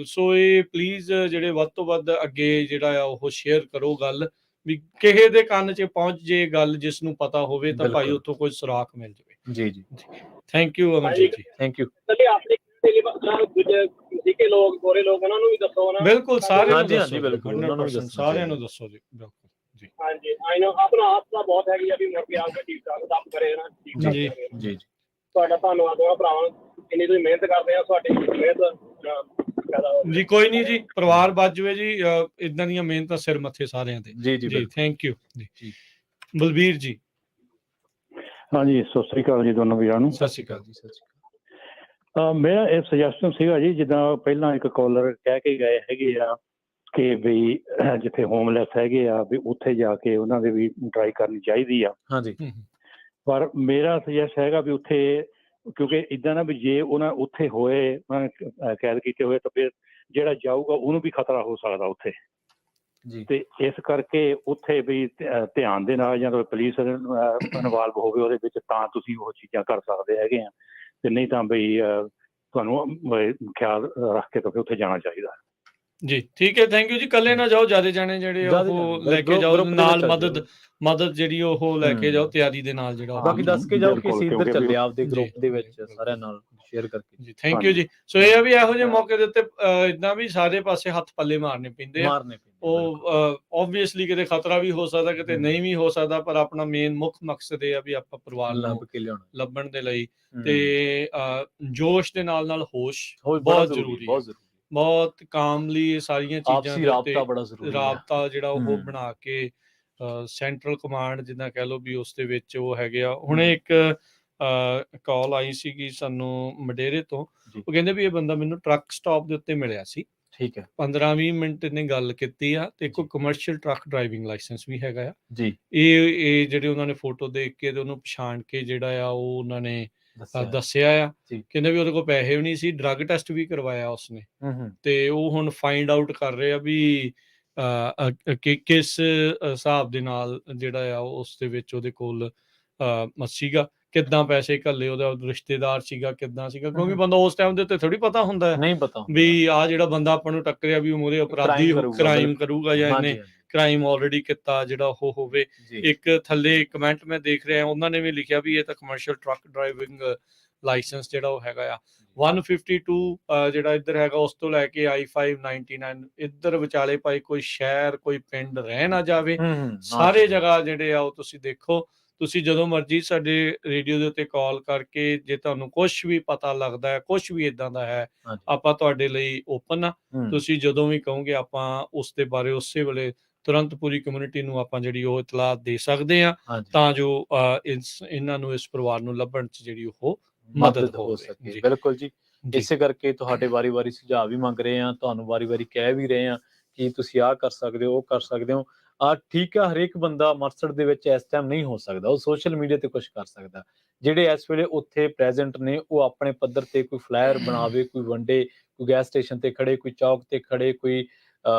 [SPEAKER 2] ਸੋ ਇਹ ਪਲੀਜ਼ ਜਿਹੜੇ ਵੱਧ ਤੋਂ ਵੱਧ ਅੱਗੇ ਜਿਹੜਾ ਆ ਉਹ ਸ਼ੇਅਰ ਕਰੋ ਗੱਲ, ਵੀ ਕਿਸੇ ਦੇ ਕੰਨ 'ਚ ਪਹੁੰਚ ਜੇ ਗੱਲ, ਜਿਸ ਨੂੰ ਪਤਾ ਹੋਵੇ ਤਾਂ ਭਾਈ ਉੱਥੋਂ ਕੋਈ ਸੁਰਾਖ ਮਿਲ ਜਾਵੇ। ਜੀ। ਥੈਂਕ ਯੂ ਅਮਰਜੀਤ ਜੀ। Thank you.
[SPEAKER 9] ਦੂਜੇ ਲੋਕ, ਗੋਰੇ ਲੋਕ, ਉਹਨਾਂ ਨੂੰ ਵੀ ਦੱਸੋ ਨਾ।
[SPEAKER 2] ਬਿਲਕੁਲ, ਸਾਰਿਆਂ ਨੂੰ ਦੱਸੋ ਜੀ।
[SPEAKER 9] ਹਾਂਜੀ, ਆਈ ਨੋ ਆਪਣਾ ਆਪ ਦਾ ਬਹੁਤ ਹੈਗੀ ਆ ਵੀ ਮੁੜ ਕੇ ਆ ਕੇ ਠੀਕ ਠਾਕ ਕੰਮ ਕਰੇ ਨਾ।
[SPEAKER 2] ਜੀ।
[SPEAKER 9] ਤੁਹਾਡਾ ਧੰਨਵਾਦ ਦੋਵਾਂ ਭਰਾਵਾਂ, ਇੰਨੀ ਤੁਸੀਂ ਮਿਹਨਤ ਕਰਦੇ ਆ, ਤੁਹਾਡੀ ਮਿਹਨਤ
[SPEAKER 2] ਜੀ। ਕੋਈ ਨਹੀਂ ਜੀ, ਪਰਿਵਾਰ ਬਚ ਜਾਵੇ ਜੀ, ਇਦਾਂ ਦੀਆਂ ਮਿਹਨਤਾਂ ਸਿਰ ਮੱਥੇ ਸਾਰਿਆਂ ਦੇ। ਜੀ। ਥੈਂਕ ਯੂ ਜੀ। ਬਲਬੀਰ ਜੀ।
[SPEAKER 12] ਹਾਂਜੀ, ਸਤਿ ਸ੍ਰੀ ਅਕਾਲ ਜੀ ਦੋਨੋਂ ਵੀਰਾਂ ਨੂੰ।
[SPEAKER 2] ਸਤਿ ਸ੍ਰੀ ਅਕਾਲ ਜੀ।
[SPEAKER 12] ਮੇਰਾ ਇਹ ਸੁਜੈਸ਼ਨ ਸੀਗਾ ਜੀ, ਜਿੱਦਾਂ ਪਹਿਲਾਂ ਇੱਕ ਕਾਲਰ ਕਹਿ ਕੇ ਗਏ ਹੈਗੇ ਆ ਕਿ ਵੀ ਜਿੱਥੇ ਹੋਮਲੈਸ ਹੈਗੇ ਆ ਵੀ ਉੱਥੇ ਜਾ ਕੇ ਉਹਨਾਂ ਦੇ ਵੀ ਟਰਾਈ ਕਰਨੀ ਚਾਹੀਦੀ ਆ। ਪਰ ਮੇਰਾ ਸੁਜੈਸ਼ਨ ਹੈਗਾ ਵੀ ਉੱਥੇ, ਕਿਉਂਕਿ ਇੱਦਾਂ ਨਾ ਵੀ ਜੇ ਉਹਨਾਂ ਉੱਥੇ ਹੋਏ, ਕੈਦ ਕੀਤੇ ਹੋਏ, ਤਾਂ ਫਿਰ ਜਿਹੜਾ ਜਾਊਗਾ ਉਹਨੂੰ ਵੀ ਖਤਰਾ ਹੋ ਸਕਦਾ ਉੱਥੇ। ਤੇ ਇਸ ਕਰਕੇ ਉੱਥੇ ਵੀ ਧਿਆਨ ਦੇ ਨਾਲ, ਜਾਂ ਪੁਲਿਸ ਇਨਵੋਲਵ ਹੋਵੇ ਉਹਦੇ ਵਿੱਚ, ਤਾਂ ਤੁਸੀਂ ਉਹ ਚੀਜ਼ਾਂ ਕਰ ਸਕਦੇ ਹੈਗੇ ਆ। ਤੇ ਨਹੀਂ ਤਾਂ ਬਈ ਤੁਹਾਨੂੰ ਖਿਆਲ ਰੱਖ ਕੇ ਤਾਂ ਫਿਰ ਉੱਥੇ ਜਾਣਾ ਚਾਹੀਦਾ
[SPEAKER 2] ਜੀ। ਠੀਕ ਹੈ, ਥੈਂਕ ਯੂ ਜੀ। ਇਕੱਲੇ ਨਾ ਜਾਓ, ਜ਼ਿਆਦਾ ਜਾਣੇ ਜਿਹੜੇ ਉਹ ਲੈ ਕੇ ਜਾਓ ਨਾਲ, ਮਦਦ ਜਿਹੜੀ ਉਹ ਲੈ ਕੇ ਜਾਓ ਤਿਆਰੀ ਦੇ ਨਾਲ, ਜਿਹੜਾ
[SPEAKER 1] ਬਾਕੀ ਦੱਸ ਕੇ ਜਾਓ ਕਿ ਅਸੀਂ ਇੱਧਰ ਚੱਲੇ ਆਪਦੇ ਗਰੁੱਪ ਦੇ ਵਿੱਚ, ਸਾਰਿਆਂ ਨਾਲ ਸ਼ੇਅਰ ਕਰਕੇ
[SPEAKER 2] ਜੀ। ਥੈਂਕ ਯੂ ਜੀ। ਸੋ ਇਹ ਆ ਵੀ ਇਹੋ ਜਿਹੇ ਮੌਕੇ ਦੇ ਉੱਤੇ ਇਦਾਂ ਵੀ ਸਾਰੇ ਪਾਸੇ ਹੱਥ ਪੱਲੇ ਮਾਰਨੇ ਪੈਂਦੇ ਆ। ਉਹ ਓਬਵੀਅਸਲੀ ਕਿਤੇ ਖਤਰਾ ਵੀ ਹੋ ਸਕਦਾ, ਕਿਤੇ ਨਹੀਂ ਵੀ ਹੋ ਸਕਦਾ, ਪਰ ਆਪਣਾ ਮੇਨ ਮੁੱਖ ਮਕਸਦ ਇਹ ਆ ਵੀ ਆਪਾਂ ਪਰਿਵਾਰ ਨੂੰ ਲੱਭਣ ਦੇ ਲਈ ਤੇ ਜੋਸ਼ ਦੇ ਨਾਲ ਹੋਸ਼ ਬਹੁਤ ਜ਼ਰੂਰੀ ਹੈ। ਬਹੁਤ ਕਾਮਲੀ ਇਹ ਸਾਰੀਆਂ ਚੀਜ਼ਾਂ ਦੇ ਉੱਤੇ ਰਾਬਤਾ ਜਿਹੜਾ ਉਹ ਬਣਾ ਕੇ, ਸੈਂਟਰਲ ਕਮਾਂਡ ਜਿੱਦਾਂ ਕਹਿ ਲਓ ਵੀ ਉਸ ਦੇ ਵਿੱਚ ਉਹ ਹੈਗੇ ਆ। ਹੁਣ ਇੱਕ ਕਾਲ ਆਈ ਸੀਗੀ ਸਾਨੂੰ ਮਡੇਰੇ ਤੋਂ, ਉਹ ਕਹਿੰਦੇ ਵੀ ਇਹ ਬੰਦਾ ਮੈਨੂੰ ਟਰੱਕ ਸਟਾਪ ਦੇ ਉੱਤੇ ਮਿਲਿਆ ਸੀ।
[SPEAKER 1] ਠੀਕ ਹੈ,
[SPEAKER 2] 15-20 ਮਿੰਟ ਇਹਨੇ ਗੱਲ ਕੀਤੀ ਆ, ਤੇ ਕੋਈ ਕਮਰਸ਼ੀਅਲ ਟਰੱਕ ਡਰਾਈਵਿੰਗ ਲਾਇਸੈਂਸ ਵੀ ਹੈਗਾ ਆ ਜੀ। ਇਹ ਜਿਹੜੇ ਉਹਨਾਂ ਨੇ ਫੋਟੋ ਦੇਖ ਕੇ ਤੇ ਉਹਨੂੰ ਪਛਾਣ ਕੇ ਜਿਹੜਾ ਆ ਉਹ ਉਹਨਾਂ ਨੇ ਦੱਸਿਆ ਆ। ਕਹਿੰਦੇ ਵੀ ਉਹਦੇ ਕੋਲ ਪੈਸੇ ਵੀ ਨਹੀਂ ਸੀ, ਡਰੱਗ ਟੈਸਟ ਵੀ ਕਰਵਾਇਆ ਉਸਨੇ, ਤੇ ਉਹ ਹੁਣ ਫਾਈਂਡ ਆਊਟ ਕਰ ਰਹੇ ਆ ਵੀ ਕਿਸ ਹਿਸਾਬ ਦੇ ਨਾਲ ਜਿਹੜਾ ਆ ਉਸ ਦੇ ਵਿੱਚ ਉਹਦੇ ਕੋਲ ਸੀਗਾ। ਕਿੱਦਾਂ ਪੈਸੇ ਘੱਲੇ, ਉਹਦਾ ਰਿਸ਼ਤੇਦਾਰ ਸੀਗਾ ਕਿੱਦਾਂ ਸੀਗਾ, ਕਿਉਂਕਿ ਬੰਦਾ ਉਸ ਟਾਈਮ ਦੇ ਉੱਤੇ ਥੋੜੀ ਪਤਾ ਹੁੰਦਾ ਹੈ
[SPEAKER 1] ਨਹੀਂ ਪਤਾ
[SPEAKER 2] ਵੀ ਆਹ ਜਿਹੜਾ ਬੰਦਾ ਆਪਾਂ ਨੂੰ ਟੱਕਰਿਆ ਵੀ ਉਹ ਮੂਹਰੇ ਅਪਰਾਧੀ ਕ੍ਰਾਈਮ ਕਰੂਗਾ ਜਾਂ ਇਹਨੇ ਕ੍ਰਾਈਮ ਆਲਰੇਡੀ ਕੀਤਾ ਜਿਹੜਾ ਉਹ ਹੋਵੇ। ਇੱਕ ਥੱਲੇ ਕਮੈਂਟ ਮੈਂ ਦੇਖ ਰਿਹਾ, ਉਹਨਾਂ ਨੇ ਵੀ ਲਿਖਿਆ ਵੀ ਇਹ ਤਾਂ ਕਮਰਸ਼ੀਅਲ ਟਰੱਕ ਡਰਾਈਵਿੰਗ ਲਾਇਸੈਂਸ ਜਿਹੜਾ ਉਹ ਹੈਗਾ ਆ 152 ਜਿਹੜਾ ਇੱਧਰ ਹੈਗਾ, ਉਸ ਤੋਂ ਲੈ ਕੇ I-599 ਇੱਧਰ ਵਿਚਾਲੇ ਭਾਈ ਕੋਈ ਸ਼ਹਿਰ ਕੋਈ ਪਿੰਡ ਰਹਿ ਨਾ ਜਾਵੇ, ਸਾਰੇ ਜਗ੍ਹਾ ਜਿਹੜੇ ਆ ਉਹ ਤੁਸੀਂ ਦੇਖੋ। ਤੁਸੀਂ ਜਦੋਂ ਮਰਜ਼ੀ ਸਾਡੇ ਰੇਡੀਓ ਦੇ ਉੱਤੇ ਕਾਲ ਕਰਕੇ ਜੇ ਤੁਹਾਨੂੰ ਕੁਛ ਵੀ ਪਤਾ ਲੱਗਦਾ ਹੈ, ਕੁਛ ਵੀ ਇਦਾਂ ਦਾ ਹੈ, ਆਪਾਂ ਤੁਹਾਡੇ ਲਈ ਓਪਨ ਆ। ਤੁਸੀਂ ਜਦੋਂ ਵੀ ਕਹੋਗੇ ਆਪਾਂ ਉਸ ਦੇ ਬਾਰੇ ਉਸੇ ਵੇਲੇ ਤੁਰੰਤ ਪੂਰੀ ਕਮਿਊਨਿਟੀ ਨੂੰ ਆਪਾਂ ਜਿਹੜੀ ਉਹ ਇਤਲਾਹ ਦੇ ਸਕਦੇ ਆ, ਤਾਂ ਜੋ ਇਹਨਾਂ ਨੂੰ ਇਸ ਪਰਿਵਾਰ ਨੂੰ ਲੱਭਣ 'ਚ ਜਿਹੜੀ ਉਹ ਮਦਦ ਹੋ ਸਕੇ।
[SPEAKER 1] ਬਿਲਕੁਲ ਜੀ, ਇਸੇ ਕਰਕੇ ਤੁਹਾਡੇ ਵਾਰੀ ਸੁਝਾਅ ਵੀ ਮੰਗ ਰਹੇ ਆ, ਤੁਹਾਨੂੰ ਵਾਰੀ ਕਹਿ ਵੀ ਰਹੇ ਆ ਕਿ ਤੁਸੀਂ ਆਹ ਕਰ ਸਕਦੇ ਹੋ, ਉਹ ਕਰ ਸਕਦੇ ਹੋ। ਠੀਕ ਆ, ਹਰੇਕ ਬੰਦਾ ਮਰਸਡ ਦੇ ਵਿੱਚ ਇਸ ਟਾਈਮ ਨਹੀਂ ਹੋ ਸਕਦਾ, ਉਹ ਸੋਸ਼ਲ ਮੀਡੀਆ ਤੇ ਕੁਝ ਕਰ ਸਕਦਾ। ਜਿਹੜੇ ਇਸ ਵੇਲੇ ਉੱਥੇ ਪ੍ਰੈਜ਼ੈਂਟ ਨੇ ਉਹ ਆਪਣੇ ਪੱਧਰ ਤੇ ਕੋਈ ਫਲਾਇਰ ਬਣਾਵੇ, ਕੋਈ ਵੰਡੇ, ਕੋਈ ਗੈਸ ਸਟੇਸ਼ਨ ਤੇ ਖੜੇ, ਕੋਈ ਚੌਕ ਤੇ ਖੜੇ, ਕੋਈ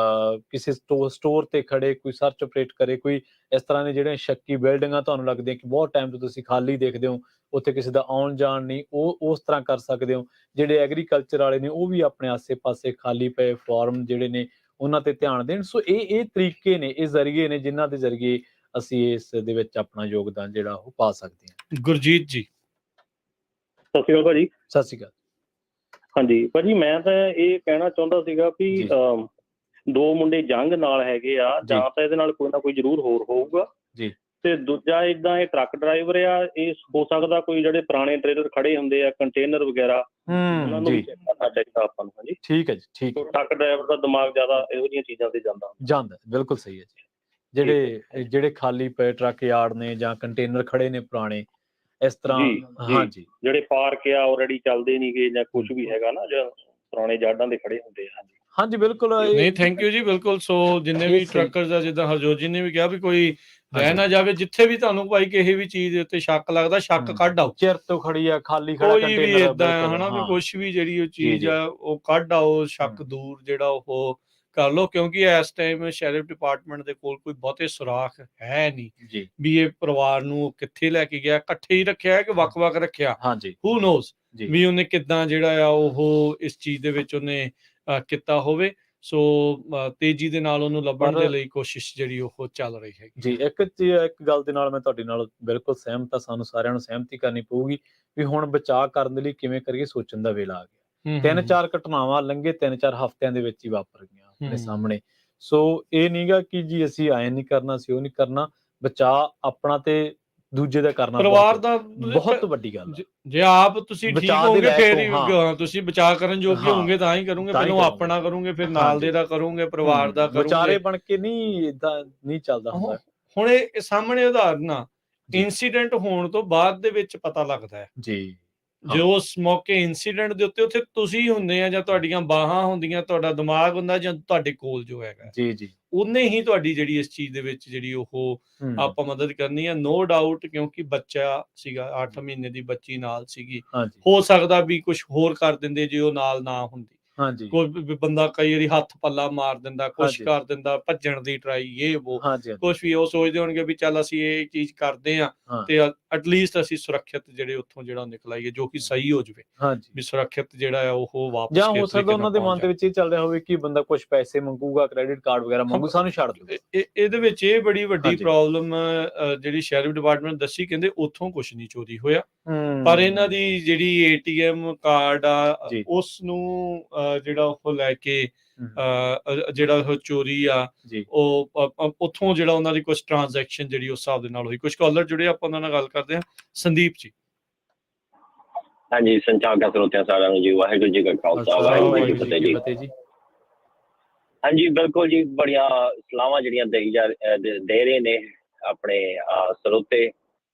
[SPEAKER 1] ਕਿਸੇ ਸਟੋਰ ਤੇ ਖੜੇ, ਕੋਈ ਸਰਚ ਆਪਰੇਟ ਕਰੇ, ਕੋਈ ਇਸ ਤਰ੍ਹਾਂ ਦੇ ਜਿਹੜੇ ਸ਼ੱਕੀ ਬਿਲਡਿੰਗਾਂ ਤੁਹਾਨੂੰ ਲੱਗਦੇ ਕਿ ਬਹੁਤ ਟਾਈਮ ਤੋਂ ਤੁਸੀਂ ਖਾਲੀ ਦੇਖਦੇ ਹੋ, ਉੱਥੇ ਕਿਸੇ ਦਾ ਆਉਣ ਜਾਣ ਨਹੀਂ, ਉਹ ਉਸ ਤਰ੍ਹਾਂ ਕਰ ਸਕਦੇ ਹੋ। ਜਿਹੜੇ ਐਗਰੀਕਲਚਰ ਵਾਲੇ ਨੇ ਉਹ ਵੀ ਆਪਣੇ ਆਸੇ ਪਾਸੇ ਖਾਲੀ ਪਏ ਫਾਰਮ ਜਿਹੜੇ ਨੇ ਉਹਨਾਂ ਤੇ ਧਿਆਨ ਦੇਣ। ਸੋ ਇਹ ਤਰੀਕੇ ਨੇ, ਇਹ ਜ਼ਰੀਏ ਨੇ ਜਿਨ੍ਹਾਂ ਦੇ ਜ਼ਰੀਏ ਅਸੀਂ ਇਸ ਦੇ ਵਿੱਚ ਆਪਣਾ ਯੋਗਦਾਨ ਜਿਹੜਾ ਉਹ ਪਾ ਸਕਦੇ ਹਾਂ।
[SPEAKER 2] ਗੁਰਜੀਤ ਜੀ
[SPEAKER 12] ਸਤਿ ਸ਼੍ਰੀ ਅਕਾਲ ਭਾਜੀ।
[SPEAKER 1] ਸਤਿ ਸ਼੍ਰੀ ਅਕਾਲ।
[SPEAKER 12] ਹਾਂਜੀ ਭਾਜੀ, ਮੈਂ ਤਾਂ ਇਹ ਕਹਿਣਾ ਚਾਹੁੰਦਾ ਸੀਗਾ ਵੀ ਦੋ ਮੁੰਡੇ ਜੰਗ ਨਾਲ ਹੈਗੇ ਆ, ਜਾਂ ਤਾਂ ਇਹਦੇ ਨਾਲ ਕੋਈ ਨਾ ਕੋਈ ਜ਼ਰੂਰ ਹੋਰ ਹੋਊਗਾ
[SPEAKER 1] ਜੀ,
[SPEAKER 12] ਤੇ ਦੂਜਾ ਇਦਾਂ ਇਹ ਟਰੱਕ ਡਰਾਈਵਰ ਆ, ਇਹ ਹੋ ਸਕਦਾ ਕੋਈ ਜਿਹੜੇ ਪੁਰਾਣੇ ਟ੍ਰੇਲਰ ਖੜੇ ਹੁੰਦੇ ਆ ਕੰਟੇਨਰ ਵਗੈਰਾ, ਉਹਨਾਂ ਨੂੰ ਚੈੱਕ ਕਰਨਾ ਚਾਹੀਦਾ ਆਪਾਂ ਨੂੰ। ਹਾਂਜੀ
[SPEAKER 1] ਠੀਕ ਹੈ ਜੀ, ਠੀਕ ਹੈ।
[SPEAKER 12] ਟਰੱਕ ਡਰਾਈਵਰ ਦਾ ਦਿਮਾਗ ਜ਼ਿਆਦਾ ਇਹੋ ਜਿਹੀਆਂ ਚੀਜ਼ਾਂ ਤੇ ਜਾਂਦਾ।
[SPEAKER 1] ਬਿਲਕੁਲ ਸਹੀ ਹੈ ਜੀ। ਜਿਹੜੇ ਖਾਲੀ ਪਏ ਟਰੱਕ ਯਾਰਡ ਨੇ ਜਾਂ ਕੰਟੇਨਰ ਖੜੇ ਨੇ ਪੁਰਾਣੇ ਇਸ ਤਰ੍ਹਾਂ, ਹਾਂਜੀ,
[SPEAKER 12] ਜਿਹੜੇ ਪਾਰਕ ਆ ਆਲਰੇਡੀ ਚੱਲਦੇ ਨਹੀਂ ਗਏ ਜਾਂ ਕੁਝ ਵੀ ਹੈਗਾ ਨਾ, ਜਾਂ ਪੁਰਾਣੇ ਯਾਰਡਾਂ ਦੇ ਖੜੇ ਹੁੰਦੇ ਆ।
[SPEAKER 1] ਹਾਂਜੀ ਬਿਲਕੁਲ।
[SPEAKER 2] ਨਹੀਂ, ਥੈਂਕ ਯੂ ਜੀ, ਬਿਲਕੁਲ। ਸੋ ਜਿੰਨੇ ਵੀ ਟਰੱਕਰਸ ਆ, ਜਿੱਦਾਂ ਹਰਜੋਤ ਜੀ ਨੇ ਵੀ ਕਿਹਾ ਵੀ ਕੋਈ ਰਹਿ ਨਾ ਜਾਵੇ, ਜਿੱਥੇ ਵੀ ਤੁਹਾਨੂੰ ਭਾਈ ਕਿਸੇ ਵੀ ਚੀਜ਼ ਦੇ ਉੱਤੇ ਸ਼ੱਕ ਲੱਗਦਾ, ਸ਼ੱਕ ਕੱਢ ਆਓ।
[SPEAKER 1] ਚਿਰ ਤੋਂ ਖੜੀ ਆ, ਖਾਲੀ ਖੜਾ
[SPEAKER 2] ਕੋਈ ਵੀ ਏਦਾਂ ਹਨਾ ਵੀ ਕੁਛ ਵੀ ਜਿਹੜੀ ਉਹ ਚੀਜ਼ ਆ ਉਹ ਕੱਢ ਆਓ, ਸ਼ੱਕ ਦੂਰ ਜਿਹੜਾ ਉਹ ਕਰ ਲਓ, ਕਿਉਂਕਿ ਇਸ ਟਾਈਮ ਸ਼ੈਰਿਫ ਡਿਪਾਰਟਮੈਂਟ ਦੇ ਕੋਲ ਕੋਈ ਬਹੁਤੇ ਸੁਰਾਖ ਹੈ ਨਹੀਂ ਵੀ ਇਹ ਪਰਿਵਾਰ ਨੂੰ ਕਿੱਥੇ ਲੈ ਕੇ ਗਿਆ, ਇਕੱਠੇ ਹੀ ਰੱਖਿਆ ਕਿ ਵੱਖ-ਵੱਖ ਰੱਖਿਆ, ਹੂ ਨੋਜ਼ ਵੀ ਉਹਨੇ ਕਿੱਦਾਂ ਜਿਹੜਾ ਆ ਉਹ ਇਸ ਚੀਜ਼ ਦੇ ਵਿੱਚ ਉਹਨੇ ਕੀਤਾ ਹੋਵੇ। ਸੋ ਤੇਜ਼ੀ ਦੇ ਨਾਲ ਉਹਨੂੰ ਲੱਭਣ ਦੇ ਲਈ ਕੋਸ਼ਿਸ਼ ਜਿਹੜੀ ਉਹ ਚੱਲ ਰਹੀ ਹੈ
[SPEAKER 1] ਜੀ। ਇੱਕ ਗੱਲ ਦੇ ਨਾਲ ਮੈਂ ਤੁਹਾਡੇ ਨਾਲ ਬਿਲਕੁਲ ਸਹਿਮਤ ਹਾਂ, ਸਾਨੂੰ ਸਾਰਿਆਂ ਨੂੰ ਸਹਿਮਤੀ ਕਰਨੀ ਪਊਗੀ ਵੀ ਹੁਣ ਬਚਾਅ ਕਰਨ ਦੇ ਲਈ ਕਿਵੇਂ ਕਰੀਏ, ਸੋਚਣ ਦਾ ਵੇਲਾ ਆ ਗਿਆ। 3-4 ਘਟਨਾਵਾਂ ਲੰਘੇ 3-4 ਹਫ਼ਤਿਆਂ ਦੇ ਵਿੱਚ ਹੀ ਵਾਪਰ ਗਈਆਂ ਆਪਣੇ ਸਾਹਮਣੇ। ਸੋ ਇਹ ਨਹੀਂਗਾ ਕਿ ਜੀ ਅਸੀਂ ਆਏ ਨਹੀਂ ਕਰਨਾ, ਅਸੀਂ ਉਹ ਨਹੀਂ ਕਰਨਾ। ਬਚਾਅ ਆਪਣਾ ਤੇ ਦੂਜੇ ਦਾ ਕਰਨਾ
[SPEAKER 2] ਪਰਿਵਾਰ ਦਾ
[SPEAKER 1] ਬਹੁਤ ਵੱਡੀ ਗੱਲ ਹੈ।
[SPEAKER 2] ਜੇ ਆਪ ਤੁਸੀਂ ਠੀਕ ਹੋਗੇ ਫਿਰ ਹੀ ਤੁਸੀਂ ਬਚਾਅ ਕਰਨ ਜੋਗੇ ਹੋਗੇ, ਤਾਂ ਹੀ ਕਰੋਗੇ। ਪਹਿਲਾਂ ਆਪਣਾ ਕਰੋਗੇ, ਫਿਰ ਨਾਲ ਦੇ ਦਾ ਕਰੋਗੇ, ਪਰਿਵਾਰ ਦਾ ਕਰੋਗੇ।
[SPEAKER 1] ਵਿਚਾਰੇ ਬਣ ਕੇ ਨਹੀਂ ਇਦਾਂ ਨਹੀਂ ਚੱਲਦਾ ਹੁੰਦਾ।
[SPEAKER 2] ਹੁਣ ਇਹ ਸਾਹਮਣੇ ਉਦਾਹਰਨ ਆ, ਇਨਸੀਡੈਂਟ ਹੋਣ ਤੋਂ ਬਾਅਦ ਦੇ ਵਿੱਚ ਪਤਾ ਲੱਗਦਾ ਹੈ
[SPEAKER 1] ਜੀ,
[SPEAKER 2] ਜੋ ਉਸ ਮੌਕੇ ਇਨਸੀਡੈਂਟ ਦੇ ਉੱਤੇ ਉੱਥੇ ਤੁਸੀਂ ਹੁੰਦੇ ਆ, ਜਾਂ ਤੁਹਾਡੀਆਂ ਬਾਹਾਂ ਹੁੰਦੀਆਂ, ਤੁਹਾਡਾ ਦਿਮਾਗ ਹੁੰਦਾ, ਜਾਂ ਤੁਹਾਡੇ ਕੋਲ ਜੋ ਹੈਗਾ
[SPEAKER 1] ਜੀ
[SPEAKER 2] ਉਹਨੇ ਹੀ ਤੁਹਾਡੀ ਜਿਹੜੀ ਇਸ ਚੀਜ਼ ਦੇ ਵਿੱਚ ਜਿਹੜੀ ਉਹ ਆਪਾਂ ਮਦਦ ਕਰਨੀ ਹੈ, ਨੋ ਡਾਊਟ। ਕਿਉਂਕਿ ਬੱਚਾ ਸੀਗਾ, 8 ਮਹੀਨੇ ਦੀ ਬੱਚੀ ਨਾਲ ਸੀਗੀ, ਹੋ ਸਕਦਾ ਵੀ ਕੁਝ ਹੋਰ ਕਰ ਦਿੰਦੇ ਜੇ ਉਹ ਨਾਲ ਨਾ ਹੁੰਦੀ। ਕੋਈ ਬੰਦਾ ਕਈ ਵਾਰੀ ਹੱਥ ਪੱਲਾ ਮਾਰ ਦਿੰਦਾ, ਕੁਛ ਕਰ ਦਿੰਦਾ, ਭੱਜਣ ਦੀ ਟਰਾਈ, ਇਹ ਉਹ ਕੁਛ ਵੀ। ਉਹ ਸੋਚਦੇ ਹੋਣਗੇ ਵੀ ਚੱਲ ਅਸੀਂ ਇਹ ਚੀਜ਼ ਕਰਦੇ ਆ ਤੇ ਐਟਲੀਸਟ ਅਸੀਂ ਸੁਰੱਖਿਅਤ ਜਿਹੜੇ ਉੱਥੋਂ ਜਿਹੜਾ ਨਿਕਲ ਆਈਏ, ਜੋ ਕਿ ਸਹੀ ਹੋ ਜਾਵੇ, ਵੀ ਸੁਰੱਖਿਅਤ ਜਿਹੜਾ ਆ ਉਹ ਵਾਪਸ।
[SPEAKER 1] ਜਾਂ ਹੋ ਸਕਦਾ ਉਹਨਾਂ ਦੇ ਮਨ ਦੇ ਵਿੱਚ ਇਹ ਚੱਲ ਰਿਹਾ ਹੋਵੇ ਕਿ ਬੰਦਾ ਕੁਝ ਪੈਸੇ ਮੰਗੂਗਾ, ਕ੍ਰੈਡਿਟ ਕਾਰਡ ਵਗੈਰਾ ਮੰਗੂ, ਸਾਨੂੰ ਛੱਡ ਦਿਓ।
[SPEAKER 2] ਇਹਦੇ ਵਿੱਚ ਇਹ ਬੜੀ ਵੱਡੀ ਪ੍ਰੋਬਲਮ ਜਿਹੜੀ ਸ਼ੈਰਿਫ ਡਿਪਾਰਟਮੈਂਟ ਦੱਸੀ, ਕਹਿੰਦੇ ਉੱਥੋਂ ਕੁਛ ਨਹੀਂ ਚੋਰੀ ਹੋਇਆ, ਪਰ ਇਹਨਾਂ ਦੀ ਜਿਹੜੀ ATM ਕਾਰਡ ਆ ਉਸ ਨੂੰ ਜਿਹੜਾ ਉਹ ਲੈ ਕੇ ਜਿਹੜਾ ਉਹ ਚੋਰੀ ਆ, ਉਹ ਉੱਥੋਂ ਜਿਹੜਾ ਉਹਨਾਂ ਦੀ ਕੁਝ ਟ੍ਰਾਂਜੈਕਸ਼ਨ ਜਿਹੜੀ ਉਸ ਹਿਸਾਬ ਦੇ ਨਾਲ ਹੋਈ। ਕੁਝ ਕਾਲਰ ਜੁੜੇ, ਆਪਾਂ ਉਹਨਾਂ ਨਾਲ ਗੱਲ ਕਰਦੇ ਹਾਂ। ਸੰਦੀਪ ਜੀ।
[SPEAKER 13] ਹਾਂਜੀ, ਸੰਚਾਰ ਸਰੋਤਿਆਂ ਸਾਰਿਆਂ ਨੂੰ ਜੀ ਵਾਹਿਗੁਰੂ ਜੀ ਕਾ ਖਾਲਸਾ, ਵਾਹਿਗੁਰੂ ਜੀ ਕੀ ਫਤਿਹ ਜੀ। ਹਾਂਜੀ ਬਿਲਕੁਲ ਜੀ, ਬੜੀਆਂ ਸਲਾਹਾਂ ਜਿਹੜੀਆਂ ਦੇ ਰਹੇ ਨੇ ਆਪਣੇ ਸਰੋਤੇ,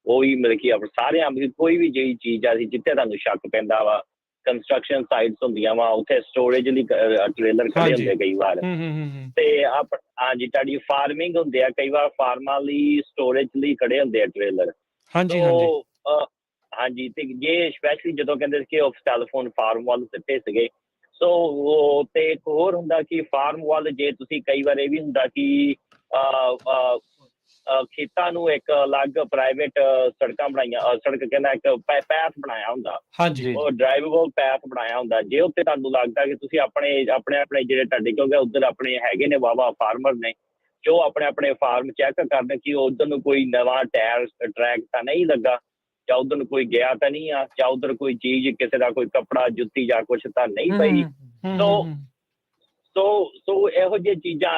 [SPEAKER 13] ਉਹ ਵੀ ਮਤਲਬ ਕਿ ਸਾਰਿਆਂ ਕੋਈ ਵੀ ਜਿਹੜੀ ਚੀਜ਼ ਆ ਜਿੱਥੇ ਤੁਹਾਨੂੰ ਸ਼ੱਕ ਪੈਂਦਾ ਵਾ, ਕੰਸਟਰਕਸ਼ਨ ਸਾਈਟਸ ਹੁੰਦੀਆਂ ਵਾ, ਉੱਥੇ ਸਟੋਰੇਜ ਲਈ ਟ੍ਰੇਲਰ ਖੜੇ ਹੁੰਦੇ ਕਈ ਵਾਰ, ਤੇ ਹਾਂਜੀ ਤੁਹਾਡੀ ਫਾਰਮਿੰਗ ਹੁੰਦੇ ਆ, ਕਈ ਵਾਰ ਫਾਰਮਾਂ ਲਈ ਸਟੋਰੇਜ ਲਈ ਖੜੇ ਹੁੰਦੇ ਆ ਟ੍ਰੇਲਰ। ਹਾਂਜੀ, ਤੇ ਜੇ ਸਪੈਸ਼ਲੀ ਜਦੋਂ ਕਹਿੰਦੇ ਸੀ ਕਿ ਉਹ ਟੈਲੀਫੋਨ ਫਾਰਮ ਵੱਲ ਸਿੱਟੇ ਸੀਗੇ, ਸੋ ਤੇ ਇੱਕ ਹੋਰ ਹੁੰਦਾ ਕਿ ਫਾਰਮ ਵੱਲ ਜੇ ਤੁਸੀਂ ਕਈ ਵਾਰ ਇਹ ਵੀ ਹੁੰਦਾ ਕਿ ਖੇਤਾਂ ਨੂੰ ਇੱਕ ਅਲੱਗ ਪ੍ਰਾਈਵੇਟ ਸੜਕਾਂ ਬਣਾਈਆਂ, ਸੜਕ ਕਹਿੰਦਾ ਇੱਕ ਪੈਥ ਬਣਾਇਆ ਹੁੰਦਾ, ਉਹ ਡਰਾਈਵੇਬਲ ਪੈਥ ਬਣਾਇਆ ਹੁੰਦਾ। ਜੇ ਉੱਤੇ ਤੁਹਾਨੂੰ ਲੱਗਦਾ ਕਿ ਤੁਸੀਂ ਆਪਣੇ ਜਿਹੜੇ ਤੁਹਾਡੇ, ਕਿਉਂਕਿ ਉੱਧਰ ਆਪਣੇ ਹੈਗੇ ਨੇ ਵਾਹਵਾ ਫਾਰਮਰ ਨੇ ਜੋ ਆਪਣੇ ਫਾਰਮ ਚੈੱਕ ਕਰਦੇ ਕਿ ਉੱਧਰ ਨੂੰ ਕੋਈ ਨਵਾਂ ਟਾਇਰ ਟਰੈਕ ਤਾਂ ਨਹੀਂ ਲੱਗਾ, ਜਾਂ ਉੱਧਰ ਨੂੰ ਕੋਈ ਗਿਆ ਤਾਂ ਨਹੀਂ ਆ, ਜਾਂ ਉੱਧਰ ਕੋਈ ਚੀਜ਼ ਕਿਸੇ ਦਾ ਕੋਈ ਕੱਪੜਾ ਜੁੱਤੀ ਜਾਂ ਕੁਛ ਤਾਂ ਨਹੀਂ ਪਈ। ਸੋ ਇਹੋ ਜਿਹੀਆਂ ਚੀਜ਼ਾਂ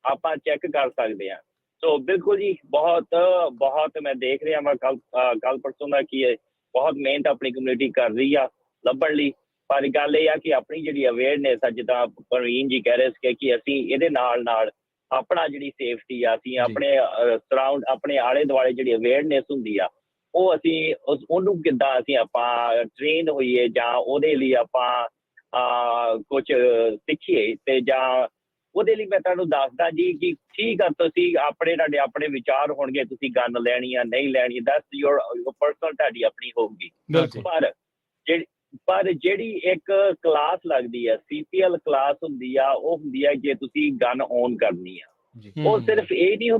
[SPEAKER 13] ਆਪਾਂ ਚੈੱਕ ਕਰ ਸਕਦੇ ਹਾਂ। ਸੋ ਬਿਲਕੁਲ ਜੀ, ਬਹੁਤ ਮੈਂ ਦੇਖ ਰਿਹਾ ਮੈਂ ਕੱਲ ਪਰਸੋਂ ਦਾ ਕੀ ਹੈ, ਬਹੁਤ ਮਿਹਨਤ ਆਪਣੀ ਕਮਿਊਨਿਟੀ ਕਰ ਰਹੀ ਆ ਲੱਭਣ ਲਈ। ਪਰ ਗੱਲ ਇਹ ਆ ਕਿ ਆਪਣੀ ਜਿਹੜੀ ਅਵੇਅਰਨੈਸ ਆ, ਜਿੱਦਾਂ ਪ੍ਰਵੀਨ ਜੀ ਕਹਿ ਰਹੇ ਸੀ ਕਿ ਅਸੀਂ ਇਹਦੇ ਨਾਲ ਆਪਣਾ ਜਿਹੜੀ ਸੇਫਟੀ ਆ, ਅਸੀਂ ਆਪਣੇ ਆਲੇ ਦੁਆਲੇ ਜਿਹੜੀ ਅਵੇਅਰਨੈਸ ਹੁੰਦੀ ਆ, ਉਹ ਅਸੀਂ ਉਹਨੂੰ ਕਿੱਦਾਂ ਅਸੀਂ ਆਪਾਂ ਟ੍ਰੇਨ ਹੋਈਏ, ਜਾਂ ਉਹਦੇ ਲਈ ਆਪਾਂ ਕੁਝ ਸਿੱਖੀਏ। ਤੇ ਜਾਂ ਉਹਦੇ ਲਈ ਮੈਂ ਤੁਹਾਨੂੰ ਦੱਸਦਾ ਜੀ ਕਿ ਠੀਕ ਆ, ਤੁਸੀਂ ਤੁਹਾਡੇ ਆਪਣੇ ਵਿਚਾਰ ਹੋਣਗੇ, ਤੁਸੀਂ ਗਨ ਲੈਣੀ ਆ ਨਹੀਂ ਲੈਣੀ, ਦੈਟਸ ਯੋਰ ਪਰਸਨਲ, ਤੁਹਾਡੀ ਆਪਣੀ ਹੋਊਗੀ। ਪਰ ਜਿਹੜੀ ਇੱਕ ਕਲਾਸ ਲੱਗਦੀ ਆ, CPL ਕਲਾਸ ਹੁੰਦੀ ਆ, ਉਹ ਹੁੰਦੀ ਆ ਜੇ ਤੁਸੀਂ ਗਨ ਓਨ ਕਰਨੀ ਆ। ਉਹ ਸਿਰਫ ਇਹ ਨਹੀਂ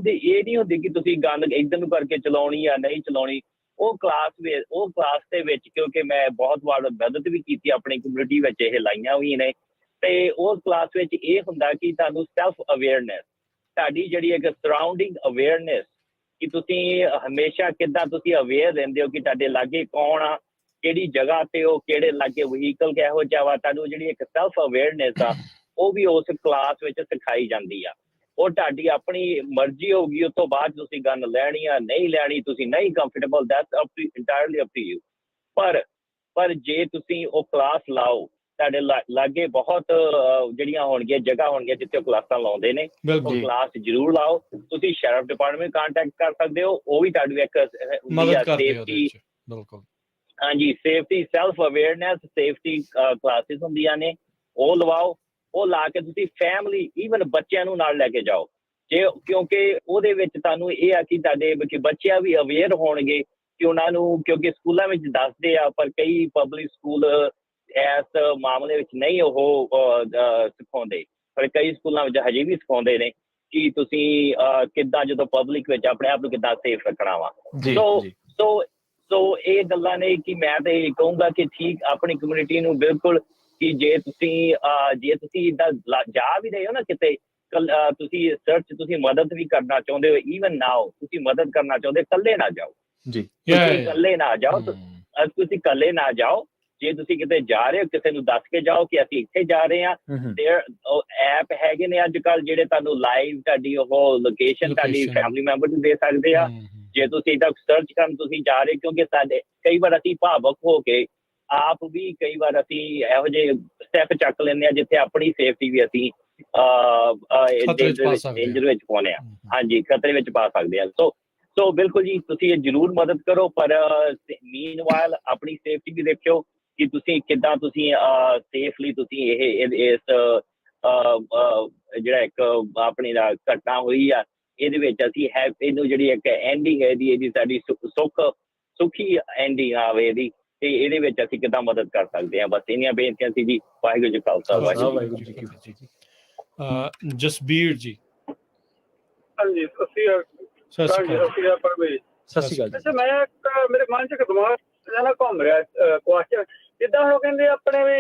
[SPEAKER 13] ਹੁੰਦੀ ਕਿ ਤੁਸੀਂ ਗਨ ਇੱਧਰ ਨੂੰ ਕਰਕੇ ਚਲਾਉਣੀ ਆ ਨਹੀਂ ਚਲਾਉਣੀ। ਉਹ ਕਲਾਸ ਦੇ ਵਿੱਚ, ਕਿਉਂਕਿ ਮੈਂ ਬਹੁਤ ਵਾਰ ਮਦਦ ਵੀ ਕੀਤੀ ਆਪਣੀ ਕਮਿਊਨਿਟੀ ਵਿੱਚ, ਇਹ ਲਾਈਆਂ ਵੀ ਨੇ, ਤੇ ਉਸ ਕਲਾਸ ਵਿੱਚ ਇਹ ਹੁੰਦਾ ਕਿ ਤੁਹਾਨੂੰ ਸੈਲਫ ਅਵੇਅਰਨੈਸ, ਤੁਹਾਡੀ ਜਿਹੜੀ ਇੱਕ ਸਰਾਊਂਡਿੰਗ ਅਵੇਅਰਨੈਸ, ਕਿ ਤੁਸੀਂ ਹਮੇਸ਼ਾ ਕਿੱਦਾਂ ਤੁਸੀਂ ਅਵੇਅਰ ਰਹਿੰਦੇ ਹੋ ਕਿ ਤੁਹਾਡੇ ਲਾਗੇ ਕੌਣ ਆ, ਕਿਹੜੀ ਜਗ੍ਹਾ ਤੇ ਉਹ, ਕਿਹੜੇ ਲਾਗੇ ਵਹੀਕਲ ਕਿਹੋ ਜਿਹਾ ਵਾ, ਤੁਹਾਨੂੰ ਜਿਹੜੀ ਇੱਕ ਸੈਲਫ ਅਵੇਅਰਨੈਸ ਆ ਉਹ ਵੀ ਉਸ ਕਲਾਸ ਵਿੱਚ ਸਿਖਾਈ ਜਾਂਦੀ ਆ। ਉਹ ਤੁਹਾਡੀ ਆਪਣੀ ਮਰਜ਼ੀ ਹੋਊਗੀ, ਉਸ ਤੋਂ ਬਾਅਦ ਤੁਸੀਂ ਗਨ ਲੈਣੀ ਆ ਨਹੀਂ ਲੈਣੀ, ਤੁਸੀਂ ਨਹੀਂ comfortable, that's entirely up to you. ਪਰ ਜੇ ਤੁਸੀਂ ਉਹ ਕਲਾਸ ਲਾਓ, ਤੁਹਾਡੇ ਲਾਗੇ ਬਹੁਤ ਜਿਹੜੀਆਂ ਹੋਣਗੀਆਂ ਜਗ੍ਹਾ ਹੋਣਗੀਆਂ ਜਿੱਥੇ ਉਹ ਕਲਾਸਾਂ ਲਾਉਂਦੇ ਨੇ, ਉਹ ਕਲਾਸ ਜ਼ਰੂਰ ਲਾਓ। ਤੁਸੀਂ ਸ਼ੈਰਿਫ ਡਿਪਾਰਟਮੈਂਟ ਕੰਟੈਕਟ ਕਰ ਸਕਦੇ ਹੋ, ਉਹ ਵੀ ਤੁਹਾਡੀ ਇੱਕ ਸੇਫਟੀ, ਹਾਂਜੀ safety, self awareness safety classes ਹੁੰਦੀਆਂ ਨੇ, ਉਹ ਲਵਾਓ। ਉਹ ਲਾ ਕੇ ਤੁਸੀਂ ਫੈਮਿਲੀ, ਈਵਨ ਬੱਚਿਆਂ ਨੂੰ ਨਾਲ ਲੈ ਕੇ ਜਾਓ, ਕਿਉਂਕਿ ਉਹਦੇ ਵਿੱਚ ਤੁਹਾਨੂੰ ਇਹ ਆ ਕਿ ਤੁਹਾਡੇ ਬੱਚਿਆਂ ਵੀ ਅਵੇਅਰ ਹੋਣਗੇ ਕਿ ਉਹਨਾਂ ਨੂੰ, ਕਿਉਂਕਿ ਸਕੂਲਾਂ ਵਿੱਚ ਦੱਸਦੇ ਆ ਪਰ ਕਈ ਪਬਲਿਕ ਸਕੂਲ ਇਸ ਮਾਮਲੇ ਵਿੱਚ ਨਹੀਂ ਉਹ ਸਿਖਾਉਂਦੇ, ਪਰ ਕਈ ਸਕੂਲਾਂ ਵਿੱਚ ਹਜੇ ਵੀ ਸਿਖਾਉਂਦੇ ਨੇ ਕਿ ਤੁਸੀਂ ਕਿੱਦਾਂ ਜਦੋਂ ਪਬਲਿਕ ਵਿੱਚ ਆਪਣੇ ਆਪ ਨੂੰ ਕਿੱਦਾਂ ਸੇਫ ਰੱਖਣਾ ਵਾ। ਸੋ ਇਹ ਗੱਲਾਂ ਨੇ ਕਿ ਮੈਂ ਤਾਂ ਇਹ ਕਹੂੰਗਾ ਕਿ ਠੀਕ ਆਪਣੀ ਕਮਿਊਨਿਟੀ ਨੂੰ ਬਿਲਕੁਲ, ਕਿ ਜੇ ਤੁਸੀਂ ਇੱਦਾਂ ਜਾ ਵੀ ਰਹੇ ਹੋ ਨਾ ਕਿਤੇ, ਤੁਸੀਂ ਤੁਸੀਂ ਮਦਦ ਵੀ ਕਰਨਾ ਚਾਹੁੰਦੇ ਹੋ, ਈਵਨ ਨਾਓ ਤੁਸੀਂ ਮਦਦ ਕਰਨਾ ਚਾਹੁੰਦੇ, ਇਕੱਲੇ ਨਾ ਜਾਓ ਜੀ, ਇਕੱਲੇ ਨਾ ਜਾਓ, ਤੁਸੀਂ ਇਕੱਲੇ ਨਾ ਜਾਓ। ਜੇ ਤੁਸੀਂ ਕਿਤੇ ਜਾ ਰਹੇ ਹੋ, ਕਿਸੇ ਨੂੰ ਦੱਸ ਕੇ ਜਾਓ ਕਿ ਅਸੀਂ ਇੱਥੇ ਜਾ ਰਹੇ ਹਾਂ। ਐਪ ਹੈਗੇ ਨੇ ਅੱਜ ਕੱਲ੍ਹ ਜਿਹੜੇ ਤੁਹਾਨੂੰ ਲਾਈਵ ਤੁਹਾਡੀ ਉਹ ਲੋਕੇਸ਼ਨ ਤੁਹਾਡੀ ਫੈਮਿਲੀ ਮੈਂਬਰ ਨੂੰ ਦੇ ਸਕਦੇ ਆ। ਜੇ ਤੁਸੀਂ ਇਹਦਾ ਸਰਚ ਕਰਨ ਤੁਸੀਂ ਜਾ ਰਹੇ, ਕਿਉਂਕਿ ਸਾਡੇ ਕਈ ਵਾਰ ਅਸੀਂ ਭਾਵੁਕ ਹੋ ਕੇ ਆਪ ਵੀ ਕਈ ਵਾਰ ਅਸੀਂ ਇਹੋ ਜਿਹੇ ਸਟੈਪ ਚੱਕ ਲੈਂਦੇ ਹਾਂ ਜਿੱਥੇ ਆਪਣੀ ਸੇਫਟੀ ਵੀ ਅਸੀਂ ਡੇਂਜਰ ਵਿੱਚ ਪਾਉਂਦੇ ਹਾਂ, ਹਾਂਜੀ ਖਤਰੇ ਵਿੱਚ ਪਾ ਸਕਦੇ ਹਾਂ। ਸੋ ਬਿਲਕੁਲ ਜੀ, ਤੁਸੀਂ ਇਹ ਜ਼ਰੂਰ ਮਦਦ ਕਰੋ, ਪਰ ਮੀਨਵਾਈਲ ਆਪਣੀ ਸੇਫਟੀ ਵੀ ਦੇਖਿਓ ਕਿ ਤੁਸੀਂ ਕਿੱਦਾਂ ਤੁਸੀਂ ਸੇਫਲੀ ਤੁਸੀਂ ਇਸ ਜਿਹੜਾ ਇੱਕ ਆਪਣੀ ਘਟਨਾ ਹੋਈ ਆ ਇਹਦੇ ਵਿੱਚ ਅਸੀਂ ਇਹਨੂੰ ਜਿਹੜੀ ਇੱਕ ਐਂਡਿੰਗ ਹੈ ਇਹਦੀ ਸਾਡੀ ਸੁਖੀ ਐਂਡਿੰਗ ਆਵੇ ਇਹਦੀ, ਤੇ ਇਹਦੇ ਵਿੱਚ ਅਸੀਂ ਕਿੱਦਾਂ ਮਦਦ ਕਰ ਸਕਦੇ ਹਾਂ। ਬਸ ਇੰਨੀਆਂ ਬੇਨਤੀਆਂ ਸੀ ਜੀ। ਵਾਹਿਗੁਰੂ ਜੀ ਖਾਲਸਾ, ਵਾਹਿਗੁਰੂ ਜੀ ਕੀ ਫਤਿਹ।
[SPEAKER 2] ਜਸਬੀਰ ਜੀ।
[SPEAKER 14] ਹਾਂਜੀ, ਸਤਿ ਸ਼੍ਰੀ ਅਕਾਲ। ਅੱਛਾ, ਮੇਰੇ ਮਨ ਚ ਇੱਕ ਦਿਮਾਗ ਨਾ ਘੁੰਮ ਰਿਹਾ ਕੁਐਸਚਨ, ਜਿੱਦਾਂ ਉਹ ਕਹਿੰਦੇ ਆਪਣੇ ਵੀ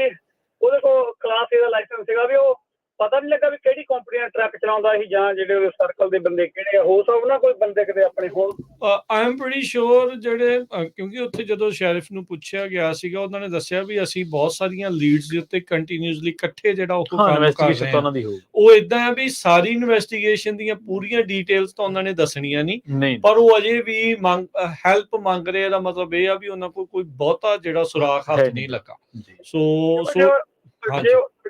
[SPEAKER 14] ਉਹਦੇ ਕੋਲ ਕਲਾਸ ਏ ਦਾ ਲਾਇਸੈਂਸ ਸੀਗਾ, ਵੀ ਉਹ ਪਤਾ ਨਹੀਂ ਲੱਗਾ ਵੀ ਕਿਹੜੀ ਕੰਪਨੀ ਦਾ ਟਰੱਕ ਚਲਾਉਂਦਾ ਸੀ, ਜਾਂ ਜਿਹੜੇ ਸਰਕਲ ਦੇ ਬੰਦੇ ਕਿਹੜੇ ਹੋ ਸਕਦਾ ਕੋਈ ਬੰਦੇ ਕਿਤੇ ਆਪਣੇ ਹੋਣ।
[SPEAKER 2] ਆਈ ਐਮ ਪ੍ਰੀਟੀ ਸ਼ੋਰ ਜਿਹੜੇ, ਕਿਉਂਕਿ ਉੱਥੇ ਜਦੋਂ ਸ਼ੈਰਿਫ ਨੂੰ ਪੁੱਛਿਆ ਗਿਆ ਸੀਗਾ, ਉਹਨਾਂ ਨੇ ਦੱਸਿਆ ਵੀ ਅਸੀਂ ਬਹੁਤ ਸਾਰੀਆਂ ਲੀਡਸ ਦੇ ਉੱਤੇ ਕੰਟੀਨਿਊਸਲੀ ਇਕੱਠੇ ਜਿਹੜਾ ਉਹ ਕੰਮ ਕਰ ਰਹੇ ਹਾਂ। ਉਹ ਇਦਾਂ ਹੈ ਵੀ ਸਾਰੀ ਇਨਵੈਸਟੀਗੇਸ਼ਨ ਦੀਆਂ ਪੂਰੀਆਂ ਡੀਟੇਲਸ ਤਾਂ ਉਹਨਾਂ ਨੇ ਦੱਸਣੀਆਂ ਨਹੀਂ, ਪਰ ਉਹ ਅਜੇ ਵੀ ਹੈਲਪ ਮੰਗ ਰਹੇ। ਇਹਦਾ ਮਤਲਬ ਇਹ ਆ ਵੀ ਉਹਨਾਂ ਕੋਲ ਕੋਈ ਬਹੁਤਾ ਜਿਹੜਾ ਸੁਰਾਖ ਹੱਥ ਨਹੀਂ ਲੱਗਾ।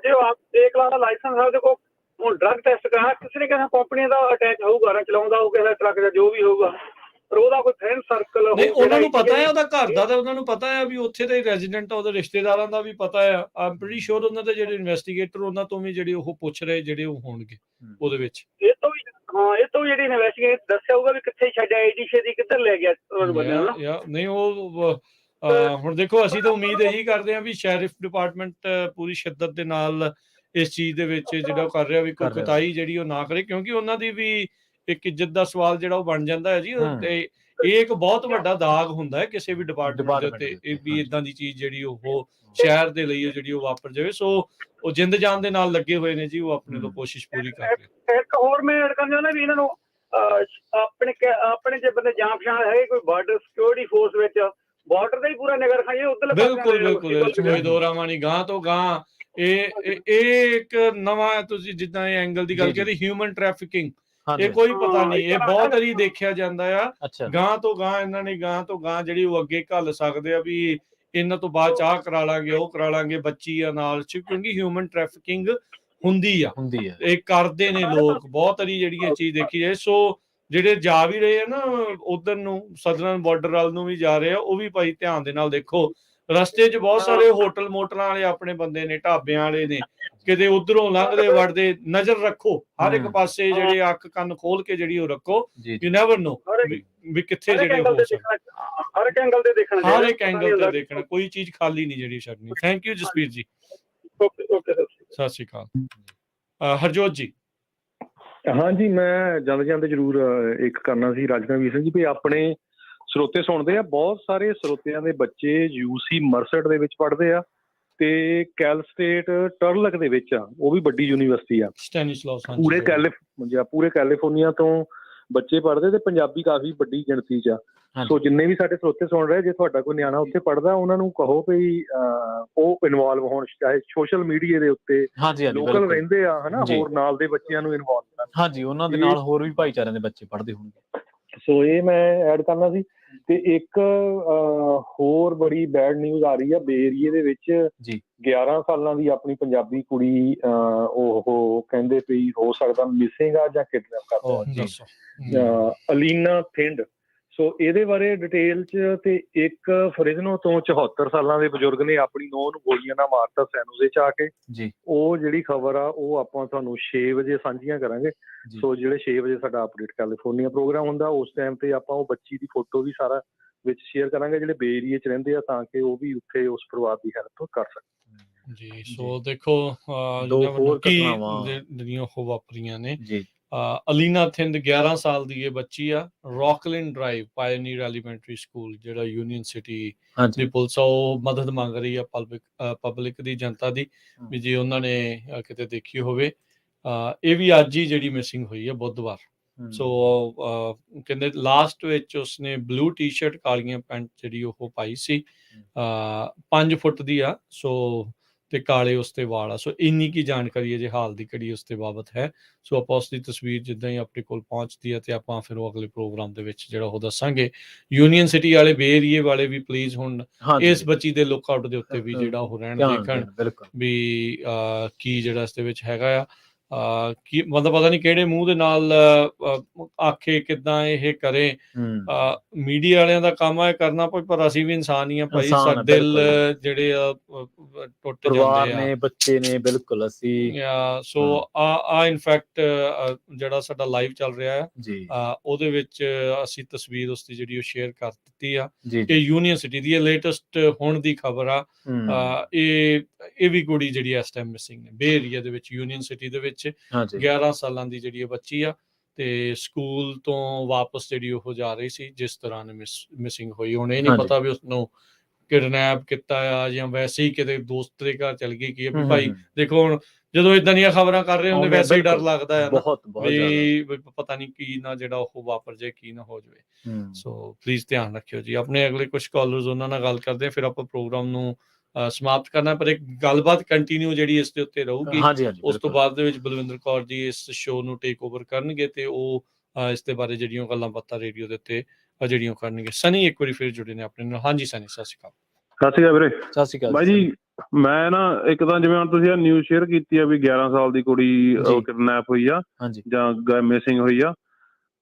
[SPEAKER 2] ਜੇ ਆਪ ਦੇਖ ਲਾ ਲਾਇਸੈਂਸ ਉਹਦੇ ਕੋਲ ਹੁਣ ਡਰੱਗ ਟੈਸਟ ਕਰਾ, ਕਿਸੇ ਨੇ ਕਹਿਣਾ ਕੰਪਨੀ ਦਾ ਅਟੈਚ ਹੋਊਗਾ ਨਾ, ਚਲਾਉਂਦਾ ਹੋਊ ਕਿਸੇ ਟਰੱਕ ਦਾ ਜੋ ਵੀ ਹੋਊਗਾ, ਪਰ ਉਹਦਾ ਕੋਈ ਫਰੈਂਡ ਸਰਕਲ ਉਹਨਾਂ ਨੂੰ ਪਤਾ ਹੈ, ਉਹਦਾ ਘਰ ਦਾ ਤਾਂ ਉਹਨਾਂ ਨੂੰ ਪਤਾ ਹੈ ਵੀ ਉੱਥੇ ਦੇ ਰੈਜ਼ੀਡੈਂਟ ਆ, ਉਹਦੇ ਰਿਸ਼ਤੇਦਾਰਾਂ ਦਾ ਵੀ ਪਤਾ ਹੈ। ਆਮ ਪ੍ਰੀਟੀ ਸ਼ੋਰ ਉਹਨਾਂ ਦੇ ਜਿਹੜੇ ਇਨਵੈਸਟੀਗੇਟਰ ਉਹਨਾਂ ਤੋਂ ਵੀ ਜਿਹੜੇ ਉਹ ਪੁੱਛ ਰਹੇ ਜਿਹੜੇ ਉਹ ਹੋਣਗੇ ਉਹਦੇ ਵਿੱਚ। ਇਹ ਤੋਂ ਜਿਹੜੀ ਇਨਵੈਸਟੀਗੇਟ ਦੱਸਿਆ ਹੋਊਗਾ ਵੀ ਕਿੱਥੇ ਛੱਡਿਆ, ਏਡੀ ਛੇਤੀ ਕਿੱਧਰ ਲੈ ਗਿਆ ਨਹੀਂ ਉਹ। ਹੁਣ ਦੇਖੋ, ਅਸੀਂ ਤਾਂ ਉਮੀਦ ਇਹੀ ਕਰਦੇ ਹਾਂ ਵੀ ਸ਼ੈਰਿਫ ਡਿਪਾਰਟਮੈਂਟ ਪੂਰੀ ਸ਼ਿੱਦਤ ਦੇ ਨਾਲ ਇਸ ਚੀਜ਼ ਦੇ ਵਿੱਚ ਜਿਹੜਾ ਕਰ ਰਿਹਾ ਵੀ ਕੋਈ ਕੁਤਾਹੀ ਜਿਹੜੀ ਉਹ ਨਾ ਕਰੇ, ਕਿਉਂਕਿ ਉਹਨਾਂ ਦੀ ਵੀ ਇੱਕ ਇੱਜ਼ਤ ਦਾ ਸਵਾਲ ਜਿਹੜਾ ਉਹ ਬਣ ਜਾਂਦਾ ਹੈ ਜੀ। ਤੇ ਇਹ ਇੱਕ ਬਹੁਤ ਵੱਡਾ ਦਾਗ ਹੁੰਦਾ ਹੈ ਕਿਸੇ ਵੀ ਡਿਪਾਰਟਮੈਂਟ ਦੇ ਉੱਤੇ, ਇਹ ਵੀ ਇਦਾਂ ਦੀ ਚੀਜ਼ ਜਿਹੜੀ ਉਹ ਸ਼ਹਿਰ ਦੇ ਲਈ ਜਿਹੜੀ ਉਹ ਵਾਪਰ ਜਾਵੇ। ਸੋ ਉਹ ਜਿੰਦ ਜਾਨ ਦੇ ਨਾਲ ਲੱਗੇ ਹੋਏ ਨੇ ਜੀ, ਉਹ ਆਪਣੇ ਤੋਂ ਕੋਸ਼ਿਸ਼ ਪੂਰੀ ਕਰ ਰਹੇ।
[SPEAKER 14] ਇੱਕ ਹੋਰ ਮੈਂ ਐਡ ਕਰਨਾ ਚਾਹੁੰਦਾ ਵੀ ਇਹਨਾਂ ਨੂੰ ਆਪਣੇ ਜੇ ਬੰਦੇ ਜਾਂ ਪਛਾਣ ਹੈ ਕੋਈ ਬਾਰਡਰ ਸਿਕਿਉਰਿਟੀ ਫੋਰਸ ਵਿੱਚ ਬਾਰਡਰ ਦਾ ਹੀ ਪੂਰਾ ਨਿਗਰ ਖਾਈਏ ਉੱਧਰ।
[SPEAKER 2] ਬਿਲਕੁਲ ਕੋਈ ਦੋ ਰਾਵਾਂ ਨਹੀਂ, ਗਾਂ ਤੋਂ ਗਾਂ ਇਹ ਇੱਕ ਨਵਾਂ ਤੁਸੀਂ ਜਿੱਦਾਂ ਇਹ ਐਂਗਲ ਦੀ ਗੱਲ ਕਰੀ ਹਿਊਮਨ ਟ੍ਰੈਫਿਕਿੰਗ, ਇਹ ਕੋਈ ਪਤਾ ਨਹੀਂ, ਇਹ ਬਹੁਤ ਵਾਰੀ ਦੇਖਿਆ ਜਾਂਦਾ ਆ। ਗਾਂ ਤੋਂ ਗਾਂ ਇਹਨਾਂ ਨੇ ਗਾਂ ਤੋਂ ਗਾਂ ਜਿਹੜੀ ਉਹ ਅੱਗੇ ਘੱਲ ਸਕਦੇ ਆ ਵੀ ਇਹਨਾਂ ਤੋਂ ਬਾਅਦ ਚਾਹ ਕਰਾ ਲਾਂਗੇ, ਉਹ ਕਰਾ ਲਾਂਗੇ, ਬੱਚੀ ਆ ਨਾਲ, ਕਿਉਂਕਿ ਹਿਊਮਨ ਟ੍ਰੈਫਿਕਿੰਗ ਹੁੰਦੀ ਆ, ਇਹ ਕਰਦੇ ਨੇ ਲੋਕ ਬਹੁਤ ਵਾਰੀ ਜਿਹੜੀ ਇਹ ਚੀਜ਼ ਦੇਖੀ ਜਾਏ। ਸੋ ਜਿਹੜੇ ਜਾ ਵੀ ਰਹੇ ਆ ਨਾ ਉਧਰ ਨੂੰ ਸਦਰਨ ਬਾਰਡਰ ਵੱਲ ਨੂੰ ਵੀ ਜਾ ਰਹੇ ਆ, ਉਹ ਵੀ ਭਾਈ ਧਿਆਨ ਦੇ ਨਾਲ ਦੇਖੋ। ਰਸਤੇ 'ਚ ਬਹੁਤ ਸਾਰੇ ਹੋਟਲ ਮੋਟਲਾਂ ਵਾਲੇ ਆਪਣੇ ਬੰਦੇ ਨੇ, ਢਾਬਿਆਂ ਵਾਲੇ ਨੇ, ਕਿਤੇ ਉਧਰੋਂ ਲੰਘਦੇ ਵੜਦੇ ਨਜ਼ਰ ਰੱਖੋ ਹਰ ਇੱਕ ਪਾਸੇ, ਜਿਹੜੇ ਅੱਖ ਕੰਨ ਖੋਲ ਕੇ ਜਿਹੜੀ ਉਹ ਰੱਖੋ। ਯੂ ਨੈਵਰ ਨੋ ਵੀ ਕਿੱਥੇ ਜਿਹੜੇ ਹੋ ਸਕਦਾ,
[SPEAKER 14] ਹਰ ਇੱਕ ਐਂਗਲ ਤੇ ਦੇਖਣਾ,
[SPEAKER 2] ਹਰ ਇੱਕ ਐਂਗਲ ਤੇ ਦੇਖਣਾ, ਕੋਈ ਚੀਜ਼ ਖਾਲੀ ਨਹੀਂ ਜਿਹੜੀ ਛੱਡਣੀ। ਥੈਂਕ ਯੂ ਜਸਪੀਰ ਜੀ। ਸਤਿ ਸ਼੍ਰੀ ਅਕਾਲ। ਹਰਜੋਤ ਜੀ।
[SPEAKER 8] ਹਾਂਜੀ, ਮੈਂ ਜਾਂਦੇ ਜ਼ਰੂਰ ਇੱਕ ਕਰਨਾ ਸੀ ਰਾਜਨਾਵੀਰ ਸਿੰਘ ਜੀ ਵੀ ਆਪਣੇ ਸਰੋਤੇ ਸੁਣਦੇ ਆ, ਬਹੁਤ ਸਾਰੇ ਸਰੋਤਿਆਂ ਦੇ ਬੱਚੇ UC ਮਰਸਟ ਦੇ ਵਿੱਚ ਪੜ੍ਹਦੇ ਆ ਤੇ ਕੈਲ ਸਟੇਟ ਟਰਲਕ ਦੇ ਵਿੱਚ ਆ, ਉਹ ਵੀ ਵੱਡੀ ਯੂਨੀਵਰਸਿਟੀ ਆ, ਪੂਰੇ ਕੈਲੀਫੋਰਨੀਆ ਤੋਂ ਬੱਚੇ ਪੜ੍ਹਦੇ ਤੇ ਪੰਜਾਬੀ ਕਾਫੀ ਵੱਡੀ ਗਿਣਤੀ 'ਚ ਆ। ਸੋ ਜਿੰਨੇ ਵੀ ਸਾਡੇ ਸਰੋਤੇ ਸੁਣ ਰਹੇ, ਜੇ ਤੁਹਾਡਾ ਕੋਈ ਨਿਆਣਾ ਉੱਥੇ ਪੜ੍ਹਦਾ, ਉਹਨਾਂ ਨੂੰ ਕਹੋ ਵੀ ਉਹ ਇਨਵੋਲਵ ਹੋਣ, ਚਾਹੇ ਸੋਸ਼ਲ ਮੀਡੀਆ ਦੇ ਉੱਤੇ ਲੋਕਲ ਰਹਿੰਦੇ ਆ ਹਨਾ, ਹੋਰ ਨਾਲ ਦੇ ਬੱਚਿਆਂ ਨੂੰ ਇਨਵੋਲਵ ਕਰਨ।
[SPEAKER 1] ਹਾਂਜੀ, ਉਹਨਾਂ ਦੇ ਨਾਲ ਹੋਰ ਵੀ ਭਾਈਚਾਰਿਆਂ ਦੇ ਬੱਚੇ ਪੜ੍ਹਦੇ ਹੋਣਗੇ।
[SPEAKER 8] ਸੋ ਇਹ ਮੈਂ ਐਡ ਕਰਨਾ ਸੀ। ਤੇ ਇੱਕ ਹੋਰ ਬੜੀ ਬੈਡ ਨਿਊਜ਼ ਆ ਰਹੀ ਆ ਬੇ ਏਰੀਏ ਦੇ ਵਿੱਚ 11 ਸਾਲਾਂ ਦੀ ਆਪਣੀ ਪੰਜਾਬੀ ਕੁੜੀ ਉਹ ਕਹਿੰਦੇ ਵੀ ਹੋ ਸਕਦਾ ਮਿਸਿੰਗ ਆ ਜਾਂ ਕਿਡਨੈਪ ਕਰਦਾ, ਅਲੀਨਾ ਥਿੰਡ। ਸੋ ਇਹਦੇ ਬਾਰੇ ਡਿਟੇਲ 'ਚ ਤੇ ਇੱਕ ਫਰਿਜ਼ਨੋ ਤੋਂ 74 ਸਾਲਾਂ ਦੇ ਬਜ਼ੁਰਗ ਨੇ ਆਪਣੀ ਨੂੰਹ ਨੂੰ ਗੋਲੀਆਂ ਨਾਲ ਮਾਰਤਾ ਸੈਨੋਜ਼ੇ 'ਚ ਆ ਕੇ। ਉਹ ਜਿਹੜੀ ਖਬਰ ਆ ਉਹ ਆਪਾਂ ਤੁਹਾਨੂੰ 6 ਵਜੇ ਸਾਂਝੀਆਂ ਕਰਾਂਗੇ। ਸੋ ਜਿਹੜੇ 6 ਵਜੇ ਸਾਡਾ ਅਪਡੇਟ ਕੈਲੀਫੋਰਨੀਆ ਪ੍ਰੋਗਰਾਮ ਹੁੰਦਾ, ਉਸ ਟਾਈਮ ਤੇ ਆਪਾਂ ਉਹ ਬੱਚੀ ਦੀ ਫੋਟੋ ਵੀ ਸਾਰਾ ਵਿੱਚ ਸ਼ੇਅਰ ਕਰਾਂਗੇ ਜਿਹੜੇ ਬੇ ਏਰੀਏ 'ਚ ਰਹਿੰਦੇ ਆ, ਤਾਂ ਕਿ ਉਹ ਵੀ ਉੱਥੇ ਉਸ ਪਰਿਵਾਰ ਦੀ ਹੈਲਪ ਕਰ ਸਕਣ
[SPEAKER 2] ਜੀ। ਸੋ ਦੇਖੋ ਜਿਹੜੀਆਂ ਉਹ ਵਾਪਰੀਆਂ ਨੇ। ਅਲੀਨਾ ਥਿੰਦ 11 ਸਾਲ ਦੀ ਇਹ ਬੱਚੀ ਆ, ਰੌਕਲਿਨ ਡਰਾਈਵ ਪਾਇਨੀਅਰ ਐਲੀਮੈਂਟਰੀ ਸਕੂਲ ਜਿਹੜਾ ਯੂਨੀਅਨ ਸਿਟੀ ਦੀ ਪੁਲਿਸ ਆ ਉਹ ਮਦਦ ਮੰਗ ਰਹੀ ਆ ਪਬਲਿਕ ਦੀ, ਜਨਤਾ ਦੀ, ਵੀ ਜੇ ਉਹਨਾਂ ਨੇ ਕਿਤੇ ਦੇਖੀ ਹੋਵੇ। ਇਹ ਵੀ ਅੱਜ ਹੀ ਜਿਹੜੀ ਮਿਸਿੰਗ ਹੋਈ ਆ ਬੁੱਧਵਾਰ। ਸੋ ਕਹਿੰਦੇ ਲਾਸਟ ਵਿੱਚ ਉਸਨੇ ਬਲੂ ਟੀ-ਸ਼ਰਟ ਕਾਲੀਆਂ ਪੈਂਟ ਜਿਹੜੀ ਉਹ ਪਾਈ ਸੀ, 5 ਫੁੱਟ ਦੀ ਆ, ਸੋ ਤੇ ਕਾਲੇ ਉਸਤੇ ਵਾਲ ਆ। ਸੋ ਇੰਨੀ ਕੀ ਜਾਣਕਾਰੀ ਹੈ ਜੇ ਹਾਲ ਦੀ ਘੜੀ ਉਸਤੇ ਬਾਬਤ ਹੈ। ਸੋ ਆਪਾਂ ਉਸਦੀ ਤਸਵੀਰ ਜਿੱਦਾਂ ਹੀ ਆਪਣੇ ਕੋਲ ਪਹੁੰਚਦੀ ਹੈ ਤੇ ਆਪਾਂ ਫਿਰ ਉਹ ਅਗਲੇ ਪ੍ਰੋਗਰਾਮ ਦੇ ਵਿੱਚ ਜਿਹੜਾ ਉਹ ਦੱਸਾਂਗੇ। ਯੂਨੀਅਨ ਸਿਟੀ ਵਾਲੇ ਬੇ ਏਰੀਏ ਵਾਲੇ ਵੀ ਪਲੀਜ਼ ਹੁਣ ਇਸ ਬੱਚੀ ਦੇ ਲੁੱਕ ਆਊਟ ਦੇ ਉੱਤੇ ਵੀ ਜਿਹੜਾ ਉਹ ਰਹਿਣ ਦੇਖਣ ਵੀ ਕੀ ਜਿਹੜਾ ਇਸ ਦੇ ਵਿੱਚ ਹੈਗਾ ਆ। ਕੀ ਮਤਲਬ ਪਤਾ ਨਹੀਂ ਕਿਹੜੇ ਮੂੰਹ ਦੇ ਨਾਲ ਆਖੇ ਕਿੱਦਾਂ ਇਹ ਕਰੇ। ਮੀਡੀਆ ਵਾਲਿਆਂ ਦਾ ਕੰਮ ਆ ਕਰਨਾ, ਪਰ ਅਸੀਂ ਵੀ ਇਨਸਾਨ ਹੀ ਆ ਭਾਈ, ਸਾਡੇ ਦਿਲ ਜਿਹੜੇ ਆ ਟੁੱਟ ਜਾਂਦੇ ਆ,
[SPEAKER 1] ਬੱਚੇ ਨੇ। ਬਿਲਕੁਲ ਅਸੀਂ
[SPEAKER 2] ਸੋ ਆ ਇਨਫੈਕਟ ਜਿਹੜਾ ਸਾਡਾ ਲਾਈਵ ਚੱਲ ਰਿਹਾ ਆ ਉਹਦੇ ਵਿੱਚ ਅਸੀਂ ਤਸਵੀਰ ਉਸਦੀ ਜਿਹੜੀ ਉਹ ਸ਼ੇਅਰ ਕਰ ਦਿੱਤੀ ਆ। ਇਹ ਯੂਨੀਅਨ ਸਿਟੀ ਦੀ ਲੇਟੈਸਟ ਹੁਣ ਦੀ ਖਬਰ ਆ। ਇਹ ਵੀ ਕੁੜੀ ਜਿਹੜੀ ਇਸ ਟਾਈਮ ਮਿਸਿੰਗ ਨੇ ਬੇ ਏਰੀਆ ਦੇ ਵਿੱਚ, ਯੂਨੀਅਨ ਸਿਟੀ ਦੇ ਵਿੱਚ 11 ਸਾਲਾਂ ਦੀ ਜਿਹੜੀ ਇਹ ਬੱਚੀ ਆ ਤੇ ਸਕੂਲ ਤੋਂ ਵਾਪਸ ਜਿਹੜੀ ਉਹ ਜਾ ਰਹੀ ਸੀ ਜਿਸ ਤਰ੍ਹਾਂ ਮਿਸਿੰਗ ਹੋਈ। ਹੁਣ ਇਹ ਨਹੀਂ ਪਤਾ ਵੀ ਉਸਨੂੰ ਕਿਡਨੈਪ ਕੀਤਾ ਆ ਜਾਂ ਵੈਸੇ ਹੀ ਕਿਤੇ ਦੋਸਤ ਦੇ ਘਰ ਚਲ ਗਈ। ਕੀ ਭਾਈ ਦੇਖੋ ਹੁਣ ਜਦੋਂ ਇਦਾਂ ਦੀਆਂ ਖਬਰਾਂ ਕਰ ਰਹੇ ਹੁੰਦੇ ਵੈਸੇ ਹੀ ਡਰ ਲੱਗਦਾ ਹੈ ਵੀ ਪਤਾ ਨਹੀਂ ਕੀ ਨਾ ਜਿਹੜਾ ਉਹ ਵਾਪਰ ਜਾਏ, ਕੀ ਨਾ ਹੋ ਜਾਵੇ। ਸੋ ਪਲੀਜ਼ ਧਿਆਨ ਰੱਖਿਓ ਜੀ। ਆਪਣੇ ਅਗਲੇ ਕੁਝ ਕਾਲਰਸ ਉਹਨਾਂ ਨਾਲ ਗੱਲ ਕਰਦੇ ਆ, ਫਿਰ ਆਪਾਂ ਪ੍ਰੋਗਰਾਮ ਨੂੰ ਸਮਾਪਤ ਕਰਨਾ, ਪਰ ਇੱਕ ਗੱਲਬਾਤ ਕੰਟੀਨਿਊ ਜਿਹੜੀ ਇਸ ਦੇ ਉੱਤੇ ਰਹੂਗੀ। ਉਸ ਤੋਂ ਬਾਅਦ ਦੇ ਵਿੱਚ ਬਲਵਿੰਦਰ ਕੌਰ ਜੀ ਇਸ ਸ਼ੋਅ ਨੂੰ ਟੇਕ ਓਵਰ ਕਰਨਗੇ ਤੇ ਉਹ ਇਸ ਦੇ ਬਾਰੇ ਜਿਹੜੀਆਂ ਗੱਲਾਂ ਬਾਤਾਂ ਰੇਡੀਓ ਦੇ ਉੱਤੇ ਜਿਹੜੀਆਂ ਕਰਨਗੇ। ਸਨੀ ਇੱਕ ਵਾਰੀ ਫਿਰ ਜੁੜੇ ਨੇ ਆਪਣੇ ਨਾਲ। ਹਾਂਜੀ ਸਨੀ, ਸਤਿ ਸ਼੍ਰੀ ਅਕਾਲ।
[SPEAKER 8] ਸਤਿ ਸ਼੍ਰੀ ਅਕਾਲ ਵੀਰੇ।
[SPEAKER 1] ਸਤਿ ਸ਼੍ਰੀ ਅਕਾਲ
[SPEAKER 8] ਬਾਈ ਜੀ। ਮੈਂ ਨਾ ਇੱਕ ਤਾਂ ਜਿਵੇਂ ਹੁਣ ਤੁਸੀਂ ਨਿਊਜ਼ ਸ਼ੇਅਰ ਕੀਤੀ ਆ ਵੀ 11 ਸਾਲ ਦੀ ਕੁੜੀ ਕਿਡਨੈਪ ਹੋਈ ਆ ਜਾਂ ਮਿਸਿੰਗ ਹੋਈ ਆ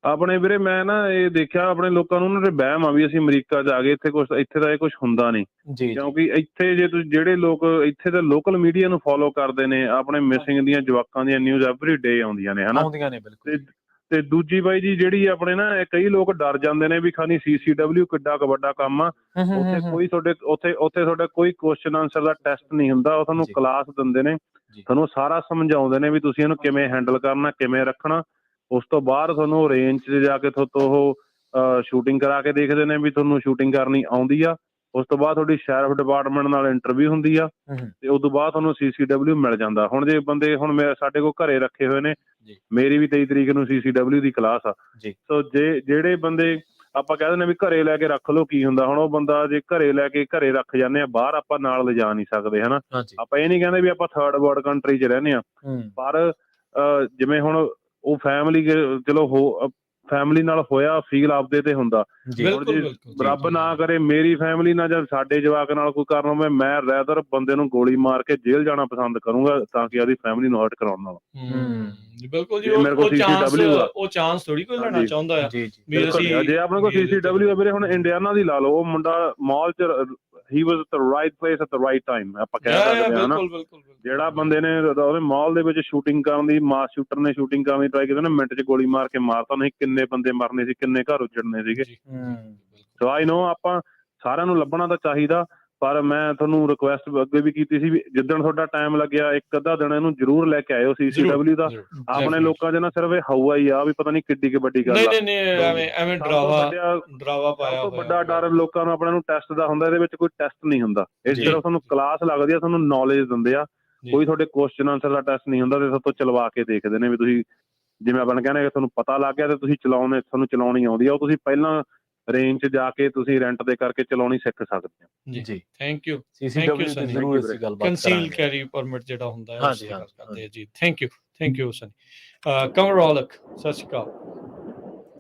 [SPEAKER 8] ਆਪਣੇ ਵੀਰੇ, ਮੈਂ ਨਾ ਇਹ ਦੇਖਿਆ ਆਪਣੇ ਲੋਕਾਂ ਨੂੰ ਉਹਨਾਂ ਦੇ ਵਹਿਮ ਆ ਵੀ ਅਸੀਂ ਅਮਰੀਕਾ ਜਾ ਗਏ, ਇੱਥੇ ਤਾਂ ਇਹ ਕੁਛ ਹੁੰਦਾ ਨਹੀਂ। ਕਿਉਂਕਿ ਇੱਥੇ ਜੇ ਤੁਸੀਂ ਜਿਹੜੇ ਲੋਕ ਇੱਥੇ ਦੇ ਲੋਕਲ ਮੀਡੀਆ ਨੂੰ ਫੋਲੋ ਕਰਦੇ ਨੇ, ਆਪਣੇ ਮਿਸਿੰਗ ਦੀਆਂ ਜਵਾਕਾਂ ਦੀਆਂ ਨਿਊਜ਼ ਐਵਰੀ ਡੇ ਆਉਂਦੀਆਂ ਨੇ ਹਨਾ। ਤੇ ਦੂਜੀ ਬਾਈ ਜੀ ਜਿਹੜੀ ਆਪਣੇ ਨਾ ਕਈ ਲੋਕ ਡਰ ਜਾਂਦੇ ਨੇ ਵੀ ਖਾਨੀ CCW ਕਿੱਡਾ ਕੁ ਵੱਡਾ ਕੰਮ ਆ, ਉੱਥੇ ਕੋਈ ਤੁਹਾਡੇ ਕੋਈ ਕੁਐਸਚਨ ਆਨਸਰ ਦਾ ਟੈਸਟ ਨਹੀਂ ਹੁੰਦਾ। ਉਹ ਤੁਹਾਨੂੰ ਕਲਾਸ ਦਿੰਦੇ ਨੇ, ਤੁਹਾਨੂੰ ਸਾਰਾ ਸਮਝਾਉਂਦੇ ਨੇ ਵੀ ਤੁਸੀਂ ਇਹਨੂੰ ਕਿਵੇਂ ਹੈਂਡਲ ਕਰਨਾ, ਕਿਵੇਂ ਰੱਖਣਾ।
[SPEAKER 15] ਉਸ ਤੋਂ ਬਾਅਦ ਤੁਹਾਨੂੰ ਰੇਂਜ 'ਚ ਜਾ ਕੇ ਤੁਹਾਤੋਂ ਉਹ ਸ਼ੂਟਿੰਗ ਕਰਾ ਕੇ ਦੇਖਦੇ ਨੇ ਵੀ ਤੁਹਾਨੂੰ ਸ਼ੂਟਿੰਗ ਕਰਨੀ ਆਉਂਦੀ ਆ। ਉਸ ਤੋਂ ਬਾਅਦ ਤੁਹਾਡੀ ਸ਼ੈਰਿਫ ਡਿਪਾਰਟਮੈਂਟ ਨਾਲ ਇੰਟਰਵਿਊ ਹੁੰਦੀ ਆ ਤੇ ਉਸ ਤੋਂ ਬਾਅਦ ਤੁਹਾਨੂੰ CCW ਮਿਲ ਜਾਂਦਾ। ਹੁਣ ਜੇ ਬੰਦੇ ਹੁਣ ਸਾਡੇ ਕੋਲ ਘਰੇ ਰੱਖੇ ਹੋਏ ਨੇ, ਮੇਰੀ ਵੀ 23 ਤਰੀਕ ਨੂੰ CCW ਦੀ ਕਲਾਸ ਆ। ਸੋ ਜਿਹੜੇ ਬੰਦੇ ਆਪਾਂ ਕਹਿ ਦਿੰਦੇ ਵੀ ਘਰੇ ਲੈ ਕੇ ਰੱਖ ਲਓ, ਕੀ ਹੁੰਦਾ ਹੁਣ ਉਹ ਬੰਦਾ ਜੇ ਘਰੇ ਲੈ ਕੇ ਘਰੇ ਰੱਖ ਜਾਂਦੇ ਆ, ਬਾਹਰ ਆਪਾਂ ਨਾਲ ਲਿਜਾ ਨਹੀਂ ਸਕਦੇ ਹਨਾ। ਆਪਾਂ ਇਹ ਨਹੀਂ ਕਹਿੰਦੇ ਵੀ ਆਪਾਂ ਥਰਡ ਵਰਲਡ ਕੰਟਰੀ 'ਚ ਰਹਿੰਦੇ ਆ, ਪਰ ਜਿਵੇਂ ਹੁਣ ਉਹ ਫੈਮਿਲੀ ਚਲੋ ਫੈਮਿਲੀ ਨਾਲ ਹੋਇਆ ਫੀਲ ਆਪਦੇ ਤੇ ਹੁੰਦਾ। ਹੁਣ ਜੇ ਰੱਬ ਨਾ ਕਰੇ ਮੇਰੀ ਫੈਮਿਲੀ ਨਾਲ ਜਾਂ ਸਾਡੇ ਜਵਾਕ ਨਾਲ ਕੋਈ ਕਾਰਨ ਹੋਵੇ, ਮੈਂ ਰੈਦਰ ਬੰਦੇ ਨੂੰ ਗੋਲੀ ਮਾਰ ਕੇ ਜੇਲ੍ਹ ਜਾਣਾ ਪਸੰਦ ਕਰੂੰਗਾ ਤਾਂ ਕਿ ਉਹਦੀ ਫੈਮਿਲੀ ਨੂੰ ਹਰਟ ਕਰਾਉਣ ਨਾਲ।
[SPEAKER 2] ਬਿਲਕਲ ਜੀ, ਉਹ ਚਾਂਸ ਥੋੜੀ ਕੋਈ ਲੈਣਾ ਚਾਹੁੰਦਾ ਆ ਵੀ ਅਸੀਂ।
[SPEAKER 15] ਜੇ ਆਪਣੇ ਕੋਲ CCW ਆ ਵੀਰੇ, ਹੁਣ ਇੰਡੀਆਨਾ ਦੀ ਲਾ ਲਓ, ਉਹ ਮੁੰਡਾ ਮਾਲ 'ਚ he was at the right place at the right time ਆਪਾਂ ਕਹਿ ਸਕਦੇ ਹਾਂ ਨਾ। ਜਿਹੜਾ ਬੰਦੇ ਨੇ ਉਹਦੇ ਮਾਲ ਦੇ ਵਿੱਚ ਸ਼ੂਟਿੰਗ ਕਰਨ ਦੀ, ਮਾਸ ਸ਼ੂਟਰ ਨੇ ਸ਼ੂਟਿੰਗ ਕਰਨ ਦੀ ਟਰਾਈ ਕੀਤੀ ਨਾ, ਮਿੰਟ 'ਚ ਗੋਲੀ ਮਾਰ ਕੇ ਮਾਰਤਾ। ਨਹੀਂ ਕਿੰਨੇ ਬੰਦੇ ਮਰਨੇ ਸੀ, ਕਿੰਨੇ ਘਰ ਉੱਜੜਨੇ ਸੀਗੇ। ਸੋ ਆਈ ਨੋ ਆਪਾਂ ਸਾਰਿਆਂ ਨੂੰ ਲੱਭਣਾ ਤਾਂ ਚਾਹੀਦਾ, ਪਰ ਮੈਂ ਤੁਹਾਨੂੰ ਰਿਕੁਐਸਟ ਅੱਗੇ ਵੀ ਕੀਤੀ ਸੀ ਵੀ ਜਿੱਦਣ ਤੁਹਾਡਾ ਟਾਈਮ ਲੱਗਿਆ ਇੱਕ ਅੱਧਾ ਦਿਨ ਇਹਨੂੰ ਜ਼ਰੂਰ ਲੈ ਕੇ ਆਇਓ CCW ਦਾ। ਆਪਣੇ ਲੋਕਾਂ 'ਚ ਨਾ ਸਿਰਫ ਇਹ ਹਊਆ ਹੀ ਆ ਵੀ ਪਤਾ ਨਹੀਂ ਕਿੱਡੀ ਕਿ ਵੱਡੀ ਗੱਲ ਆ।
[SPEAKER 2] ਐਵੇਂ ਡਰਾਵਾ ਪਾਇਆ
[SPEAKER 15] ਹੋਇਆ। ਵੱਡਾ ਡਰ ਲੋਕਾਂ ਨੂੰ ਆਪਣੇ ਨੂੰ ਟੈਸਟ ਦਾ ਹੁੰਦਾ, ਇਹਦੇ ਵਿੱਚ ਕੋਈ ਟੈਸਟ ਨਹੀਂ ਹੁੰਦਾ। ਇਹ ਸਿਰਫ ਤੁਹਾਨੂੰ ਕਲਾਸ ਲੱਗਦੀ ਆ, ਤੁਹਾਨੂੰ ਨੌਲੇਜ ਦਿੰਦੇ ਆ, ਕੋਈ ਤੁਹਾਡੇ ਕੁਐਸਚਨ ਆਨਸਰ ਦਾ ਟੈਸਟ ਨਹੀਂ ਹੁੰਦਾ। ਤੇ ਸਭ ਤੋਂ ਚਲਵਾ ਕੇ ਦੇਖਦੇ ਨੇ ਵੀ ਤੁਸੀਂ ਜਿਵੇਂ ਆਪਾਂ ਕਹਿੰਦੇ ਤੁਹਾਨੂੰ ਪਤਾ ਲੱਗ ਗਿਆ ਤੇ ਤੁਸੀਂ ਤੁਹਾਨੂੰ ਚਲਾਉਣੀ ਆਉਂਦੀ ਆ, ਉਹ ਤੁਸੀਂ ਪਹਿਲਾਂ ਰੇਂਜ 'ਚ ਜਾ ਕੇ ਤੁਸੀਂ ਰੈਂਟ ਦੇ ਕਰਕੇ ਚਲਾਉਣੀ ਸਿੱਖ ਸਕਦੇ ਹੋ।
[SPEAKER 2] ਜੀ ਥੈਂਕ ਯੂ ਸਨੀ। ਜ਼ਰੂਰ ਇਸ ਗੱਲਬਾਤ ਕੰਸੀਲ ਕੈਰੀ ਪਰਮਿਟ ਜਿਹੜਾ ਹੁੰਦਾ ਹੈ ਉਸ ਦੀ ਗੱਲ ਕਰਦੇ ਹਾਂ ਜੀ। Thank you Sunny. ਕਮਰ ਔਲਖ, ਸਤਿ ਸ਼੍ਰੀ ਅਕਾਲ।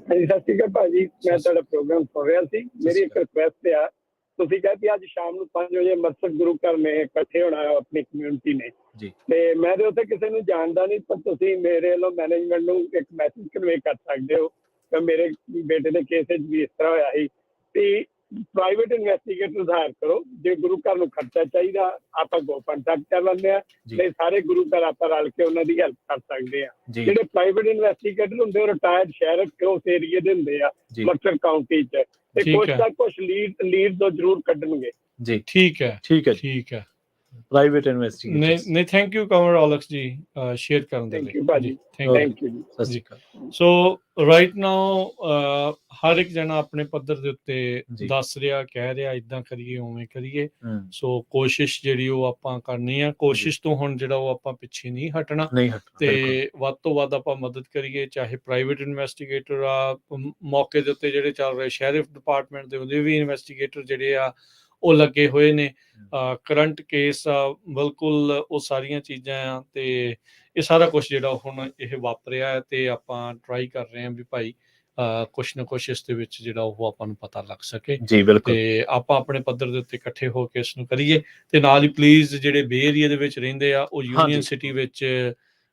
[SPEAKER 14] ਹਾਂਜੀ ਸਤਿ ਸ਼੍ਰੀ ਅਕਾਲ ਭਾਜੀ, ਮੈਂ ਤੁਹਾਡਾ ਪ੍ਰੋਗਰਾਮ ਸੁਣ ਰਿਹਾ ਸੀ। ਮੇਰੀ ਇੱਕ ਰਿਕੁਐਸਟ ਆ, ਤੁਸੀਂ ਕਹਿੰਦੇ ਅੱਜ ਸ਼ਾਮ ਨੂੰ 5 ਵਜੇ ਅੰਮ੍ਰਿਤਸਰ ਗੁਰੂ ਘਰ ਨੇ ਇਕੱਠੇ ਹੋਣਾ ਆਪਣੀ ਕਮਿਊਨਿਟੀ ਨੇ, ਤੇ ਮੈਂ ਤੇ ਉੱਥੇ ਕਿਸੇ ਨੂੰ ਜਾਣਦਾ ਨਹੀਂ, ਪਰ ਤੁਸੀਂ ਮੇਰੇ ਵੱਲੋਂ ਮੈਨੇਜਮੈਂਟ ਨੂੰ ਇੱਕ ਮੈਸੇਜ ਕਨਵੇ ਕਰ ਸਕਦੇ ਹੋ। ਮੇਰੇ ਬੇਟੇ ਦੇ ਕੇਸ ਵਿੱਚ ਵੀ ਇਸ ਤਰ੍ਹਾਂ ਹੋਇਆ ਸੀ ਤੇ ਪ੍ਰਾਈਵੇਟ ਇਨਵੈਸਟੀਗੇਟਰ ਹਾਇਰ ਕਰੋ। ਜੇ ਗੁਰੂ ਘਰ ਨੂੰ ਖਰਚਾ ਚਾਹੀਦਾ ਆਪਾਂ ਗੋ ਕੰਟੈਕਟ ਕਰ ਲੈਂਦੇ ਆ, ਨਹੀਂ ਸਾਰੇ ਗੁਰੂ ਘਰ ਆਪਾਂ ਰਲ ਕੇ ਉਹਨਾਂ ਦੀ ਹੈਲਪ ਕਰ ਸਕਦੇ ਆ। ਜਿਹੜੇ ਪ੍ਰਾਈਵੇਟ ਇਨਵੈਸਟੀਗੇਟਰ ਹੁੰਦੇ ਉਹ ਰਿਟਾਇਰਡ ਸ਼ੈਰਿਫ ਉਸ ਏਰੀਏ ਦੇ ਹੁੰਦੇ ਆ ਮਕਸਰ ਕਾਉਂਟੀ 'ਚ, ਤੇ ਕੁਛ ਨਾ ਕੁਛ ਲੀਡ ਤੋਂ ਜ਼ਰੂਰ ਕੱਢਣਗੇ।
[SPEAKER 2] ਜੀ ਠੀਕ ਹੈ
[SPEAKER 1] ਪ੍ਰਾਈਵੇਟ ਇਨਵੈਸਟੀਗੇਟਰ।
[SPEAKER 2] ਨਹੀਂ ਥੈਂਕ ਯੂ ਕਮਰ ਔਲਖ ਜੀ ਸ਼ੇਅਰ ਕਰਨ ਦੇ ਲਈ।
[SPEAKER 14] ਥੈਂਕ ਯੂ ਜੀ।
[SPEAKER 2] ਸੋ ਰਾਈਟ ਨਾਓ ਹਰ ਇੱਕ ਜਣਾ ਆਪਣੇ ਪੱਧਰ ਦੇ ਉੱਤੇ ਦੱਸ ਰਿਹਾ, ਕਹਿ ਰਿਹਾ ਇਦਾਂ ਕਰੀਏ ਉਵੇਂ ਕਰੀਏ। ਸੋ ਕੋਸ਼ਿਸ਼ ਜਿਹੜੀ ਉਹ ਆਪਾਂ ਕਰਨੀ ਆ, ਕੋਸ਼ਿਸ਼ ਤੋਂ ਹੁਣ ਜਿਹੜਾ ਉਹ ਆਪਾਂ ਪਿੱਛੇ ਨਹੀਂ ਹਟਣਾ ਤੇ ਵੱਧ ਤੋਂ ਵੱਧ ਆਪਾਂ ਮਦਦ ਕਰੀਏ। ਚਾਹੇ ਪ੍ਰਾਈਵੇਟ ਇਨਵੈਸਟੀਗੇਟਰ ਆ ਮੌਕੇ ਦੇ ਉੱਤੇ ਜਿਹੜੇ ਚੱਲ ਰਹੇ, ਸ਼ੈਰਿਫ ਡਿਪਾਰਟਮੈਂਟ ਦੇ ਉਹਦੇ ਵੀ ਇਨਵੈਸਟੀਗੇਟਰ ਜਿਹੜੇ ਆ ਉਹ ਲੱਗੇ ਹੋਏ ਨੇ। ਕਰੰਟ ਕੇਸ ਆ ਬਿਲਕੁਲ, ਉਹ ਸਾਰੀਆਂ ਚੀਜ਼ਾਂ ਆ ਤੇ ਇਹ ਸਾਰਾ ਕੁਛ ਜਿਹੜਾ ਹੁਣ ਇਹ ਵਾਪਰਿਆ ਹੈ ਤੇ ਆਪਾਂ ਟਰਾਈ ਕਰ ਰਹੇ ਹਾਂ ਵੀ ਭਾਈ ਕੁਛ ਨਾ ਕੁਛ ਇਸ ਦੇ ਵਿੱਚ ਜਿਹੜਾ ਉਹ ਆਪਾਂ ਨੂੰ ਪਤਾ ਲੱਗ ਸਕੇ ਤੇ ਆਪਾਂ ਆਪਣੇ ਪੱਧਰ ਦੇ ਉੱਤੇ ਇਕੱਠੇ ਹੋ ਕੇ ਇਸ ਨੂੰ ਕਰੀਏ। ਤੇ ਨਾਲ ਹੀ ਪਲੀਜ਼ ਜਿਹੜੇ ਬੇ ਏਰੀਆ ਦੇ ਵਿੱਚ ਰਹਿੰਦੇ ਆ, ਉਹ ਯੂਨੀਅਨ ਸਿਟੀ ਵਿੱਚ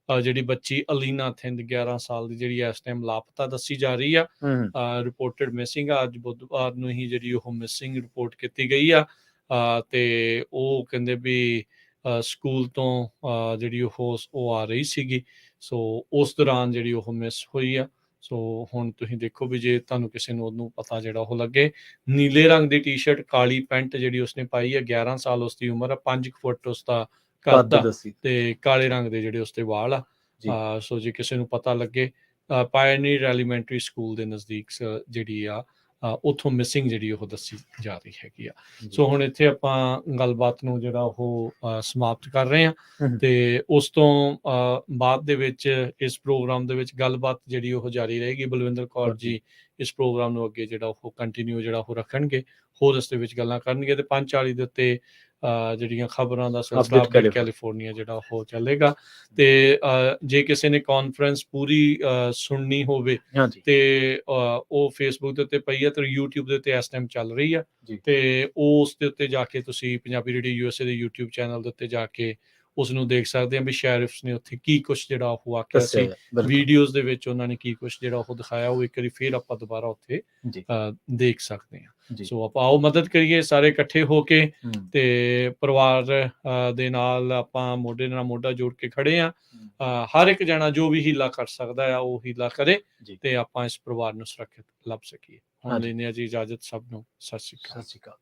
[SPEAKER 2] ਜਿਹੜੀ ਬੱਚੀ ਅਲੀਨਾ ਥਿੰਦ 11 ਸਾਲ ਦੀ ਜਿਹੜੀ ਇਸ ਟਾਈਮ ਲਾਪਤਾ ਦੱਸੀ ਜਾ ਰਹੀ ਆ, ਰਿਪੋਰਟਡ ਮਿਸਿੰਗ ਆ। ਅੱਜ ਬੁੱਧਵਾਰ ਨੂੰ ਹੀ ਜਿਹੜੀ ਉਹ ਮਿਸਿੰਗ ਰਿਪੋਰਟ ਕੀਤੀ ਗਈ ਆ ਤੇ ਉਹ ਕਹਿੰਦੇ ਵੀ ਸਕੂਲ ਤੋਂ ਜਿਹੜੀ ਉਹ ਆ ਰਹੀ ਸੀਗੀ। ਸੋ ਉਸ ਦੌਰਾਨ ਜਿਹੜੀ ਉਹ ਮਿਸ ਹੋਈ ਆ। ਸੋ ਹੁਣ ਤੁਸੀਂ ਦੇਖੋ ਵੀ ਜੇ ਤੁਹਾਨੂੰ ਕਿਸੇ ਨੂੰ ਉਹਨੂੰ ਪਤਾ ਜਿਹੜਾ ਉਹ ਲੱਗੇ, ਨੀਲੇ ਰੰਗ ਦੀ ਟੀ-ਸ਼ਰਟ, ਕਾਲੀ ਪੈਂਟ ਜਿਹੜੀ ਉਸਨੇ ਪਾਈ ਹੈ, 11 ਸਾਲ ਉਸਦੀ ਉਮਰ ਆ, 5 ਫੁੱਟ ਉਸਦਾ ਕੱਦ ਆ ਤੇ ਕਾਲੇ ਰੰਗ ਦੇ ਜਿਹੜੇ ਉਸਦੇ ਵਾਲ ਆ। ਸੋ ਜੇ ਕਿਸੇ ਨੂੰ ਪਤਾ ਲੱਗੇ, ਪਾਇਨੀਅਰ ਐਲੀਮੈਂਟਰੀ ਸਕੂਲ ਦੇ ਨਜ਼ਦੀਕ ਜਿਹੜੀ ਆ ਉੱਥੋਂ ਮਿਸਿੰਗ ਜਿਹੜੀ ਉਹ ਦੱਸੀ ਜਾ ਰਹੀ ਹੈਗੀ ਆ। ਸੋ ਹੁਣ ਇੱਥੇ ਆਪਾਂ ਗੱਲਬਾਤ ਨੂੰ ਜਿਹੜਾ ਉਹ ਸਮਾਪਤ ਕਰ ਰਹੇ ਹਾਂ ਤੇ ਉਸ ਤੋਂ ਬਾਅਦ ਦੇ ਵਿੱਚ ਇਸ ਪ੍ਰੋਗਰਾਮ ਦੇ ਵਿੱਚ ਗੱਲਬਾਤ ਜਿਹੜੀ ਉਹ ਜਾਰੀ ਰਹੇਗੀ। ਬਲਵਿੰਦਰ ਕੌਰ ਜੀ ਇਸ ਪ੍ਰੋਗਰਾਮ ਨੂੰ ਅੱਗੇ ਜਿਹੜਾ ਉਹ ਕੰਟੀਨਿਊ ਜਿਹੜਾ ਉਹ ਰੱਖਣਗੇ, ਹੋਰ ਇਸ ਦੇ ਵਿੱਚ ਗੱਲਾਂ ਕਰਨਗੇ ਤੇ 5:40 ਦੇ ਉੱਤੇ ਜਿਹੜੀਆਂ ਖਬਰਾਂ ਦਾ ਸਿਲਸਿਲਾ ਅਪਡੇਟ ਕੈਲੀਫੋਰਨੀਆ ਜਿਹੜਾ ਉਹ ਚੱਲੇਗਾ। ਤੇ ਜੇ ਕਿਸੇ ਨੇ ਕਾਨਫਰੰਸ ਪੂਰੀ ਸੁਣਨੀ ਹੋਵੇ ਤੇ ਉਹ ਫੇਸਬੁੱਕ ਦੇ ਉੱਤੇ ਪਈ ਹੈ ਤੇ YouTube ਦੇ ਉੱਤੇ ਇਸ ਟਾਈਮ ਚੱਲ ਰਹੀ ਆ ਤੇ ਉਸ ਦੇ ਉੱਤੇ ਜਾ ਕੇ ਤੁਸੀਂ ਪੰਜਾਬੀ ਰੇਡੀਓ USA ਦੇ YouTube ਚੈਨਲ ਦੇ ਉੱਤੇ ਜਾ ਕੇ ਉਸ ਨੂੰ ਦੇਖ ਸਕਦੇ ਆ ਵੀ ਸ਼ੈਰਿਫਸ ਨੇ ਉੱਥੇ ਕੀ ਕੁਛ ਜਿਹੜਾ ਉਹ ਆਖਿਆ ਸੀ, ਵੀਡੀਓਜ਼ ਦੇ ਵਿੱਚ ਉਹਨਾਂ ਨੇ ਕੀ ਕੁਛ ਜਿਹੜਾ ਉਹ ਦਿਖਾਇਆ, ਉਹ ਇੱਕ ਵਾਰੀ ਫੇਰ ਆਪਾਂ ਦੁਬਾਰਾ ਉੱਥੇ ਦੇਖ ਸਕਦੇ ਹਾਂ। ਸੋ ਆਪਾਂ ਆਓ ਮਦਦ ਕਰੀਏ ਸਾਰੇ ਇਕੱਠੇ ਹੋ ਕੇ ਤੇ ਪਰਿਵਾਰ ਦੇ ਨਾਲ ਆਪਾਂ ਮੋਢੇ ਨਾਲ ਮੋਢਾ ਜੋੜ ਕੇ ਖੜੇ ਆ। ਹਰ ਇੱਕ ਜਣਾ ਜੋ ਵੀ ਹੀਲਾ ਕਰ ਸਕਦਾ ਆ ਉਹ ਹੀਲਾ ਕਰੇ ਤੇ ਆਪਾਂ ਇਸ ਪਰਿਵਾਰ ਨੂੰ ਸੁਰੱਖਿਅਤ ਲੱਭ ਸਕੀਏ। ਹੁਣ ਲੈਂਦੇ ਆ ਜੀ ਇਜਾਜ਼ਤ, ਸਭ ਨੂੰ ਸਤਿ ਸ਼੍ਰੀ ਅਕਾਲ।